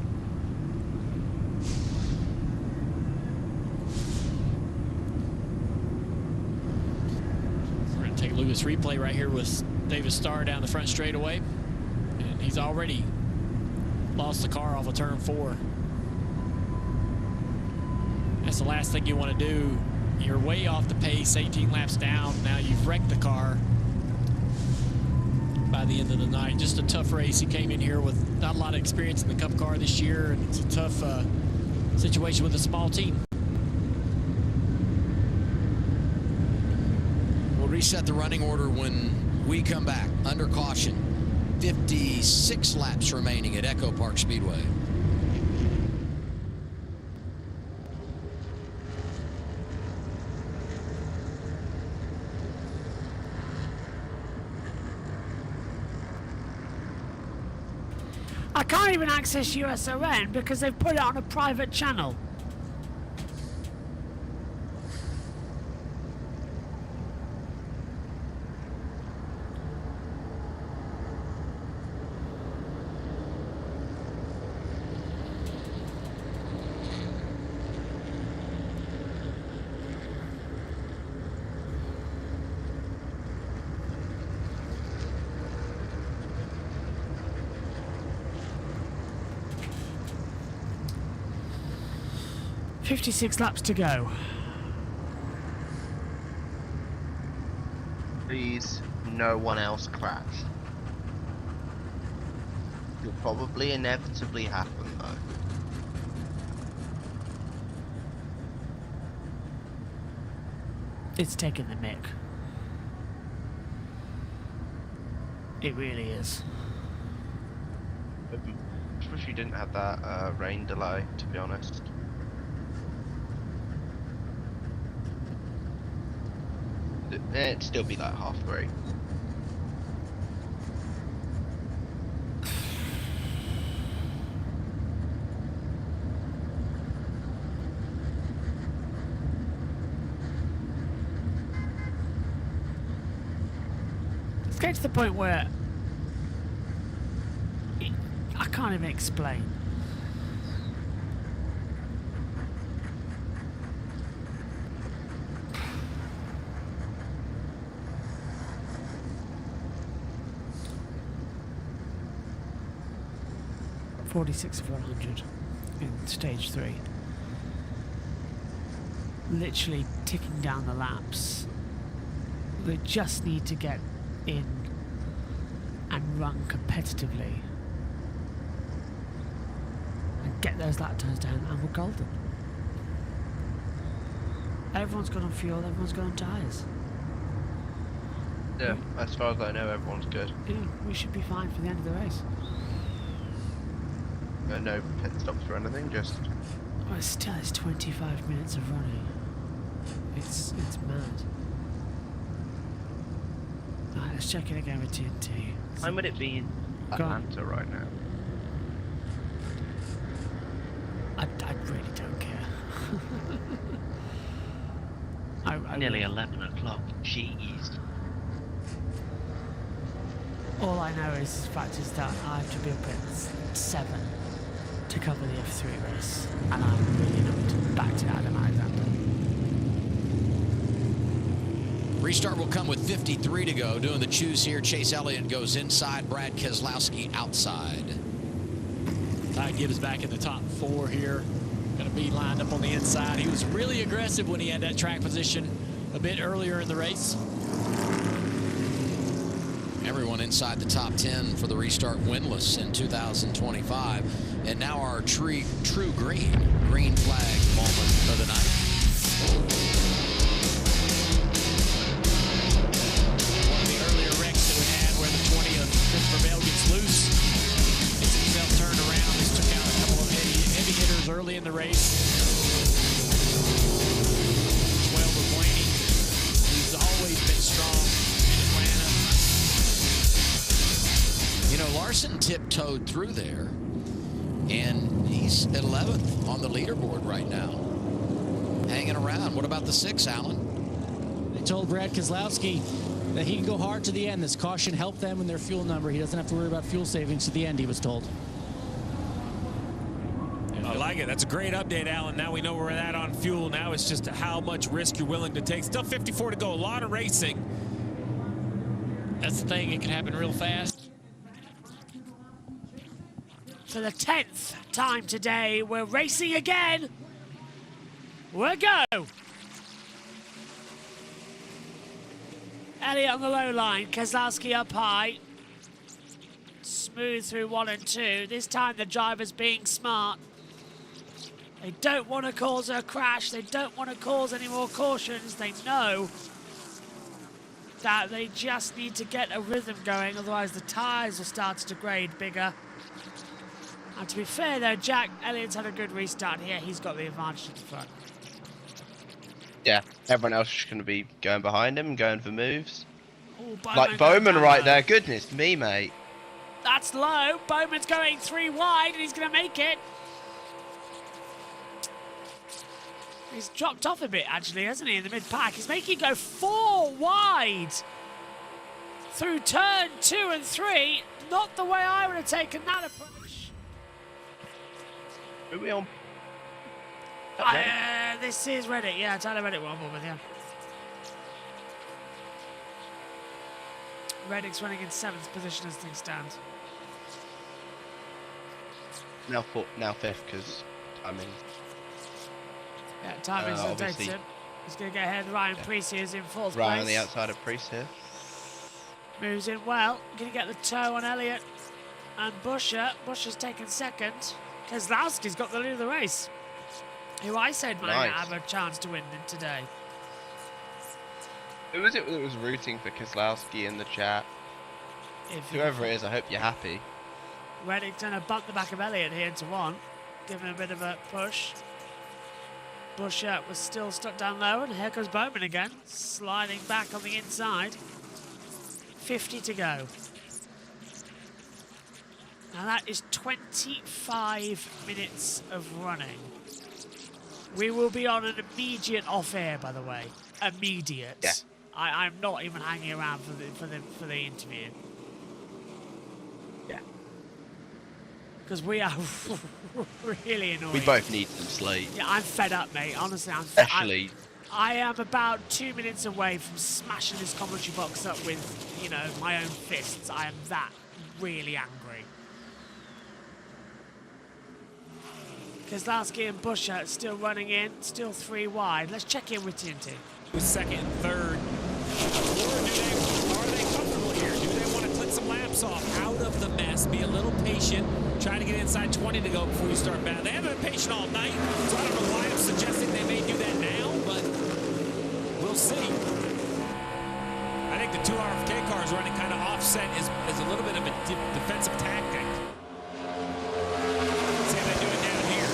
We're going to take a look at this replay right here with David Starr down the front straightaway, and he's already lost the car off of turn 4. That's the last thing you want to do. You're way off the pace, 18 laps down. Now you've wrecked the car by the end of the night. Just a tough race. He came in here with not a lot of experience in the Cup car this year, and it's a tough situation with a small team. We'll reset the running order when we come back. Under caution, 56 laps remaining at Echo Park Speedway. I can't even access USON because they've put it on a private channel. .56 laps to go. Please, no one else crash. It'll probably inevitably happen, though. It's taking the mick. It really is. I wish you didn't have that rain delay, to be honest. It'd still be like halfway. It's getting to the point where I can't even explain. .46 of 100 in stage 3. Literally ticking down the laps. They just need to get in and run competitively and get those lap times down, and we're golden. Everyone's got on fuel, everyone's got on tyres. Yeah, as far as I know, everyone's good. Yeah, we should be fine for the end of the race. No pit stops or anything, just... Well, it's still, it's 25 minutes of running. It's mad. Alright, let's check it again with TNT. When would it be in Atlanta right now? I really don't care. Nearly 11 o'clock. Jeez. All I know is the fact is that I have to be up at 7 to cover the F3 race, and I'm really not back to Adam Alexander. Restart will come with 53 to go. Doing the choose here. Chase Elliott goes inside. Brad Keselowski outside. Ty Gibbs back in the top 4 here. Going to be lined up on the inside. He was really aggressive when he had that track position a bit earlier in the race. Everyone inside the top 10 for the restart winless in 2025. And now our true green flag moment of the night. One of the earlier wrecks that we had where the 20 of Christopher Bell gets loose. Gets himself turned around. This took out a couple of heavy hitters early in the race. 12 of Blaney. He's always been strong in Atlanta. You know, Larson tiptoed through there, and he's at 11th on the leaderboard right now. Hanging around. What about the 6, Alan? They told Brad Keselowski that he can go hard to the end. This caution helped them in their fuel number. He doesn't have to worry about fuel savings to the end, he was told. I like it. That's a great update, Alan. Now we know where we're at on fuel. Now it's just how much risk you're willing to take. Still 54 to go. A lot of racing. That's the thing. It can happen real fast. For the 10th time today, we're racing again. We'll go. Elliott on the low line, Keselowski up high. Smooth through 1 and 2. This time the driver's being smart. They don't want to cause a crash. They don't want to cause any more cautions. They know that they just need to get a rhythm going, otherwise the tyres will start to degrade bigger. And to be fair though, Jack, Elliott's had a good restart here. He's got the advantage at the front. Yeah, everyone else is going to be going behind him, going for moves. Ooh, Like Bowman right there. Goodness me, mate. That's low. Bowman's going 3 wide and he's going to make it. He's dropped off a bit, actually, hasn't he, in the mid-pack? He's making it go 4 wide through turn 2 and 3. Not the way I would have taken that approach. Are we on? This is Reddick. Yeah, Tyler Reddick will on with you. Reddick's running in 7th position as things stand. Now 5th, because I mean. Yeah, timing's updated him. He's going to get ahead. Ryan Preece is in 4th place. Right on the outside of Preece here. Moves in well. Going to get the toe on Elliott and Buescher. Buescher's taken 2nd. Keselowski's got the lead of the race, who I said might have a chance to win today. Who was it that was rooting for Keselowski in the chat? Whoever it is, I hope you're happy. Reddick's going to bump the back of Elliott here into 1. Give him a bit of a push. Buescher was still stuck down low, and here comes Bowman again, sliding back on the inside. 50 to go. Now that is 25 minutes of running. We will be on an immediate off-air, by the way. Immediate. Yeah. I'm not even hanging around for the interview. Yeah. Because we are really annoying. We both need some sleep. Yeah, I'm fed up, mate. Honestly, I'm fed up. Especially. I am about 2 minutes away from smashing this commentary box up with, you know, my own fists. I am that really angry. Keselowski and Buescher still running in, still 3 wide. Let's check in with TNT. Who's 2nd, 3rd? Or are they comfortable here? Do they want to click some laps off out of the mess? Be a little patient. Try to get inside 20 to go before you start battle. They haven't been patient all night, so I don't know why I'm suggesting they may do that now, but we'll see. I think the 2 RFK cars running kind of offset is a little bit of a defensive tactic. See how they do it down here.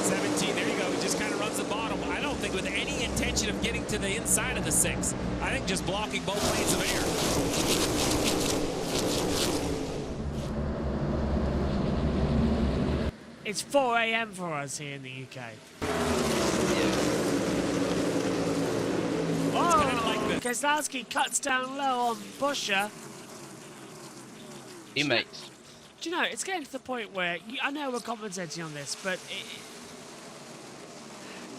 17, there you go. He just kind of runs the bottom. I don't think with any intention of getting to the inside of the 6. I think just blocking both lanes of air. It's 4 a.m. for us here in the UK. Keselowski cuts down low on Buescher. Teammates. Do you know, it's getting to the point where, I know we're commentating on this, but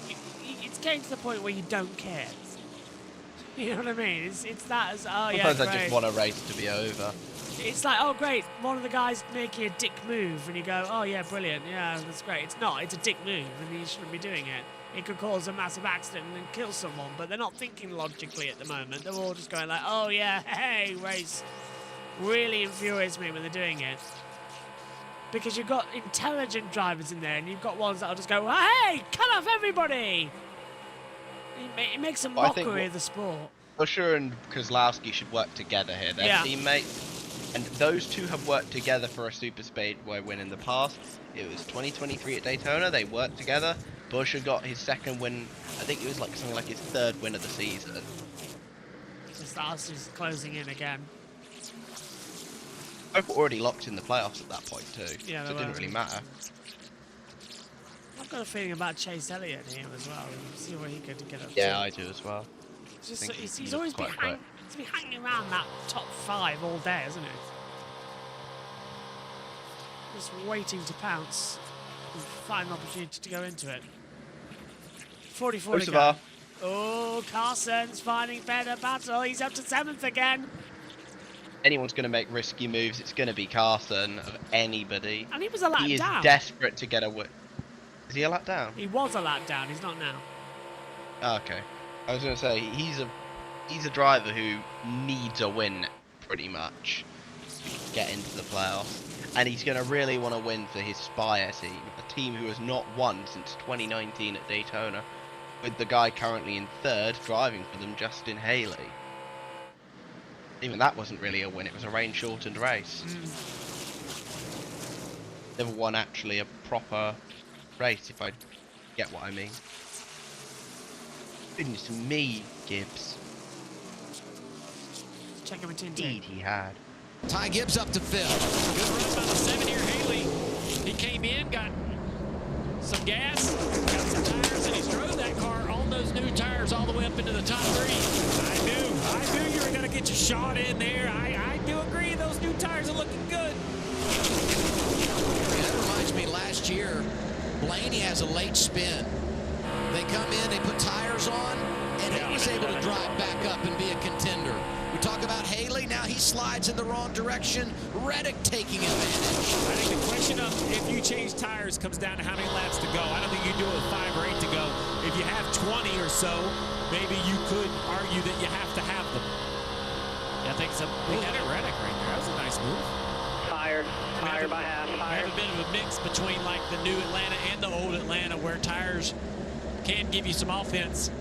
it's getting to the point where you don't care. You know what I mean? It's that as, oh yeah, Sometimes I just want a race to be over. It's like, oh great, one of the guys making a dick move, and you go, oh yeah, brilliant, yeah, that's great. It's not, it's a dick move, and you shouldn't be doing it. It could cause a massive accident and kill someone, but they're not thinking logically at the moment. They're all just going like, oh yeah, hey, race. Really infuriates me when they're doing it. Because you've got intelligent drivers in there, and you've got ones that'll just go, hey, cut off everybody! It makes a mockery of the sport. Buescher and Keselowski should work together here. They're teammates. And those two have worked together for a Super Speedway win in the past. It was 2023 at Daytona. They worked together. Buescher got his second win. I think it was like something like his third win of the season. Keselowski's closing in again. Both were already locked in the playoffs at that point too. Yeah, so it didn't really matter. I've got a feeling about Chase Elliott here as well. See where he could get up to. Yeah, I do as well. Just, he's always been hanging around that top 5 all day, isn't it? Just waiting to pounce and find an opportunity to go into it. 44 to go. Oh, Carson's finding better battle. He's up to 7th again. Anyone's going to make risky moves, it's going to be Carson of anybody. And he was a lap down. He is desperate to get a win. Is he a lap down? He was a lap down. He's not now. Okay. I was going to say, he's a driver who needs a win, pretty much, to get into the playoffs. And he's going to really want to win for his Spire team, a team who has not won since 2019 at Daytona, with the guy currently in 3rd driving for them, Justin Haley. Even that wasn't really a win, it was a rain-shortened race. Never won actually a proper race, if I get what I mean. Goodness me, Gibbs. Check him with Indeed he had. Ty Gibbs up to 5th. Good run by the 7-year Haley. He came in, got some gas, got some tires, and he's drove that car on those new tires all the way up into the top 3. I knew you were going to get your shot in there. I do agree, those new tires are looking good. That reminds me, last year, Blaney has a late spin. They come in, they put tires on, and he was able to drive back up and be a contender. We talk about Haley, now he slides in the wrong direction. Reddick taking advantage. I think the question of if you change tires comes down to how many laps to go. I don't think you do it with 5 or 8 to go. If you have 20 or so, maybe you could argue that you have to have them. Yeah, I think so. Look at Reddick right there. That was a nice move. Fired by half. We have a bit of a mix between like the new Atlanta and the old Atlanta, where tires can give you some offense.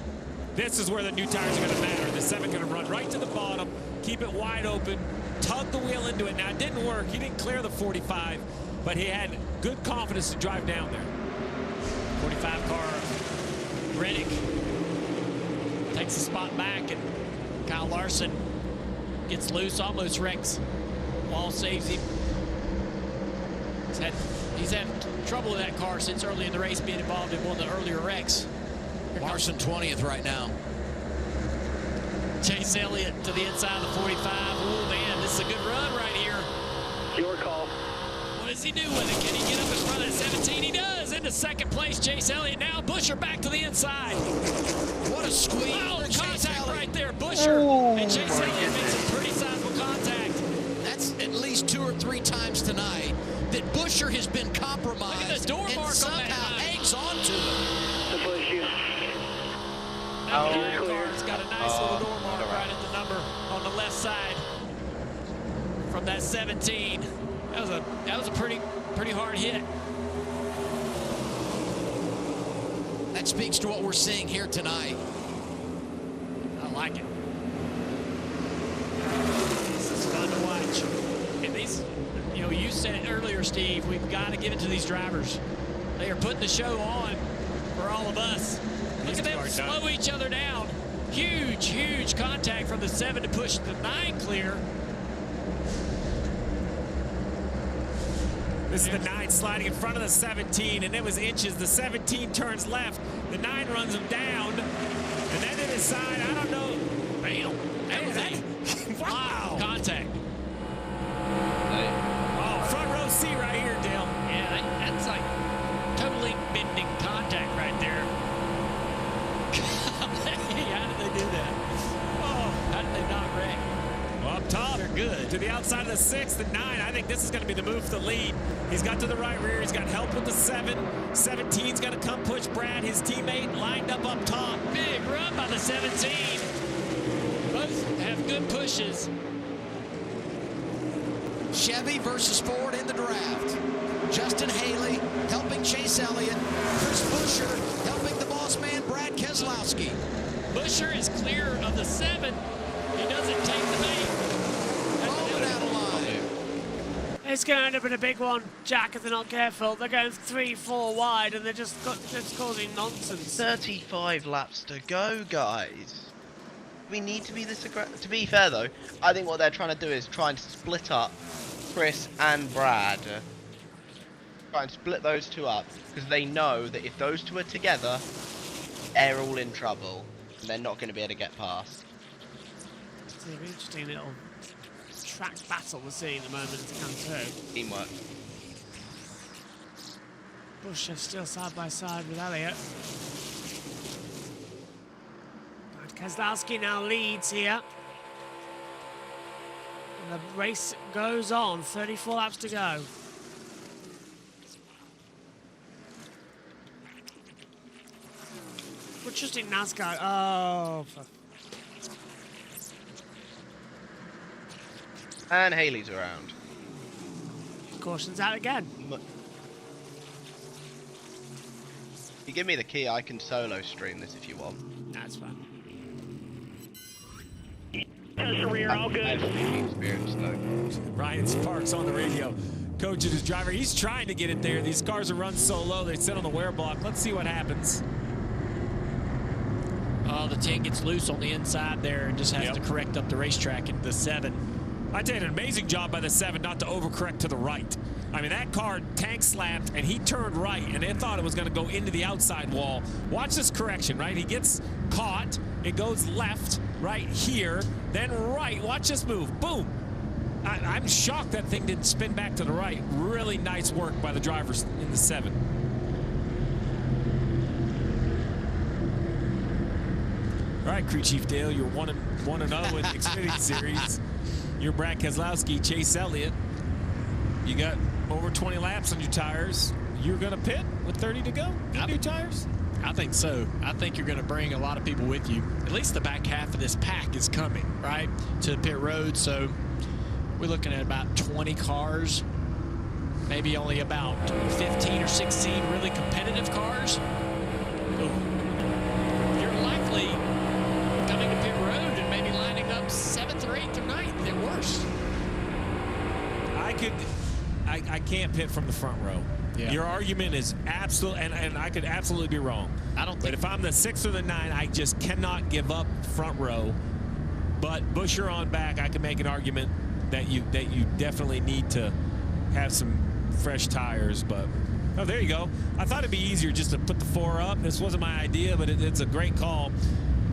This is where the new tires are going to matter. The 7 going to run right to the bottom, keep it wide open, tug the wheel into it. Now, it didn't work. He didn't clear the 45, but he had good confidence to drive down there. 45 car, Reddick takes the spot back, and Kyle Larson gets loose, almost wrecks. Wall saves him. He's had trouble with that car since early in the race, being involved in one of the earlier wrecks. Larson 20th right now. Chase Elliott to the inside of the 45. Oh man, this is a good run right here. Your call. What does he do with it? Can he get up in front of that 17? He does. Into 2nd place, Chase Elliott. Now Buescher back to the inside. What a squeeze. Oh, contact right there. Buescher and Chase Elliott made some pretty sizable contact. That's at least 2 or 3 times tonight that Buescher has been compromised. Look at the door mark somehow hangs on to it. That car's got a nice little door mark right at the number on the left side from that 17. That was a pretty hard hit. That speaks to what we're seeing here tonight. I like it. This is fun to watch. And these, you said it earlier, Steve, we've got to give it to these drivers. They are putting the show on for all of us. Look at them slow each other down. Huge, huge contact from the 7 to push the 9 clear. This is the 9 sliding in front of the 17, and it was inches. The 17 turns left. The 9 runs him down, and then they decide, I don't know. Bam. Wow. Contact. Oh, front row seat right here, Dale. Yeah, that's like totally bending contact right there. How did they do that? Oh, how did they not wreck? Well, up top. They're good. To the outside of the 6, the 9. I think this is going to be the move for the lead. He's got to the right rear. He's got help with the 7. 17's got to come push Brad, his teammate, lined up top. Big run by the 17. Both have good pushes. Chevy versus Ford in the draft. Justin Haley helping Chase Elliott. Chris Buescher helping the boss man, Brad Keselowski. Buescher is clear of the 7. He doesn't take the 8. Bowman out of line. It's going to end up in a big one, Jack, if they're not careful. They're going 3-4 wide, and they're just causing nonsense. 35 laps to go, guys. We need to be this aggressive. To be fair, though, I think what they're trying to do is try and split up Chris and Brad. Try and split those two up, because they know that if those two are together, they're all in trouble, and they're not going to be able to get past. It's an interesting little track battle we're seeing at the moment to come through. Teamwork. Buescher still side by side with Elliott. Keselowski now leads here. And the race goes on, 34 laps to go. We're just in NASCAR. Oh. And Haley's around. Caution's out again. If you give me the key, I can solo stream this if you want. That's fine. Rear, all good. Experience, though. Ryan Sparks on the radio. Coach and his driver, he's trying to get it there. These cars are run so low, they sit on the wear block. Let's see what happens. Oh, the 10 gets loose on the inside there and just has to correct up the racetrack at the 7. I did an amazing job by the 7 not to overcorrect to the right. I mean, that car tank slapped, and he turned right, and they thought it was going to go into the outside wall. Watch this correction, right? He gets caught. It goes left right here, then right. Watch this move. Boom. I'm shocked that thing didn't spin back to the right. Really nice work by the drivers in the 7. All right, Crew Chief Dale, you're 1-0 in the Xfinity Series. You're Brad Keselowski, Chase Elliott. You got over 20 laps on your tires. You're going to pit with 30 to go? New tires? I think so. I think you're going to bring a lot of people with you. At least the back half of this pack is coming, right, to the pit road. So we're looking at about 20 cars, maybe only about 15 or 16 really competitive cars. You're likely coming to pit road and maybe lining up 7th or 8th or 9th at worst. I can't pit from the front row. Yeah. Your argument is absolute, and I could absolutely be wrong. But if I'm the 6th or the 9th, I just cannot give up front row. But Buescher on back, I can make an argument that you definitely need to have some fresh tires. But oh, there you go. I thought it'd be easier just to put the 4 up. This wasn't my idea, but it's a great call.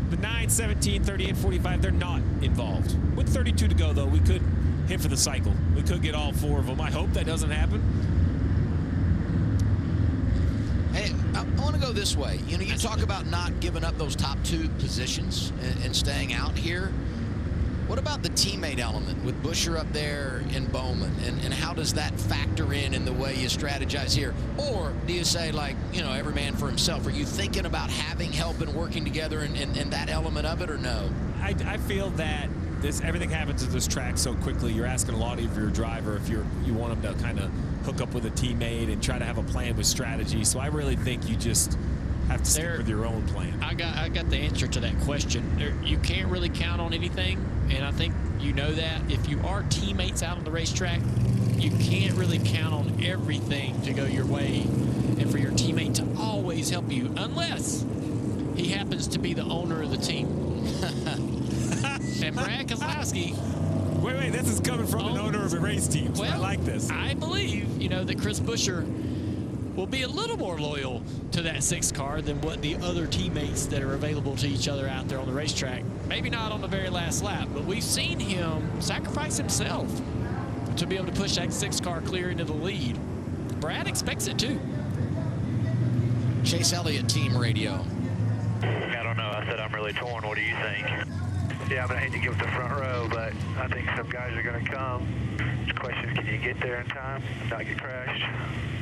The 9, 17, 38, 45, they're not involved. With 32 to go, though, we could hit for the cycle. We could get all 4 of them. I hope that doesn't happen. Hey, I want to go this way. You know, you talk about not giving up those top 2 positions and staying out here. What about the teammate element with Buescher up there and Bowman? And how does that factor in the way you strategize here? Or do you say, like, you know, every man for himself? Are you thinking about having help and working together and that element of it, or no? I feel that everything happens at this track so quickly. You're asking a lot of your driver if you want him to kind of hook up with a teammate and try to have a plan with strategy. So I really think you just have to stick with your own plan. I got the answer to that question. You can't really count on anything, and I think you know that. If you are teammates out on the racetrack, you can't really count on everything to go your way and for your teammate to always help you, unless he happens to be the owner of the team. And Brad Keselowski. Wait, this is coming from an owner of a race team. So well, I like this. I believe, you know, that Chris Buescher will be a little more loyal to that 6 car than what the other teammates that are available to each other out there on the racetrack. Maybe not on the very last lap, but we've seen him sacrifice himself to be able to push that 6 car clear into the lead. Brad expects it too. Chase Elliott, team radio. I don't know. I said I'm really torn. What do you think? Yeah, I mean, I hate to give it the front row, but I think some guys are going to come. The question is, can you get there in time and not get crashed?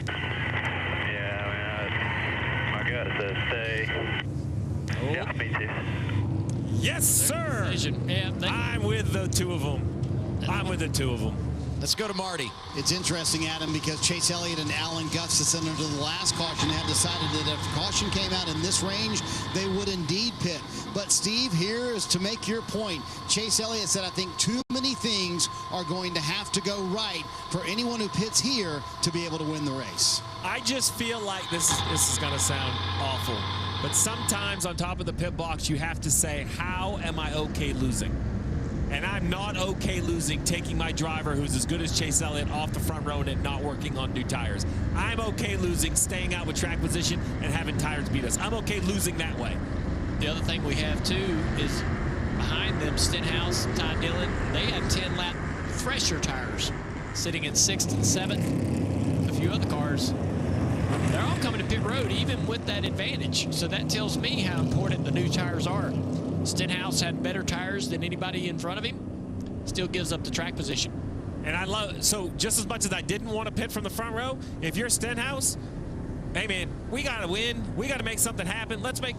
Yeah, I mean, my gut says stay. Oh. Yeah, me too. Yes, sir. Yeah, I'm with the 2 of them. I'm with the 2 of them. Let's go to Marty. It's interesting, Adam, because Chase Elliott and Alan Gustafson under the last caution had decided that if caution came out in this range, they would indeed pit. But Steve, here is to make your point. Chase Elliott said, I think too many things are going to have to go right for anyone who pits here to be able to win the race. I just feel like this is going to sound awful, but sometimes on top of the pit box, you have to say, how am I okay losing? And I'm not okay losing taking my driver, who's as good as Chase Elliott, off the front row and not working on new tires. I'm okay losing staying out with track position and having tires beat us. I'm okay losing that way. The other thing we have, too, is behind them, Stenhouse, Ty Dillon, they have 10-lap fresher tires sitting in 6th and 7th. A few other cars, they're all coming to pit road, even with that advantage. So that tells me how important the new tires are. Stenhouse had better tires than anybody in front of him, still gives up the track position. And I love, so just as much as I didn't want to pit from the front row, if you're Stenhouse, hey man, we got to win. We got to make something happen. Let's make,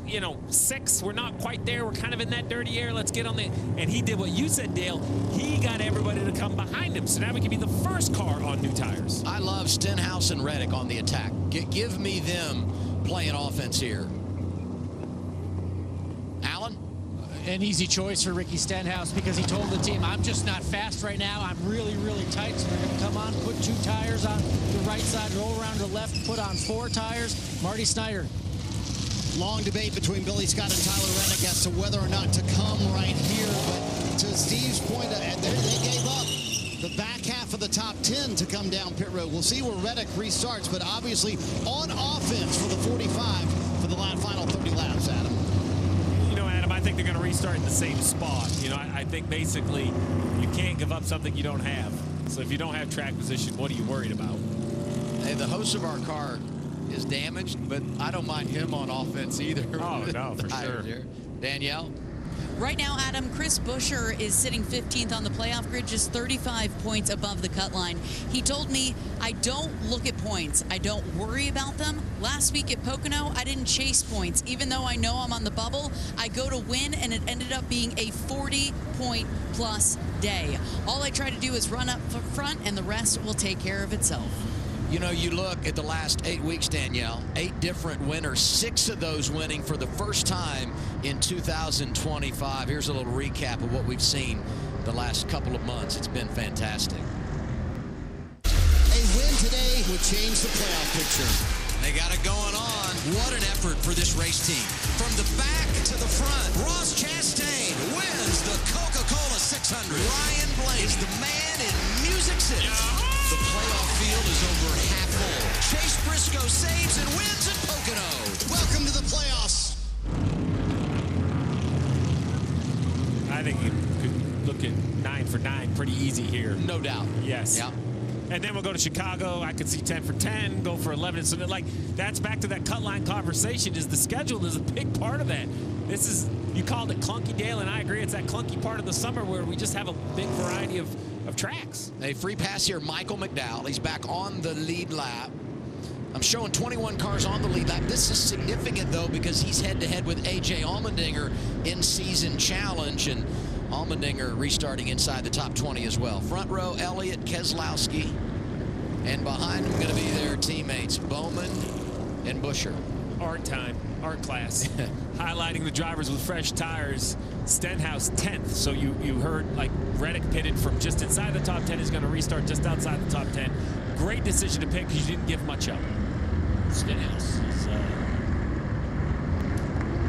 6. We're not quite there. We're kind of in that dirty air. Let's get on the, and he did what you said, Dale. He got everybody to come behind him. So now we can be the first car on new tires. I love Stenhouse and Reddick on the attack. Give me them playing offense here. Alan? An easy choice for Ricky Stenhouse because he told the team, I'm just not fast right now. I'm really, really tight. So they're going to come on, put 2 tires on the right side, roll around to the left, put on 4 tires. Marty Snyder. Long debate between Billy Scott and Tyler Reddick as to whether or not to come right here. But to Steve's point, they gave up the back half of the top 10 to come down pit road. We'll see where Reddick restarts, but obviously on offense for the 45 for the final 30 laps, Adam. I think they're going to restart in the same spot. I think basically you can't give up something you don't have. So if you don't have track position, what are you worried about? Hey, the host of our car is damaged, but I don't mind him on offense either. Oh, no, for sure. Here. Danielle? Right now, Adam, Chris Buescher is sitting 15th on the playoff grid, just 35 points above the cut line. He told me, I don't look at points. I don't worry about them. Last week at Pocono, I didn't chase points. Even though I know I'm on the bubble, I go to win, and it ended up being a 40-point-plus day. All I try to do is run up front, and the rest will take care of itself. You look at the last 8 weeks, Danielle, 8 different winners, 6 of those winning for the first time in 2025. Here's a little recap of what we've seen the last couple of months. It's been fantastic. A win today would change the playoff picture. They got it going on. What an effort for this race team. From the back to the front, Ross Chastain wins the Coca-Cola 600. Ryan Blaney is the man in Music City. The playoff field is over half full. Chase Briscoe saves and wins at Pocono. Welcome to the playoffs. I think you could look at 9 for 9 pretty easy here. No doubt. Yes. Yeah. And then we'll go to Chicago. I could see 10 for 10, go for 11. So that's back to that cut line conversation. Is the schedule is a big part of that. This is, you called it clunky, Dale, and I agree. It's that clunky part of the summer where we just have a big variety of tracks. A free pass here, Michael McDowell. He's back on the lead lap. I'm showing 21 cars on the lead lap. This is significant, though, because he's head-to-head with A.J. Allmendinger in season challenge, and Allmendinger restarting inside the top 20 as well. Front row, Elliott, Keselowski, and behind him going to be their teammates, Bowman and Buescher. Art time, art class. Highlighting the drivers with fresh tires. Stenhouse 10th. So you heard like Reddick pitted from just inside the top 10. Is going to restart just outside the top 10. Great decision to pick because you didn't give much up. Stenhouse is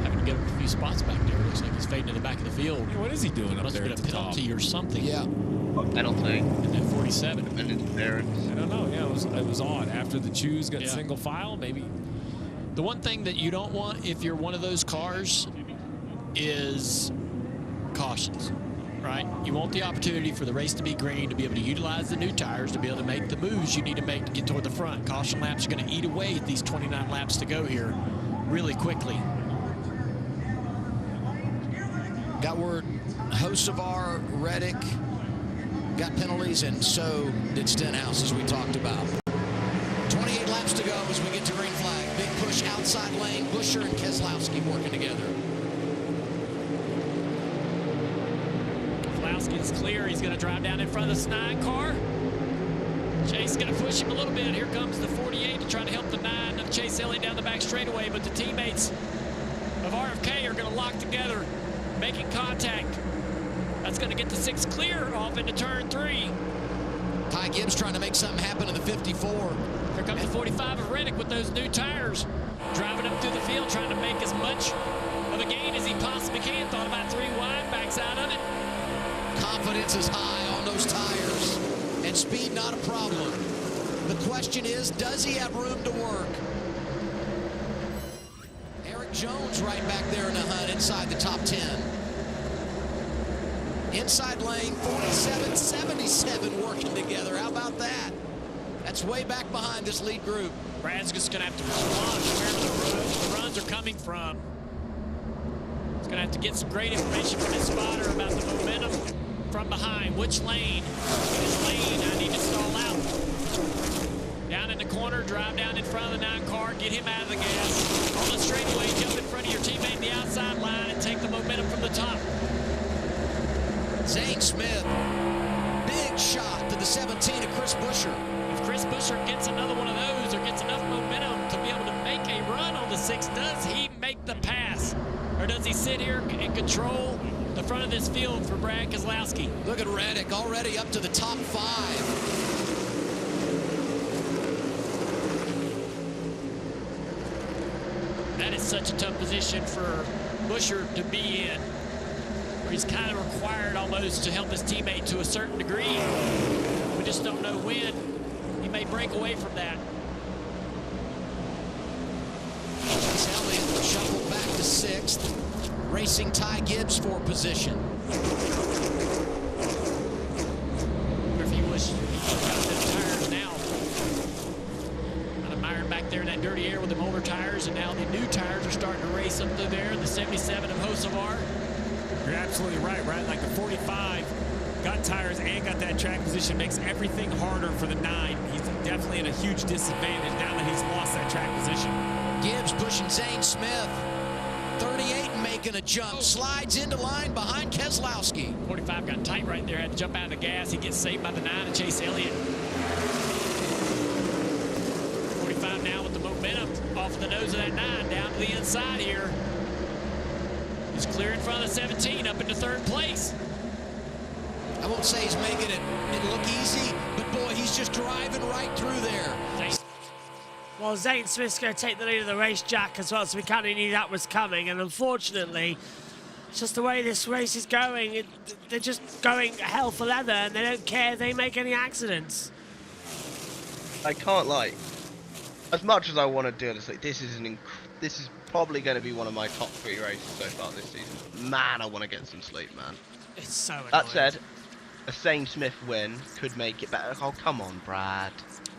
having to get a few spots back there. Looks like he's fading to the back of the field. Yeah, what is he doing up Must there have at been the a penalty top? or something. Yeah. Penalty. And then 47. And interference. I don't know. Yeah, it was odd. After the choose got single file, maybe. The one thing that you don't want if you're one of those cars is cautions, right? You want the opportunity for the race to be green, to be able to utilize the new tires, to be able to make the moves you need to make to get toward the front. Caution laps are going to eat away at these 29 laps to go here really quickly. Got word Hocevar, Reddick got penalties, and so did Stenhouse, as we talked about. 28 laps to go as we get to green flag. Big push outside lane. Buscher and Keselowski working together. Keselowski is clear. He's going to drive down in front of this 9 car. Chase is going to push him a little bit. Here comes the 48 to try to help the 9 of Chase Elliott down the back straightaway, but the teammates of RFK are going to lock together, making contact. That's going to get the 6 clear off into turn 3. Ty Gibbs trying to make something happen in the 54. Here comes the 45 of Reddick with those new tires. Driving up through the field, trying to make as much of a gain as he possibly can. Thought about 3 wide, backs out of it. Confidence is high on those tires, and speed not a problem. The question is, does he have room to work? Eric Jones right back there in the hunt inside the top 10. Inside lane, 47, 77 working together. How about that? That's way back behind this lead group. Brad's just going to have to respond to where the runs are coming from. He's going to have to get some great information from his spotter about the momentum from behind. Which lane? This lane I need to stall out. Down in the corner, drive down in front of the 9 car, get him out of the gas. On the straightaway, jump in front of your teammate in the outside line and take the momentum from the top. Zane Smith, big shot to the 17 of Chris Buscher. If Chris Buscher gets another one of those or gets enough momentum to be able to make a run on the 6, does he make the pass? Or does he sit here and control the front of this field for Brad Keselowski? Look at Reddick already up to the top 5. That is such a tough position for Buscher to be in, where he's kind of required almost to help his teammate to a certain degree. We just don't know when he may break away from that. Chase Elliott shuffled back to 6th, racing Ty Gibbs for position. If he was got those tires now. Kind of mired back there in that dirty air with the older tires, and now the new tires are starting to race up through there. The 77 of Hocevar. You're absolutely right, right? Like the 45 got tires and got that track position, makes everything harder for the 9. He's definitely in a huge disadvantage now that he's lost that track position. Gibbs pushing Zane Smith. 38 making a jump, slides into line behind Keselowski. 45 got tight right there, had to jump out of the gas. He gets saved by the 9 of Chase Elliott. 45 now with the momentum off of the nose of that 9 down to the inside here. He's clear in front of the 17 up into 3rd place. I won't say he's making it look easy, but boy, he's just driving right through there. Well, Zane Smith's going to take the lead of the race, Jack, as well, so we kind of knew that was coming. And unfortunately, it's just the way this race is going. They're just going hell for leather, and they don't care if they make any accidents. I can't lie. As much as I want to do this, like, this is probably going to be one of my top 3 races so far this season. Man, I want to get some sleep, man. It's so annoying. That said, a Zane Smith win could make it better. Oh, come on, Brad.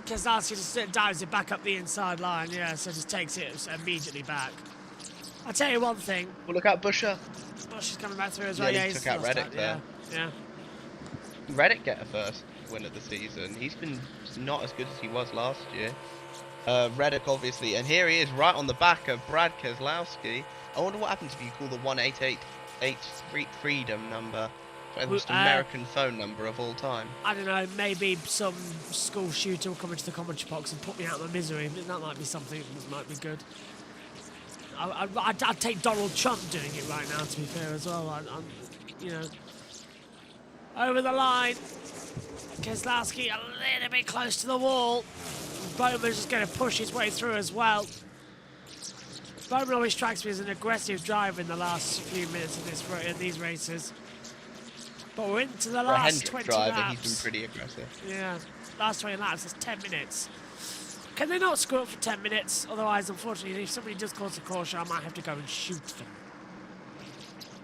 Keselowski just dives it back up the inside line, yeah, so just takes it immediately back. I'll tell you one thing. Well, look out, Buscher. Buscher's coming back through as well. Yeah, he took out Reddick there. Yeah. Reddick get a first win of the season. He's been not as good as he was last year. Reddick, obviously, and here he is right on the back of Brad Keselowski. I wonder what happens if you call the 1888 Freedom number the most American phone number of all time. I don't know, maybe some school shooter will come into the commentary box and put me out of my misery. That might be something that might be good. I'd take Donald Trump doing it right now, to be fair, as well. You know, over the line. Keselowski a little bit close to the wall. Bowman's just going to push his way through as well. Bowman always strikes me as an aggressive driver in the last few minutes of these races. But we're into the For a last Hendrick 20 driver, laps. he's been pretty aggressive. Yeah, last 20 laps, that's 10 minutes. Can they not screw up for 10 minutes? Otherwise, unfortunately, if somebody does cause a caution, I might have to go and shoot them.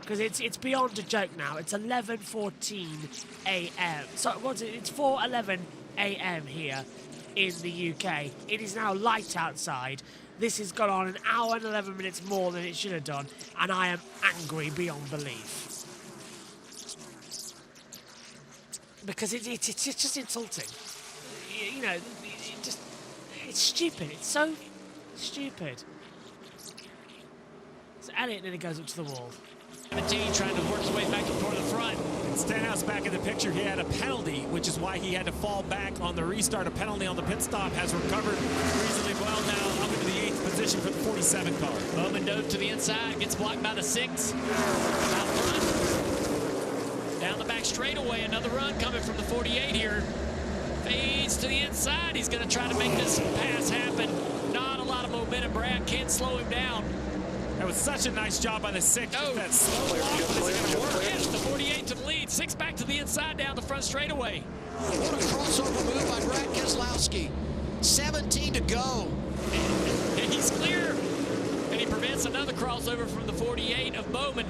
Because it's beyond a joke now. It's 11:14 a.m. So what's it? It's 4:11 a.m. here in the UK. It is now light outside. This has gone on an hour and 11 minutes more than it should have done, and I am angry beyond belief. Because it's just insulting. You know, it's stupid. It's so stupid. So Elliott nearly goes up to the wall. 17 trying to work his way back toward the front. And Stenhouse back in the picture. He had a penalty, which is why he had to fall back on the restart. A penalty on the pit stop, has recovered reasonably well now, up into the 8th position for the 47 car. Bowman dove to the inside, gets blocked by the 6. Out front. Down the back straightaway, another run coming from the 48 here. Fades to the inside. He's going to try to make this pass happen. Not a lot of momentum. Brad can't slow him down. That was such a nice job by the 6. Oh, that slow walk, but it's going to work. Yes, the 48 to the lead. 6 back to the inside down the front straightaway. What a crossover move by Brad Keselowski. 17 to go. And he's clear. And he prevents another crossover from the 48 of Bowman.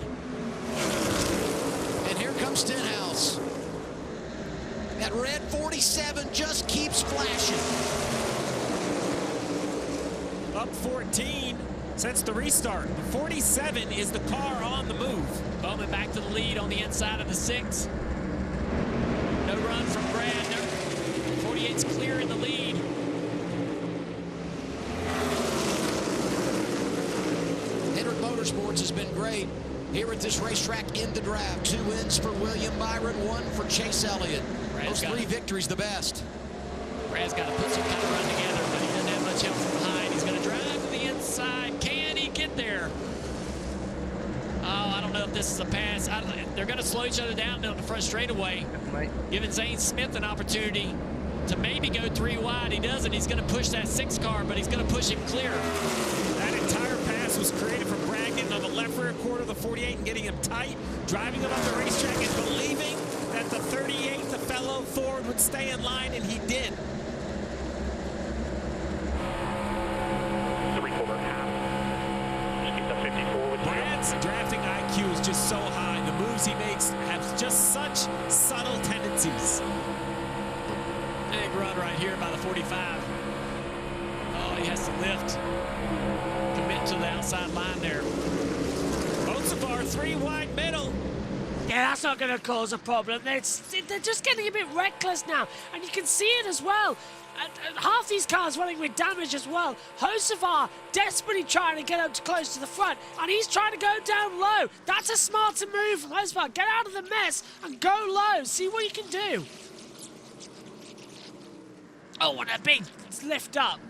And here comes Stenhouse. That red 47 just keeps flashing. Up 14 since the restart. 47 is the car on the move. Bowman back to the lead on the inside of the 6. No run from Brad. 48's clear in the lead. Hendrick Motorsports has been great here at this racetrack in the draft. 2 wins for William Byron, 1 for Chase Elliott. Those 3 victories the best. Brad's got to put some kind of run together, but he doesn't have much help from behind. He's going to drive to the inside. Can he get there? Oh, I don't know if this is a pass. They're going to slow each other down on the front straightaway, giving Zane Smith an opportunity to maybe go 3 wide. He doesn't. He's going to push that 6 car, but he's going to push him clear. That entire pass was created from Brad getting on the left rear quarter of the 48 and getting him tight, driving him up the racetrack and believing that the 38, the fellow Ford, would stay in line, and he did. Brad's drafting IQ is just so high. The moves he makes have just such subtle tendencies. Big run right here by the 45. Oh, he has to lift. Commit to the outside line there. Motofar 3 wide middle. Yeah, that's not going to cause a problem. They're just getting a bit reckless now, and you can see it as well. Half these cars running with damage as well. Hocevar desperately trying to get up close to the front, and he's trying to go down low. That's a smarter move from Hocevar. Get out of the mess and go low. See what you can do. Oh, and a big lift up.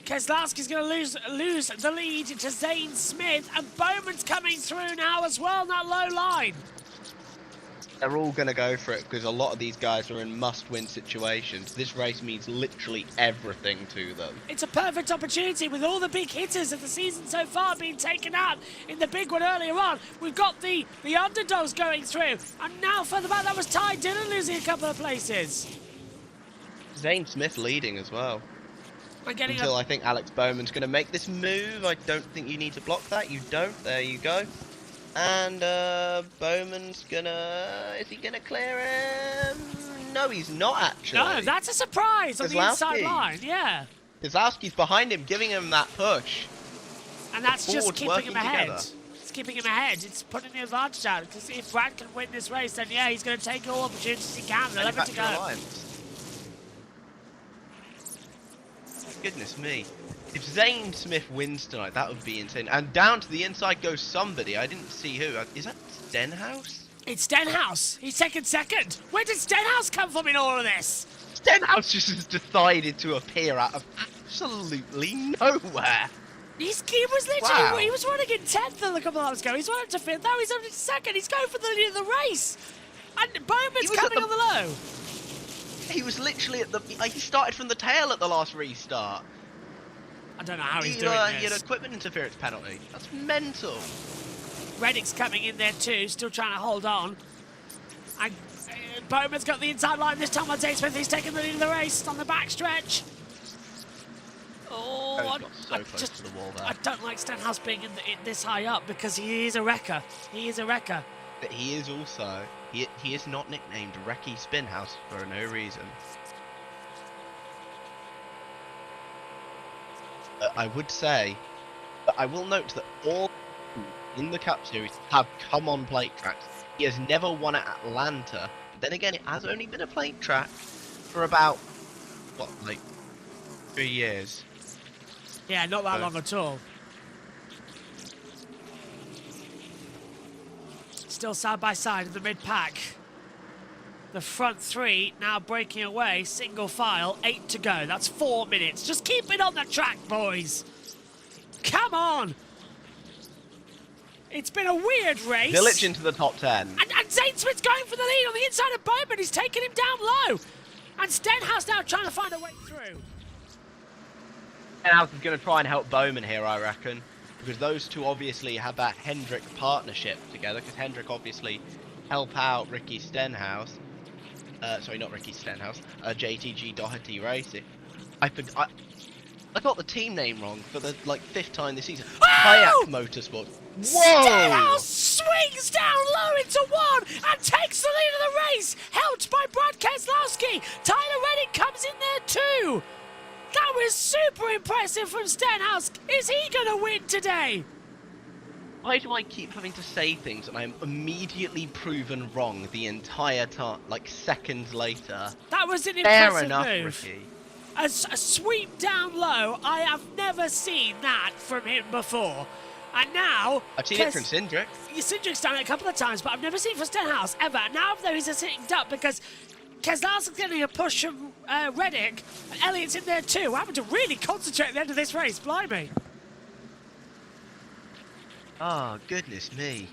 Keselowski's going to lose the lead to Zane Smith, and Bowman's coming through now as well in that low line. They're all going to go for it because a lot of these guys are in must-win situations. This race means literally everything to them. It's a perfect opportunity with all the big hitters of the season so far being taken out in the big one earlier on. We've got the underdogs going through, and now further back that was Ty Dillon losing a couple of places. Zane Smith leading as well. Getting Until I think Alex Bowman's going to make this move. I don't think you need to block that. You don't. There you go. And Bowman's gonna... Is he gonna clear him? No, he's not actually. No, that's a surprise on the inside line. Yeah. Keselowski's behind him, giving him that push. And that's just Ford keeping him ahead. together. It's keeping him ahead. It's putting the advantage out. Because if Brad can win this race, then yeah, he's going to take all opportunities he can. 11 to go. Goodness me. If Zane Smith wins tonight, that would be insane. And down to the inside goes somebody. I didn't see who. Is that Stenhouse? It's Stenhouse. He's second. Where did Stenhouse come from in all of this? Stenhouse just has decided to appear out of absolutely nowhere. He was literally, he was running in 10th a couple of hours ago. He's running to 5th. Now he's on to 2nd. He's going for the lead of the race. And Bowman's coming on the low. He was literally at the... He started from the tail at the last restart. I don't know how he's doing He had this. equipment interference penalty. That's mental. Reddick's coming in there too, still trying to hold on. And Bowman's got the inside line this time on Zane Smith. He's taking the lead of the race on the backstretch. Oh, got so close to the wall there. I don't like Stenhouse being in this high up because he is a wrecker. He is a wrecker. But he is also, he is not nicknamed Wrecky Spinhouse for no reason. I would say, but I will note that all in the Cup Series have come on plate tracks. He has never won at Atlanta. But then again, it has only been a plate track for about, what, like 3 years. Yeah, not that long at all. Still side by side in the mid-pack. The front three now breaking away, single file, 8 to go. That's 4 minutes. Just keep it on the track, boys. Come on. It's been a weird race. Village into the top 10. And Zane Smith's going for the lead on the inside of Bowman. He's taking him down low. And Stenhouse now trying to find a way through. Stenhouse is going to try and help Bowman here, I reckon. Because those two obviously have that Hendrick partnership together. Because Hendrick obviously help out Ricky Stenhouse. Sorry, not Ricky Stenhouse. JTG Doherty Racing. I got the team name wrong for the 5th time this season. Kayak Motorsports. Whoa! Stenhouse swings down low into 1 and takes the lead of the race, helped by Brad Keselowski. Tyler Reddick comes in there too. That was super impressive from Stenhouse. Is he going to win today? Why do I keep having to say things and I'm immediately proven wrong the entire time, like seconds later? That was an impressive enough, move. Ricky. A sweep down low, I have never seen that from him before. And now... I've seen it from Cindric. Cindric's done it a couple of times, but I've never seen it from Stenhouse, ever. Now, though, he's a sitting duck because Keselowski's getting a push from Reddick, and Elliott's in there too. We're having to really concentrate at the end of this race, blimey. Oh, goodness me.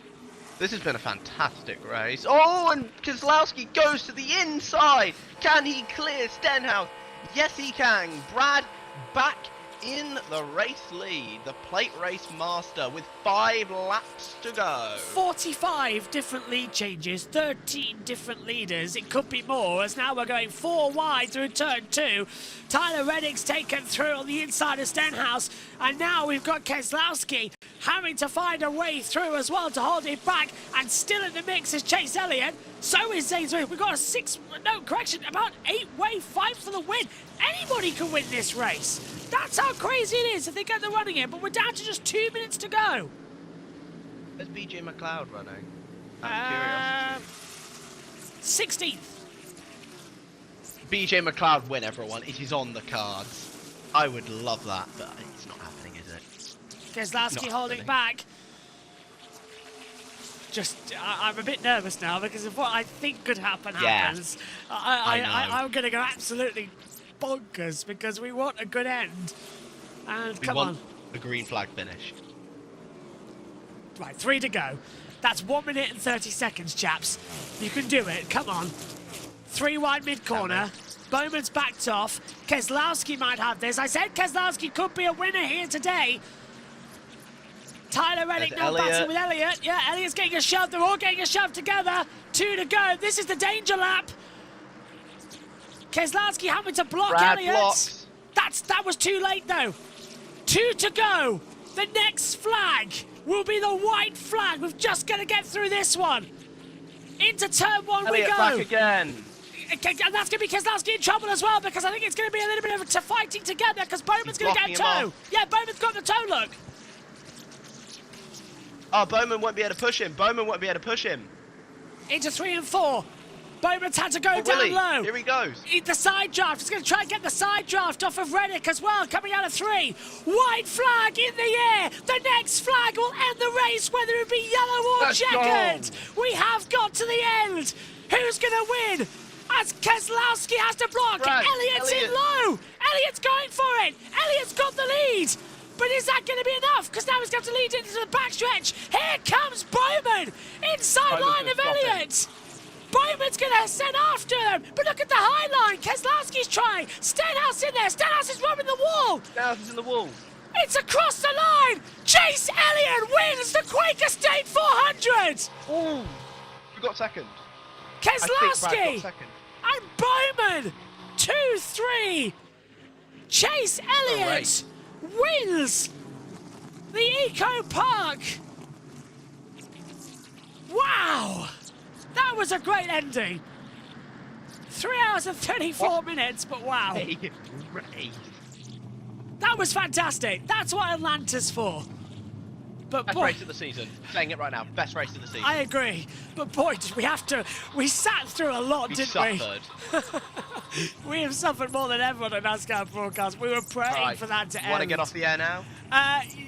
This has been a fantastic race. Oh, and Keselowski goes to the inside. Can he clear Stenhouse? Yes, he can. Brad back in the race lead. The plate race master with 5 laps to go. 45 different lead changes, 13 different leaders. It could be more, as now we're going 4 wide through turn 2. Tyler Reddick's taken through on the inside of Stenhouse, and now we've got Keselowski having to find a way through as well to hold it back, and still in the mix is Chase Elliott. So is Zane Smith. We've got a about 8-way fight for the win. Anybody can win this race. That's how crazy it is if they get the running in, but we're down to just 2 minutes to go. Where's BJ McLeod running? I'm curious. 16th. BJ McLeod win, everyone. It is on the cards. I would love that, but it's not happening, is it? Keselowski holding back. I'm a bit nervous now because of what I think could happen happens. I'm going to go absolutely bonkers because we want a good end. And come on. The green flag finish. Right, 3 to go. That's 1 minute and 30 seconds, chaps. You can do it. Come on. 3 wide mid-corner. Bowman's backed off. Keselowski might have this. I said Keselowski could be a winner here today. Tyler Reddick now battling with Elliott. Yeah, Elliott's getting a shove. They're all getting a shove together. 2 to go. This is the danger lap. Keselowski having to block Elliott. Blocks. That was too late, though. 2 to go. The next flag will be the white flag. We've just got to get through this one. Into turn 1 Elliott we go. Back again. And that's going to be Keselowski in trouble as well because I think it's going to be a little bit of a fighting together because Bowman's going to get a toe. Yeah, Bowman's got the toe, look. Oh, Bowman won't be able to push him. Bowman won't be able to push him. Into 3 and 4. Bowman's had to go down low. Here he goes. The side draft. He's going to try and get the side draft off of Reddick as well, coming out of 3. White flag in the air. The next flag will end the race, whether it be yellow or checkered. We have got to the end. Who's going to win? As Keselowski has to block. Elliott's in low. Elliott's going for it. Elliott's got the lead. But is that going to be enough? Because now he's got to lead into the backstretch. Here comes Bowman. Inside line of Elliott. Bowman's going to send after them. But look at the high line. Keselowski's trying. Stenhouse in there. Stenhouse is rubbing the wall. Stenhouse is in the wall. It's across the line. Chase Elliott wins the Quaker State 400. Ooh. We got second. Keselowski and Bowman, 2-3. Chase Elliott wins the Eco Park. Wow, that was a great ending. 3 hours and 34 minutes, but wow. That was fantastic. That's what Atlanta's for. But best boy, race of the season. Saying it right now. Best race of the season. I agree. But boy, did we have to. We sat through a lot, didn't suffered. we? We have suffered more than ever on a NASCAR broadcast. We were praying for that to end. Want to get off the air now?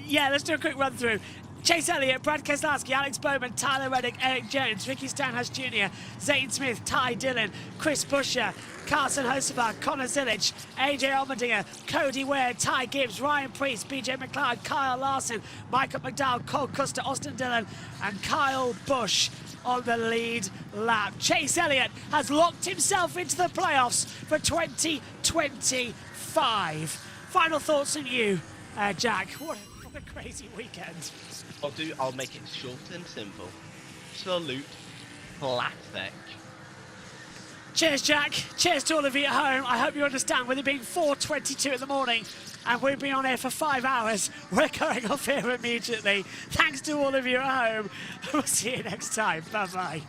Yeah, let's do a quick run through. Chase Elliott, Brad Keselowski, Alex Bowman, Tyler Reddick, Eric Jones, Ricky Stenhouse Jr., Zane Smith, Ty Dillon, Chris Buescher, Carson Hocevar, Connor Zilic, AJ Allmendinger, Cody Ware, Ty Gibbs, Ryan Preece, BJ McLeod, Kyle Larson, Michael McDowell, Cole Custer, Austin Dillon, and Kyle Busch on the lead lap. Chase Elliott has locked himself into the playoffs for 2025. Final thoughts on you, Jack. What a crazy weekend. I'll make it short and simple. Salute classic. Cheers, Jack. Cheers to all of you at home. I hope you understand, with it being 4:22 in the morning and we've been on air for 5 hours, we're going off here immediately. Thanks to all of you at home. We'll see you next time. Bye-bye.